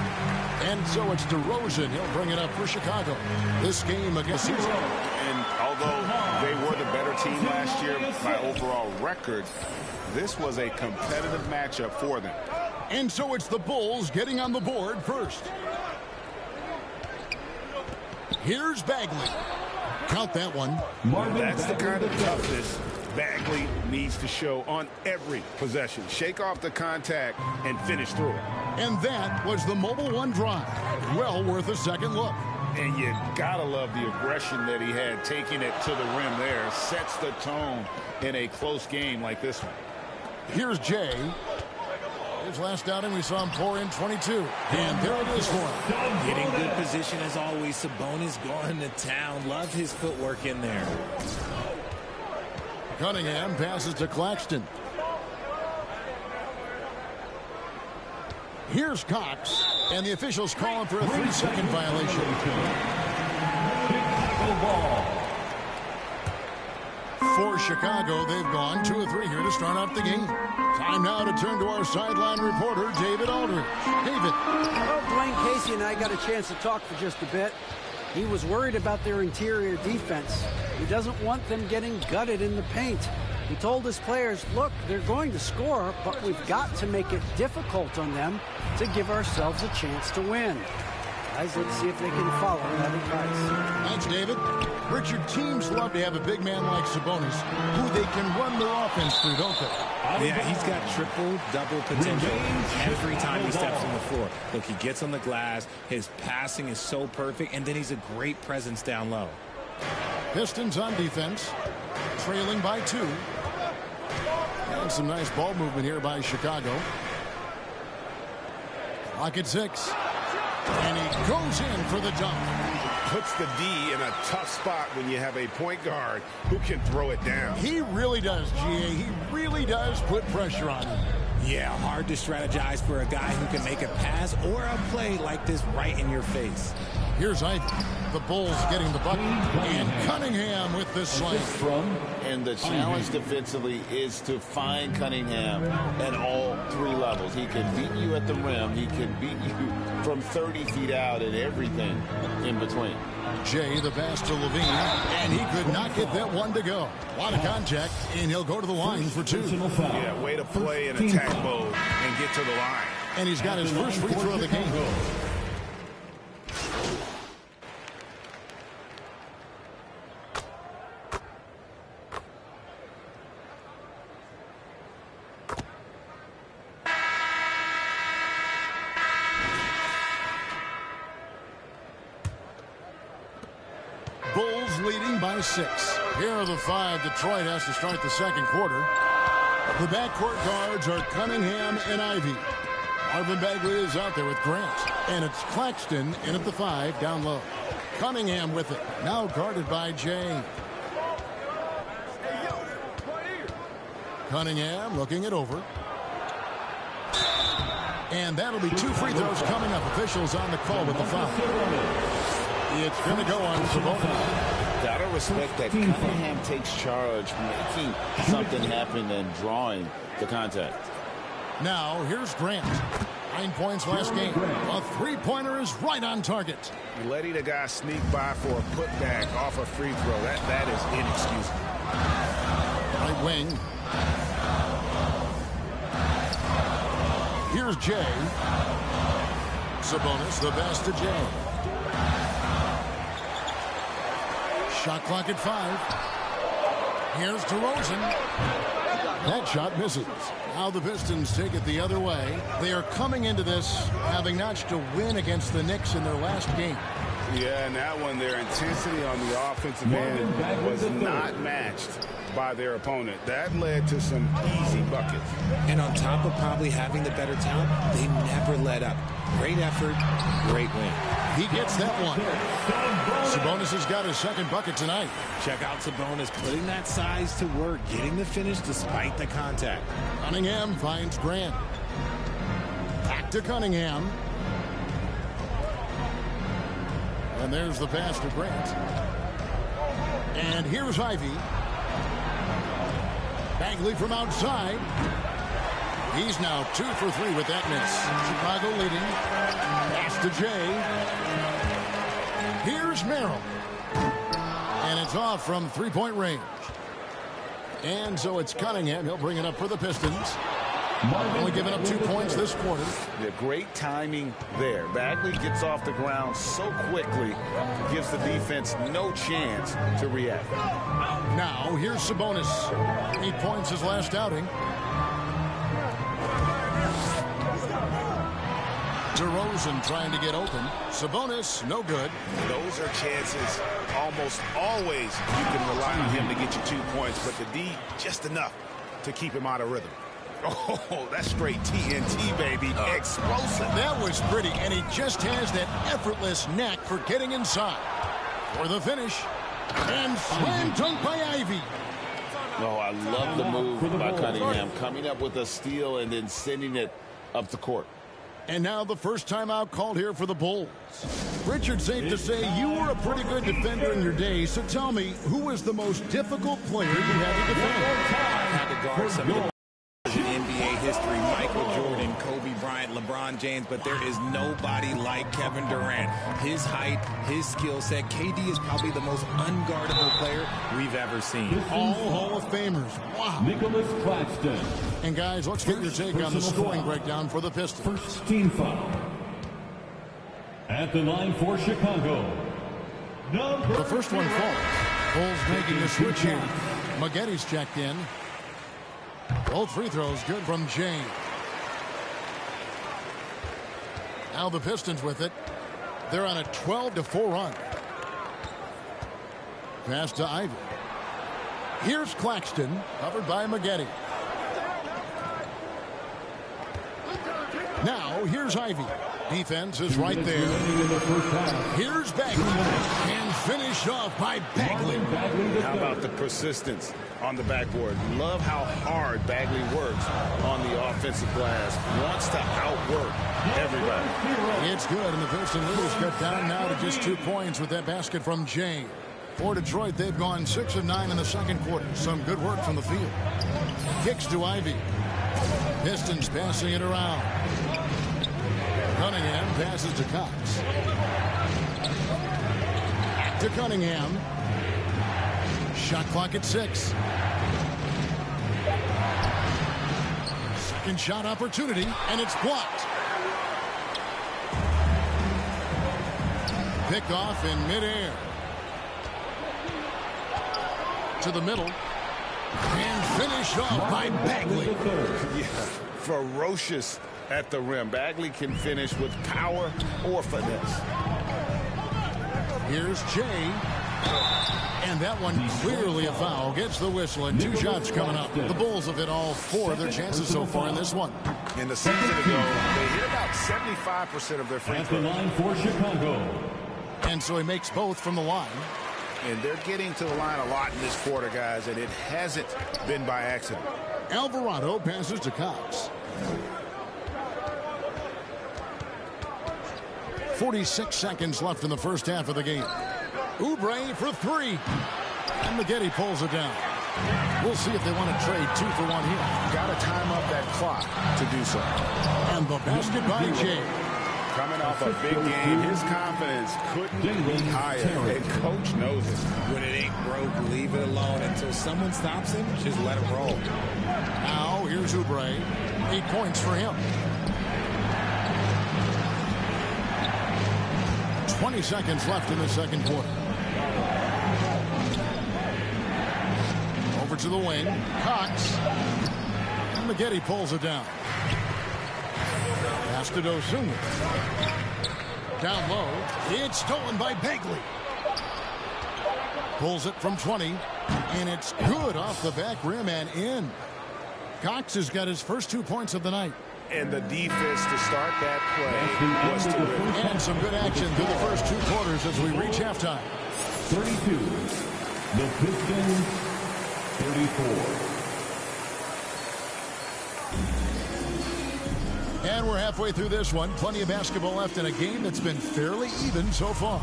And so it's DeRozan. He'll bring it up for Chicago. This game against Caesar. And although they were the better team last year by overall record, this was a competitive matchup for them. And so it's the Bulls getting on the board first. Here's Bagley. Count that one. That's the kind of toughness Bagley needs to show on every possession. Shake off the contact and finish through it. And that was the Mobile One drive. Well worth a second look. And you gotta love the aggression that he had, taking it to the rim there. Sets the tone in a close game like this one. Here's Jay. His last outing, we saw him pour in 22. And there it is for him. Getting good position as always. Sabonis going to town. Love his footwork in there. Cunningham passes to Claxton. Here's Cox. And the officials calling for a 3-second violation. For Chicago, they've gone 2 of 3 here to start out the game. Time now to turn to our sideline reporter, David Aldridge. David. Well, Dwayne Casey and I got a chance to talk for just a bit. He was worried about their interior defense. He doesn't want them getting gutted in the paint. He told his players, look, they're going to score, but we've got to make it difficult on them to give ourselves a chance to win. Guys, let's see if they can follow that advice. Thanks, David. Richard, teams love to have a big man like Sabonis who they can run their offense through, don't they? Yeah, he's got triple-double potential every time he steps on the floor. Look, he gets on the glass. His passing is so perfect, and then he's a great presence down low. Pistons on defense, trailing by 2. And some nice ball movement here by Chicago. Clock at 6. And he goes in for the dunk. Puts the D in a tough spot when you have a point guard who can throw it down. He really does, GA. He really does put pressure on him. Yeah, hard to strategize for a guy who can make a pass or a play like this right in your face. Here's Ivy. The Bulls getting the bucket. And Cunningham with the slam. And the challenge defensively is to find Cunningham at all 3 levels. He can beat you at the rim. He can beat you from 30 feet out and everything in between. Jay, the pass to Levine. And he could not get that one to go. A lot of contact, and he'll go to the line for 2. Yeah, way to play in attack mode and get to the line. And he's got his first free throw of the game. Bulls leading by 6. Here are the 5 Detroit has to start the second quarter. The backcourt guards are Cunningham and Ivy. Marvin Bagley is out there with Grant. And it's Claxton in at the 5 down low. Cunningham with it. Now guarded by Jay. Cunningham looking it over. And that'll be 2 free throws coming up. Officials on the call with the foul. It's going to go on Sabonis. Gotta respect that Cunningham takes charge, making something happen and drawing the contact. Now, here's Grant. 9 points last game. A 3-pointer is right on target. Letting a guy sneak by for a putback off a free throw, that is inexcusable. Right wing. Here's Jay. Sabonis, the best to Jay. Shot clock at 5. Here's DeRozan. That shot misses. Now the Pistons take it the other way. They are coming into this having notched a win against the Knicks in their last game. Yeah, and that one, their intensity on the offensive end was not matched by their opponent. That led to some easy buckets. And on top of probably having the better talent, they never let up. Great effort, great win. He gets that one. Sabonis has got his second bucket tonight. Check out Sabonis putting that size to work, getting the finish despite the contact. Cunningham finds Grant. Back to Cunningham. And there's the pass to Grant. And here's Ivy. Bagley from outside. He's now 2 for 3 with that miss. Chicago leading. Pass to Jay. Here's Merrill. And it's off from 3-point range. And so it's Cunningham. He'll bring it up for the Pistons. Only giving up 2 points this quarter. Yeah, great timing there. Bagley gets off the ground so quickly, gives the defense no chance to react. Now, here's Sabonis. 8 points his last outing. DeRozan DeRozan trying to get open. Sabonis, no good. Those are chances almost always you can rely on him to get you 2 points, but the D, just enough to keep him out of rhythm. Oh, that's straight TNT, baby. Explosive. That was pretty, and he just has that effortless knack for getting inside. For the finish, and slam dunk by Ivy. Oh, I love the move by Cunningham, coming up with a steal and then sending it up the court. And now the first timeout called here for the Bulls. Richard, safe to say you were a pretty good defender in your day, so tell me, who was the most difficult player you had to defend? Had to guard some of the in NBA history, Michael Jordan, Kobe Bryant, LeBron James, but there is nobody like Kevin Durant. His height, his skill set. KD is probably the most unguardable player we've ever seen. All Hall of Famers. Wow. Nicholas Claxton. And guys, let's get your take on the scoring breakdown for the Pistons. First team foul. At the line for Chicago. The first one falls. Bulls making the switch here. Maggetti's checked in. Both free throws good from Jay. Now the Pistons with it. They're on a 12-4 run. Pass to Ivy. Here's Claxton, covered by Maggetti. Now here's Ivy. Defense is right there. Here's Bagley. And finished off by Bagley. How about the persistence on the backboard? Love how hard Bagley works on the offensive glass. Wants to outwork everybody. It's good, and the Pistons leaders cut down now to just 2 points with that basket from Jay. For Detroit, they've gone 6 of 9 in the second quarter. Some good work from the field. Kicks to Ivy. Pistons passing it around. Cunningham passes to Cox. Back to Cunningham. Shot clock at 6. Second shot opportunity, and it's blocked. Pick off in midair. To the middle. And finished off by Bagley. Yeah, ferocious at the rim. Bagley can finish with power or finesse. Here's Jay. And that one clearly a foul. Gets the whistle, and 2 shots coming up. The Bulls have hit all 4 of their chances so far in this one. In the season ago, they hit about 75% of their free throws. At the line for Chicago. And so he makes both from the line. And they're getting to the line a lot in this quarter, guys, and it hasn't been by accident. Alvarado passes to Cox. 46 seconds left in the first half of the game. Oubre for 3. And Maggetti pulls it down. We'll see if they want to trade 2 for 1 here. Got to time up that clock to do so. And the basket by Jay. Coming off a big game, his confidence couldn't be higher, and coach knows it. When it ain't broke, leave it alone until someone stops him. Just let him roll. Now here's Oubre. 8 points for him. 20 seconds left in the second quarter. Over to the wing. Cox. And Maggetti pulls it down. Pass to Dosunmu. Down low. It's stolen by Bagley. Pulls it from 20. And it's good off the back rim and in. Cox has got his first 2 points of the night. And the defense to start that play was terrific. And some good action through the first 2 quarters as we reach halftime. 32. The Pistons, 34. And we're halfway through this one. Plenty of basketball left in a game that's been fairly even so far.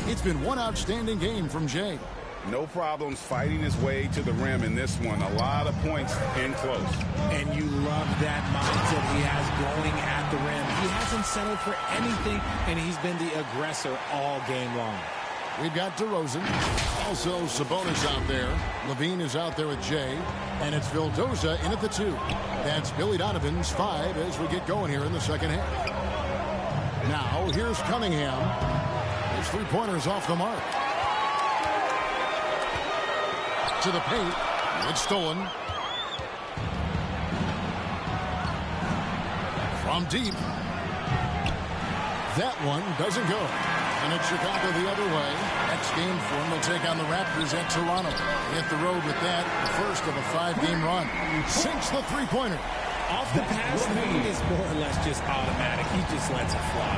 It's been one outstanding game from Jay. No problems fighting his way to the rim in this one. A lot of points in close. And you love that mindset he has going at the rim. He hasn't settled for anything, and he's been the aggressor all game long. We've got DeRozan. Also Sabonis out there. Levine is out there with Jay. And it's Vildoza in at the 2. That's Billy Donovan's 5 as we get going here in the second half. Now here's Cunningham. His 3-pointers off the mark. To the paint. It's stolen. From deep. That one doesn't go. And it's Chicago the other way. Next game for them, they'll take on the Raptors at Toronto. Hit the road with that, the first of a 5-game run. Sinks the three-pointer. Off the pass, the lead is more or less just automatic. He just lets it fly.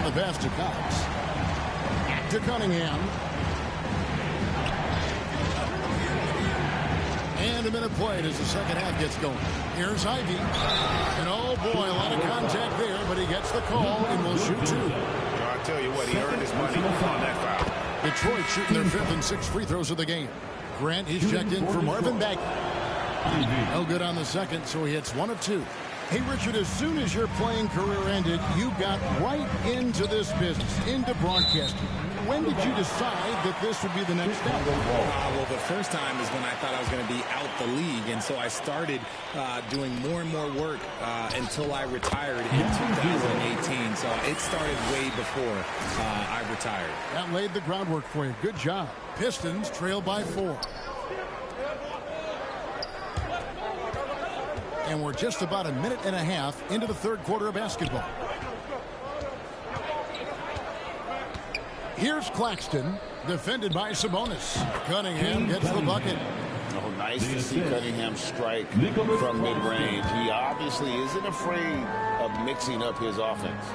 And the pass to Cox. To Cunningham. And a minute played as the second half gets going. Here's Ivy. And oh boy, a lot of contact there, but he gets the call and will shoot two. I'll tell you what, he earned his money on that foul. Detroit shooting their 5th and 6th free throws of the game. Grant is checked in for Marvin Bagley. No good on the second, so he hits 1 of 2. Hey, Richard, as soon as your playing career ended, you got right into this business, into broadcasting. When did you decide that this would be the next step? Well, the first time is when I thought I was going to be out the league, and so I started doing more and more work until I retired in 2018. So it started way before I retired. That laid the groundwork for you. Good job. Pistons trail by 4. And we're just about a minute and a half into the third quarter of basketball. Here's Claxton, defended by Sabonis. Cunningham gets the bucket. Oh, nice to see Cunningham strike from mid-range. He obviously isn't afraid of mixing up his offense.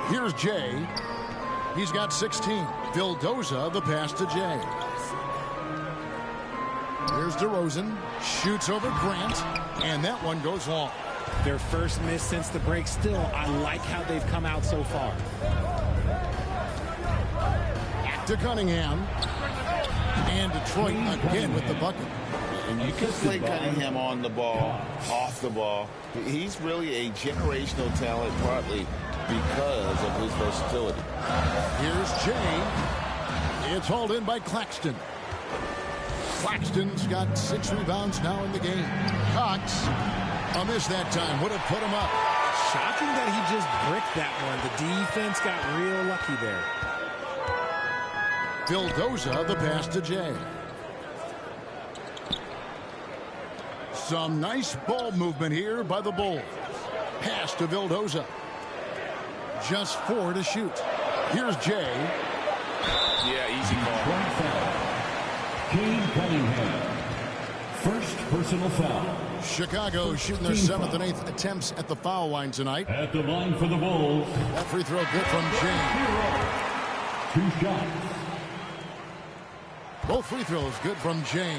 Here's Jay. He's got 16. Vildoza, the pass to Jay. Here's DeRozan. Shoots over Grant. And that one goes long. Their first miss since the break. Still, I like how they've come out so far. To Cunningham. And Detroit again with the bucket. And you can play Cunningham on the ball, off the ball. He's really a generational talent, partly because of his versatility. Here's Jay. It's hauled in by Claxton. Claxton's got 6 rebounds now in the game. Cox, a miss that time, would have put him up. Shocking that he just bricked that one. The defense got real lucky there. Vildoza, the pass to Jay. Some nice ball movement here by the Bulls. Pass to Vildoza. Just 4 to shoot. Here's Jay. Yeah, easy call. Kane Cunningham. First personal foul. Chicago shooting their 7th and 8th attempts at the foul line tonight. At the line for the Bulls. That free throw good from Jay. 2 shots. Both free throws good from Jay.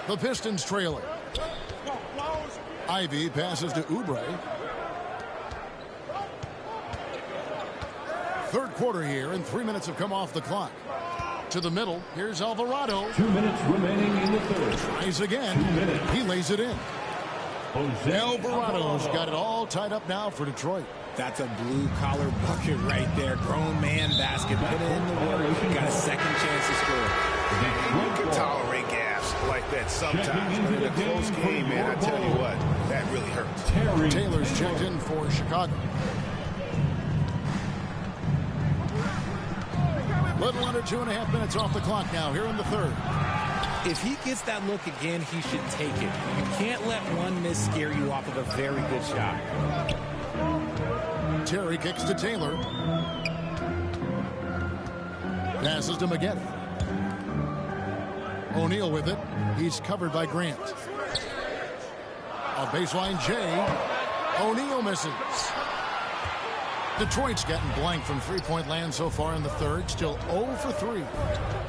The Pistons trailing. Ivy passes to Oubre. Third quarter here, and 3 minutes have come off the clock. To the middle, here's Alvarado. 2 minutes remaining in the third. Tries again. 2 minutes. He lays it in. Alvarado's got it all tied up now for Detroit. That's a blue-collar bucket right there. Grown man basket. Put in the work. Got a second chance to score. You can tolerate gaps like that sometimes, but in a close game, man, I tell you what, that really hurts. Taylor's checked in for Chicago. Little under 2.5 minutes off the clock now here in the third. If he gets that look again, he should take it. You can't let one miss scare you off of a very good shot. Terry kicks to Taylor. Passes to McGinn. O'Neal with it. He's covered by Grant. A baseline Jay. O'Neal misses. Detroit's gotten blank from three-point land so far in the third. Still 0 for 3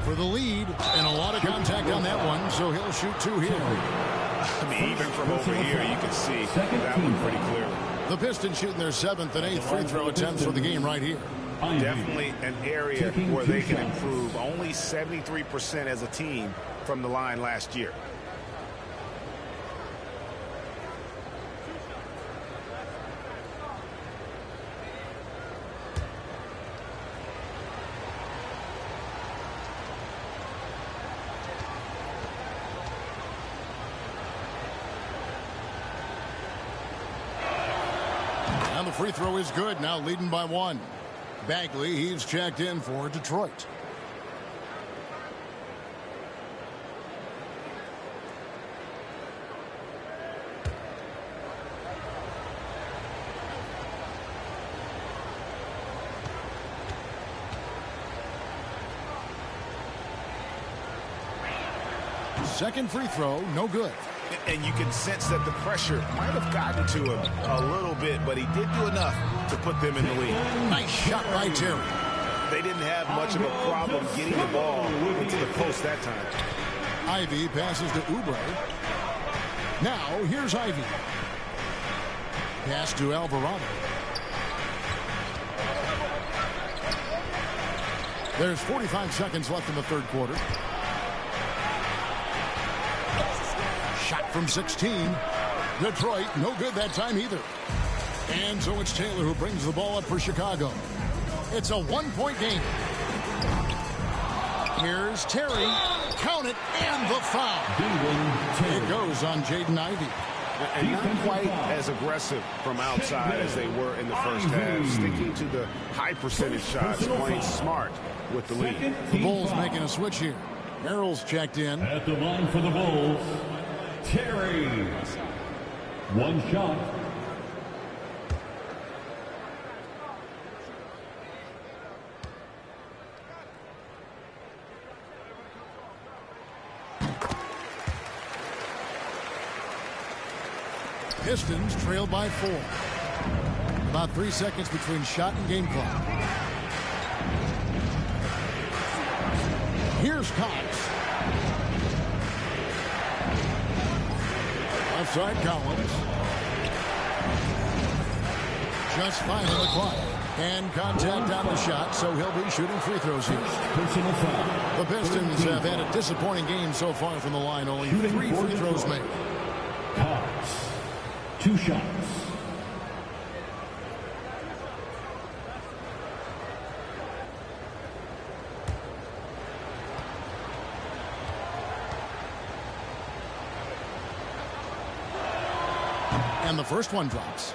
for the lead. And a lot of contact on that one, so he'll shoot 2 here. I mean, even from over here, you can see that one pretty clearly. The Pistons shooting their 7th and 8th free throw attempts for the game right here. Definitely an area where they can improve. Only 73% as a team from the line last year. And the free throw is good, now leading by 1. Bagley, he's checked in for Detroit. second free throw, no good. And you can sense that the pressure might have gotten to him a little bit, but he did do enough to put them in the lead. Nice shot by Terry. They didn't have much of a problem getting the ball into the post that time. Ivy passes to Oubre. Now, here's Ivy. Pass to Alvarado. There's 45 seconds left in the third quarter. Shot from 16. Detroit, no good that time either. And so it's Taylor who brings the ball up for Chicago. It's a one-point game. Here's Terry. Count it, and the foul. It goes on Jaden Ivey. And not quite as aggressive from outside as they were in the first half. Sticking to the high percentage shots, playing smart with the lead. The Bulls making a switch here. Merrill's checked in. At the line for the Bulls, Terry. One shot. Pistons trailed by 4. About 3 seconds between shot and game clock. Here's Cox. Left side Collins. Just 5 on the clock. And contact on the shot, so he'll be shooting free throws here. The Pistons have had a disappointing game so far from the line. Only 3 free throws made. Cox. 2 shots. And the first one drops.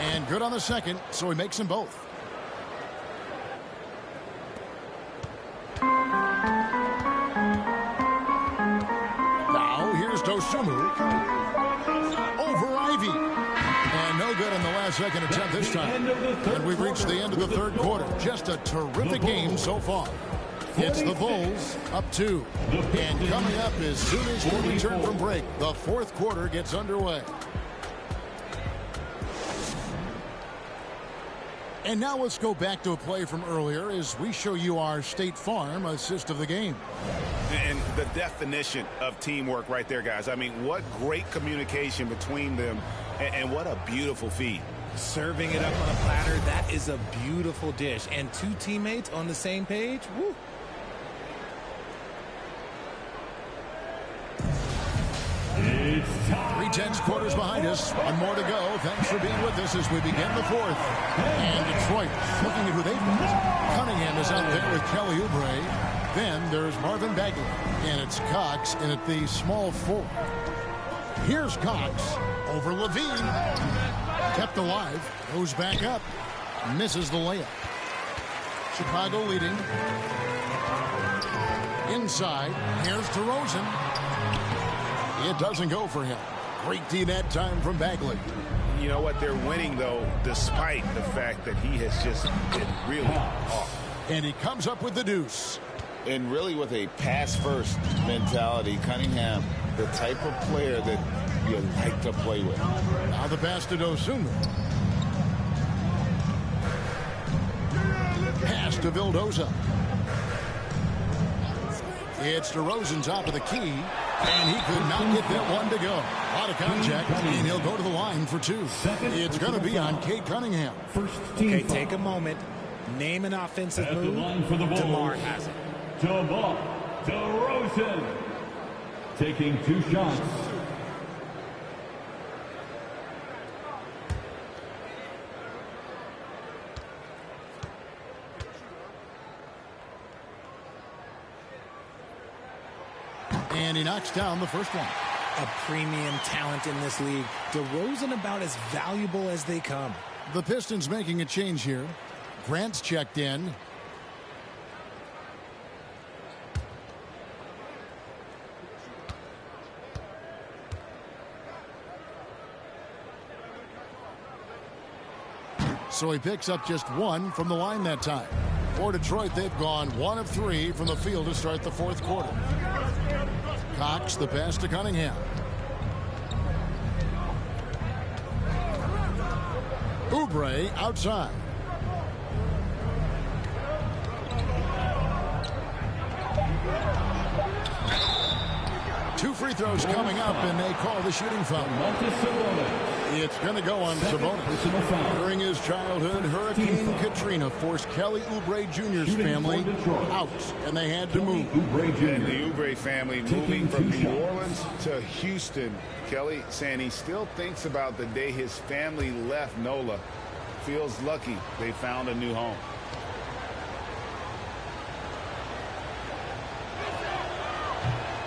And good on the second, so he makes them both. Now here's Dosunmu over Ivy. And no good on the last second attempt this time. And we've reached the end of the third quarter. Just a terrific game so far. It's the Bulls up 2. And coming up as soon as we return from break, the fourth quarter gets underway. And now let's go back to a play from earlier as we show you our State Farm assist of the game. And the definition of teamwork right there, guys. I mean, what great communication between them, and what a beautiful feed. Serving it up on a platter, that is a beautiful dish. And 2 teammates on the same page, woo. It's time. 3/10 quarters behind us. One more to go. Thanks for being with us as we begin the fourth. And Detroit looking at who they've got. Cunningham is out there with Kelly Oubre. Then there's Marvin Bagley. And it's Cox in at the small 4. Here's Cox over Levine. Kept alive. Goes back up. Misses the layup. Chicago leading. Inside. Here's DeRozan. It doesn't go for him. Great D that time from Bagley. You know what? They're winning, though, despite the fact that he has just been really off. And he comes up with the deuce. And really with a pass-first mentality, Cunningham, the type of player that you like to play with. Now the pass to Dosunmu. Pass to Vildoza. It's DeRozan top of the key, and he could not get that one to go. A lot of contact, and he'll go to the line for 2. It's going to be on Cade Cunningham. Okay, take a moment. Name an offensive move. DeMar has it. DeMar DeRozan taking 2 shots. And he knocks down the first one. A premium talent in this league. DeRozan about as valuable as they come. The Pistons making a change here. Grant's checked in. So he picks up just one from the line that time. For Detroit, they've gone 1 of 3 from the field to start the fourth quarter. Cox, the pass to Cunningham. Oubre outside. Two free throws coming up, and they call the shooting foul. It's going to go on Sabonis. During his childhood, Hurricane Katrina forced Kelly Oubre Jr.'s family out, and they had to move. And the Oubre family moving from New Orleans to Houston. Kelly saying he still thinks about the day his family left NOLA. Feels lucky they found a new home.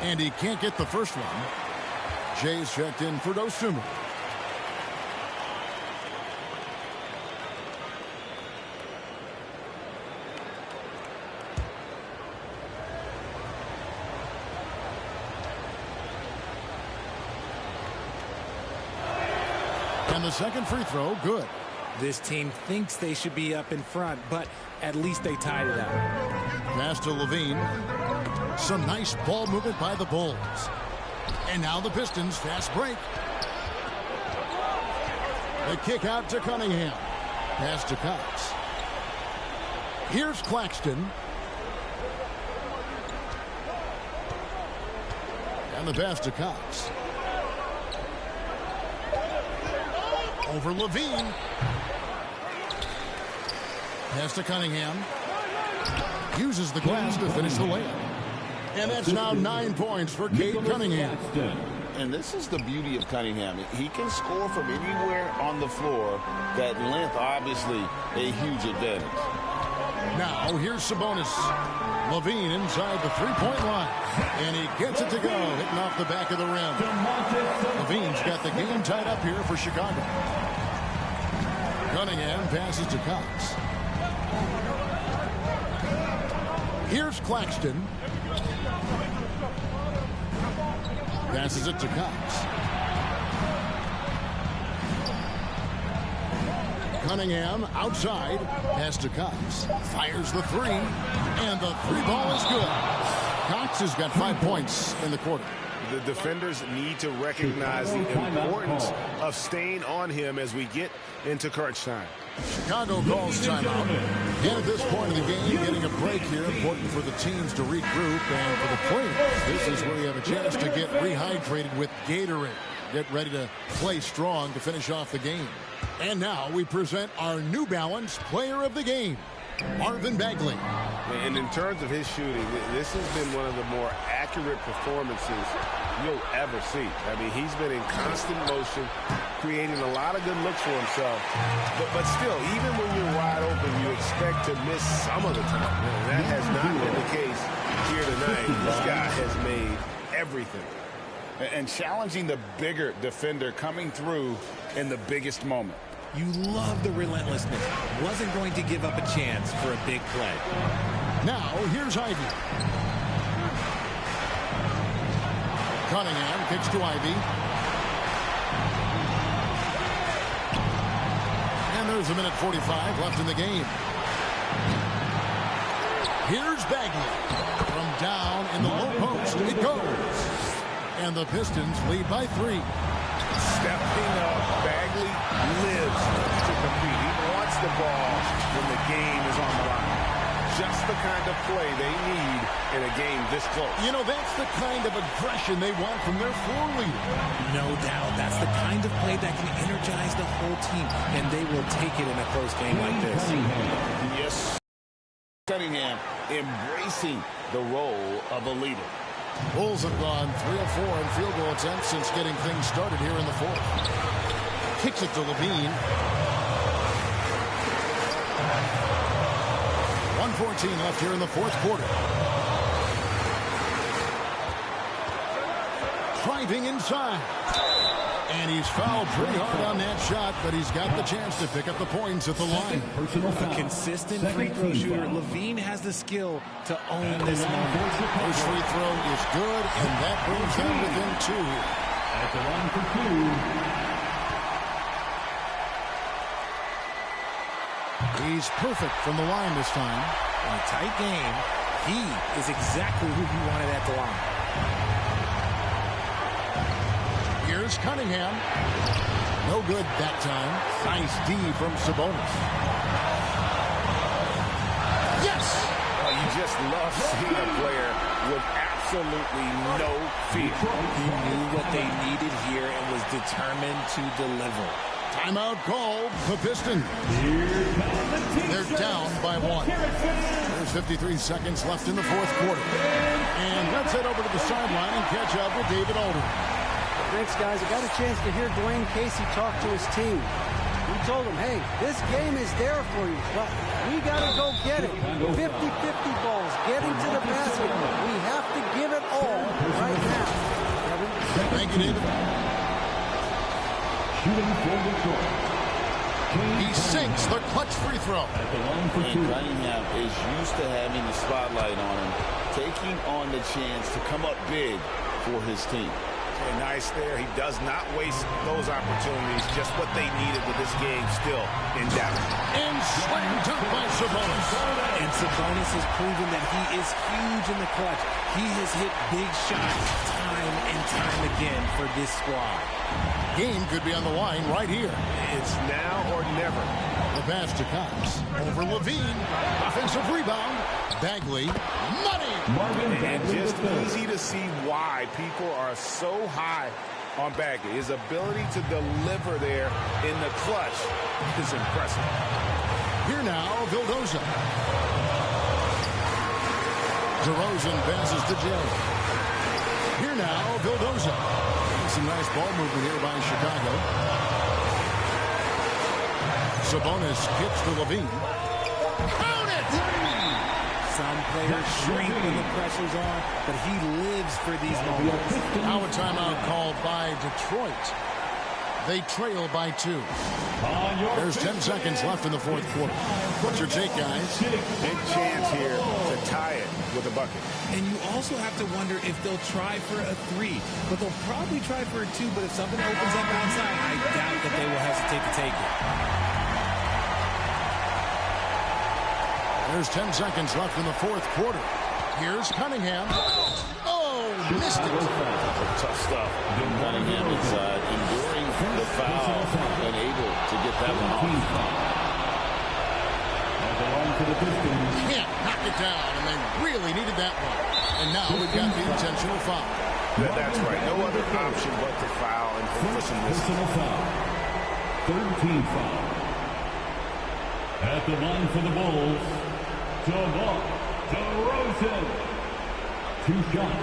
And he can't get the first one. Jay's checked in for Dosunmu. And the second free throw, good. This team thinks they should be up in front, but at least they tied it up. Pass to Levine. Some nice ball movement by the Bulls. And now the Pistons fast break. The kick out to Cunningham. Pass to Cox. Here's Claxton. And the pass to Cox. Over Levine. Pass to Cunningham. Uses the glass to finish the layup. And that's now 9 points for Cade Cunningham. And this is the beauty of Cunningham. He can score from anywhere on the floor. That length, obviously, a huge advantage. Now, here's Sabonis. Levine inside the three-point line. And he gets it to go, hitting off the back of the rim. Levine's got the game tied up here for Chicago. Cunningham passes to Cox. Here's Claxton. Passes it to Cox. Cunningham outside. Pass to Cox. Fires the three. And the three ball is good. Cox has got 5 points in the quarter. The defenders need to recognize the importance of staying on him as we get into crunch time. Chicago calls timeout. And at this point of the game, getting a break here, important for the teams to regroup, and for the players, this is where you have a chance to get rehydrated with Gatorade. Get ready to play strong to finish off the game. And now we present our New Balance Player of the Game, Marvin Bagley. And in terms of his shooting, this has been one of the more accurate performances you'll ever see. I mean, he's been in constant motion, creating a lot of good looks for himself. But still, even when you're wide open, you expect to miss some of the time. And that has not been the case here tonight. This guy has made everything. And challenging the bigger defender coming through in the biggest moment. You love the relentlessness. Wasn't going to give up a chance for a big play. Now, here's Ivy. Cunningham kicks to Ivy. And there's a minute 45 left in the game. Here's Bagley. From down in the low post, it goes. And the Pistons lead by 3. Stepping up, Bagley lives to compete. He wants the ball when the game is on the line. Just the kind of play they need in a game this close. You know, that's the kind of aggression they want from their floor leader. No doubt. That's the kind of play that can energize the whole team, and they will take it in a close game like this. Yes. Cunningham embracing the role of a leader. Bulls have gone 3 of 4 in field goal attempts since getting things started here in the fourth. Kicks it to Levine. 1:14 left here in the fourth quarter. Driving inside. And he's fouled pretty hard on that shot, but he's got the chance to pick up the points at the line. A consistent free throw shooter. Levine has the skill to own this moment. First free throw is good, and that brings them within 2 here. At the line for 2. He's perfect from the line this time. In a tight game, he is exactly who he wanted at the line. Here's Cunningham. No good that time. Nice D from Sabonis. Yes! Oh, you just love seeing a player with absolutely no fear. He knew what they needed here and was determined to deliver. Timeout called. The Pistons. They're down by 1. There's 53 seconds left in the fourth quarter. And let's head over to the sideline and catch up with David Aldridge. Thanks, guys. I got a chance to hear Dwayne Casey talk to his team. He told them, hey, this game is there for you, but we got to go get it. 50-50 balls, getting to the basket. We have to give it all right now. Thank you, David. He sinks the clutch free throw. And Cunningham is used to having the spotlight on him, taking on the chance to come up big for his team. Okay, nice there. He does not waste those opportunities. Just what they needed with this game still in doubt. And slam dunk by Sabonis. And Sabonis has proven that he is huge in the clutch. He has hit big shots time and time again for this squad. Game could be on the line right here. It's now or never. The pass to Cox. Over Levine. Offensive rebound. Bagley. Money. And just easy to see why people are so high on Bagley. His ability to deliver there in the clutch is impressive. Here now, Vildoza. DeRozan passes to Jay. Here now, Vildoza. Some nice ball movement here by Chicago. Sabonis kicks to Levine. Count it! Some players shrink when the pressure's on, but he lives for these moments. Now a timeout called by Detroit. They trail by 2. There's 10 seconds left in the fourth quarter. What's your take, guys? Big chance here to tie it with a bucket. And you also have to wonder if they'll try for a 3. But they'll probably try for a 2. But if something opens up outside, I doubt that they will hesitate to take it. There's 10 seconds left in the fourth quarter. Here's Cunningham. Oh, missed it. Tough stuff. Cunningham inside, enduring the foul and able to get that one off. Can't knock it down, and they really needed that one. And now we've got the intentional foul. That's right. No other option but to foul and force him this. 13 foul. At the line for the Bulls, DeRozan. 2 shots.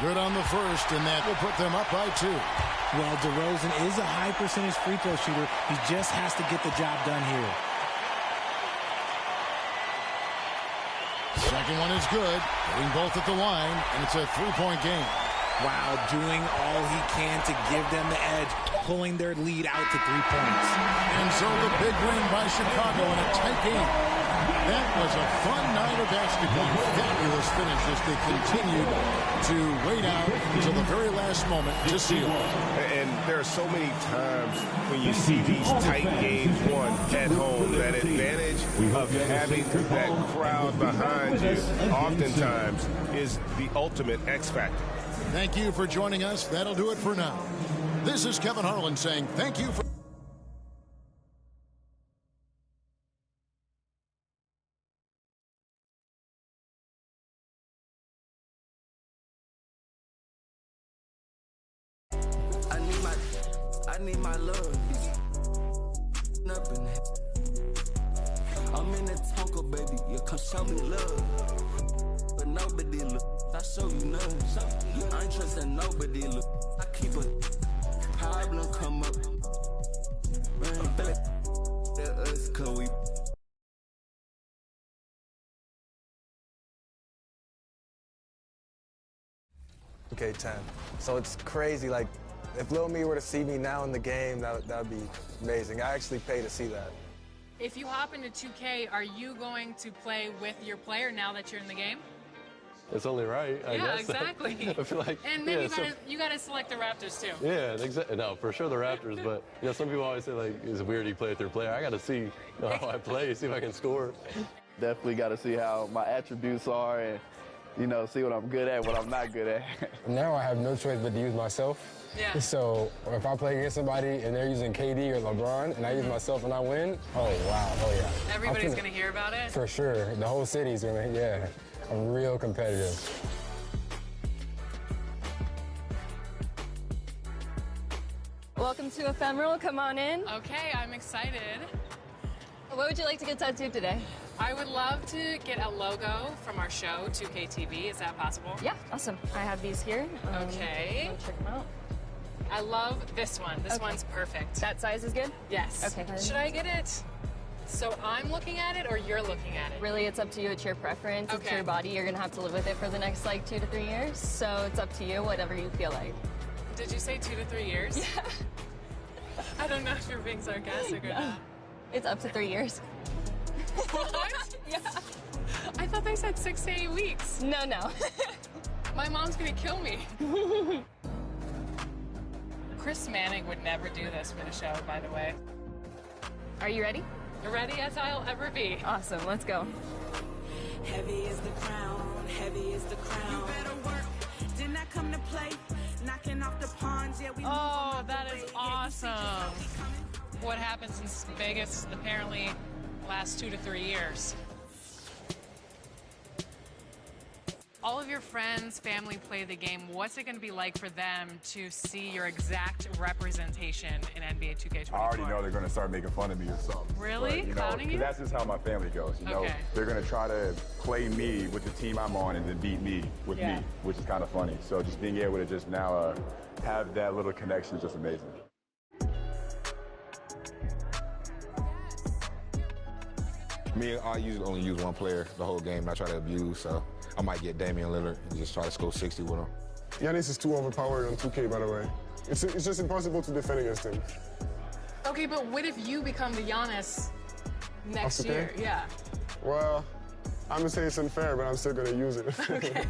Good on the first, and that will put them up by 2. Well, DeRozan is a high percentage free throw shooter. He just has to get the job done here. Second one is good. Getting both at the line, and it's a 3-point game. Wow, doing all he can to give them the edge, pulling their lead out to 3 points. And so the big win by Chicago in a tight game. That was a fun night of basketball. Fabulous finish as they continued to wait out until the very last moment to seal. And there are so many times when you see these tight games won at home, that advantage of having that crowd behind you oftentimes is the ultimate X factor. Thank you for joining us. That'll do it for now. This is Kevin Harlan saying thank you for... I need my love. I'm in the Tonka, baby. You come show me love. But nobody look. I show you none. I ain't trusting nobody look. I keep a problem come up. 2K10. So it's crazy. Like, if Lil Me were to see me now in the game, that would be amazing. I actually pay to see that. If you hop into 2K, are you going to play with your player now that you're in the game? It's only right, I guess. Exactly. I feel like, and maybe you gotta select the Raptors too. Yeah, exactly. No, for sure the Raptors, but some people always say like, it's weird you play with your player. I gotta see how I play, see if I can score. Definitely got to see how my attributes are and, see what I'm good at, what I'm not good at. Now I have no choice but to use myself. Yeah. So if I play against somebody and they're using KD or LeBron and I use myself and I win, oh, wow, oh, yeah. Everybody's going to hear about it? For sure. The whole city's going to, yeah. I'm real competitive. Welcome to Ephemeral. Come on in. Okay, I'm excited. What would you like to get tattooed today? I would love to get a logo from our show, 2K TV. Is that possible? Yeah, awesome. I have these here. Okay. Check them out. I love this one. This one's perfect. That size is good? Yes. Okay. Should I get it? So I'm looking at it or you're looking at it? Really, it's up to you. It's your preference. It's your body. You're going to have to live with it for the next, 2 to 3 years. So it's up to you, whatever you feel like. Did you say 2 to 3 years? Yeah. I don't know if you're being sarcastic or not. It's up to 3 years. What? Yeah. I thought they said 6 to 8 weeks. No. My mom's going to kill me. Chris Manning would never do this for the show, by the way. Are you ready? Ready as I'll ever be. Awesome, let's go. Heavy is the crown, heavy is the crown. You better work, didn't I come to play? Knocking off the pawns, yeah, we Oh, that is awesome. What happens in Vegas apparently lasts 2 to 3 years. All of your friends, family play the game. What's it going to be like for them to see your exact representation in NBA 2K24? I already know they're going to start making fun of me or something. Really? But, Clowning you? That's just how my family goes. They're going to try to play me with the team I'm on and then beat me with me, which is kind of funny. So just being able to just now have that little connection is just amazing. Me, I usually only use one player the whole game, and I try to abuse, so I might get Damian Lillard and just try to score 60 with him. Giannis is too overpowered on 2K, by the way. It's just impossible to defend against him. Okay, but what if you become the Giannis next year? Yeah. Well, I'm going to say it's unfair, but I'm still going to use it. Okay.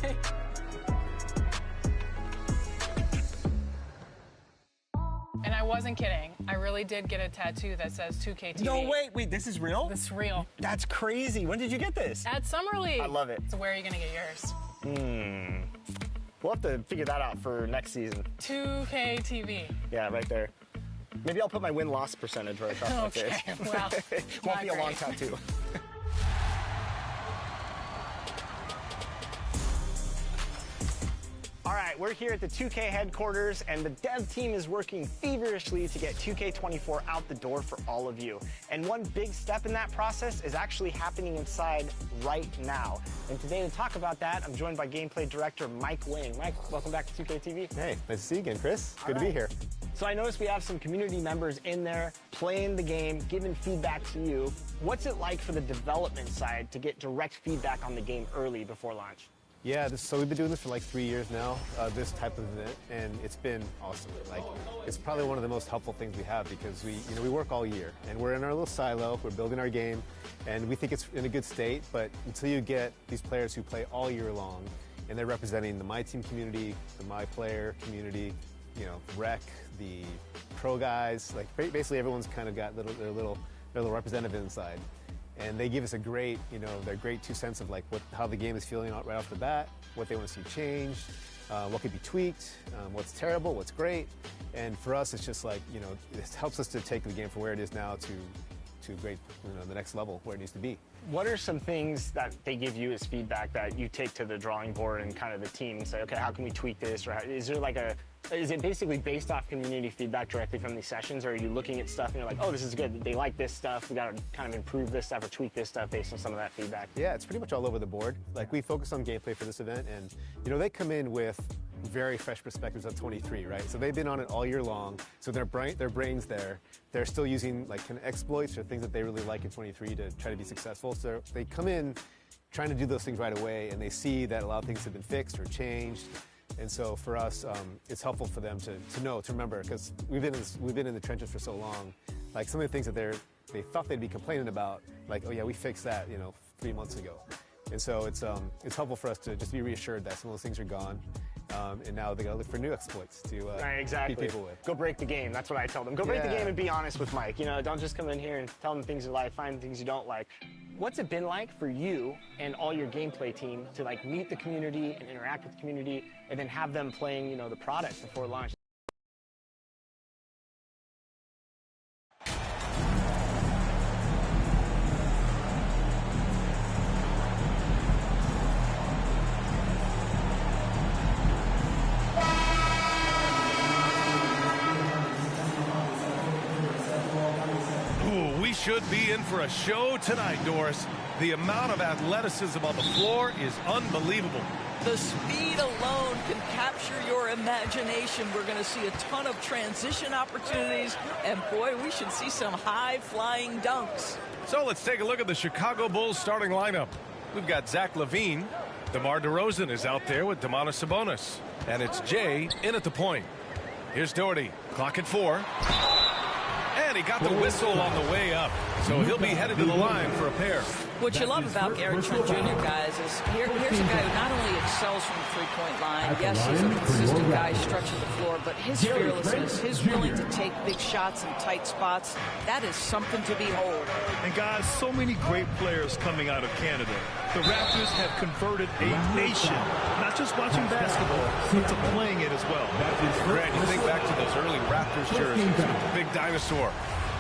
And I wasn't kidding. I really did get a tattoo that says 2K TV. No, wait, this is real? This is real. That's crazy. When did you get this? At Summer League. I love it. So where are you going to get yours? We'll have to figure that out for next season. 2K TV. Yeah, right there. Maybe I'll put my win-loss percentage right across my face. Okay, well, Won't be a long tattoo. All right, we're here at the 2K headquarters, and the dev team is working feverishly to get 2K24 out the door for all of you. And one big step in that process is actually happening inside right now. And today to talk about that, I'm joined by gameplay director Mike Wing. Mike, welcome back to 2K TV. Hey, nice to see you again, Chris. Good to be here. So I noticed we have some community members in there playing the game, giving feedback to you. What's it like for the development side to get direct feedback on the game early before launch? Yeah, so we've been doing this for like 3 years now, this type of event, and it's been awesome. Like, it's probably one of the most helpful things we have because we work all year, and we're in our little silo, we're building our game, and we think it's in a good state, but until you get these players who play all year long, and they're representing the My Team community, the My Player community, rec, the pro guys, like basically everyone's kind of got their little representative inside. And they give us a great, their great 2 cents of like how the game is feeling right off the bat, what they want to see changed, what could be tweaked, what's terrible, what's great. And for us, it's just like, it helps us to take the game from where it is now to great, the next level where it needs to be. What are some things that they give you as feedback that you take to the drawing board and kind of the team and say, okay, how can we tweak this? Or is it basically based off community feedback directly from these sessions, or are you looking at stuff and you're like, oh, this is good, they like this stuff, we got to kind of improve this stuff or tweak this stuff based on some of that feedback? Yeah, it's pretty much all over the board. Like, we focus on gameplay for this event, and they come in with very fresh perspectives of 23, right? So they've been on it all year long, so their brain's there. They're still using like kind of exploits or things that they really like in 23 to try to be successful. So they come in trying to do those things right away, and they see that a lot of things have been fixed or changed. And so for us, it's helpful for them to remember, because we've been in the trenches for so long. Like some of the things that they thought they'd be complaining about, like, oh yeah, we fixed that, 3 months ago. And so it's helpful for us to just be reassured that some of those things are gone. And now they got to look for new exploits to beat people with. Go break the game. That's what I tell them. Go break the game and be honest with Mike. Don't just come in here and tell them things you like, find things you don't like. What's it been like for you and all your gameplay team to meet the community and interact with the community, and then have them playing, the product before launch? Should be in for a show tonight, Doris. The amount of athleticism on the floor is unbelievable. The speed alone can capture your imagination. We're going to see a ton of transition opportunities, and boy, we should see some high-flying dunks. So let's take a look at the Chicago Bulls starting lineup. We've got Zach LaVine. DeMar DeRozan is out there with Domantas Sabonis. And it's Jay in at the point. Here's Doherty. Clock at 4. And he got the whistle on the way up. So he'll be headed to the line for a pair. What you love about Gary Trent Jr., guys, is here's a guy who not only excels from the three-point line, yes, he's a consistent guy stretching the floor, but his fearlessness, his willing to take big shots in tight spots, that is something to behold. And guys, so many great players coming out of Canada. The Raptors have converted a nation, not just watching basketball, but to playing it as well. Grant, you think back to those early Raptors jerseys, the big dinosaur.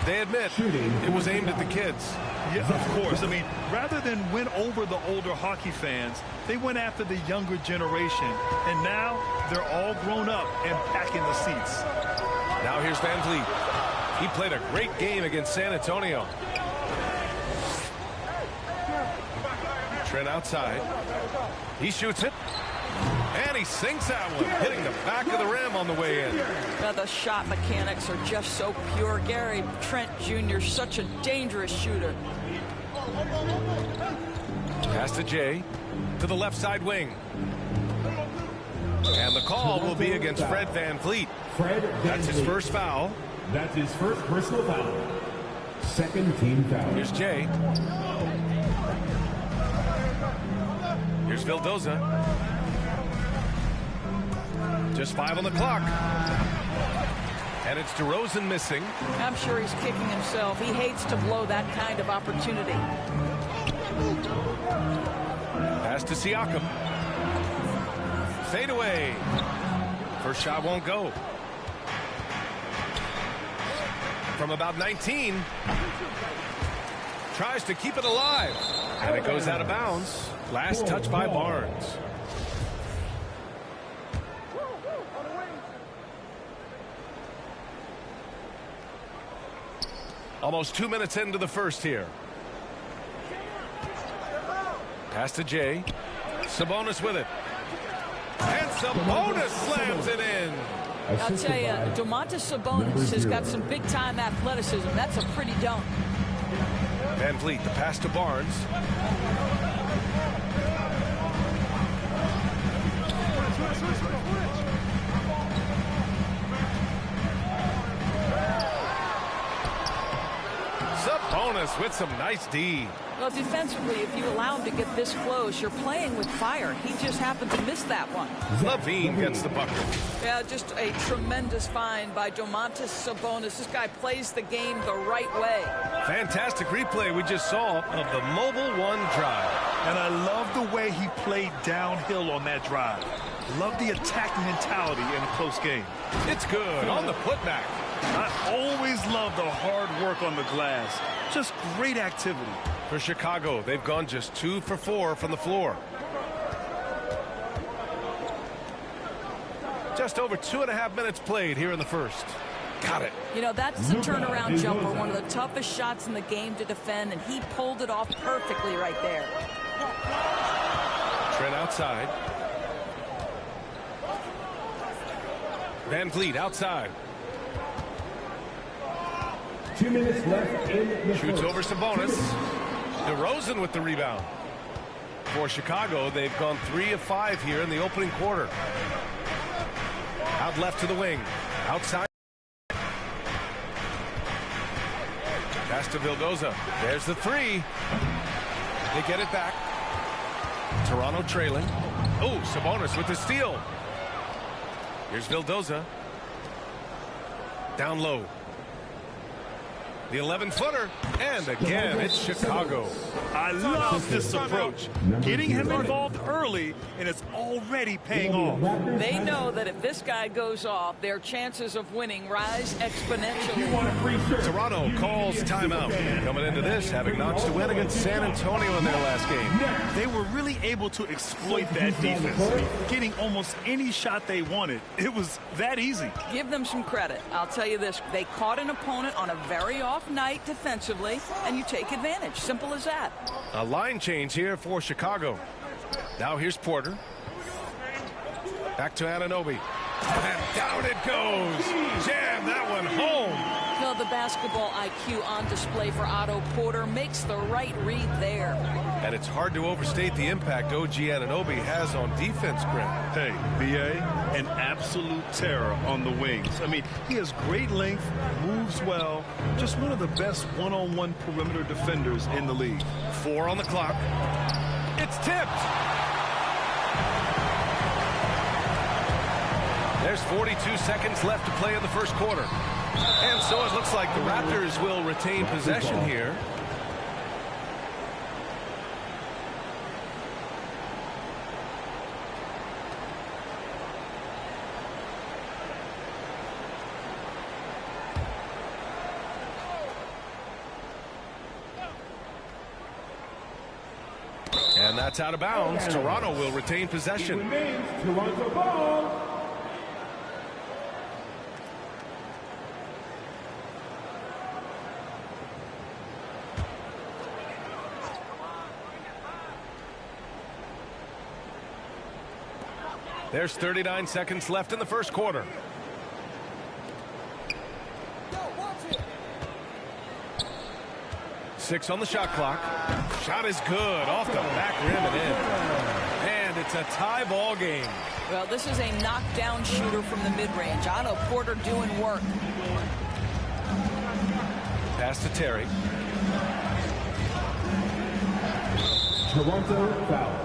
They admit it was aimed at the kids. Yeah, of course. I mean, rather than win over the older hockey fans, they went after the younger generation. And now they're all grown up and packing the seats. Now here's Van Vliet. He played a great game against San Antonio. Trent outside. He shoots it. And he sinks that one, hitting the back of the rim on the way in. Now the shot mechanics are just so pure. Gary Trent Jr., such a dangerous shooter. Pass to Jay, to the left side wing. And the call will be against Fred Van Vliet. That's his first foul. That's his first personal foul. Second team foul. Here's Jay. Here's Vildoza. Just 5 on the clock. And it's DeRozan missing. I'm sure he's kicking himself. He hates to blow that kind of opportunity. Pass to Siakam. Fade away. First shot won't go. From about 19. Tries to keep it alive. And it goes out of bounds. Last touch by Barnes. Almost 2 minutes into the first here. Pass to Jay. Sabonis with it. And Sabonis slams it in. I'll tell you, Domantas Sabonis has got some big-time athleticism. That's a pretty dunk. Van Vliet, the pass to Barnes. Sabonis with some nice D. Well, defensively, if you allow him to get this close, you're playing with fire. He just happened to miss that one. LaVine gets the bucket. Yeah, just a tremendous find by Domantas Sabonis. This guy plays the game the right way. Fantastic replay we just saw of the Mobile One drive. And I love the way he played downhill on that drive. Love the attacking mentality in a close game. It's good on the putback. I always love the hard work on the glass. Just great activity. For Chicago, they've gone just 2 for 4 from the floor. Just over 2.5 minutes played here in the first. Got it. You know, that's the turnaround jumper, one of the toughest shots in the game to defend, and he pulled it off perfectly right there. Trent outside. Van Vliet outside. 2 minutes left in the Shoots over Sabonis. DeRozan with the rebound. For Chicago, they've gone 3 of 5 here in the opening quarter. Out left to the wing. Outside. Pass to Vildoza. There's the three. They get it back. Toronto trailing. Oh, Sabonis with the steal. Here's Vildoza. Down low. The 11-footer. And again, it's Chicago. I love this approach. Getting him involved early, and it's already paying off. They know that if this guy goes off, their chances of winning rise exponentially. Toronto calls timeout. Coming into this, having notched a win against San Antonio in their last game. They were really able to exploit that defense, getting almost any shot they wanted. It was that easy. Give them some credit. I'll tell you this. They caught an opponent on a very off night defensively, and you take advantage. Simple as that. A line change here for Chicago. Now here's Porter. Back to Anunoby. And down it goes. Jam that one home. Well, the basketball IQ on display for Otto Porter makes the right read there. And it's hard to overstate the impact OG Anunoby has on defense, Grant. Hey, BA, an absolute terror on the wings. I mean, he has great length, moves well, just one of the best one-on-one perimeter defenders in the league. 4 on the clock. It's tipped. There's 42 seconds left to play in the first quarter. And so it looks like the Raptors will retain possession here. And that's out of bounds. Toronto will retain possession. Toronto ball. There's 39 seconds left in the first quarter. Six on the shot clock. Shot is good off the back rim and in. And it's a tie ball game. Well, this is a knockdown shooter from the mid-range. Otto Porter doing work. Pass to Terry. Toronto foul.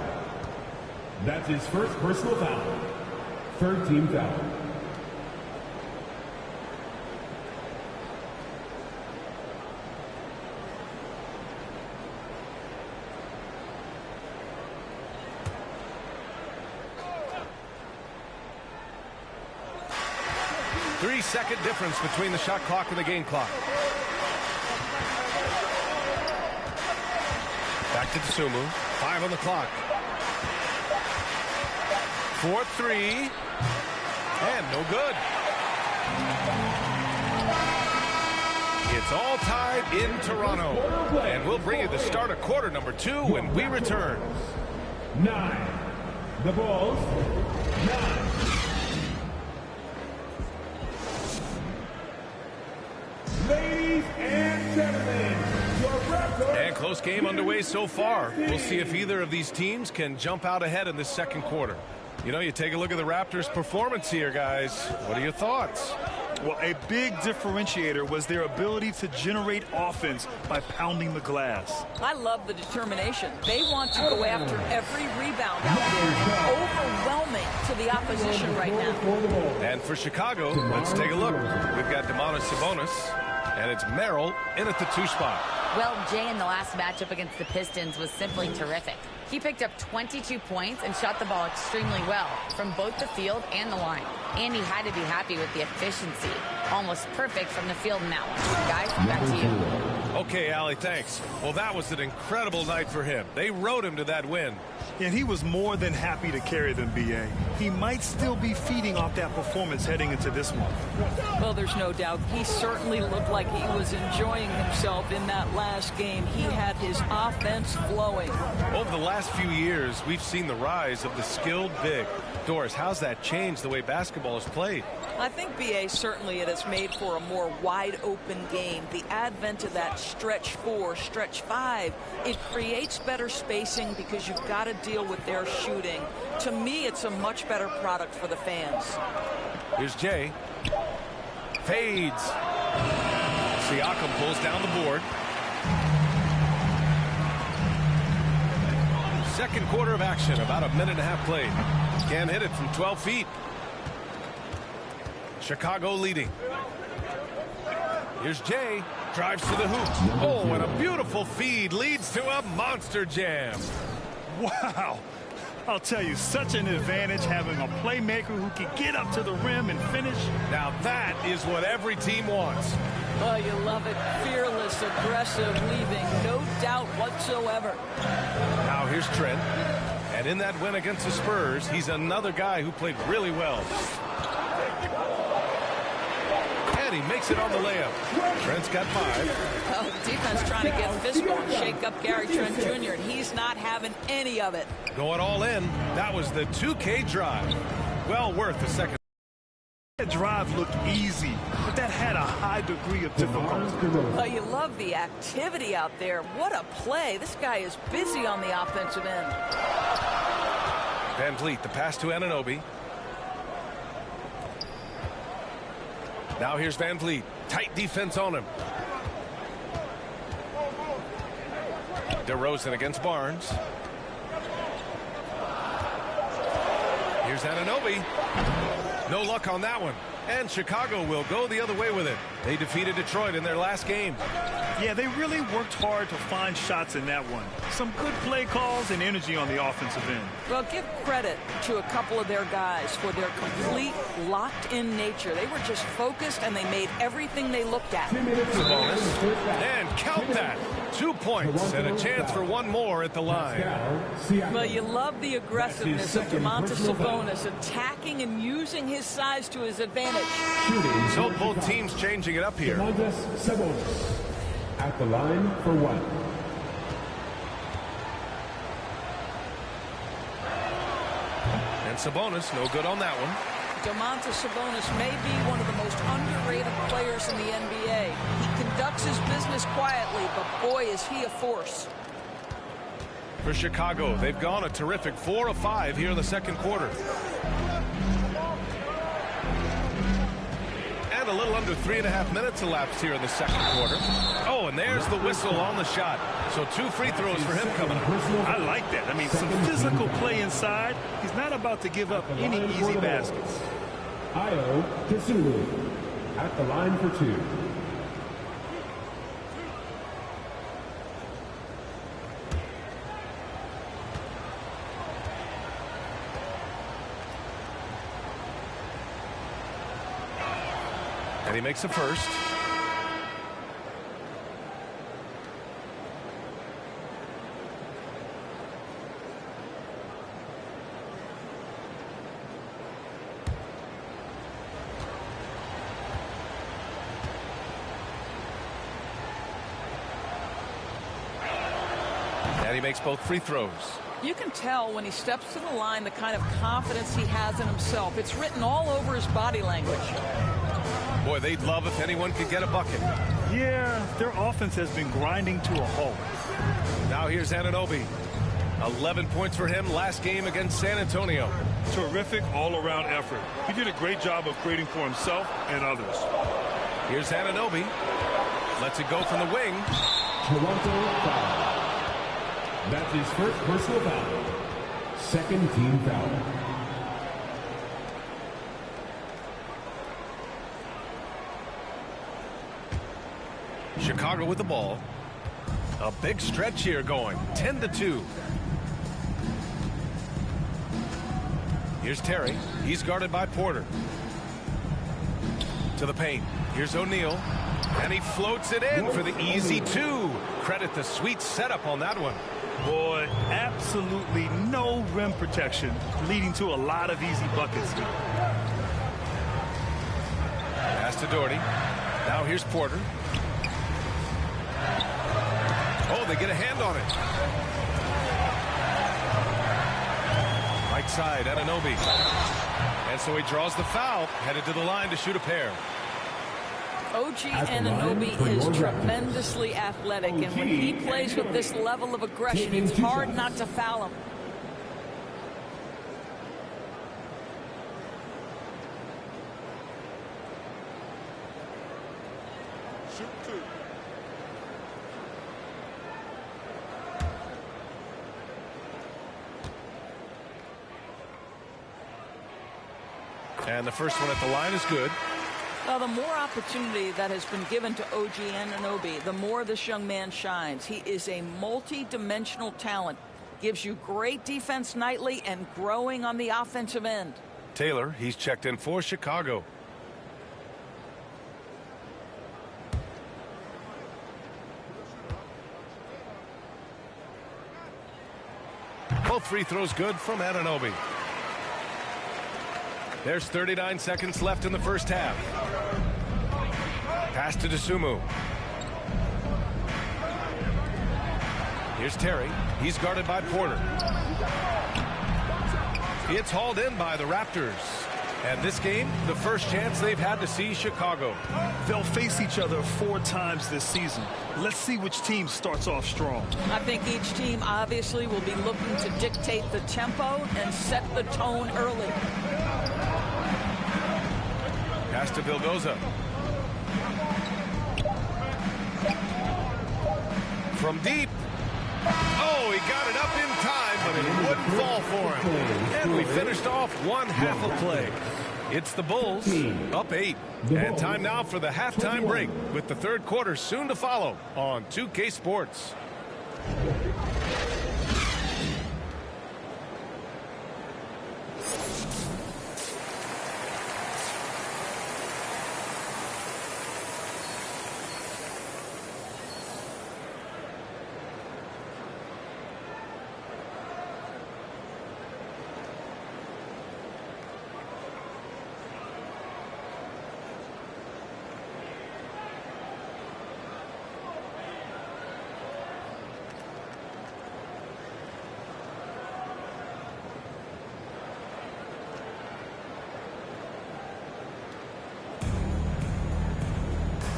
That's his first personal foul. Third team foul. Three-second difference between the shot clock and the game clock. Back to Tsumu. 5 on the clock. 4-3. And no good. It's all tied in Toronto. And we'll bring you the start of quarter number 2 when we return. 9. The Bulls. 9. Ladies and gentlemen, your Raptors. And close game underway so far. We'll see if either of these teams can jump out ahead in this second quarter. You know, you take a look at the Raptors' performance here, guys. What are your thoughts? Well, a big differentiator was their ability to generate offense by pounding the glass. I love the determination. They want to go after every rebound out there and overwhelming to the opposition right now. And for Chicago, let's take a look. We've got Domantas Sabonis, and it's Merrill in at the 2 spot. Well, Jay in the last matchup against the Pistons was simply terrific. He picked up 22 points and shot the ball extremely well from both the field and the line. And he had to be happy with the efficiency. Almost perfect from the field in that one. Guys, back to you. Okay, Allie, thanks. Well, that was an incredible night for him. They rode him to that win. And he was more than happy to carry them, B.A. He might still be feeding off that performance heading into this one. Well, there's no doubt. He certainly looked like he was enjoying himself in that last game. He had his offense flowing. Over the last few years, we've seen the rise of the skilled big. Doris, how's that changed the way basketball is played? I think, B.A., certainly it has made for a more wide-open game. The advent of that stretch 4, stretch 5, it creates better spacing because you've got to deal with their shooting. To me, it's a much better product for the fans. Here's Jay. Fades. Siakam pulls down the board. Second quarter of action, about a minute and a half played. Can't hit it from 12 feet. Chicago leading. Here's Jay. Drives to the hoop. Oh, and a beautiful feed leads to a monster jam. Wow. I'll tell you, such an advantage having a playmaker who can get up to the rim and finish. Now that is what every team wants. Oh, you love it. Fearless, aggressive, leaving no doubt whatsoever. Now here's Trent. And in that win against the Spurs, he's another guy who played really well. And he makes it on the layup. Trent's got 5. Oh, defense trying to get physical and shake up Gary Trent Jr., and he's not having any of it. Going all in. That was the 2K drive. Well worth a second. That drive looked easy, but that had a high degree of difficulty. Oh, you love the activity out there. What a play. This guy is busy on the offensive end. Van Vliet, the pass to Anunoby. Now here's Van Vliet. Tight defense on him. DeRozan against Barnes. Here's Anunoby. No luck on that one. And Chicago will go the other way with it. They defeated Detroit in their last game. Yeah, they really worked hard to find shots in that one. Some good play calls and energy on the offensive end. Well, give credit to a couple of their guys for their complete locked-in nature. They were just focused, and they made everything they looked at. Sabonis. And count that. 2 points and a chance for one more at the line. Well, you love the aggressiveness of Domantas Sabonis, attacking and using his size to his advantage. So both teams changing it up here. Domantas Sabonis at the line for 1. And Sabonis, no good on that one. Domantas Sabonis may be one of the most underrated players in the NBA. He conducts his business quietly, but boy, is he a force. For Chicago, they've gone a terrific 4 of 5 here in the second quarter. And a little under 3.5 minutes elapsed here in the second quarter. Oh, and there's the whistle on the shot. So 2 free throws for him coming up. I like that. I mean, some physical play inside. He's not about to give up any easy baskets. Ayo Kisulu at the line for 2. And he makes the first. And he makes both free throws. You can tell when he steps to the line the kind of confidence he has in himself. It's written all over his body language. Boy, they'd love if anyone could get a bucket. Yeah, their offense has been grinding to a halt. Now here's Anunoby. 11 points for him last game against San Antonio. Terrific all-around effort. He did a great job of creating for himself and others. Here's Anunoby. Lets it go from the wing. Toronto foul. That's his first personal foul. Second team foul. Chicago with the ball. A big stretch here going. 10-2. Here's Terry. He's guarded by Porter. To the paint. Here's O'Neal. And he floats it in for the easy 2. Credit the sweet setup on that one. Boy, absolutely no rim protection, leading to a lot of easy buckets here. Pass to Doherty. Now here's Porter. Oh, they get a hand on it. Right side, Anunoby. And so he draws the foul, headed to the line to shoot a pair. OG Anunoby is tremendously athletic, and when he plays with this level of aggression, it's hard not to foul him. And the first one at the line is good. Well, the more opportunity that has been given to OG Anunoby, the more this young man shines. He is a multi-dimensional talent. Gives you great defense nightly and growing on the offensive end. Taylor, he's checked in for Chicago. Both free throws good from Anunoby. There's 39 seconds left in the first half. Pass to Dosunmu. Here's Terry. He's guarded by Porter. It's hauled in by the Raptors. And this game, the first chance they've had to see Chicago. They'll face each other 4 times this season. Let's see which team starts off strong. I think each team obviously will be looking to dictate the tempo and set the tone early. Pass to Vildoza. From deep. Oh, he got it up in time, but it wouldn't fall for him. And we finished off one half of play. It's the Bulls up 8. And time now for the halftime break with the third quarter soon to follow on 2K Sports.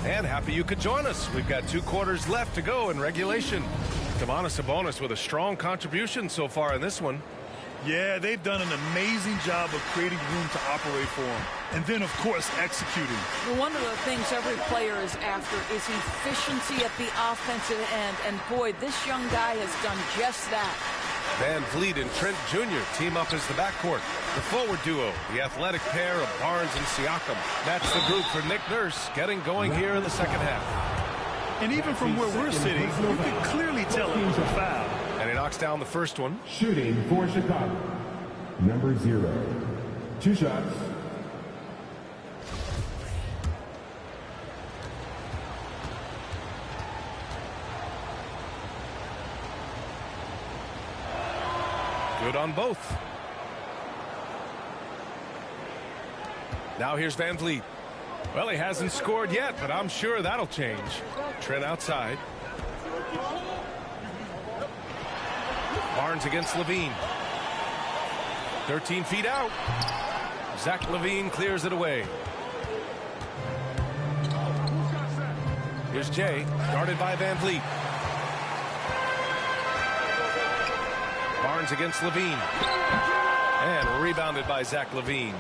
And happy you could join us. We've got 2 quarters left to go in regulation. Sabonis with a strong contribution so far in this one. Yeah, they've done an amazing job of creating room to operate for him. And then, of course, executing. Well, one of the things every player is after is efficiency at the offensive end. And, boy, this young guy has done just that. Van Vliet and Trent Jr. team up as the backcourt. The forward duo, the athletic pair of Barnes and Siakam. That's the group for Nick Nurse getting going here in the second half. And even from where we're sitting, you can clearly tell it was a foul. And he knocks down the first one. Shooting for Chicago, number 0. 2 shots. Good on both. Now here's Van Vliet. Well, he hasn't scored yet, but I'm sure that'll change. Trent outside. Barnes against Levine. 13 feet out. Zach Levine clears it away. Here's Jay, guarded by Van Vliet. Barnes against Levine. And rebounded by Zach Levine.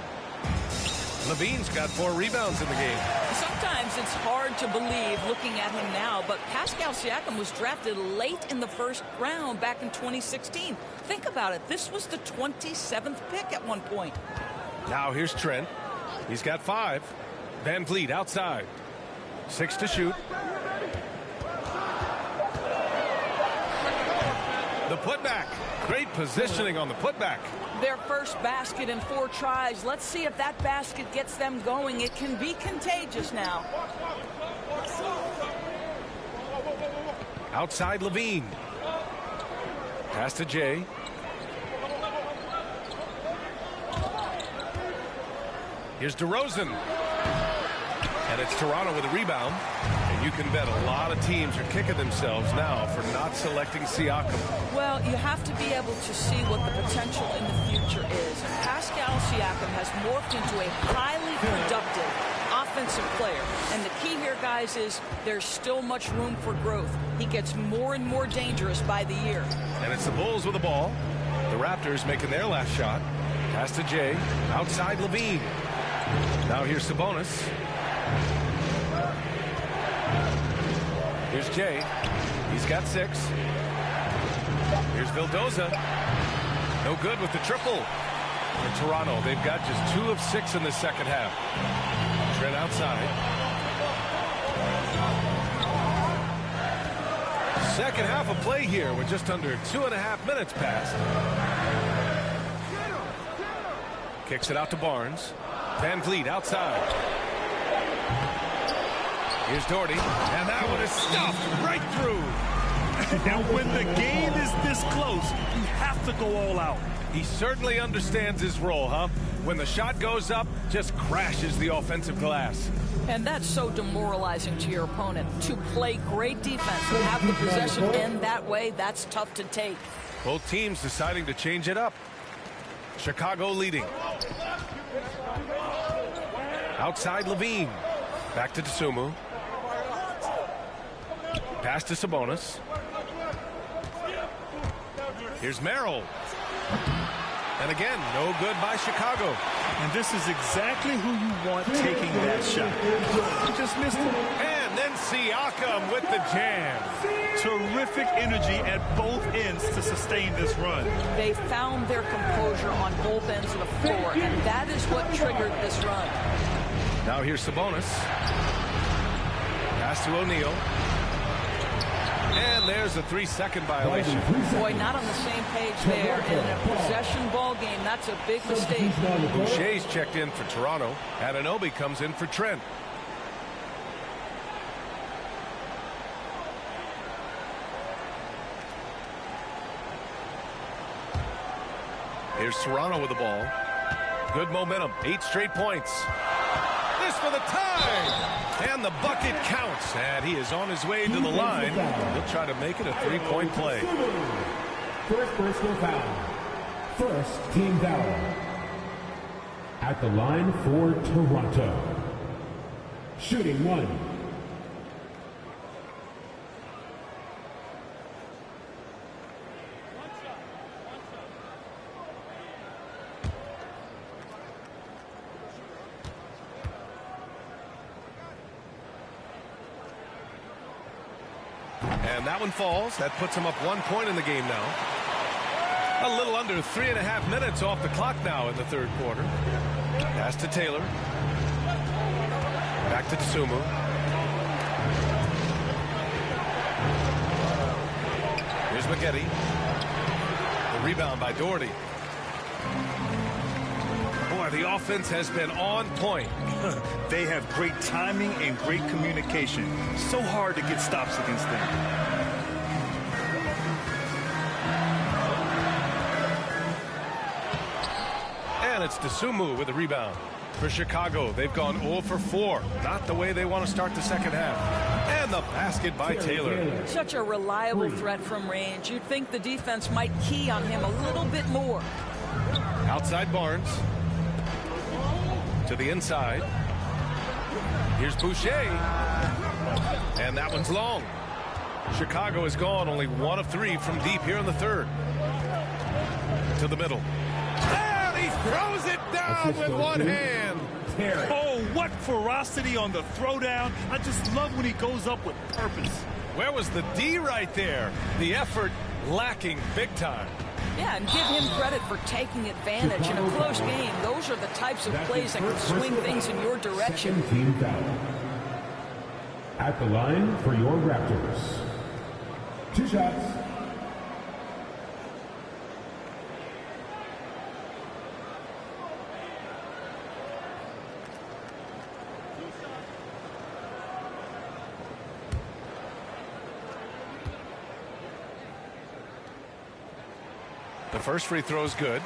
Levine's got 4 rebounds in the game. Sometimes it's hard to believe looking at him now, but Pascal Siakam was drafted late in the first round back in 2016. Think about it. This was the 27th pick at one point. Now here's Trent. He's got 5. Van Vliet outside. 6 to shoot. The putback. Great positioning on the putback. Their first basket in 4 tries. Let's see if that basket gets them going. It can be contagious now. Outside Levine. Pass to Jay. Here's DeRozan. And it's Toronto with a rebound. And You can bet a lot of teams are kicking themselves now for not selecting Siakam. Well, you have to be able to see what the potential in the future is. And Pascal Siakam has morphed into a highly productive offensive player. And the key here, guys, is there's still much room for growth. He gets more and more dangerous by the year. And it's the Bulls with the ball. The Raptors making their last shot. Pass to Jay. Outside Levine. Now here's Sabonis. Here's Jay. He's got 6. Here's Vildoza. No good with the triple. For Toronto, they've got just 2 of 6 in the second half. Trent outside. Second half of play here with just under 2.5 minutes passed. Kicks it out to Barnes. Van Vliet outside. Here's Doherty, and that one is stuffed right through. And when the game is this close, you have to go all out. He certainly understands his role, huh? When the shot goes up, just crashes the offensive glass. And that's so demoralizing to your opponent. To play great defense and have the possession end that way, that's tough to take. Both teams deciding to change it up. Chicago leading. Outside Levine. Back to Dosunmu. Pass to Sabonis. Here's Merrill. And again, no good by Chicago. And this is exactly who you want taking that shot. He just missed it. And then Siakam with the jam. Terrific energy at both ends to sustain this run. They found their composure on both ends of the floor, and that is what triggered this run. Now here's Sabonis. Pass to O'Neal. And there's a 3-second violation. Boy, not on the same page there. In a possession ball game, that's a big mistake. Boucher's checked in for Toronto. Anunoby comes in for Trent. Here's Toronto with the ball. Good momentum. 8 straight points. This for the tie. And the bucket counts. And he is on his way to the line. He'll try to make it a 3-point play. First personal foul. First team foul. At the line for Toronto. Shooting 1. And that one falls. That puts him up 1 point in the game now. A little under 3.5 minutes off the clock now in the third quarter. Pass to Taylor. Back to Dosunmu. Here's McGetty. The rebound by Doherty. Boy, the offense has been on point. They have great timing and great communication. So hard to get stops against them. And it's Dosunmu with the rebound. For Chicago, they've gone 0 for 4. Not the way they want to start the second half. And the basket by Taylor. Such a reliable threat from range. You'd think the defense might key on him a little bit more. Outside Barnes. To the inside. Here's Boucher. And that one's long. Chicago has gone only 1 of 3 from deep here in the third. To the middle. And he throws it down with one hand. Oh, what ferocity on the throwdown. I just love when he goes up with purpose. Where was the D right there? The effort lacking big time. Yeah, and give him credit for taking advantage in a close game. Those are the types of plays that can swing things in your direction. Team foul. At the line for your Raptors. 2 shots. The first free throw is good.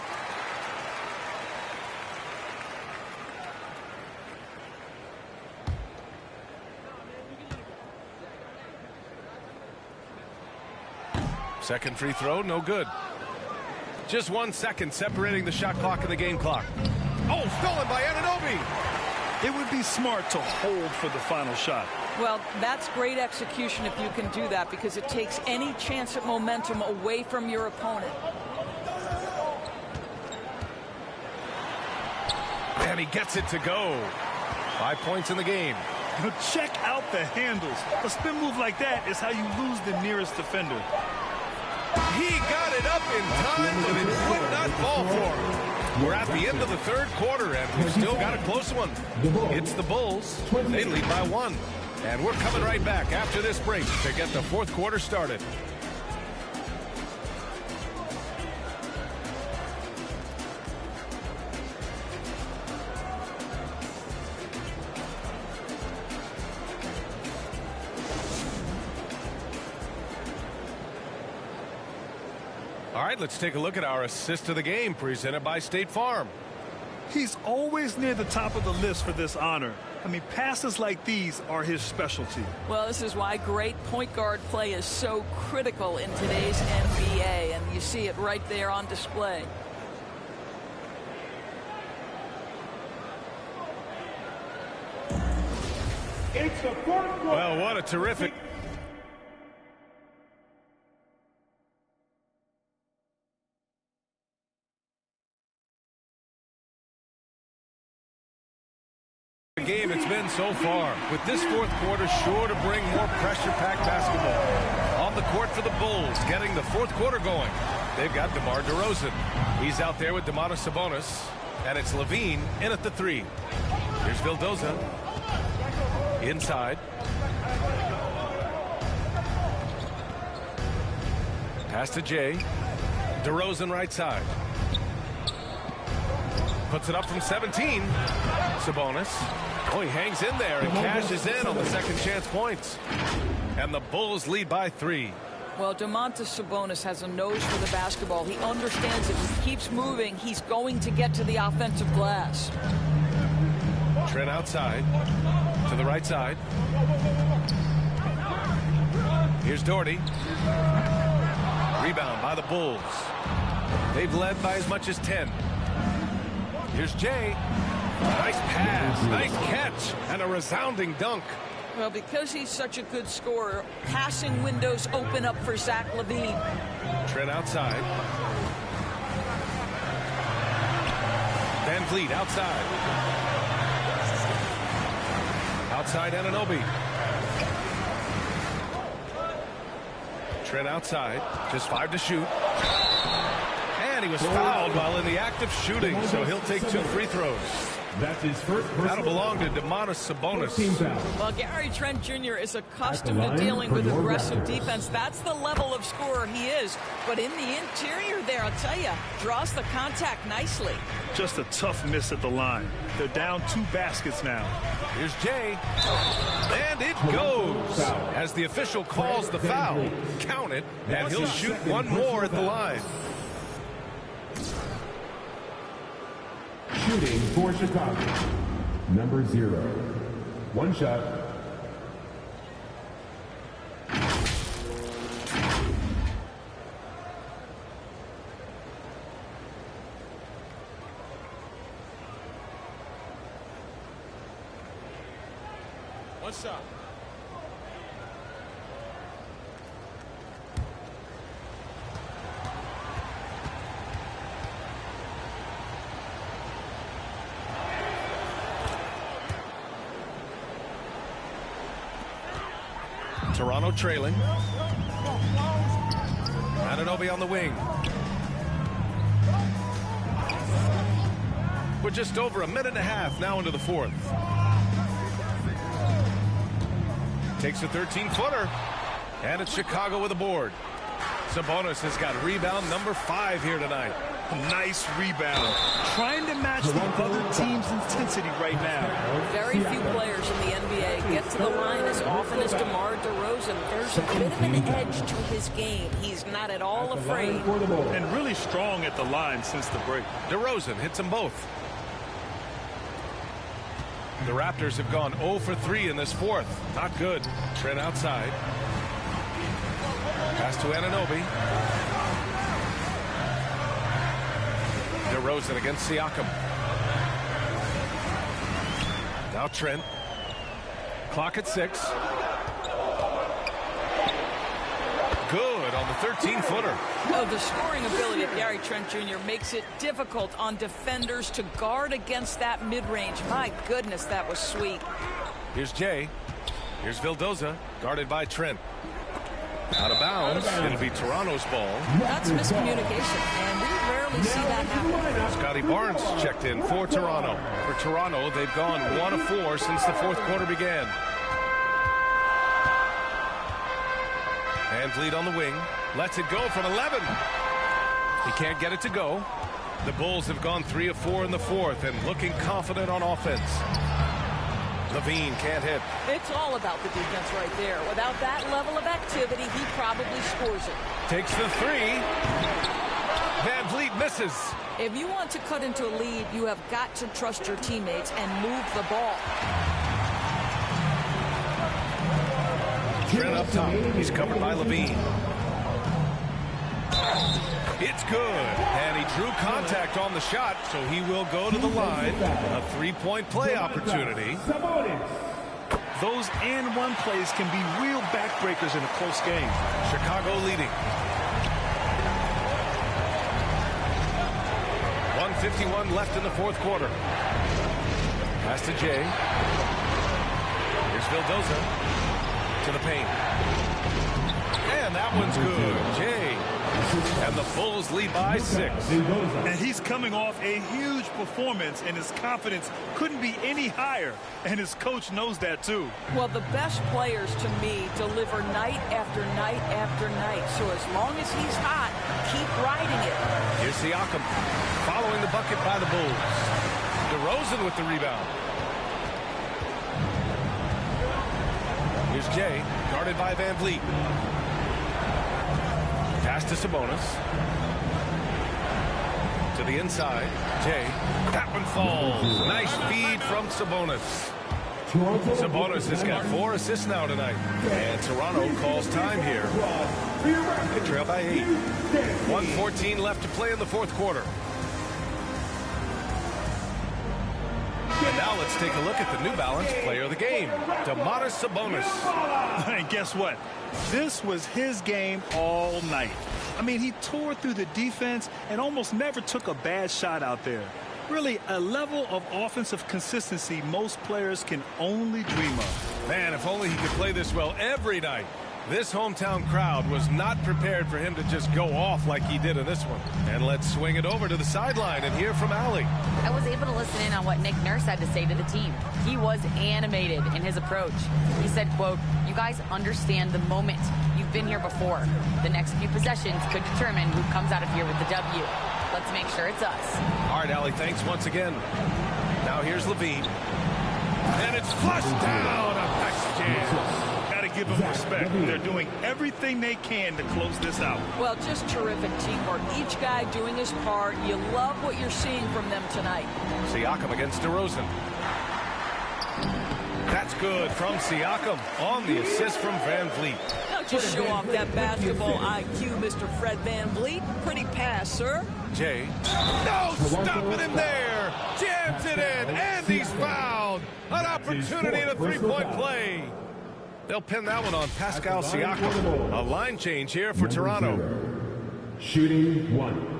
Second free throw, no good. Just 1 second separating the shot clock and the game clock. Oh, stolen by Anunoby. It would be smart to hold for the final shot. Well, that's great execution if you can do that, because it takes any chance at momentum away from your opponent. And he gets it to go. 5 points in the game. Now check out the handles. A spin move like that is how you lose the nearest defender. He got it up in time, but it would not fall for him. We're at the end of the third quarter, and we've still got a close one. It's the Bulls. They lead by 1. And we're coming right back after this break to get the fourth quarter started. All right, let's take a look at our assist of the game presented by State Farm. He's always near the top of the list for this honor. I mean, passes like these are his specialty. Well, this is why great point guard play is so critical in today's NBA, and you see it right there on display. It's the fourth quarter. Well, what a terrific game it's been so far, with this fourth quarter sure to bring more pressure-packed basketball. On the court for the Bulls, getting the fourth quarter going. They've got DeMar DeRozan. He's out there with Domantas Sabonis, and it's Levine in at the 3. Here's Vildoza. Inside. Pass to Jay. DeRozan right side. Puts it up from 17. Sabonis. Oh, he hangs in there and cashes in on the second chance points. And the Bulls lead by 3. Well, Domantas Sabonis has a nose for the basketball. He understands if he keeps moving, he's going to get to the offensive glass. Trent outside to the right side. Here's Doherty. Rebound by the Bulls. They've led by as much as 10. Here's Jay. Nice pass, nice catch, and a resounding dunk. Well, because he's such a good scorer, passing windows open up for Zach LaVine. Trent outside. Van Vliet outside. Outside Anunoby. Trent outside. Just 5 to shoot. And he was fouled while in the act of shooting, so he'll take 2 free throws. That's his first. That'll belong to Domantas Sabonis. Well, Gary Trent Jr. is accustomed to dealing with aggressive defense. That's the level of scorer he is. But in the interior there, I'll tell you, draws the contact nicely. Just a tough miss at the line. They're down 2 baskets now. Here's Jay. And it goes. As the official calls the foul, count it, and he'll shoot 1 more at the line. Shooting for Chicago, number 0. 1 shot. What's up? Toronto trailing. Anunoby on the wing. We're just over a minute and a half now into the fourth. Takes a 13-footer. And it's Chicago with a board. Sabonis has got rebound number 5 here tonight. Nice rebound. Trying to match the other team's intensity right now. Very few players in the NBA get to the line as often as DeMar DeRozan. There's a bit of an edge to his game. He's not at all afraid. And really strong at the line since the break. DeRozan hits them both. The Raptors have gone 0 for 3 in this fourth. Not good. Trent outside. Pass to Anunoby. DeRozan against Siakam. Now Trent. Clock at 6. Good on the 13-footer. Oh, the scoring ability of Gary Trent Jr. makes it difficult on defenders to guard against that mid-range. My goodness, that was sweet. Here's Jay. Here's Vildoza, guarded by Trent. Out of bounds. It'll be Toronto's ball. That's miscommunication, and we rarely see that happen. Scotty Barnes checked in for Toronto. For Toronto, they've gone 1 of 4 since the fourth quarter began. VanVleet on the wing. Lets it go from 11. He can't get it to go. The Bulls have gone 3 of 4 in the fourth and looking confident on offense. Levine can't hit. It's all about the defense right there. Without that level of activity, he probably scores it. Takes the 3. VanVleet misses. If you want to cut into a lead, you have got to trust your teammates and move the ball. Trent up top. He's covered by Levine. It's good. And he drew contact on the shot, so he will go to the line. A 3-point play opportunity. Those and-one plays can be real backbreakers in a close game. Chicago leading. 1:51 left in the fourth quarter. Pass to Jay. Here's Vildoza. To the paint. And that one's good. Jay. And the Bulls lead by 6. And he's coming off a huge performance, and his confidence couldn't be any higher. And his coach knows that, too. Well, the best players, to me, deliver night after night after night. So as long as he's hot, keep riding it. Here's Siakam following the bucket by the Bulls. DeRozan with the rebound. Here's Jay, guarded by VanVleet. Pass to Sabonis. To the inside. Jay. That one falls. Nice feed from Sabonis. Sabonis has got 4 assists now tonight. And Toronto calls time here. They trail by 8. 1:14 left to play in the fourth quarter. And now let's take a look at the New Balance player of the game, Domantas Sabonis. And guess what? This was his game all night. I mean, he tore through the defense and almost never took a bad shot out there. Really, a level of offensive consistency most players can only dream of. Man, if only he could play this well every night. This hometown crowd was not prepared for him to just go off like he did in this one. And let's swing it over to the sideline and hear from Allie. I was able to listen in on what Nick Nurse had to say to the team. He was animated in his approach. He said, quote, "You guys understand the moment. You've been here before. The next few possessions could determine who comes out of here with the W. Let's make sure it's us." All right, Allie, thanks once again. Now here's Levine. And it's flushed down. A pass jam. Give them respect. They're doing everything they can to close this out. Well, just terrific teamwork. Each guy doing his part. You love what you're seeing from them tonight. Siakam against DeRozan. That's good from Siakam on the assist from VanVleet. Now just show off that basketball IQ, Mr. Fred VanVleet. Pretty pass, sir. Jay. No, stopping him there. Jams it in, and he's fouled. An opportunity and a 3-point play. They'll pin that one on Pascal Siakam. A line change here for Toronto. Shooting 1.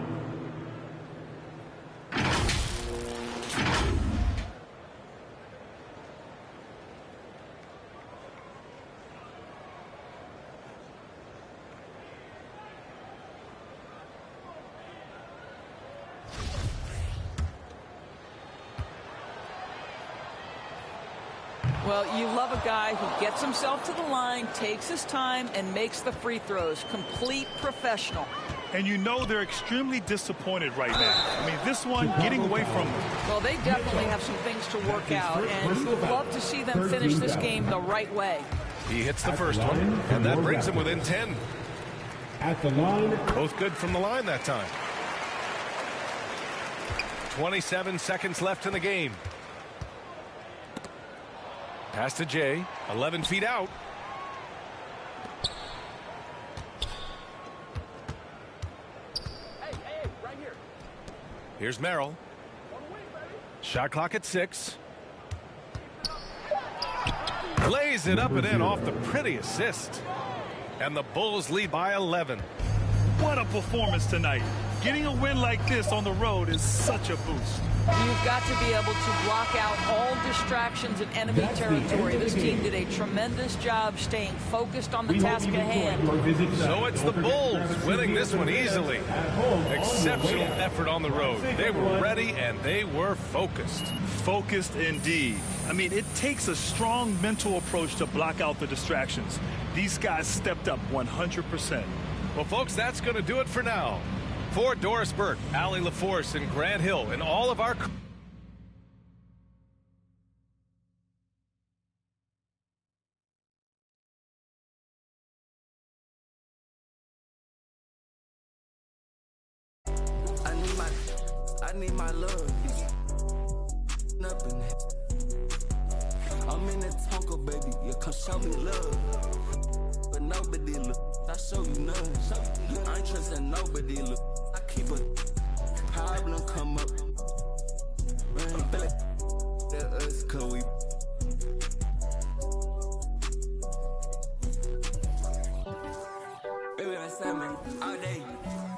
Well, you love a guy who gets himself to the line, takes his time, and makes the free throws. Complete professional. And you know they're extremely disappointed right now. I mean, this one getting away from them. Well, they definitely have some things to work out, and you'd love to see them finish this game the right way. He hits the first one, and that brings him within 10. At the line. Both good from the line that time. 27 seconds left in the game. Pass to Jay. 11 feet out. Here's Merrill. Shot clock at 6. Lays it up and in off the pretty assist. And the Bulls lead by 11. What a performance tonight. Getting a win like this on the road is such a boost. You've got to be able to block out all distractions in enemy territory. This team did a tremendous job staying focused on the task at hand. So it's the Bulls winning this one easily. Exceptional effort on the road. They were ready and they were focused. Focused indeed. I mean, it takes a strong mental approach to block out the distractions. These guys stepped up 100%. Well, folks, that's going to do it for now. For Doris Burke, Allie LaForce, and Grant Hill, and all of our... I need my love. I'm in the Tonka, baby. You come show me love. But nobody look. I show you none. I ain't trusting nobody look. I keep a problem come up. Man, feel like that us, cause we. Baby, I said, man, all day.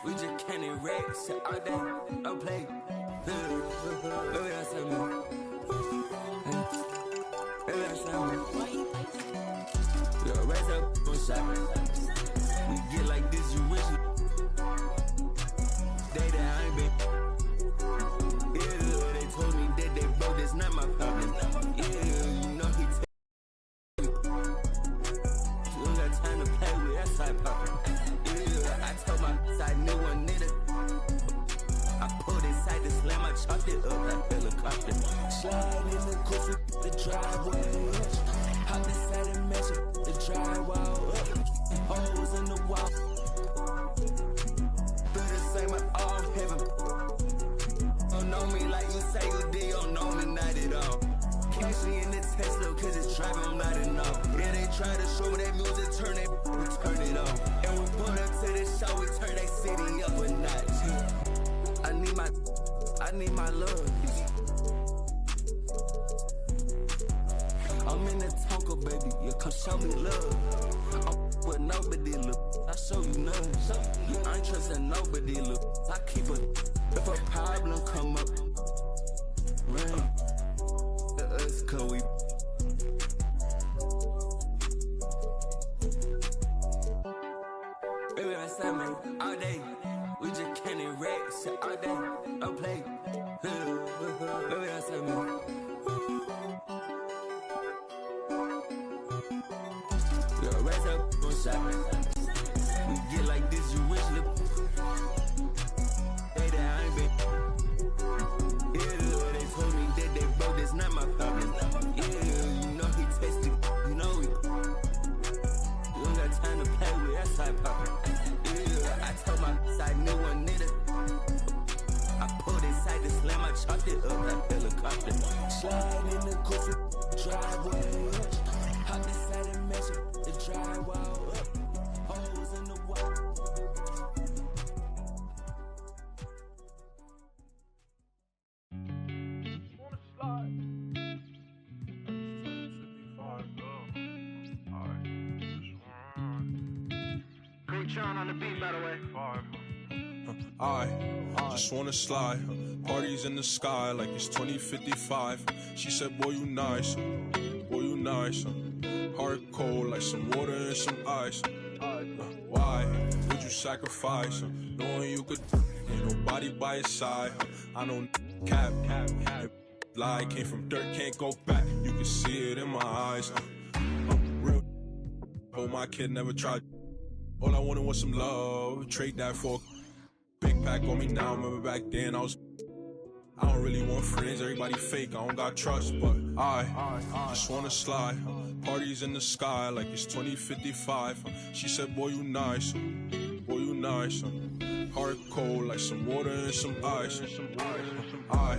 We just can't erect shit all day. Don't play. Baby, I said, man. Baby, I said, man. Yo, raise up on shot. We get like this, you wish it. Day that I ain't been. Yeah, they told me that they broke, that's not my problem. Yeah, you know he take. You don't got time to play with that side poppin'. Yeah, I told my side new one nigga. I pulled inside the slam, I chopped it up like helicopter. Slide in the coast with the driveway. Hop inside and match it, the drywall up. Holes in the wall. Do the same with all heaven. Don't know me like you say you did, don't know me not at all. Cash me in the Tesla, cause it's driving, I'm not enough. Yeah, they try to show me that music, turn it, we turn it on. And we pull up to the show, we turn that city up a notch. I need my love. I'm in the Tonka, baby, you come show me love. But nobody look, I show you none. I ain't trusting nobody look. I keep a, if a problem come up, rain, us, cause we. Baby, I said, man, all day, we just can't erect shit all day, don't play. Baby, I said, man. Yo, raise up on shot. We get like this, you wish it. Day that I ain't been. Yeah, they told me that they broke, that's not my problem. Yeah, you know he tasted, you know we. You don't got time to play with that side poppin'. Yeah, I told my side new one nigga. I pulled inside the slam, I chopped it up like helicopter. Slide in the coast with driveway. Hop inside and match it. The drywall up, holes in the wall. Great John on the beat, by the way. I just wanna slide. Parties in the sky like it's 2055. She said, boy, you nice. Boy, you nice. Heart cold like some water and some ice. Why would you sacrifice? Knowing you could, ain't nobody by your side. I know cap, lie came from dirt, can't go back. You can see it in my eyes. Real, hold my kid, never tried. All I wanted was some love. Trade that for a big pack on me now. Remember back then I don't really want friends, everybody fake, I don't got trust, but I just wanna slide. Parties in the sky like it's 2055. She said, boy, you nice. Boy, you nice. Heart cold like some water and some ice. I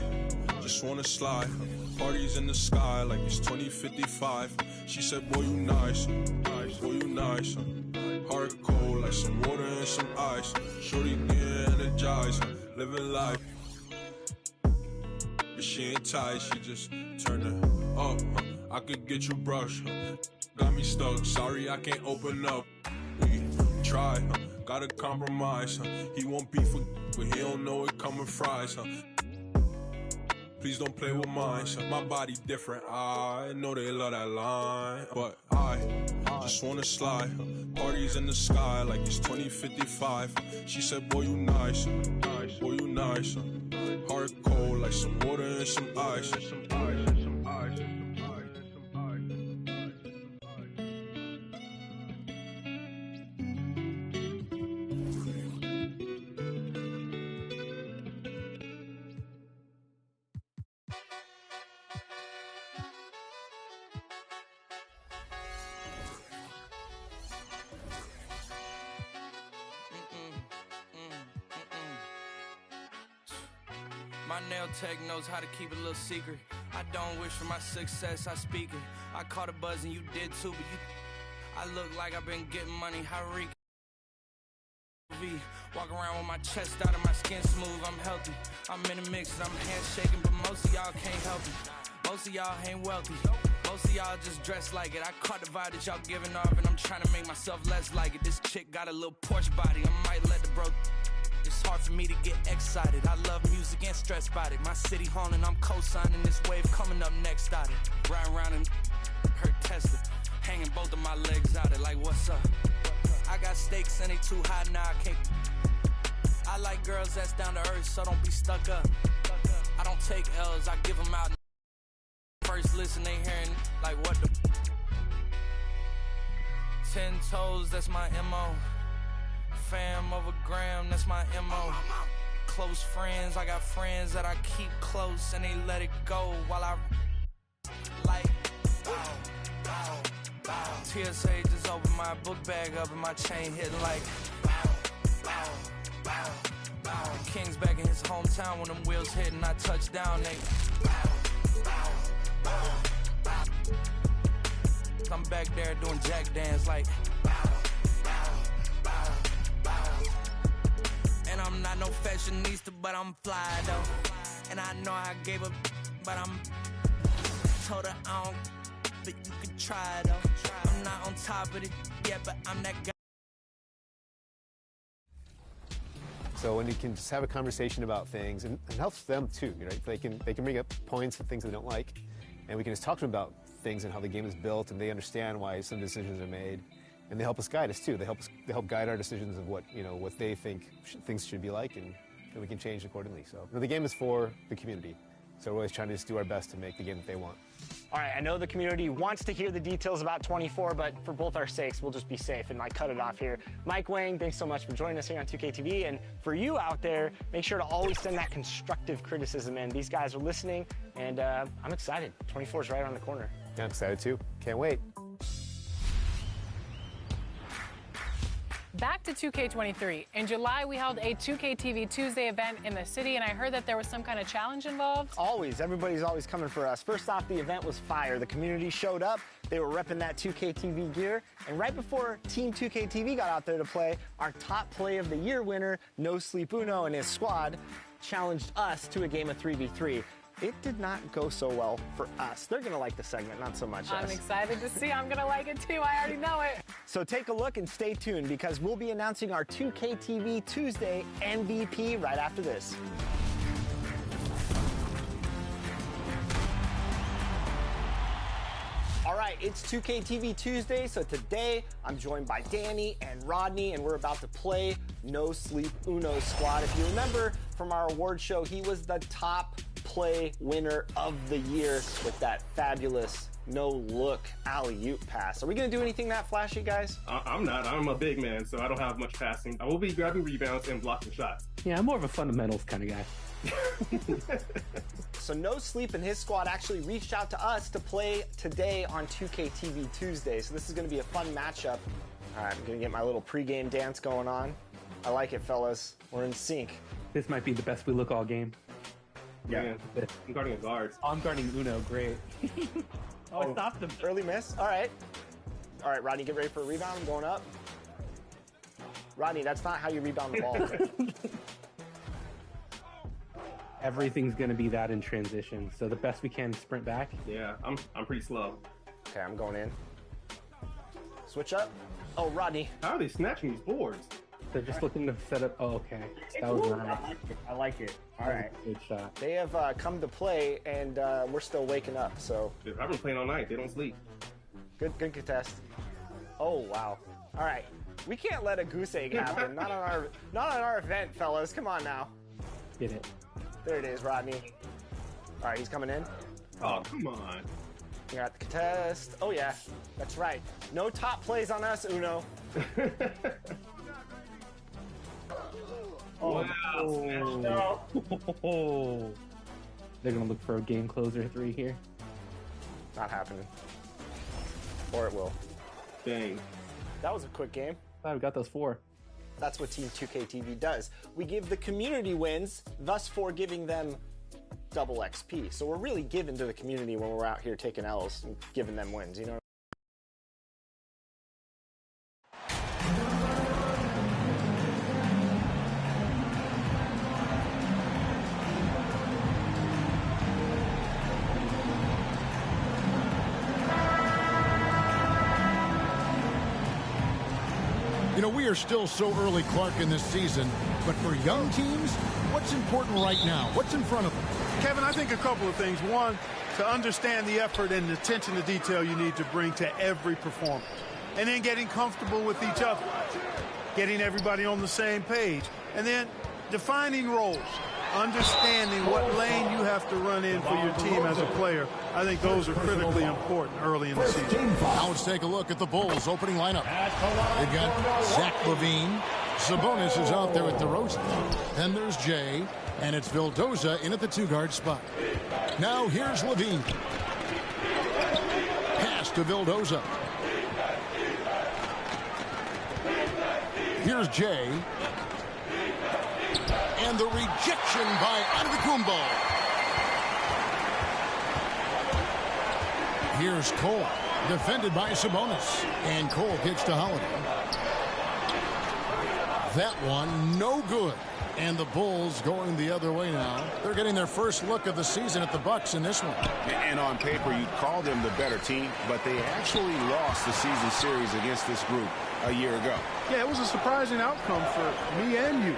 just wanna slide. Parties in the sky like it's 2055. She said, boy, you nice. Boy, you nice. Heart cold like some water and some ice. Shorty get energized, living life. But she ain't tight, she just turn it up. I could get you brush. Got me stuck, sorry I can't open up. We try, gotta compromise. He won't beef with, but he don't know it coming fries. Please don't play with mine. My body different, I know they love that line. But I just wanna slide. Parties in the sky like it's 2055. She said, boy, you nice. Boy, you nice. Heart cold like some water and some ice. My nail tech knows how to keep it a little secret. I don't wish for my success, I speak it. I caught a buzz and you did too, but I look like I've been getting money. Walk around with my chest out and my skin smooth, I'm healthy. I'm in a mix and I'm handshaking, but most of y'all can't help it. Most of y'all ain't wealthy. Most of y'all just dress like it. I caught the vibe that y'all giving off and I'm trying to make myself less like it. This chick got a little Porsche body, I might let the bro. It's hard for me to get excited. I love music and stress about it. My city haunting, I'm co-signing this wave coming up next out it. Riding around and her Tesla, hanging both of my legs out it like what's up? I got stakes and they too high now I can't. I like girls that's down to earth, so don't be stuck up. I don't take L's, I give them out. First listen, they hearing like what the 10 toes, that's my MO. Fam over gram, that's my MO. Close friends, I got friends that I keep close and they let it go while I like TSA just opened my book bag up and my chain hitting like King's back in his hometown when them wheels hit and I touch down, they I'm back there doing jack dance like and I'm not no fashionista, but I'm fly though. And I know I gave up, but I'm told her I don't, but you can try though. I'm not on top of it yet, but I'm that guy. So when you can just have a conversation about things, and it helps them too, right? They can bring up points of things they don't like, and we can just talk to them about things and how the game is built, and they understand why some decisions are made. And they help us guide us too. They help guide our decisions of what they think things should be like, and we can change accordingly. So the game is for the community. So we're always trying to just do our best to make the game that they want. All right, I know the community wants to hear the details about 24, but for both our sakes, we'll just be safe and cut it off here. Mike Wang, thanks so much for joining us here on 2KTV. And for you out there, make sure to always send that constructive criticism in. These guys are listening, and I'm excited. 24 is right around the corner. Yeah, I'm excited too. Can't wait. Back to 2K23. In July, we held a 2KTV Tuesday event in the city, and I heard that there was some kind of challenge involved. Always. Everybody's always coming for us. First off, the event was fire. The community showed up. They were repping that 2KTV gear. And right before Team 2KTV got out there to play, our top play of the year winner, No Sleep Uno and his squad, challenged us to a game of 3v3. It did not go so well for us. They're going to like the segment, not so much us. I'm excited to see. I'm going to like it too. I already know it. So take a look and stay tuned because we'll be announcing our 2KTV Tuesday MVP right after this. All right, it's 2KTV Tuesday, so today I'm joined by Danny and Rodney, and we're about to play No Sleep Uno Squad. If you remember from our award show, he was the top play winner of the year with that fabulous no-look alley-oop pass. Are we going to do anything that flashy, guys? I'm not. I'm a big man, so I don't have much passing. I will be grabbing rebounds and blocking shots. Yeah, I'm more of a fundamentals kind of guy. So No Sleep and his squad actually reached out to us to play today on 2KTV Tuesday. So this is going to be a fun matchup. All right, I'm going to get my little pregame dance going on. I like it, fellas. We're in sync. This might be the best we look all game. Yeah, I'm guarding a guard. I'm guarding Uno, great. I stopped him. Early miss. All right. All right, Rodney, get ready for a rebound. I'm going up. Rodney, that's not how you rebound the ball. Everything's going to be that in transition. So the best we can sprint back. Yeah, I'm pretty slow. Okay, I'm going in. Switch up. Oh, Rodney. How are they snatching these boards? They're just looking to set up. Oh, okay. That was nice. I like it. All right. Good shot. They have come to play, and we're still waking up. So I've been playing all night. They don't sleep. good contest. Oh wow. All right. We can't let a goose egg happen. Not on our event, fellas. Come on now. Get it. There it is, Rodney. All right, he's coming in. Oh, come on. You got the contest. Oh yeah, that's right. No top plays on us, Uno. Oh, wow. Oh. They're gonna look for a game closer 3 here. Not happening. Or it will. Dang. That was a quick game. Glad we got those 4. That's what Team 2K TV does. We give the community wins, thus for giving them double XP. So we're really giving to the community when we're out here taking L's and giving them wins, you know? You know, we are still so early, Clark, in this season, but for young teams, what's important right now? What's in front of them? Kevin, I think a couple of things. One, to understand the effort and attention to detail you need to bring to every performance. And then getting comfortable with each other. Getting everybody on the same page. And then defining roles. Understanding what lane you have to run in for your team as a player. I think those are critically important early in the season. Now let's take a look at the Bulls' opening lineup. They've got Zach LaVine. Sabonis is out there at DeRozan. Then there's Jay. And it's Vildoza in at the 2-guard spot. Now here's LaVine. Pass to Vildoza. Here's Jay. And the rejection by Antetokounmpo. Here's Cole, defended by Sabonis. And Cole kicks to Holiday. That one, no good. And the Bulls going the other way now. They're getting their first look of the season at the Bucks in this one. And on paper, you call them the better team, but they actually lost the season series against this group a year ago. Yeah, it was a surprising outcome for me and you.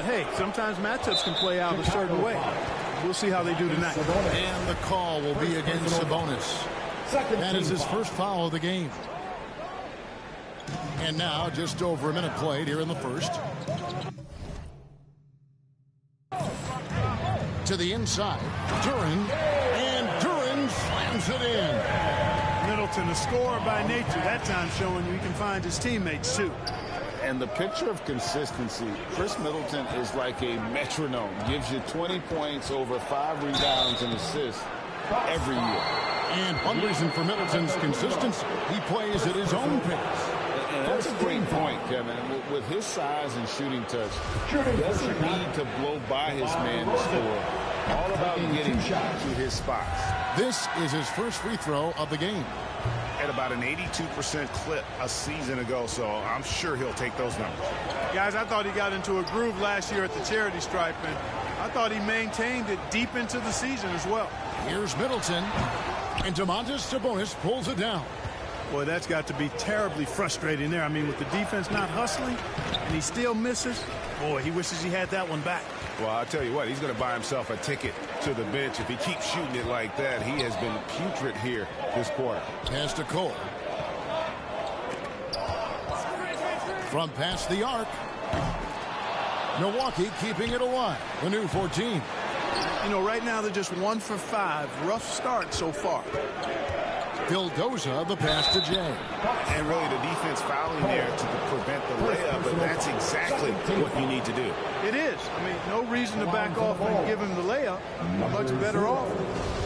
But, hey, sometimes matchups can play out a certain way. We'll see how they do tonight. And the call will be against Sabonis. That is his first foul of the game. And now just over a minute played here in the first. To the inside, Duren, and Duren slams it in. Middleton, a scorer by nature, that time showing you he can find his teammates too. And the picture of consistency, Chris Middleton is like a metronome. Gives you 20 points, over 5 rebounds and assists every year. And one reason for Middleton's consistency, he plays at his own pace. And that's a great point, Kevin. With his size and shooting touch, he doesn't need to blow by his man to score. All about getting to his spots. This is his first free throw of the game. At about an 82% clip a season ago, so I'm sure he'll take those numbers. Guys, I thought he got into a groove last year at the charity stripe, and I thought he maintained it deep into the season as well. Here's Middleton, and Domantas Sabonis pulls it down. Boy, that's got to be terribly frustrating there. I mean, with the defense not hustling, and he still misses, boy, he wishes he had that one back. Well, I'll tell you what, he's going to buy himself a ticket to the bench. If he keeps shooting it like that, he has been putrid here this quarter. Pass to Cole. From past the arc. Milwaukee keeping it alive. The new 14. You know, right now they're just 1 for 5. Rough start so far. Vildoza, the pass to Jay. And really the defense fouling there to prevent the layup, but that's exactly what you need to do. It is. I mean, no reason to back off and give him the layup. Much better off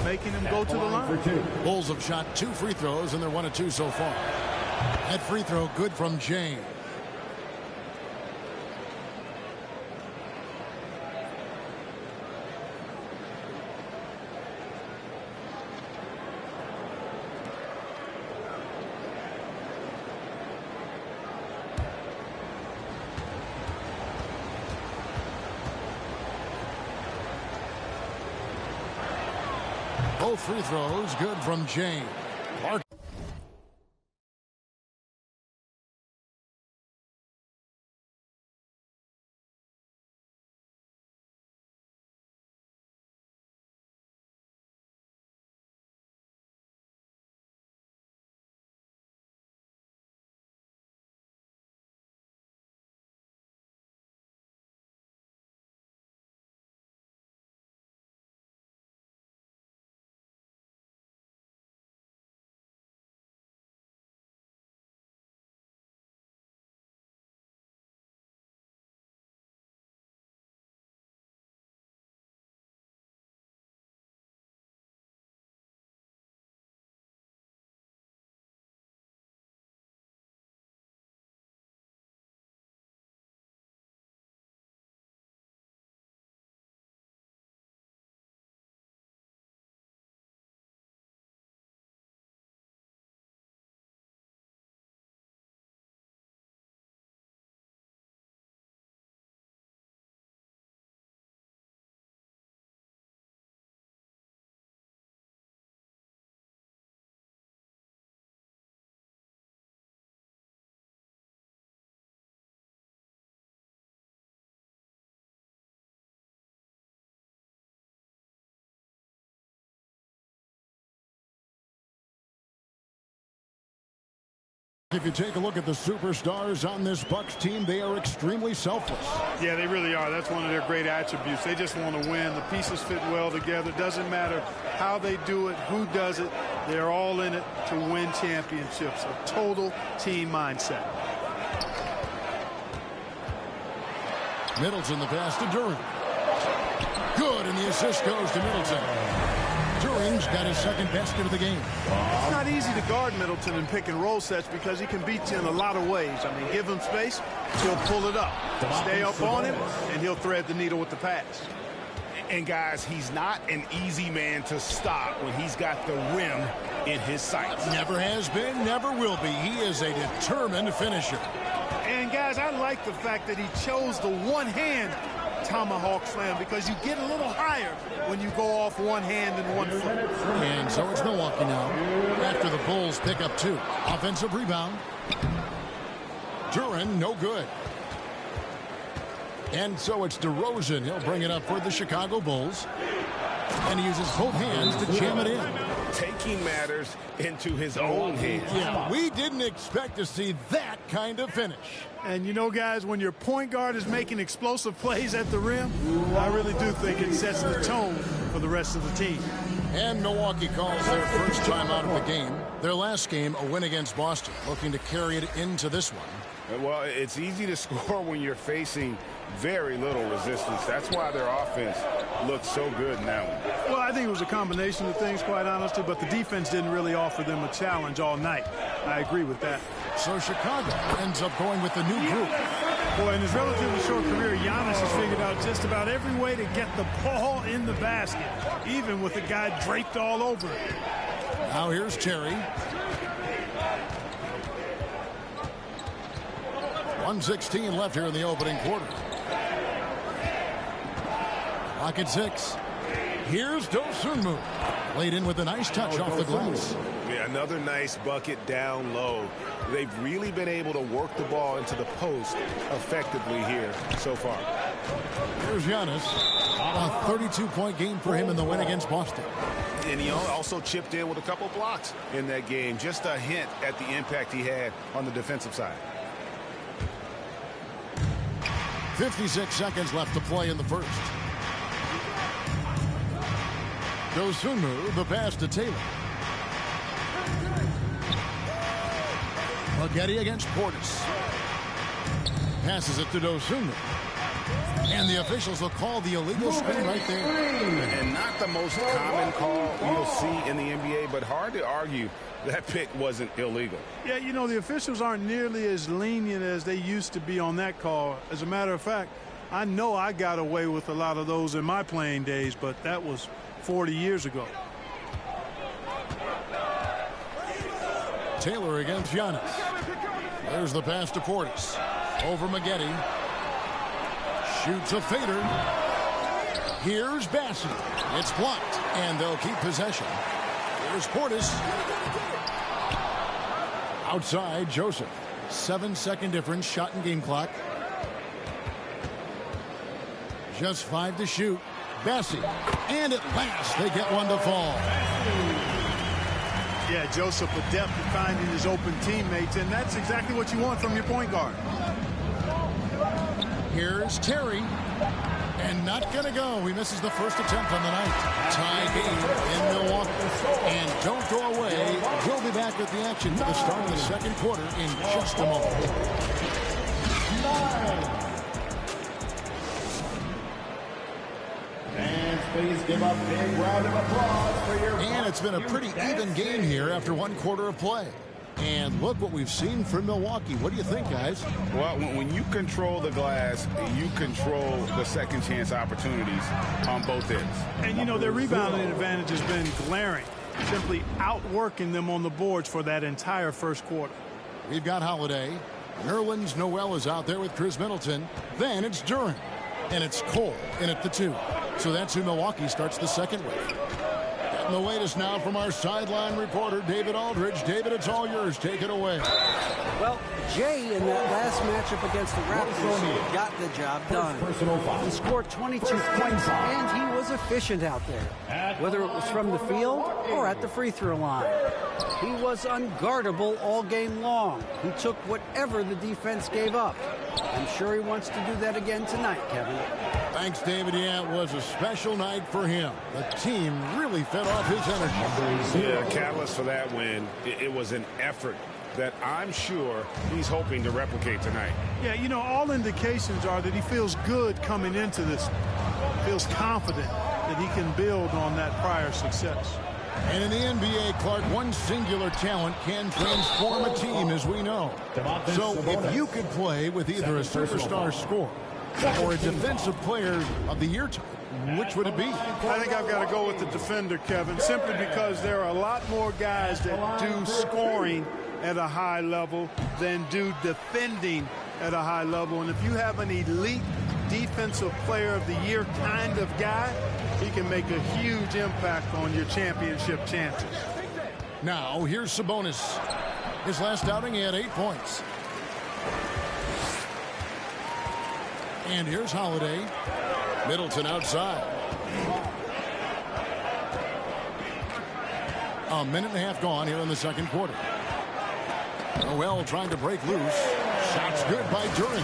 making him go to the line. Bulls have shot 2 free throws, and they're 1 of 2 so far. That free throw good from Jay. Both free throws good from Jay. If you take a look at the superstars on this Bucks team, they are extremely selfless. Yeah, they really are. That's one of their great attributes. They just want to win. The pieces fit well together. Doesn't matter how they do it, who does it. They're all in it to win championships. A total team mindset. Middleton, the pass to Duren. Good, and the assist goes to Middleton. Duren's got his second basket of the game. It's not easy to guard Middleton in pick and roll sets because he can beat you in a lot of ways. I mean, give him space, he'll pull it up. Stay up on him, and he'll thread the needle with the pass. And guys, he's not an easy man to stop when he's got the rim in his sights. Never has been, never will be. He is a determined finisher. And guys, I like the fact that he chose the one-hand tomahawk slam because you get a little higher when you go off one hand and 1 foot. And so it's Milwaukee now after the Bulls pick up 2. Offensive rebound. Duren, no good. And so it's DeRozan. He'll bring it up for the Chicago Bulls. And he uses both hands to jam it in. Taking matters into his own hands. Yeah, we didn't expect to see that kind of finish. And you know, guys, when your point guard is making explosive plays at the rim, I really do think it sets the tone for the rest of the team. And Milwaukee calls their first time out of the game. Their last game, a win against Boston, looking to carry it into this one. Well, it's easy to score when you're facing very little resistance. That's why their offense looked so good in that one. Well, I think it was a combination of things, quite honestly, but the defense didn't really offer them a challenge all night. I agree with that. So Chicago ends up going with a new group. Boy, in his relatively short career, Giannis has figured out just about every way to get the ball in the basket, even with the guy draped all over it. Now here's Terry. 1:16 left here in the opening quarter. Clock at 6. Here's Dosunmu. Laid in with a nice touch off the glass. Yeah, another nice bucket down low. They've really been able to work the ball into the post effectively here so far. Here's Giannis. A 32-point game for him in the win against Boston. And he also chipped in with a couple blocks in that game. Just a hint at the impact he had on the defensive side. 56 seconds left to play in the first. Dosunmu, the pass to Taylor. Maggette against Portis. Passes it to Dosunmu. And the officials will call the illegal screen right there. And not the most common call you'll see in the NBA, but hard to argue that pick wasn't illegal. Yeah, you know, the officials aren't nearly as lenient as they used to be on that call. As a matter of fact, I know I got away with a lot of those in my playing days, but that was 40 years ago. Taylor against Giannis. There's the pass to Portis. Over Maggette. Shoots a fader. Here's Bassett. It's blocked, and they'll keep possession. Here's Portis. Outside, Joseph. 7-second difference, shot and game clock. Just 5 to shoot. Bassett. And at last, they get one to fall. Yeah, Joseph adept at finding his open teammates, and that's exactly what you want from your point guard. Here's Terry. And not going to go. He misses the first attempt on the night. Tie game in Milwaukee. And don't go away. We'll be back with the action for the start of the second quarter in just a moment. Fans, please give a big round of applause for your... And it's been a pretty even game here after one quarter of play. And look what we've seen from Milwaukee. What do you think, guys? Well, when you control the glass, you control the second chance opportunities on both ends. And, you know, their rebounding advantage has been glaring, simply outworking them on the boards for that entire first quarter. We've got Holiday. Nerlens Noel is out there with Chris Middleton. Then it's Duran. And it's Cole in at the 2. So that's who Milwaukee starts the second with. And the latest now from our sideline reporter, David Aldridge. David, it's all yours. Take it away. Well, Jay in that last matchup against the Raptors got the job done. He scored 22 points, and he was efficient out there, whether it was from the field or at the free throw line. He was unguardable all game long. He took whatever the defense gave up. I'm sure he wants to do that again tonight, Kevin. Thanks, David. Yeah, it was a special night for him. The team really fed off his energy. Yeah, catalyst for that win. It was an effort that I'm sure he's hoping to replicate tonight. Yeah, you know, all indications are that he feels good coming into this. Feels confident that he can build on that prior success. And in the NBA, Clark, one singular talent can transform a team, as we know. So if you could play with either a superstar scorer or a defensive player of the year type, which would it be? I think I've got to go with the defender, Kevin, simply because there are a lot more guys that do scoring at a high level than do defending at a high level. And if you have an elite defensive player of the year kind of guy, he can make a huge impact on your championship chances. Now, here's Sabonis. His last outing, he had 8 points. And here's Holiday. Middleton outside. A minute and a half gone here in the second quarter. Noel trying to break loose. Shot's good by Duren.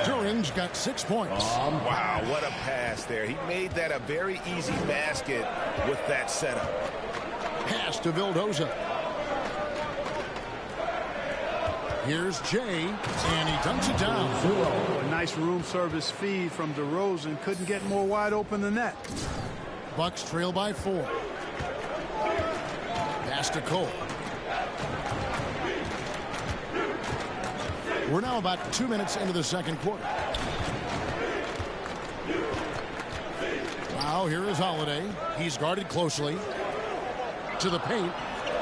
Duren's got 6 points. Wow, what a pass there. He made that a very easy basket with that setup. Pass to Vildoza. Here's Jay, and he dunks it down. A nice room service feed from DeRozan. Couldn't get more wide open than that. Bucks trail by 4. Pass to Cole. We're now about 2 minutes into the second quarter. Now here is Holiday. He's guarded closely. To the paint.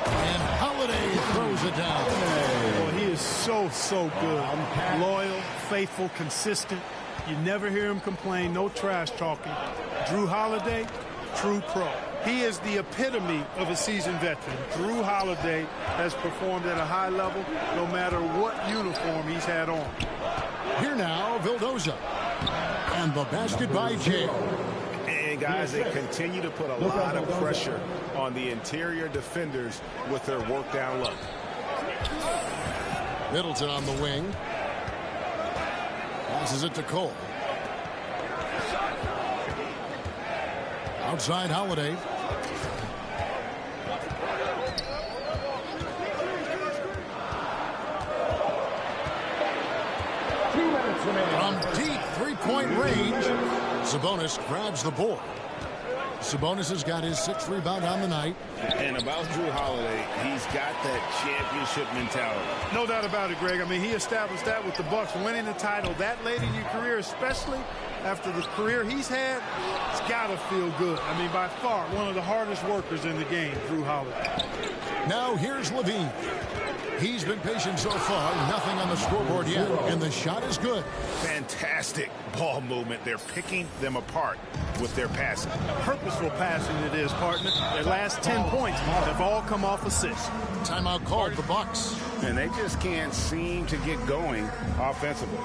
And Holiday throws it down. Oh, he is so good. Loyal, faithful, consistent. You never hear him complain. No trash talking. Drew Holiday, true pro. He is the epitome of a seasoned veteran. Drew Holiday has performed at a high level no matter what uniform he's had on. Here now, Vildoza. And the basket by Jay. And guys, they continue to put a lot of pressure on the interior defenders with their work down low. Middleton on the wing. Passes it to Cole. Outside Holiday. From deep three-point range, Sabonis grabs the board. Sabonis has got his 6th rebound on the night. And about Drew Holiday, he's got that championship mentality. No doubt about it, Greg. I mean, he established that with the Bucks winning the title that late in your career, especially after the career he's had. It's got to feel good. I mean, by far, one of the hardest workers in the game, Drew Holiday. Now here's Levine. He's been patient so far. Nothing on the scoreboard yet. And the shot is good. Fantastic ball movement. They're picking them apart with their passing. Purposeful passing it is, partner. Their last 10 points have all come off assists. Timeout called the Bucks. And they just can't seem to get going offensively.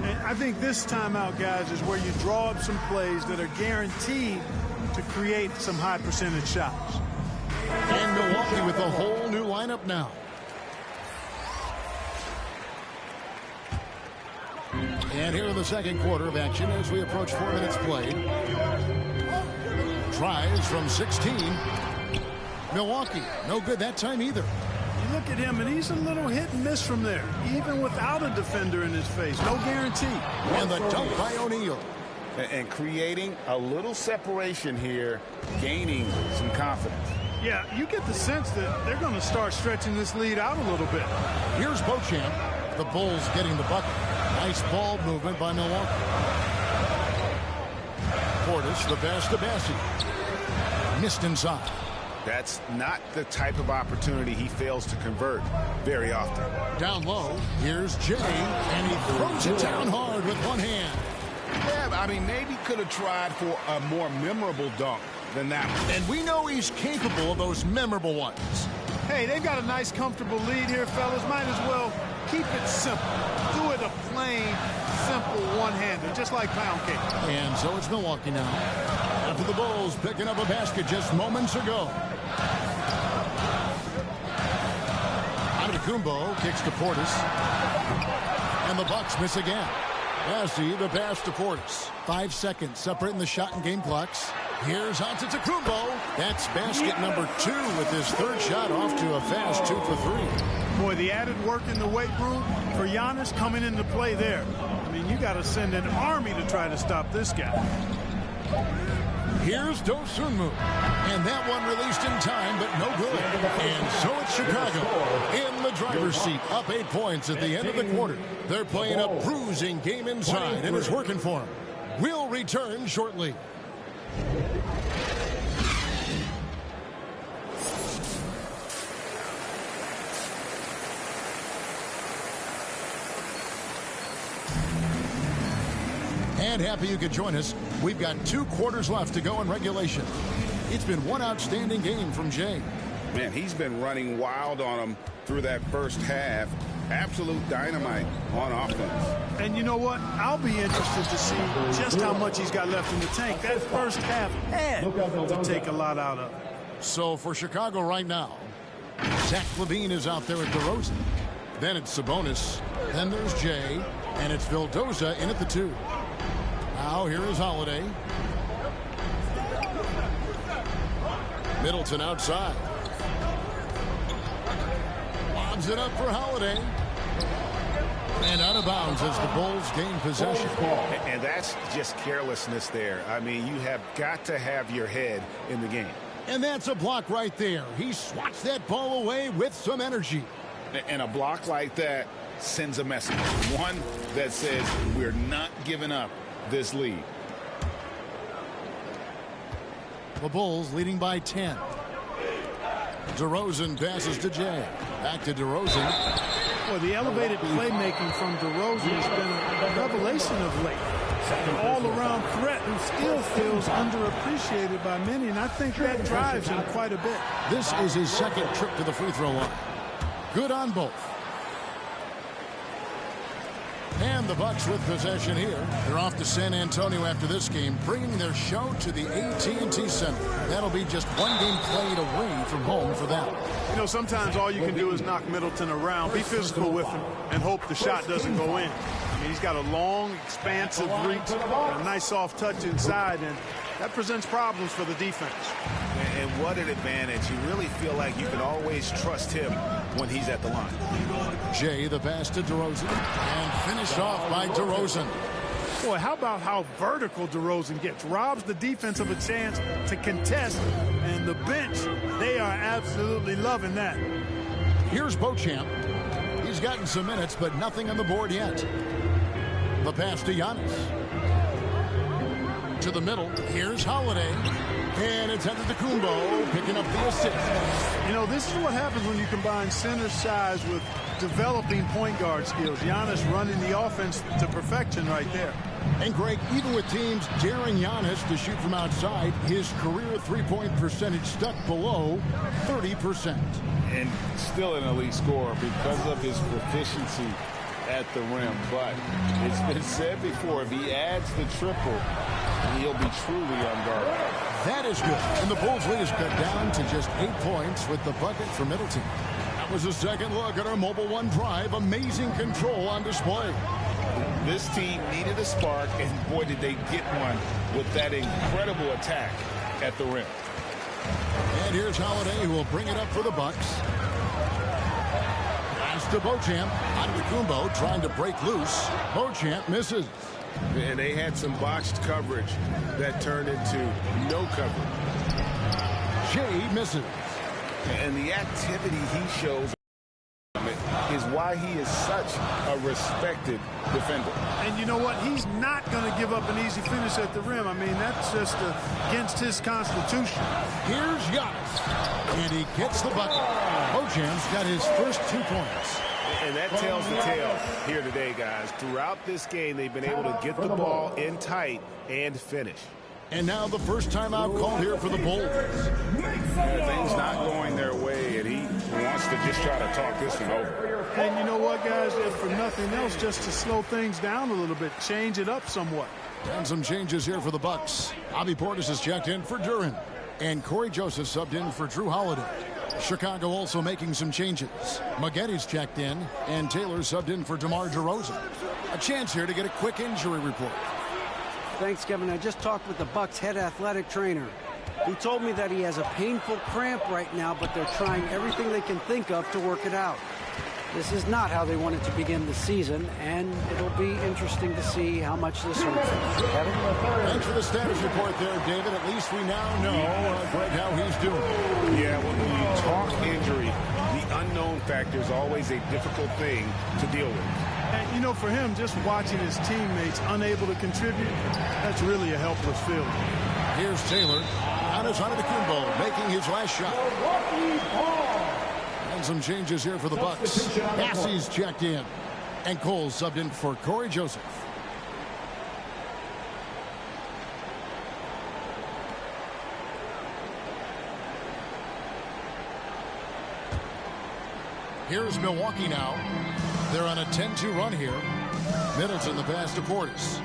And I think this timeout, guys, is where you draw up some plays that are guaranteed to create some high percentage shots. And Milwaukee with a whole new lineup now. And here in the second quarter of action as we approach 4 minutes played. Tries from 16. Milwaukee, no good that time either. You look at him, and he's a little hit and miss from there, even without a defender in his face. No guarantee. And the dunk by O'Neal. And creating a little separation here, gaining some confidence. Yeah, you get the sense that they're going to start stretching this lead out a little bit. Here's Beauchamp. The Bulls getting the bucket. Nice ball movement by Milwaukee. Portis, the pass to Bassi. Missed inside. That's not the type of opportunity he fails to convert very often. Down low, here's Jay, and he throws it down hard with one hand. Yeah, I mean, maybe could have tried for a more memorable dunk than that one. And we know he's capable of those memorable ones. Hey, they've got a nice, comfortable lead here, fellas. Might as well keep it simple. Do it a plain, simple one-hander, just like pound cake. And so it's Milwaukee now. After the Bulls picking up a basket just moments ago. Antetokounmpo kicks to Portis. And the Bucks miss again. Bassi, the pass to Portis. 5 seconds separating the shot and game clocks. Here's Antetokounmpo. That's basket number 2 with his 3rd shot off to a fast 2 for 3. Boy, the added work in the weight room for Giannis coming into play there. I mean, you got to send an army to try to stop this guy. Here's Dosunmu. And that one released in time, but no good. And so it's Chicago in the driver's seat, up 8 points at the end of the quarter. They're playing a bruising game inside, and it's working for them. We'll return shortly. And happy you could join us. We've got 2 quarters left to go in regulation. It's been one outstanding game from Jay. Man, he's been running wild on him through that first half. Absolute dynamite on offense. And you know what? I'll be interested to see just how much he's got left in the tank. That first half had to take a lot out of it. So for Chicago right now, Zach LaVine is out there at DeRozan. Then it's Sabonis. Then there's Jay. And it's Vildoza in at the 2. Now here is Holiday. Middleton outside. Lobs it up for Holiday. And out of bounds as the Bulls gain possession. And that's just carelessness there. I mean, you have got to have your head in the game. And that's a block right there. He swats that ball away with some energy. And a block like that sends a message. One that says we're not giving up this lead. The Bulls leading by 10. DeRozan passes to Jay. Back to DeRozan. Well, the elevated playmaking from DeRozan has been a revelation of late. An all-around threat who still feels underappreciated by many, and I think that drives him quite a bit. This is his second trip to the free throw line. Good on both. And the Bucks with possession here. They're off to San Antonio after this game, bringing their show to the AT&T Center. That'll be just one game played away from home for them. You know, sometimes all you can do is knock Middleton around, be physical with him, and hope the shot doesn't go in. I mean, he's got a long, expansive reach, a nice soft touch inside, and that presents problems for the defense. And what an advantage. You really feel like you can always trust him when he's at the line. Jay, the pass to DeRozan, and finished off by DeRozan. Boy, how about how vertical DeRozan gets? Robs the defense of a chance to contest, and the bench, they are absolutely loving that. Here's Beauchamp. He's gotten some minutes, but nothing on the board yet. The pass to Giannis. To the middle. Here's Holiday. And it's Antetokounmpo picking up the assist. You know, this is what happens when you combine center size with developing point guard skills. Giannis running the offense to perfection right there. And Greg, even with teams daring Giannis to shoot from outside, his career three-point percentage stuck below 30%. And still an elite scorer because of his proficiency at the rim. But it's been said before, if he adds the triple, he'll be truly unguardable. That is good. And the Bulls lead is cut down to just 8 points with the bucket for Middleton. That was a second look at our Mobile One drive. Amazing control on display. This team needed a spark, and boy, did they get one with that incredible attack at the rim. And here's Holiday, who will bring it up for the Bucks. Pass to Beauchamp. Antetokounmpo trying to break loose. Beauchamp misses. And they had some botched coverage that turned into no coverage. Jay misses. And the activity he shows is why he is such a respected defender. And you know what? He's not going to give up an easy finish at the rim. I mean, that's just against his constitution. Here's Giannis. And he gets the bucket. Beauchamp's got his first 2 points. And that tells the tale here today, guys. Throughout this game, they've been able to get the ball in tight and finish. And now the first timeout called here for the Bulls. Things not going their way, and he wants to just try to talk this one over. And you know what, guys? If for nothing else, just to slow things down a little bit, change it up somewhat. And some changes here for the Bucks. Bobby Portis has checked in for Duren. And Corey Joseph subbed in for Drew Holiday. Chicago also making some changes. Maggetti's checked in, and Taylor subbed in for DeMar DeRozan. A chance here to get a quick injury report. Thanks, Kevin. I just talked with the Bucks head athletic trainer. He told me that he has a painful cramp right now, but they're trying everything they can think of to work it out. This is not how they wanted to begin the season, and it'll be interesting to see how much this hurts. Kevin? Thanks for the status report there, David. At least we now know, Greg, how he's doing. Yeah, when you talk injury, the unknown factor is always a difficult thing to deal with. And, you know, for him, just watching his teammates unable to contribute, that's really a helpless feeling. Here's Taylor. Giannis Antetokounmpo making his last shot. And some changes here for the Bucks. Cassie's checked in. And Cole subbed in for Corey Joseph. Here's Milwaukee now. They're on a 10-2 run here. Middleton the pass to Portis.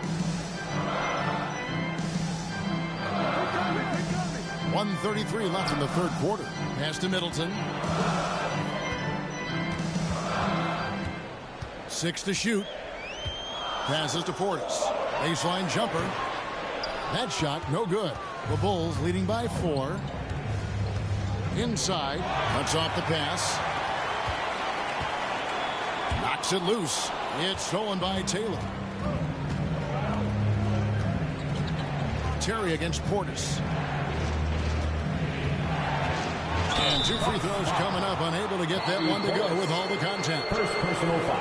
1:33 left in the third quarter. Pass to Middleton. 6 to shoot. Passes to Portis. Baseline jumper. That shot no good. The Bulls leading by 4. Inside. Cuts off the pass. Knocks it loose. It's stolen by Taylor. Terry against Portis. And 2 free throws coming up. Unable to get that one to go with all the contact. First personal foul.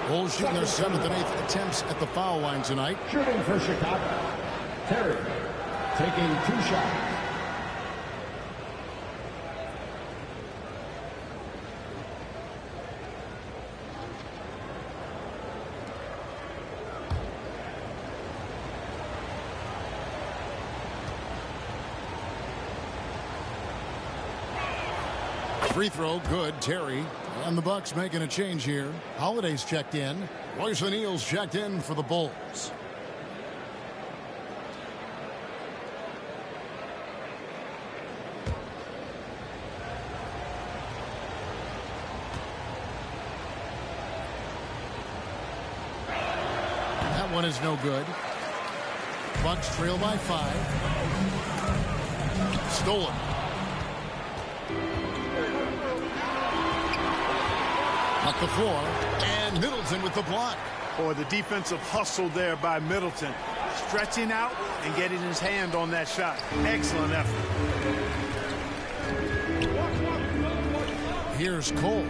Bulls shooting their 7th and 8th attempts at the foul line tonight. Shooting for Chicago. Terry taking 2 shots. Free throw good. Terry. And the Bucks making a change here. Holiday's checked in. Royce O'Neal's checked in for the Bulls. That one is no good. Bucks trail by 5. Stolen. Up the floor, and Middleton with the block. Boy, the defensive hustle there by Middleton. Stretching out and getting his hand on that shot. Excellent effort. Here's Cole,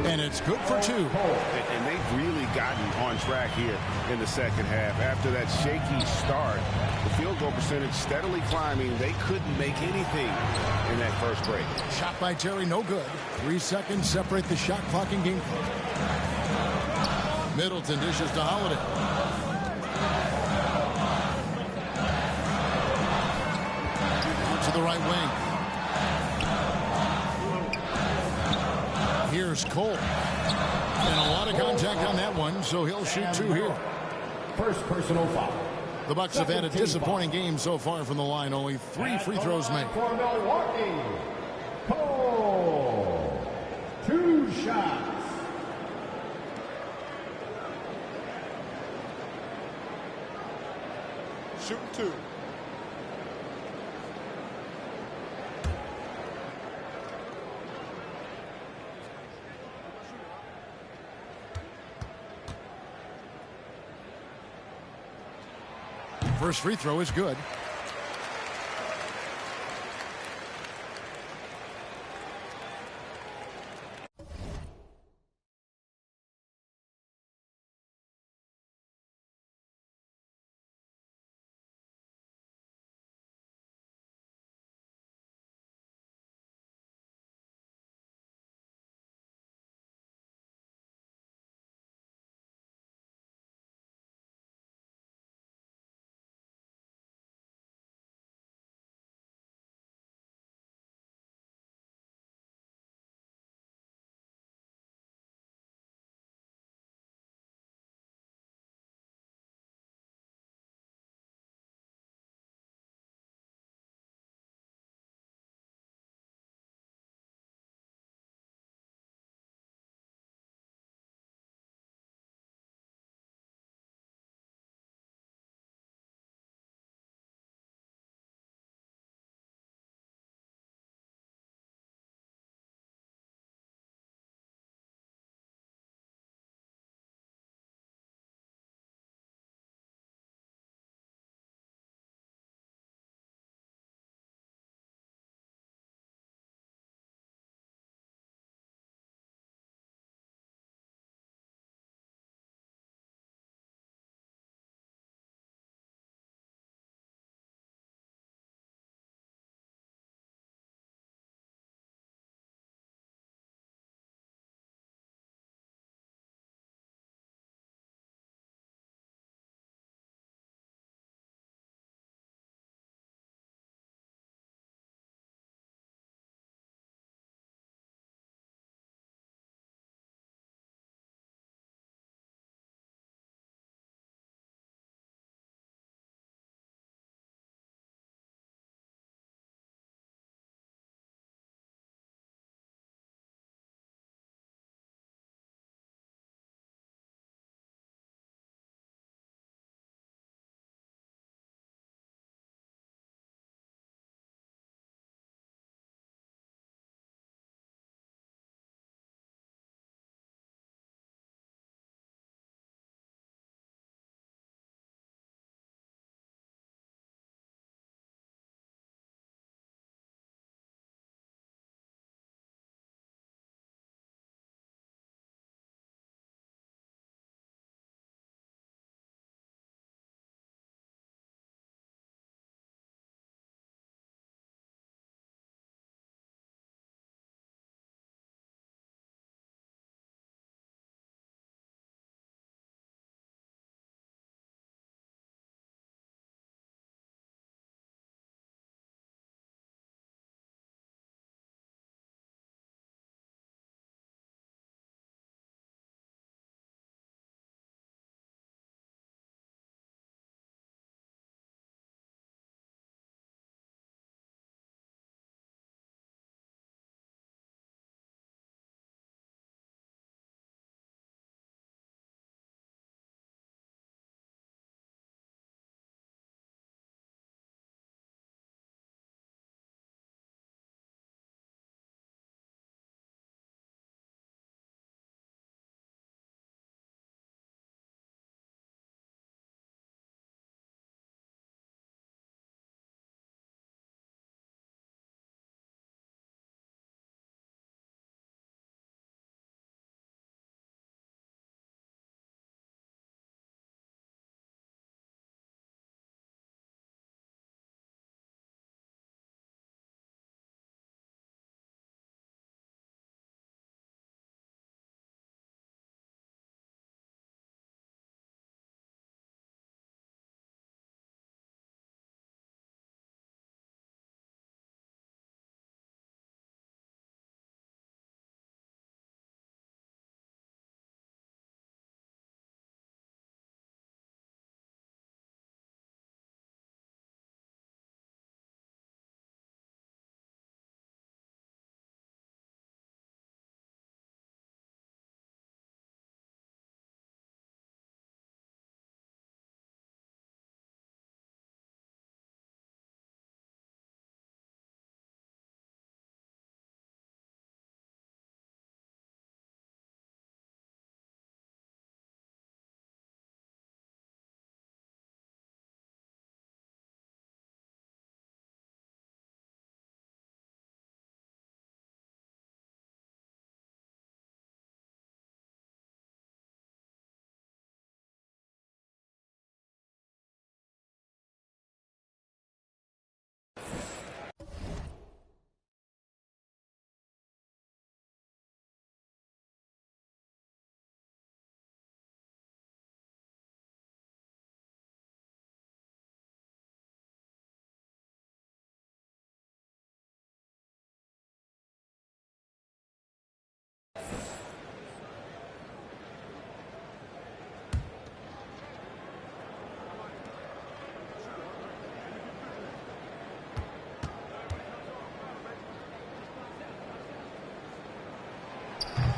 and it's good for 2. And they've really gotten on track here in the second half. After that shaky start, the field goal percentage steadily climbing. They couldn't make anything in that first break. Shot by Terry, no good. 3 seconds separate the shot clock and game clock. Middleton dishes to Holiday. Out to the right wing. Here's Cole. And a lot of contact on that one, so he'll shoot 2 here. First personal foul. The Bucks have had a disappointing game so far from the line. Only 3 free throws made. For Milwaukee, Cole. 2 shots. Shooting 2. First free throw is good.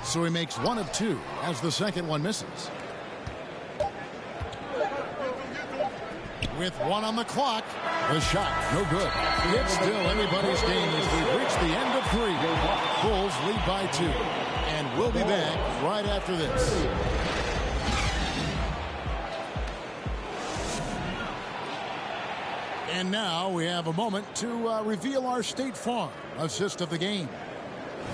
So he makes 1 of 2 as the second one misses. With 1 on the clock, the shot, no good. It's still anybody's game as we've reached the end of 3. Bulls lead by 2. And we'll be back right after this. And now we have a moment to reveal our State Farm assist of the game.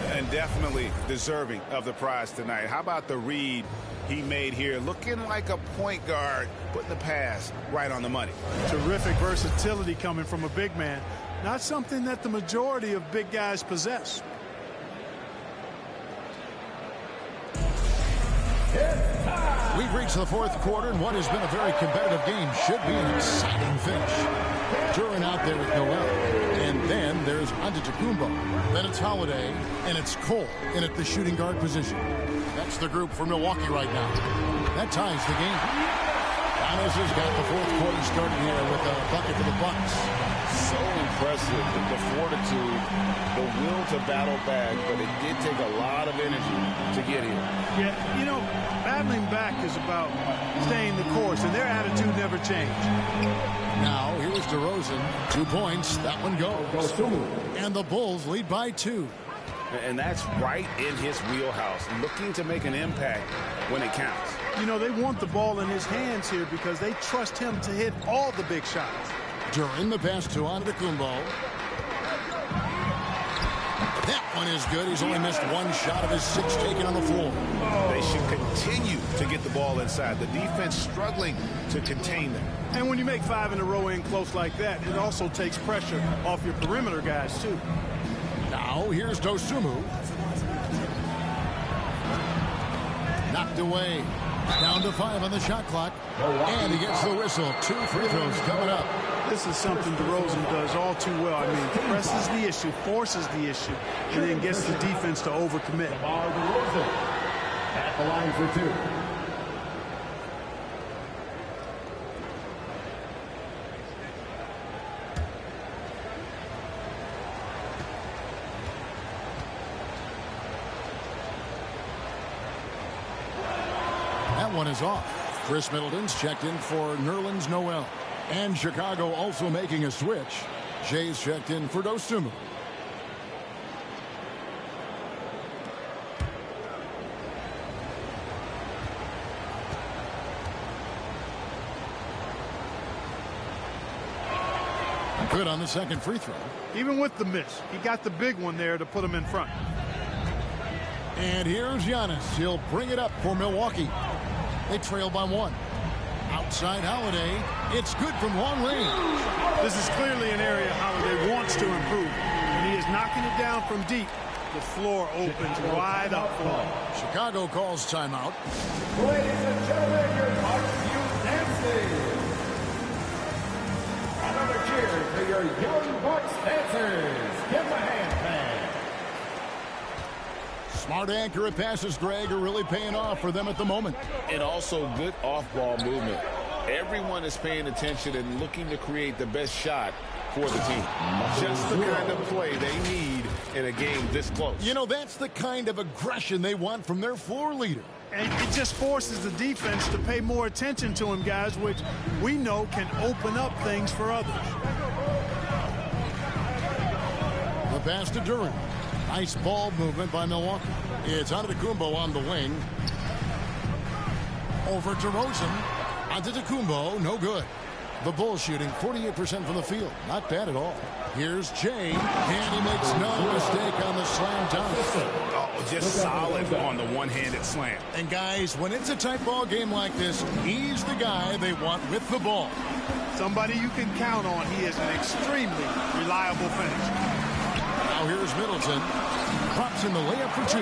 And definitely deserving of the prize tonight. How about the read he made here? Looking like a point guard, putting the pass right on the money. Terrific versatility coming from a big man. Not something that the majority of big guys possess. We've reached the 4th quarter, and what has been a very competitive game should be an exciting finish. Duran out there with Noel. And then there's Antetokounmpo. Then it's Holiday, and it's Cole in at the shooting guard position. That's the group for Milwaukee right now. That ties the game. Giannis has got the 4th quarter started here with a bucket for the Bucks. So impressive, the fortitude, the will to battle back, but it did take a lot of energy to get here. Yeah, you know, battling back is about staying the course, and their attitude never changed. Now, here's DeRozan. 2 points. That one goes. And the Bulls lead by 2. And that's right in his wheelhouse, looking to make an impact when it counts. You know, they want the ball in his hands here because they trust him to hit all the big shots. During the pass to Antetokounmpo. That one is good. He's only missed 1 shot of his 6 taken on the floor. They should continue to get the ball inside. The defense struggling to contain them. And when you make 5 in a row in close like that, it also takes pressure off your perimeter guys, too. Now, here's Dosunmu. Knocked away. Down to 5 on the shot clock. And he gets the whistle. 2 free throws coming up. This is something DeRozan does all too well. I mean, presses the issue, forces the issue, and then gets the defense to overcommit. At the line for 2. That one is off. Chris Middleton's checked in for Nerlens Noel. And Chicago also making a switch. Jay's checked in for Dosunmu. Good on the second free throw. Even with the miss, he got the big one there to put him in front. And here's Giannis. He'll bring it up for Milwaukee. They trail by 1. Outside Holiday. It's good from long range. This is clearly an area Holiday wants to improve. And he is knocking it down from deep. The floor opens wide up for him. Chicago calls timeout. Ladies and gentlemen, your varsity dancing. Another cheer for your young Bucks dancers. Give them a hand pan. Smart accurate passes, Greg, are really paying off for them at the moment. And also good off-ball movement. Everyone is paying attention and looking to create the best shot for the team. Just the kind of play they need in a game this close. You know, that's the kind of aggression they want from their floor leader. And it just forces the defense to pay more attention to him, guys, which we know can open up things for others. The pass to Duran. Nice ball movement by Milwaukee. It's Antetokounmpo on the wing. Over to Rosen. Antetokounmpo, no good. The Bulls shooting 48% from the field. Not bad at all. Here's Jay, and he makes no mistake on the slam dunk. Oh, just solid on the one-handed slam. And guys, when it's a tight ball game like this, he's the guy they want with the ball. Somebody you can count on. He is an extremely reliable finisher. Now here's Middleton. Drops in the layup for 2.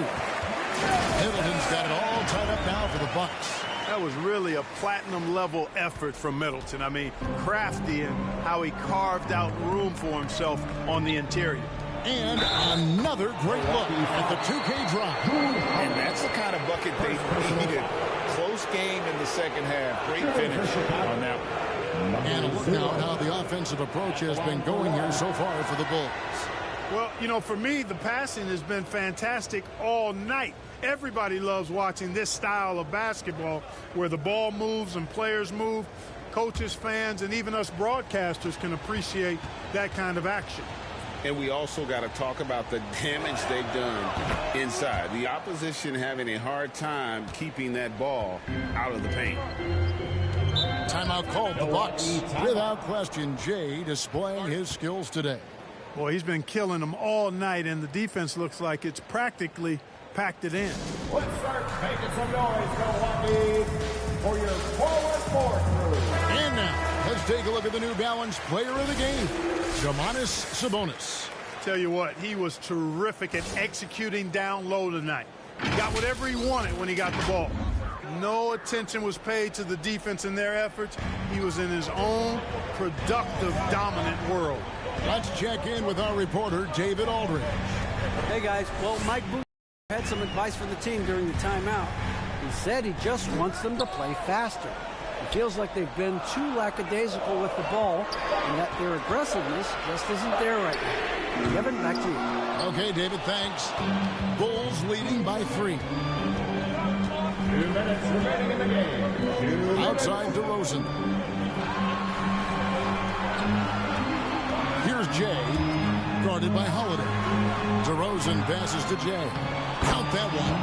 Middleton's got it all tied up now for the Bucks. That was really a platinum-level effort from Middleton. I mean, crafty in how he carved out room for himself on the interior. And another great look at the 2K drop. And that's the kind of bucket they needed. Close game in the second half. Great finish on that one. And a look now at how the offensive approach has been going here so far for the Bulls. Well, you know, for me, the passing has been fantastic all night. Everybody loves watching this style of basketball where the ball moves and players move. Coaches, fans, and even us broadcasters can appreciate that kind of action. And we also got to talk about the damage they've done inside. The opposition having a hard time keeping that ball out of the paint. Timeout called the Bucks. Without question, Jay displaying his skills today. Boy, he's been killing them all night, and the defense looks like it's practically packed it in. Let's start making some noise, Milwaukee, for your forward crew. And now, let's take a look at the New Balance player of the game, Domantas Sabonis. Tell you what, he was terrific at executing down low tonight. He got whatever he wanted when he got the ball. No attention was paid to the defense in their efforts. He was in his own productive, dominant world. Let's check in with our reporter, David Aldridge. Hey, guys. Well, Mike Booth had some advice for the team during the timeout. He said he just wants them to play faster. It feels like they've been too lackadaisical with the ball and that their aggressiveness just isn't there right now. Kevin, back to you. Okay, David, thanks. Bulls leading by 3. 2 minutes remaining in the game. Outside DeRozan. Here's Jay, guarded by Holiday. DeRozan passes to Jay. Count that one.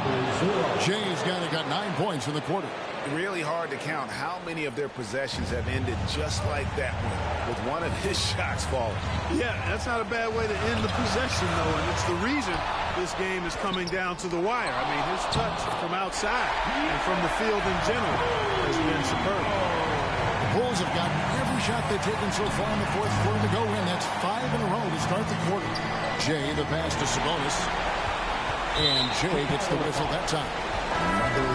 Jay's got 9 points in the quarter. Really hard to count how many of their possessions have ended just like that one, with one of his shots falling. Yeah, that's not a bad way to end the possession, though, and it's the reason this game is coming down to the wire. I mean, his touch from outside and from the field in general has been superb. The Bulls have gotten every shot they've taken so far in the fourth quarter to go in. That's 5 in a row to start the quarter. Jay, the pass to Sabonis. And Jay gets the whistle that time.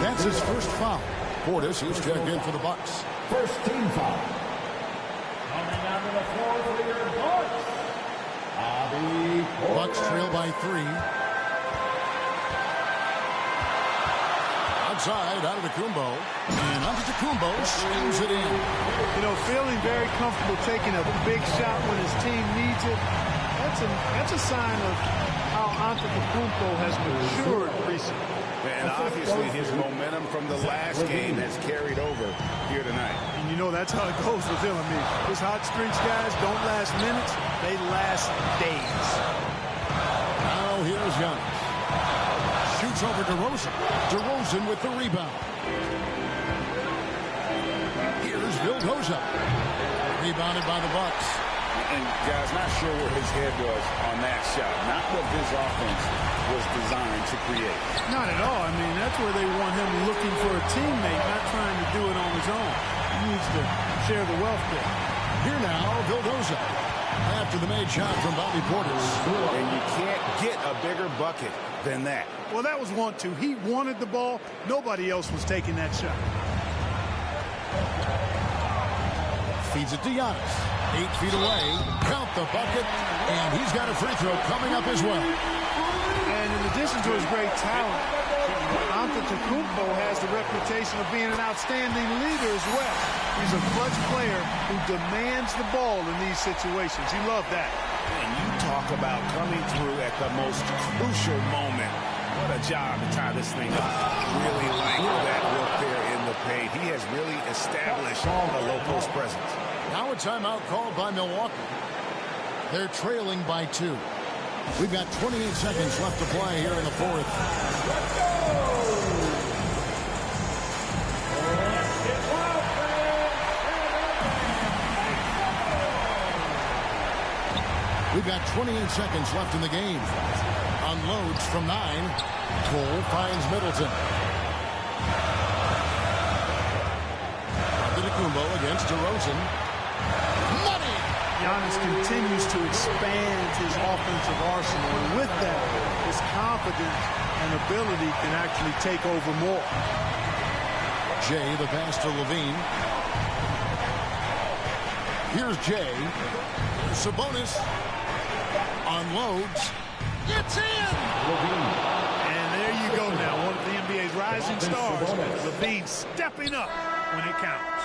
That's his first foul. Portis is checked in for the Bucks. First team foul. Coming out to the floor for your Bucks. Bucks trail by 3. Outside, Antetokounmpo. And Antetokounmpo slams it in. You know, feeling very comfortable taking a big shot when his team needs it. That's a sign of how Antetokounmpo has matured recently. And obviously his momentum from the last game has carried over here tonight. And you know that's how it goes with him. I mean, his hot streaks guys don't last minutes, they last days. Now here's Giannis. Shoots over DeRozan. DeRozan with the rebound. Here's Vildoza. Rebounded by the Bucks. And guys, not sure where his head was on that shot. Not what this offense was designed to create. Not at all. I mean, that's where they want him looking for a teammate, not trying to do it on his own. He needs to share the wealth there. Here now, Vildoza. After the made shot from Bobby Portis. And you can't get a bigger bucket than that. Well, that was 1-2. He wanted the ball. Nobody else was taking that shot. Feeds it to Giannis. 8 feet away. Count the bucket. And he's got a free throw coming up as well. And in addition to his great talent, Antetokounmpo has the reputation of being an outstanding leader as well. He's a clutch player who demands the ball in these situations. You love that. And you talk about coming through at the most crucial moment. What a job to tie this thing up. Really like that work there in the paint. He has really established a low post presence. Now a timeout called by Milwaukee. They're trailing by 2. We've got 28 seconds left to play here in the fourth. We've got 28 seconds left in the game. Unloads from 9. Cole finds Middleton. Antetokounmpo against DeRozan. Money! Giannis continues to expand his offensive arsenal, and with that, his confidence and ability can actually take over more. Jay, the pass to Levine. Here's Jay. Sabonis unloads. It's in! Levine. And there you go now, one of the NBA's rising stars. Levine stepping up when it counts.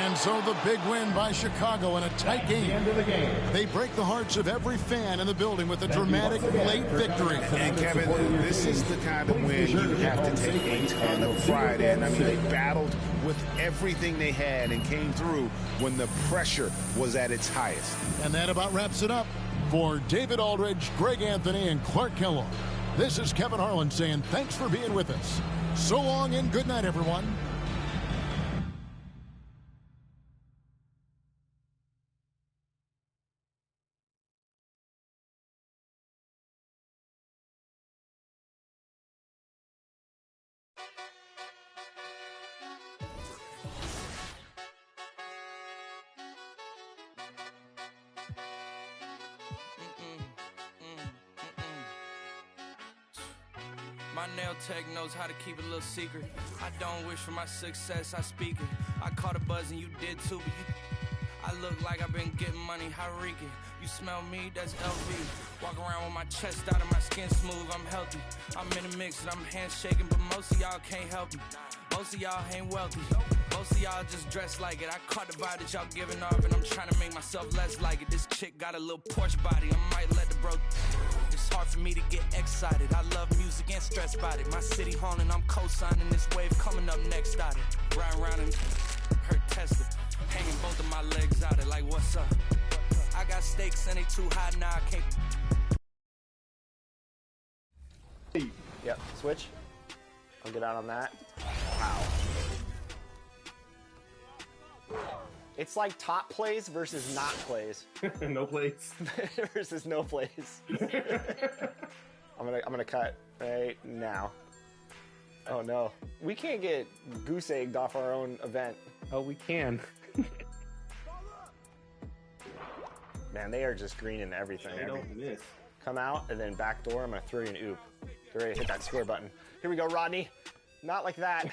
And so the big win by Chicago in a tight game. End of the game. They break the hearts of every fan in the building with a dramatic late victory. And Kevin, this is the kind of win you have to take a ton of pride in. I mean, they battled with everything they had and came through when the pressure was at its highest. And that about wraps it up. For David Aldridge, Greg Anthony, and Clark Kellogg, this is Kevin Harlan saying thanks for being with us. So long and good night, everyone. My nail tech knows how to keep it a little secret. I don't wish for my success, I speak it. I caught a buzz and you did too, but I look like I've been getting money, how reek it. You smell me, that's LV. Walk around with my chest out and my skin smooth, I'm healthy. I'm in a mix and I'm handshaking, but most of y'all can't help me. Most of y'all ain't wealthy. Most of y'all just dress like it. I caught the vibe that y'all giving off, and I'm trying to make myself less like it. This chick got a little Porsche body, I might let the bro. It's hard for me to get excited. I love music and stress about it. My city haunting, I'm co-signing this wave coming up next out it. Riding around and hurt Tesla. Hanging both of my legs out it like what's up? I got stakes and they too high now, I can't. Yep, switch. I'll get out on that. Wow. It's like top plays versus not plays. No plays. Versus no plays. I'm gonna cut right now. Oh no. We can't get goose egged off our own event. Oh, we can. Man, they are just greening everything. They don't miss. Come out and then back door. I'm gonna throw you an oop. Get ready to hit that square button. Here we go, Rodney. Not like that.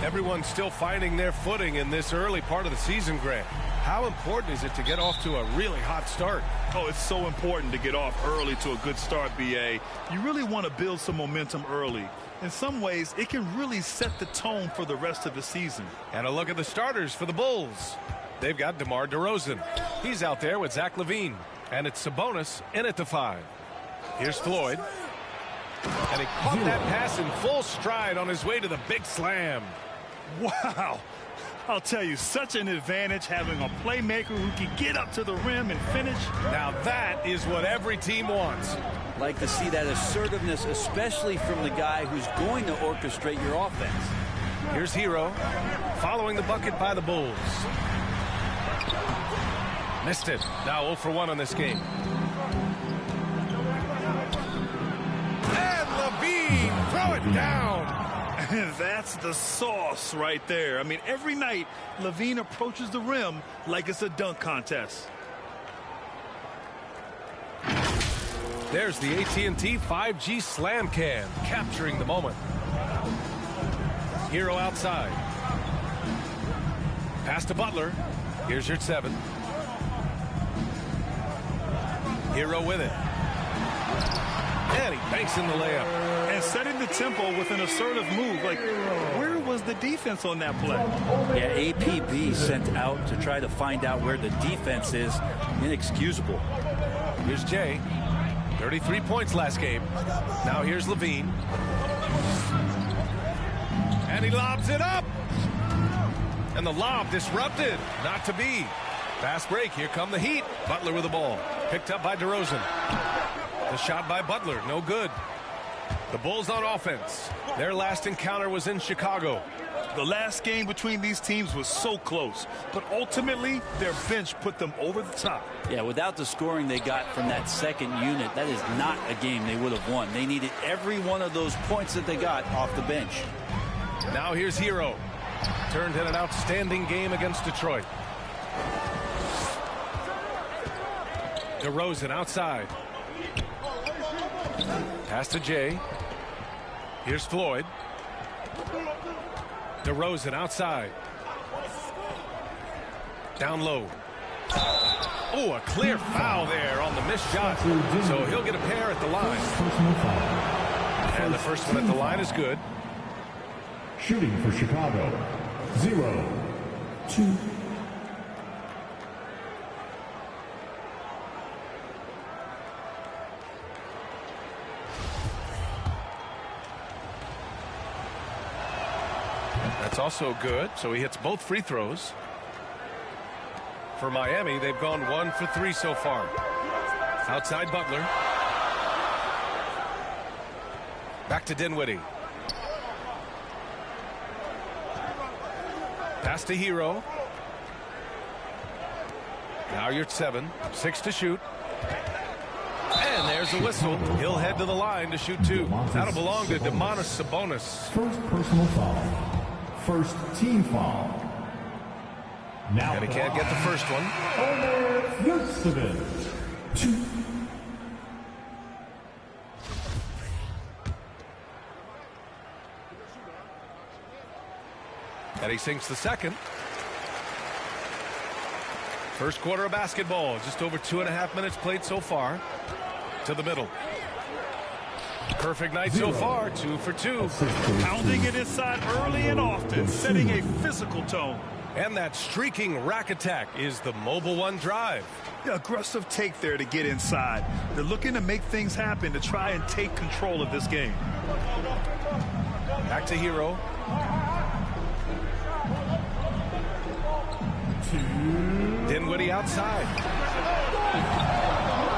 Everyone's still finding their footing in this early part of the season, Grant. How important is it to get off to a really hot start? Oh, it's so important to get off early to a good start, BA. You really want to build some momentum early. In some ways, it can really set the tone for the rest of the season. And a look at the starters for the Bulls. They've got DeMar DeRozan. He's out there with Zach LaVine. And it's Sabonis in at the 5. Here's Floyd. And he caught that pass in full stride on his way to the big slam. Wow. I'll tell you, such an advantage having a playmaker who can get up to the rim and finish. Now that is what every team wants. Like to see that assertiveness, especially from the guy who's going to orchestrate your offense. Here's Hero, following the bucket by the Bulls. Missed it. Now 0 for 1 on this game. And LaVine, throw it down. That's the sauce right there. I mean, every night, LaVine approaches the rim like it's a dunk contest. There's the AT&T 5G Slam Cam, capturing the moment. Hero outside. Pass to Butler. Here's your 7. Hero with it. And he banks in the layup. And setting the tempo with an assertive move. Like, where was the defense on that play? Yeah, APB sent out to try to find out where the defense is. Inexcusable. Here's Jay. 33 points last game. Now here's LaVine. And he lobs it up. And the lob disrupted. Not to be. Fast break. Here come the Heat. Butler with the ball. Picked up by DeRozan. The shot by Butler, no good. The Bulls on offense. Their last encounter was in Chicago. The last game between these teams was so close, but ultimately their bench put them over the top. Yeah, without the scoring they got from that second unit, that is not a game they would have won. They needed every one of those points that they got off the bench. Now here's Hero. Turned in an outstanding game against Detroit. DeRozan outside. Pass to Jay. Here's Floyd. DeRozan outside. Down low. Oh, a clear foul there on the missed shot. So he'll get a pair at the line. And the first one at the line is good. Shooting for Chicago, 0-2. That's also good. So he hits both free throws. For Miami, they've gone 1 for 3 so far. Outside Butler. Back to Dinwiddie. Pass to Hero. Now you're at 7. 6 to shoot. And there's the whistle. He'll head to the line to shoot 2. That'll belong to Domantas Sabonis. First personal foul. First team foul. Now and he can't get the first one. Omer 2. And he sinks the second. First quarter of basketball. Just over 2.5 minutes played so far. To the middle. Perfect night so far. 2 for 2. Pounding it inside early and often. Setting a physical tone. And that streaking rack attack is the Mobile One drive. The aggressive take there to get inside. They're looking to make things happen to try and take control of this game. Back to Hero. Dinwiddie outside.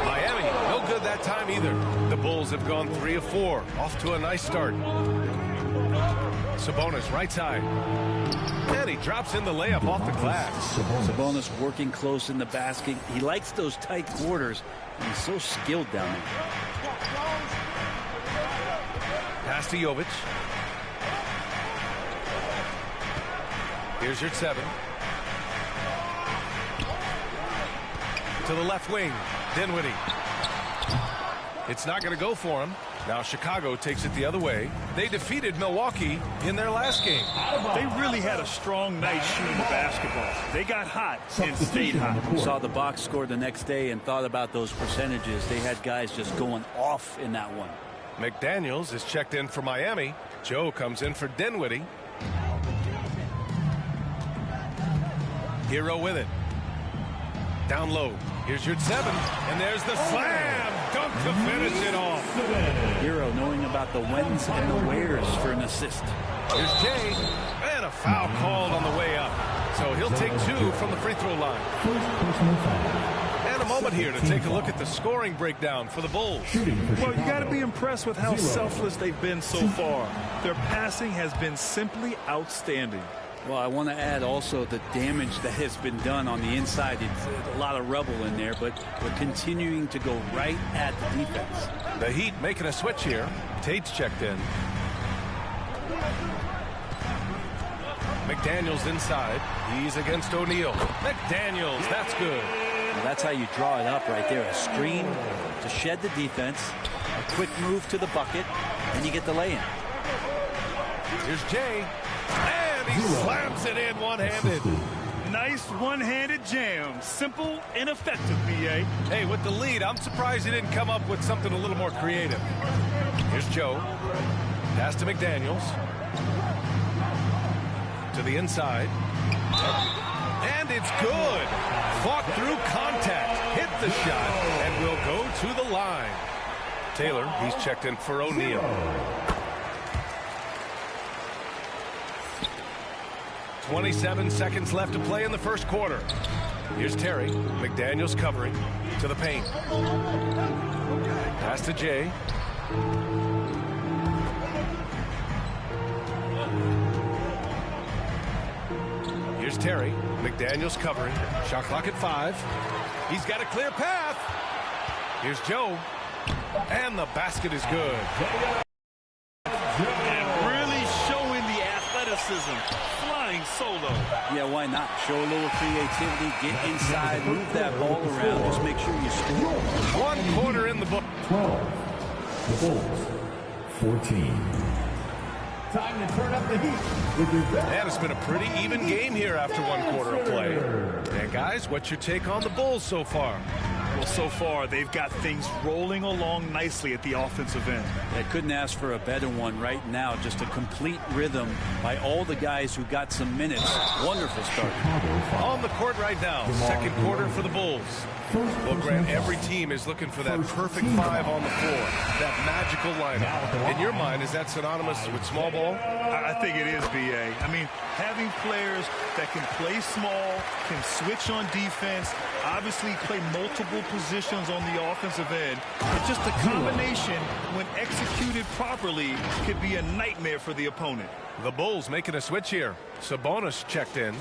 Miami, no good that time either. The Bulls have gone 3 of 4. Off to a nice start. Sabonis right side. And he drops in the layup off the glass. Sabonis working close in the basket. He likes those tight quarters. And he's so skilled down there. Pass to Jovic. Here's your 7. To the left wing. Dinwiddie. It's not going to go for him. Now Chicago takes it the other way. They defeated Milwaukee in their last game. They really had a strong night shooting the basketball. They got hot and stayed hot. Saw the box score the next day and thought about those percentages. They had guys just going off in that one. McDaniels is checked in for Miami. Joe comes in for Dinwiddie. Hero with it. Down low. Here's your 7. And there's the slam. Dunk to finish it off. Hero knowing about the whens and the wheres for an assist. Here's Jay. And a foul called on the way up. So he'll take 2 from the free throw line. And a moment here to take a look at the scoring breakdown for the Bulls. Well, you got to be impressed with how selfless they've been so far. Their passing has been simply outstanding. Well, I want to add also the damage that has been done on the inside. It's a lot of rubble in there, but we're continuing to go right at the defense. The Heat making a switch here. Tate's checked in. McDaniels inside. He's against O'Neal. McDaniels, that's good. Well, that's how you draw it up right there. A screen to shed the defense, a quick move to the bucket, and you get the lay-in. Here's Jay. And he slams it in one-handed. Nice one-handed jam. Simple and effective, B.A. Hey, with the lead, I'm surprised he didn't come up with something a little more creative. Here's Joe. Pass to McDaniels. To the inside. And it's good. Fought through contact. Hit the shot. And will go to the line. Taylor, he's checked in for O'Neal. 27 seconds left to play in the first quarter. Here's Terry. McDaniels covering to the paint. Pass to Jay. Here's Terry. McDaniels covering. Shot clock at 5. He's got a clear path. Here's Joe. And the basket is good. And really showing the athleticism. Flying solo. Yeah, why not? Show a little creativity, get inside, move that ball around, just make sure you score. 1 quarter in the book. 12. The Bulls, 14. Time to turn up the heat. And it's been a pretty even game here after one quarter of play. And guys, what's your take on the Bulls so far? Well, so far, they've got things rolling along nicely at the offensive end. I couldn't ask for a better one right now. Just a complete rhythm by all the guys who got some minutes. Wonderful start. On the court right now, second quarter for the Bulls. Well, Grant, every team is looking for that perfect five on the floor, that magical lineup. In your mind, is that synonymous with small ball? I think it is, B.A. I mean, having players that can play small, can switch on defense, obviously play multiple positions on the offensive end, but just a combination, when executed properly, could be a nightmare for the opponent. The Bulls making a switch here. Sabonis checked in.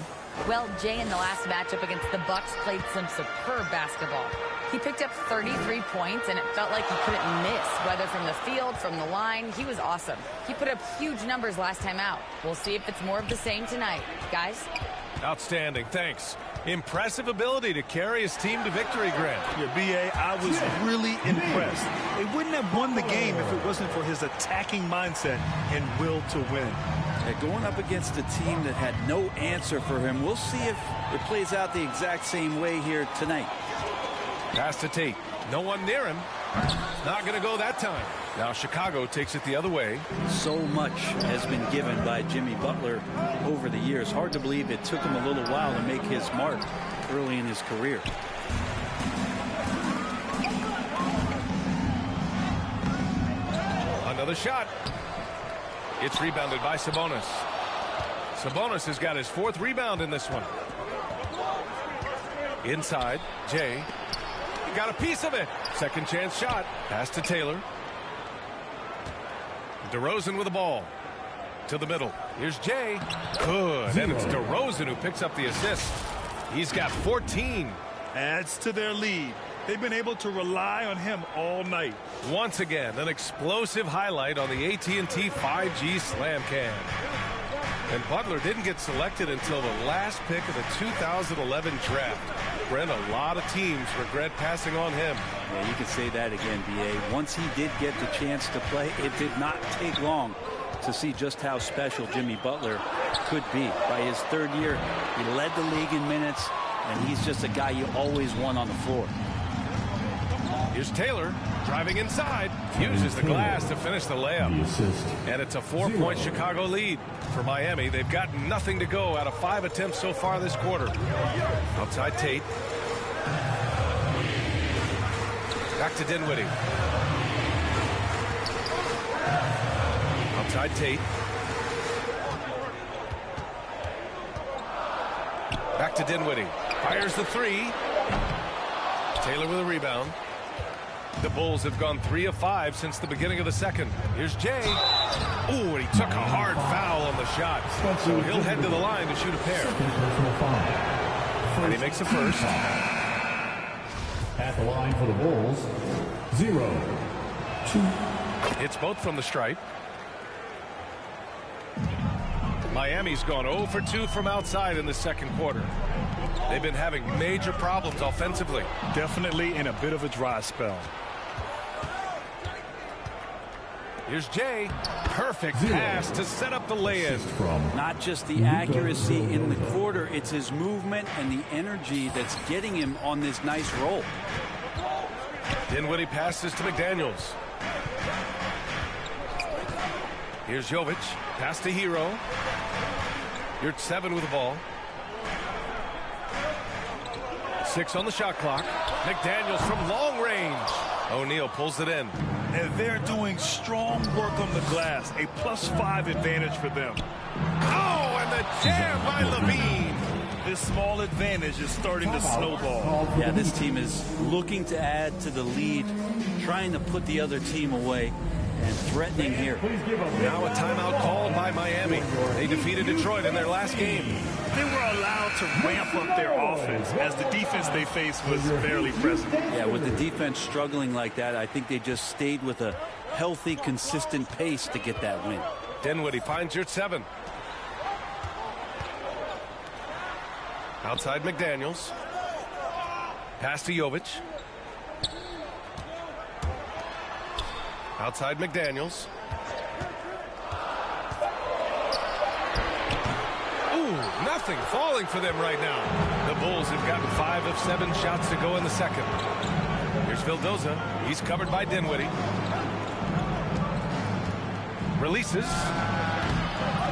Well, Jay in the last matchup against the Bucks played some superb basketball. He picked up 33 points, and it felt like he couldn't miss, whether from the field, from the line. He was awesome. He put up huge numbers last time out. We'll see if it's more of the same tonight. Guys? Outstanding, thanks. Impressive ability to carry his team to victory, Grant. Yeah, B.A., I was really impressed. They wouldn't have won the game if it wasn't for his attacking mindset and will to win. Going up against a team that had no answer for him. We'll see if it plays out the exact same way here tonight. Pass to Tate. No one near him. Not going to go that time. Now Chicago takes it the other way. So much has been given by Jimmy Butler over the years. Hard to believe it took him a little while to make his mark early in his career. Another shot. It's rebounded by Sabonis. Sabonis has got his fourth rebound in this one. Inside, Jay. He got a piece of it. Second chance shot. Pass to Taylor. DeRozan with the ball. To the middle. Here's Jay. Good. And it's DeRozan who picks up the assist. He's got 14. Adds to their lead. They've been able to rely on him all night. Once again, an explosive highlight on the AT&T 5G Slam Cam. And Butler didn't get selected until the last pick of the 2011 draft. Brent, a lot of teams regret passing on him. Yeah, you can say that again, B.A. Once he did get the chance to play, it did not take long to see just how special Jimmy Butler could be. By his third year, he led the league in minutes, and he's just a guy you always want on the floor. Here's Taylor driving inside, uses the glass to finish the layup. And it's a 4-point Chicago lead for Miami. They've got nothing to go out of 5 attempts so far this quarter. Outside Tate. Back to Dinwiddie. Outside Tate. Back to Dinwiddie. Fires the three. Taylor with a rebound. The Bulls have gone 3 of 5 since the beginning of the second. Here's Jay. Ooh, and he took a hard foul on the shot. So he'll head to the line to shoot a pair. And he makes the first. At the line for the Bulls, 0-2. It's both from the stripe. Miami's gone 0 for 2 from outside in the second quarter. They've been having major problems offensively. Definitely in a bit of a dry spell. Here's Jay. Perfect pass to set up the lay-in. Not just the accuracy in the quarter, it's his movement and the energy that's getting him on this nice roll. Dinwiddie passes to McDaniels. Here's Jovic. Pass to Hero. You're at 7 with the ball. 6 on the shot clock. McDaniels from long range. O'Neal pulls it in. And they're doing strong work on the glass. A +5 advantage for them. Oh, and the jam by Levine. This small advantage is starting to snowball. Yeah, this team is looking to add to the lead, trying to put the other team away, and threatening here. Now a timeout called by Miami. They defeated Detroit in their last game. They were allowed to ramp up their offense as the defense they faced was barely present. Yeah, with the defense struggling like that, I think they just stayed with a healthy, consistent pace to get that win. Dinwiddie finds you at 7. Outside McDaniels. Pass to Jovic. Outside McDaniels. Nothing falling for them right now. The Bulls have gotten 5 of 7 shots to go in the second. Here's Vildoza. He's covered by Dinwiddie. Releases.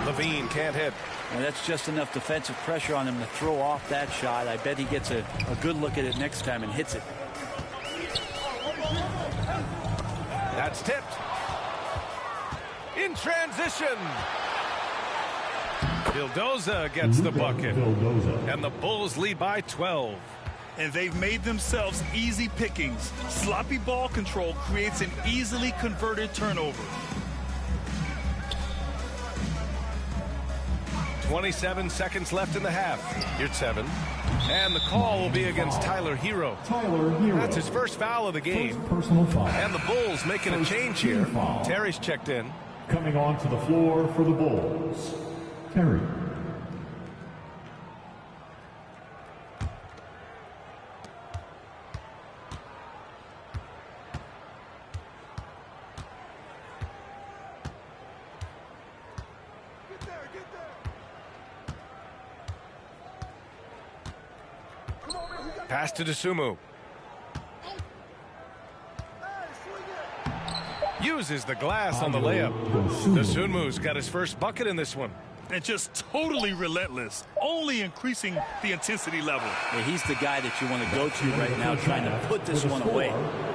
Levine can't hit. And that's just enough defensive pressure on him to throw off that shot. I bet he gets a good look at it next time and hits it. That's tipped. In transition. Vildoza gets the bucket. And the Bulls lead by 12. And they've made themselves easy pickings. Sloppy ball control creates an easily converted turnover. 27 seconds left in the half. Here's 7. And the call will be against Tyler Hero. That's his first foul of the game. Personal foul. And the Bulls making a change here. Terry's checked in. Coming onto the floor for the Bulls, Terry. Pass to Dosunmu. Uses the glass on the layup. Dosunmu's got his first bucket in this one. And just totally relentless, only increasing the intensity level. Yeah, he's the guy that you want to go to right now, trying to put this one away.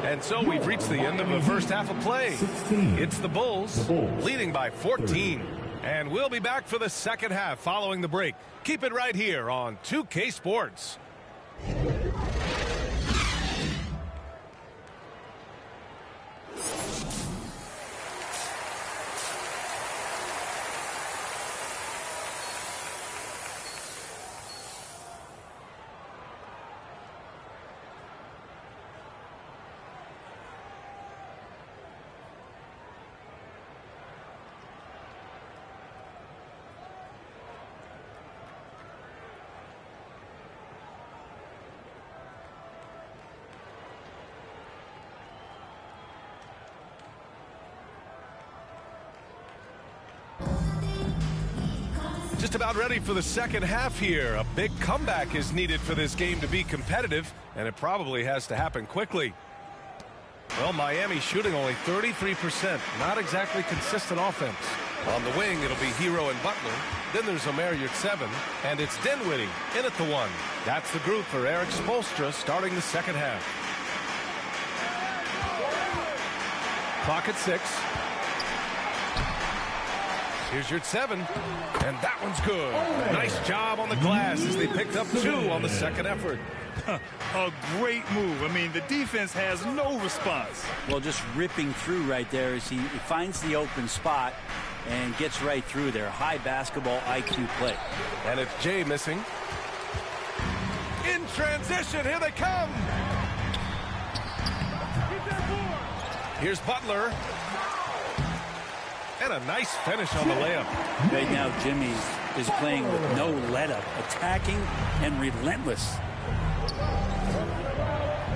And so we've reached the end of the first half of play. It's the Bulls leading by 14. And we'll be back for the second half following the break. Keep it right here on 2K Sports. Just about ready for the second half here. A big comeback is needed for this game to be competitive, and it probably has to happen quickly. Well, Miami shooting only 33%. Not exactly consistent offense. On the wing, it'll be Hero and Butler. Then there's Omer Yurtseven, and it's Dinwiddie in at the 1. That's the group for Eric Spoelstra starting the second half. Clock at 6. Here's Yurtseven, and that one's good. Nice job on the glass as they picked up 2 on the second effort. A great move. I mean, the defense has no response. Well, just ripping through right there as he finds the open spot and gets right through there. High basketball IQ play. And it's Jay missing. In transition, here they come. Here's Butler. And a nice finish on the layup. Right now, Jimmy is playing with no let-up, attacking and relentless.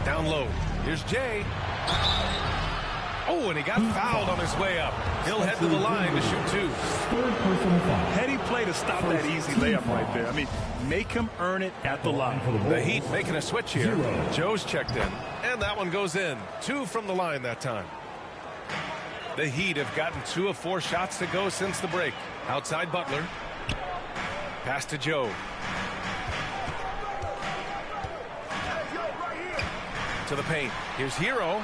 Down low. Here's Jay. Oh, and he got fouled on his way up. He'll head to the line to shoot 2. Heady play to stop that easy layup right there. I mean, make him earn it at the line. The Heat making a switch here. Joe's checked in, and that one goes in. 2 from the line that time. The Heat have gotten 2 of 4 shots to go since the break. Outside Butler. Pass to Joe. To the paint. Here's Hero.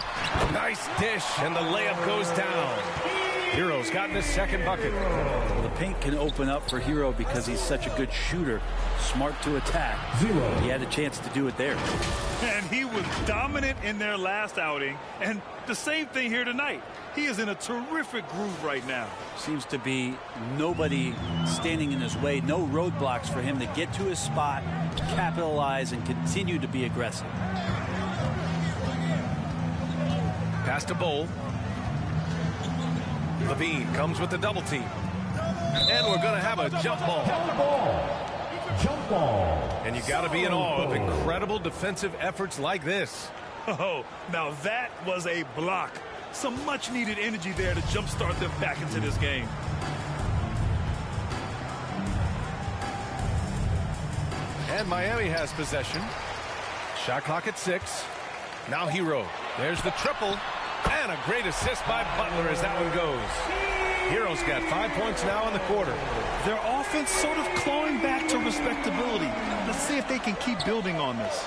Nice dish, and the layup goes down. Hero's gotten his second bucket. Well, the paint can open up for Hero because he's such a good shooter. Smart to attack. He had a chance to do it there. And he was dominant in their last outing. And the same thing here tonight. He is in a terrific groove right now. Seems to be nobody standing in his way. No roadblocks for him to get to his spot, capitalize, and continue to be aggressive. Pass to Bowl. Levine comes with the double team. And we're going to have a jump ball. Jump ball. And you got to be in awe of incredible defensive efforts like this. Oh, now that was a block. Some much-needed energy there to jumpstart them back into this game. And Miami has possession. Shot clock at 6. Now Hero. There's the triple. And a great assist by Butler as that one goes. Hero's got 5 points now in the quarter. Their offense sort of clawing back to respectability. Let's see if they can keep building on this.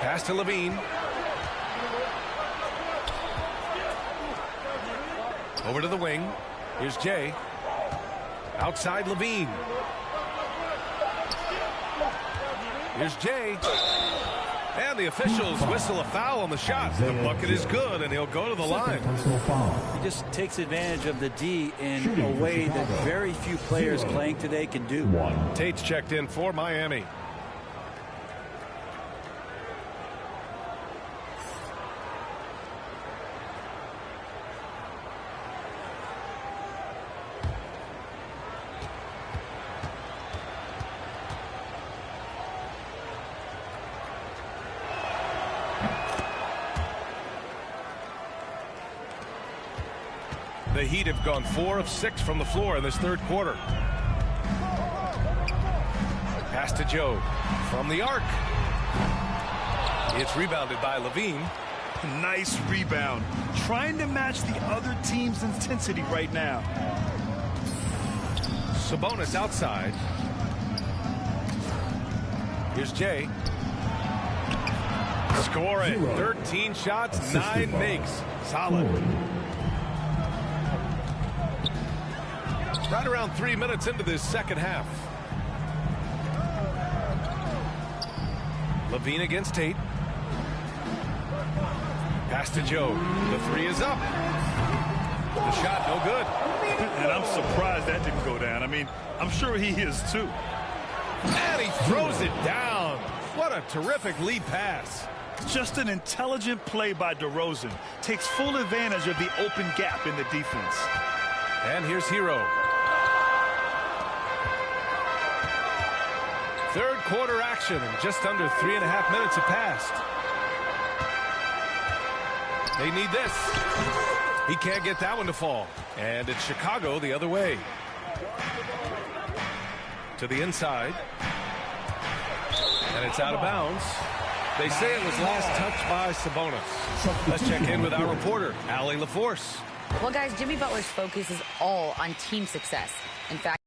Pass to Levine. Over to the wing. Here's Jay. Outside Levine. Here's Jay. And the officials whistle a foul on the shot. The bucket is good, and he'll go to the line. He just takes advantage of the D in a way that very few players playing today can do. Tate's checked in for Miami. The Heat have gone 4 of 6 from the floor in this third quarter. Pass to Joe from the arc. It's rebounded by Levine. Nice rebound. Trying to match the other team's intensity right now. Sabonis outside. Here's Jay. Score it. 13 shots, 9 makes. Solid. Right around 3 minutes into this second half. Levine against Tate. Pass to Joe. The 3 is up. The shot no good. And I'm surprised that didn't go down. I mean, I'm sure he is too. And he throws it down. What a terrific lead pass. Just an intelligent play by DeRozan. Takes full advantage of the open gap in the defense. And here's Hero. Third quarter action, and just under 3.5 minutes have passed. They need this. He can't get that one to fall. And it's Chicago the other way. To the inside. And it's out of bounds. They say it was last touched by Sabonis. Let's check in with our reporter, Allie LaForce. Well, guys, Jimmy Butler's focus is all on team success. In fact,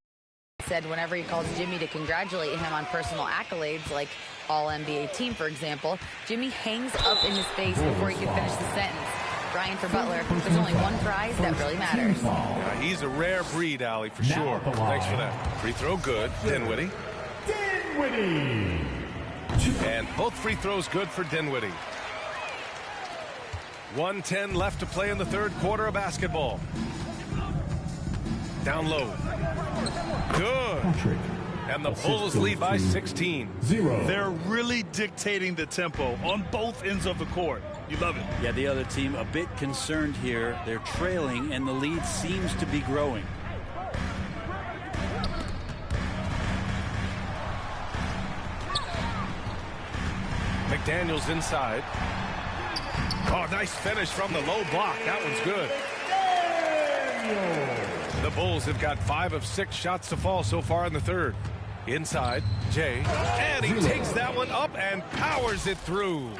he said whenever he calls Jimmy to congratulate him on personal accolades, like All-NBA team, for example, Jimmy hangs up in his face before he can finish the sentence. Brian, for Butler, there's only one prize that really matters. Yeah, he's a rare breed, Allie, for sure. Thanks for that. Free throw good. Dinwiddie. And both free throws good for Dinwiddie. 1:10 left to play in the third quarter of basketball. Down low. Good. And the Bulls lead by 16. They're really dictating the tempo on both ends of the court. You love it. Yeah, the other team a bit concerned here. They're trailing, and the lead seems to be growing. McDaniels inside. Oh, nice finish from the low block. That one's good. The Bulls have got 5 of 6 shots to fall so far in the third. Inside, Jay. And he takes that one up and powers it through.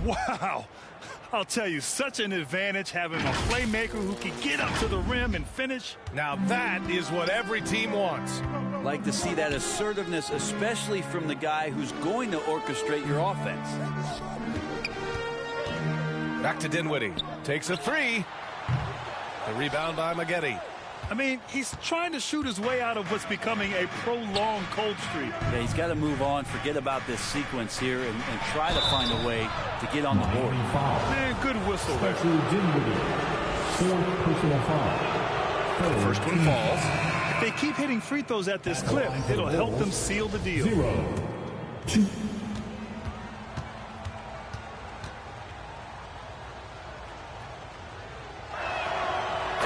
Wow. I'll tell you, such an advantage having a playmaker who can get up to the rim and finish. Now that is what every team wants. Like to see that assertiveness, especially from the guy who's going to orchestrate your offense. Back to Dinwiddie. Takes a 3. The rebound by Maggette. I mean, he's trying to shoot his way out of what's becoming a prolonged cold streak. Yeah, he's got to move on, forget about this sequence here, and try to find a way to get on the board. Man, good whistle there. The first one falls. If they keep hitting free throws at this clip, it'll help them seal the deal. 0-2.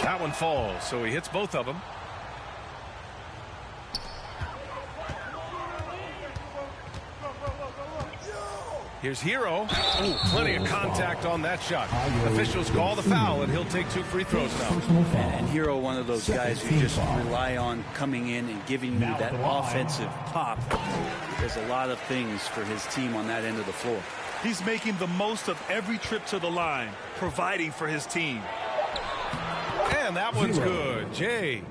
That one falls, so he hits both of them. Here's Hero. Oh, plenty of contact on that shot. Officials call the foul, and he'll take 2 free throws now. And Hero, one of those guys you just rely on coming in and giving you that offensive pop. There's a lot of things for his team on that end of the floor. He's making the most of every trip to the line, providing for his team. And that one's good. Jay,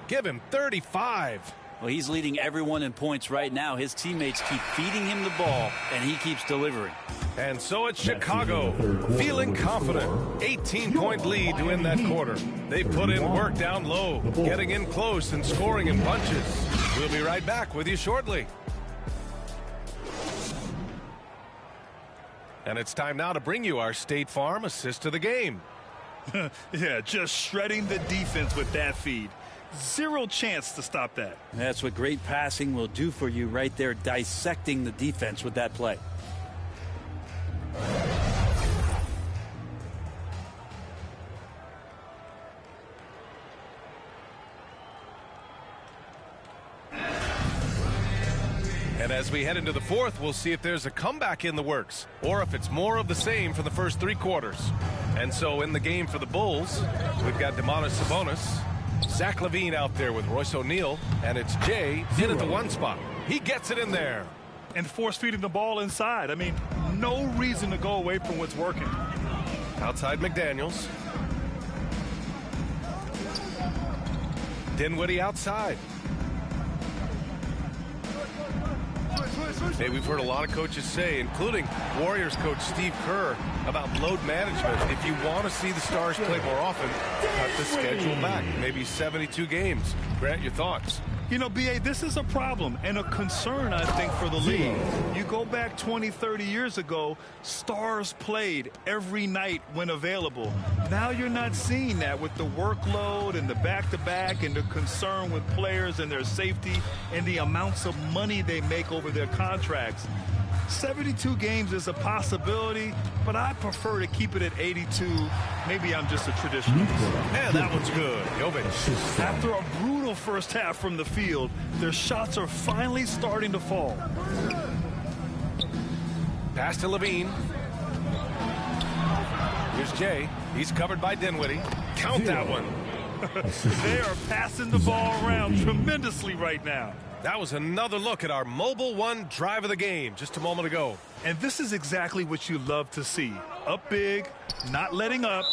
give him 35. Well, he's leading everyone in points right now. His teammates keep feeding him the ball, and he keeps delivering. And so it's Chicago, feeling confident. 18-point lead to end that quarter. They put in work down low, getting in close and scoring in bunches. We'll be right back with you shortly. And it's time now to bring you our State Farm assist of the game. Yeah, just shredding the defense with that feed. Zero chance to stop that. That's what great passing will do for you right there, dissecting the defense with that play. And as we head into the fourth, we'll see if there's a comeback in the works or if it's more of the same for the first 3 quarters. And so in the game for the Bulls, we've got Domantas Sabonis, Zach LaVine out there with Royce O'Neal, and it's Jay in at the 1 spot. He gets it in there. And force feeding the ball inside. I mean, no reason to go away from what's working. Outside McDaniels. Dinwiddie outside. Hey, we've heard a lot of coaches say, including Warriors coach Steve Kerr, about load management. If you want to see the Stars play more often, cut the schedule back. Maybe 72 games. Grant, your thoughts? You know, B.A., this is a problem and a concern, I think, for the league. You go back 20, 30 years ago, Stars played every night when available. Now you're not seeing that with the workload and the back-to-back and the concern with players and their safety and the amounts of money they make over their contracts. 72 games is a possibility, but I prefer to keep it at 82. Maybe I'm just a traditionalist. And that one's good. Jovic. After a brutal first half from the field, their shots are finally starting to fall. Pass to LaVine. Here's Jay. He's covered by Dinwiddie. Count that one. They are passing the ball around tremendously right now. That was another look at our Mobile One drive of the game just a moment ago. And this is exactly what you love to see. Up big, not letting up,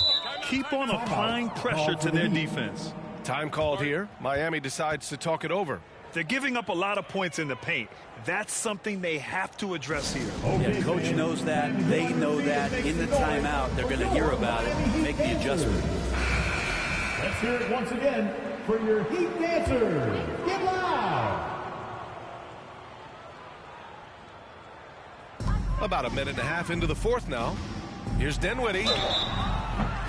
keep on applying pressure to their defense. Time called here. Miami decides to talk it over. They're giving up a lot of points in the paint. That's something they have to address here. Yeah, coach knows that. They know that. In the timeout, they're going to hear about it and make the adjustment. Let's hear it once again for your Heat dancers. Get loud! About a minute and a half into the fourth now. Here's Dinwiddie.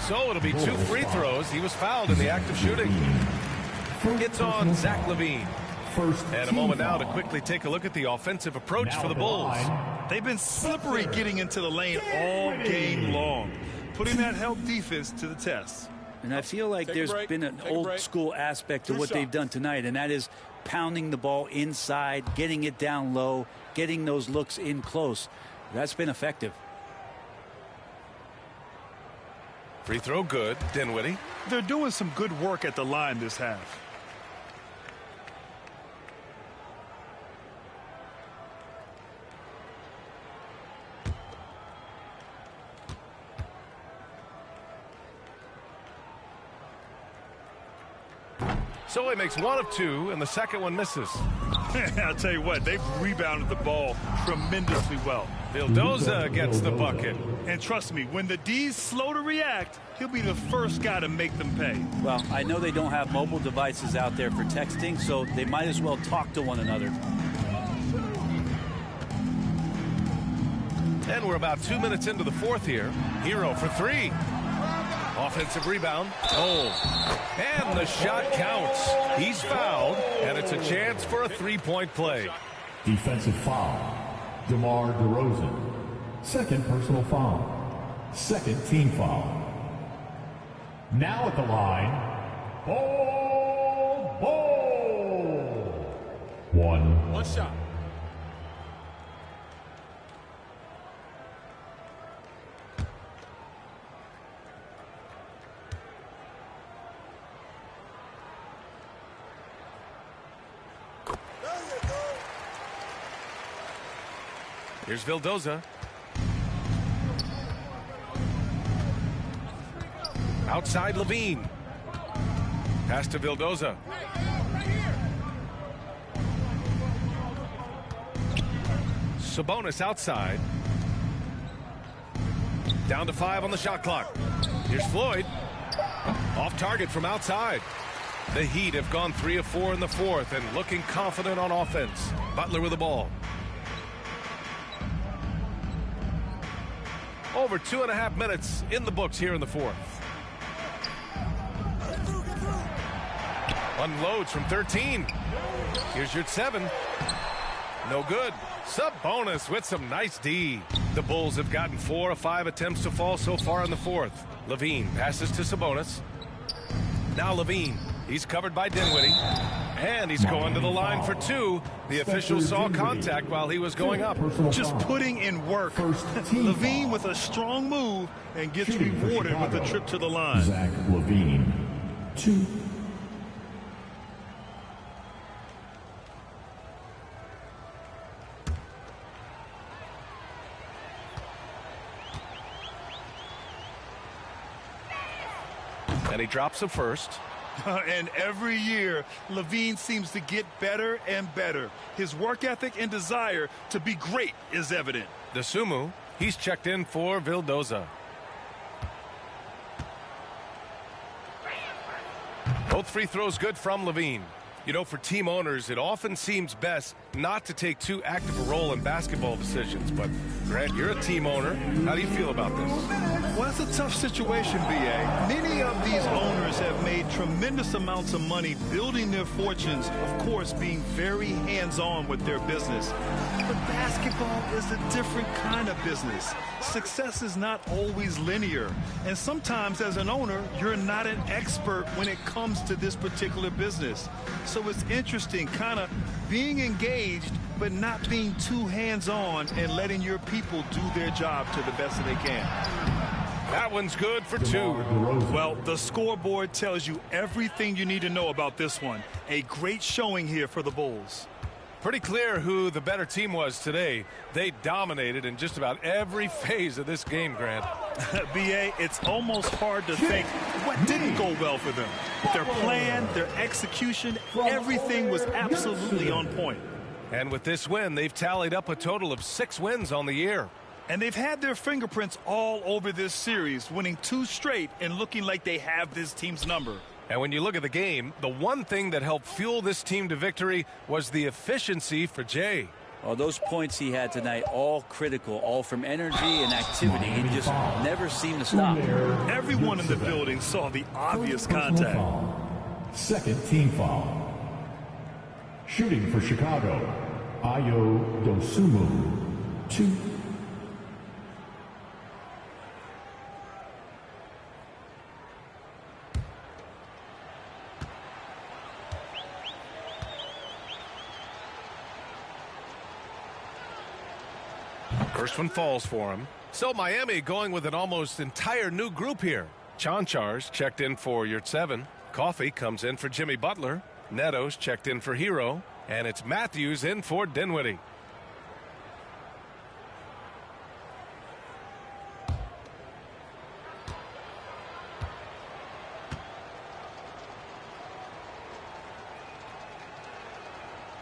So it'll be 2 free throws. He was fouled in the act of shooting. It's on Zach LaVine. And a moment now to quickly take a look at the offensive approach for the Bulls. They've been slippery getting into the lane all game long, putting that help defense to the test. And I feel like there's been an old school aspect to what they've done tonight, and that is pounding the ball inside, getting it down low, getting those looks in close. That's been effective. Free throw good. Dinwiddie. They're doing some good work at the line this half. So he makes 1 of 2, and the second one misses. I'll tell you what, they've rebounded the ball tremendously well. Vildoza gets the bucket. And trust me, when the D's slow to react, he'll be the first guy to make them pay. Well, I know they don't have mobile devices out there for texting, so they might as well talk to one another. And we're about 2 minutes into the fourth here. Hero for 3. Offensive rebound. Oh, and the shot counts. He's fouled, and it's a chance for a 3-point play. Defensive foul. DeMar DeRozan. Second personal foul. Second team foul. Now at the line, Ball. One shot. Here's Vildoza. Outside Levine. Pass to Vildoza. Sabonis outside. Down to 5 on the shot clock. Here's Floyd. Off target from outside. The Heat have gone 3 of 4 in the fourth and looking confident on offense. Butler with the ball. Over 2.5 minutes in the books here in the fourth. Unloads from 13. Here's your 7. No good. Sabonis with some nice D. The Bulls have gotten 4 of 5 attempts to fall so far in the fourth. Levine passes to Sabonis. Now Levine. He's covered by Dinwiddie. And he's going to the line for 2. The official saw contact while he was going up. Just putting in work. Levine with a strong move and gets rewarded with a trip to the line. Zach Levine, 2. And he drops the first. And every year, Levine seems to get better and better. His work ethic and desire to be great is evident. Dosunmu, he's checked in for Vildoza. Both free throws good from Levine. You know, for team owners, it often seems best not to take too active a role in basketball decisions. But, Grant, you're a team owner. How do you feel about this? Well, it's a tough situation, B.A. Many of these owners have made tremendous amounts of money building their fortunes, of course, being very hands-on with their business. But basketball is a different kind of business. Success is not always linear. And sometimes, as an owner, you're not an expert when it comes to this particular business. So it's interesting, kind of being engaged, but not being too hands-on and letting your people do their job to the best that they can. That one's good for 2. Well, the scoreboard tells you everything you need to know about this one. A great showing here for the Bulls. Pretty clear who the better team was today. They dominated in just about every phase of this game, Grant. B.A., it's almost hard to think what didn't go well for them. Their plan, their execution, everything was absolutely on point. And with this win, they've tallied up a total of 6 wins on the year. And they've had their fingerprints all over this series, winning 2 straight and looking like they have this team's number. And when you look at the game, the one thing that helped fuel this team to victory was the efficiency for Jay. Well, those points he had tonight, all critical, all from energy and activity. He just never seemed to stop. Everyone in the building saw the obvious contact. Second team foul. Shooting for Chicago, Ayo Dosunmu, 2. First one falls for him. So Miami going with an almost entire new group here. Chanchar's checked in for your 7. Coffee comes in for Jimmy Butler. Neto's checked in for Hero. And it's Matthews in for Dinwiddie.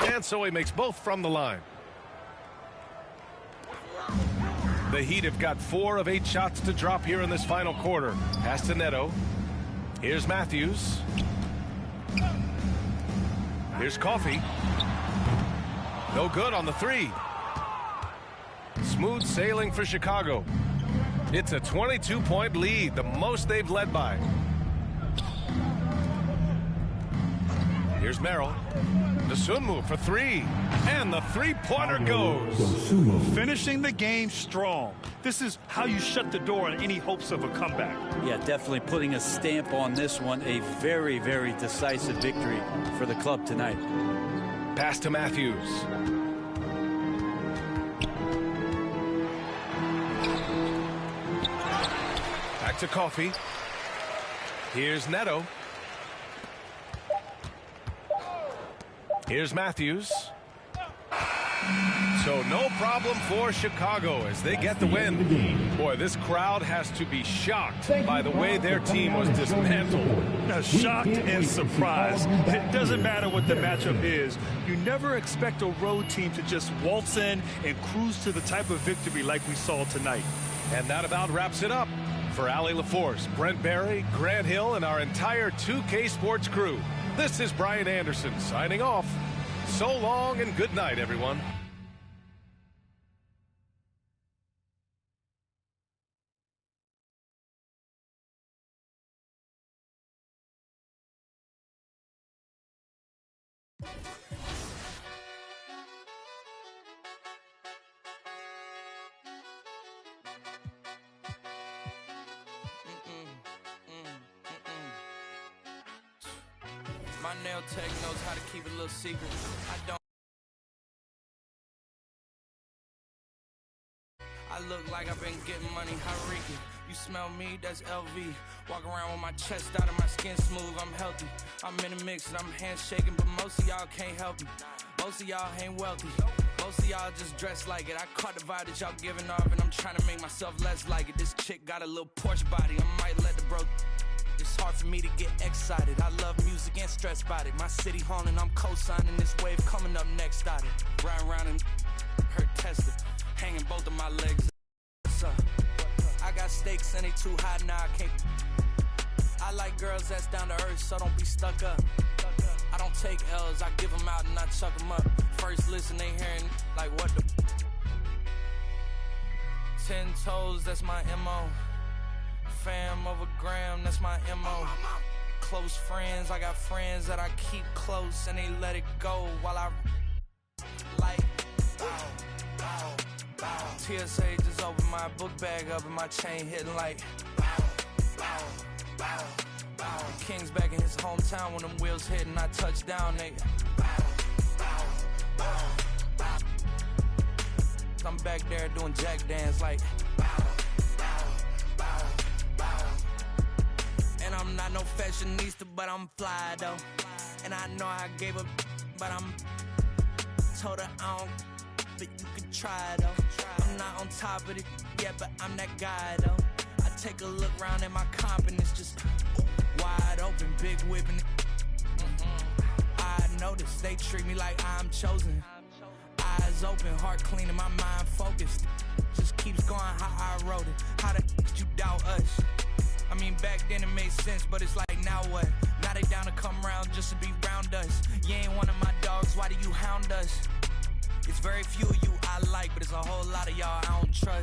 And so he makes both from the line. The Heat have got 4 of 8 shots to drop here in this final quarter. Pass to Neto. Here's Matthews. Here's Coffee. No good on the 3. Smooth sailing for Chicago. It's a 22-point lead, the most they've led by. Here's Merrill. Dosunmu for 3. And the three-pointer goes. Finishing the game strong. This is how you shut the door on any hopes of a comeback. Yeah, definitely putting a stamp on this one. A very, very decisive victory for the club tonight. Pass to Matthews. Back to Coffee. Here's Neto. Here's Matthews. So So no problem for Chicago as they get the win. Boy, this crowd has to be shocked by the way their team was dismantled. Now, shocked and surprised. It doesn't matter what the matchup is. You never expect a road team to just waltz in and cruise to the type of victory like we saw tonight. And that about wraps it up. For Allie LaForce, Brent Barry, Grant Hill, and our entire 2K Sports crew, this is Brian Anderson signing off. So long and good night, everyone. My nail tech knows how to keep a little secret. I look like I've been getting money, Hariki. You smell me, that's LV. Walk around with my chest out and my skin smooth, I'm healthy. I'm in a mix and I'm handshaking, but most of y'all can't help me. Most of y'all ain't wealthy. Most of y'all just dress like it. I caught the vibe that y'all giving off and I'm trying to make myself less like it. This chick got a little Porsche body, I might let the bro. It's hard for me to get excited. I love music and stress about it. My city haunting, I'm co-signing this wave coming up next out it. Riding around and hurt tested. Hanging both of my legs. I got stakes and they too high now, I can't. I like girls that's down to earth, so don't be stuck up. I don't take L's, I give them out and I chuck them up. First listen, they hearing like what the 10 toes, that's my MO. Fam over gram, that's my MO. Close friends, I got friends that I keep close and they let it go while I like TSA just opened my book bag up and my chain hitting like The King's back in his hometown when them wheels hit and I touch down, nigga. I'm back there doing jack dance like and I'm not no fashionista, but I'm fly though. And I know I gave up, but I'm told her I don't, but you can try though. I'm not on top of it yet, but I'm that guy though. I take a look round at my comp and it's just wide open, big whipping. I notice they treat me like I'm chosen. Eyes open, heart clean and my mind focused. Just keeps going how I wrote it. How the could you doubt us? I mean, back then it made sense, but it's like, now what? Now they down to come around just to be round us. You ain't one of my dogs, why do you hound us? It's very few of you I like, but it's a whole lot of y'all I don't trust.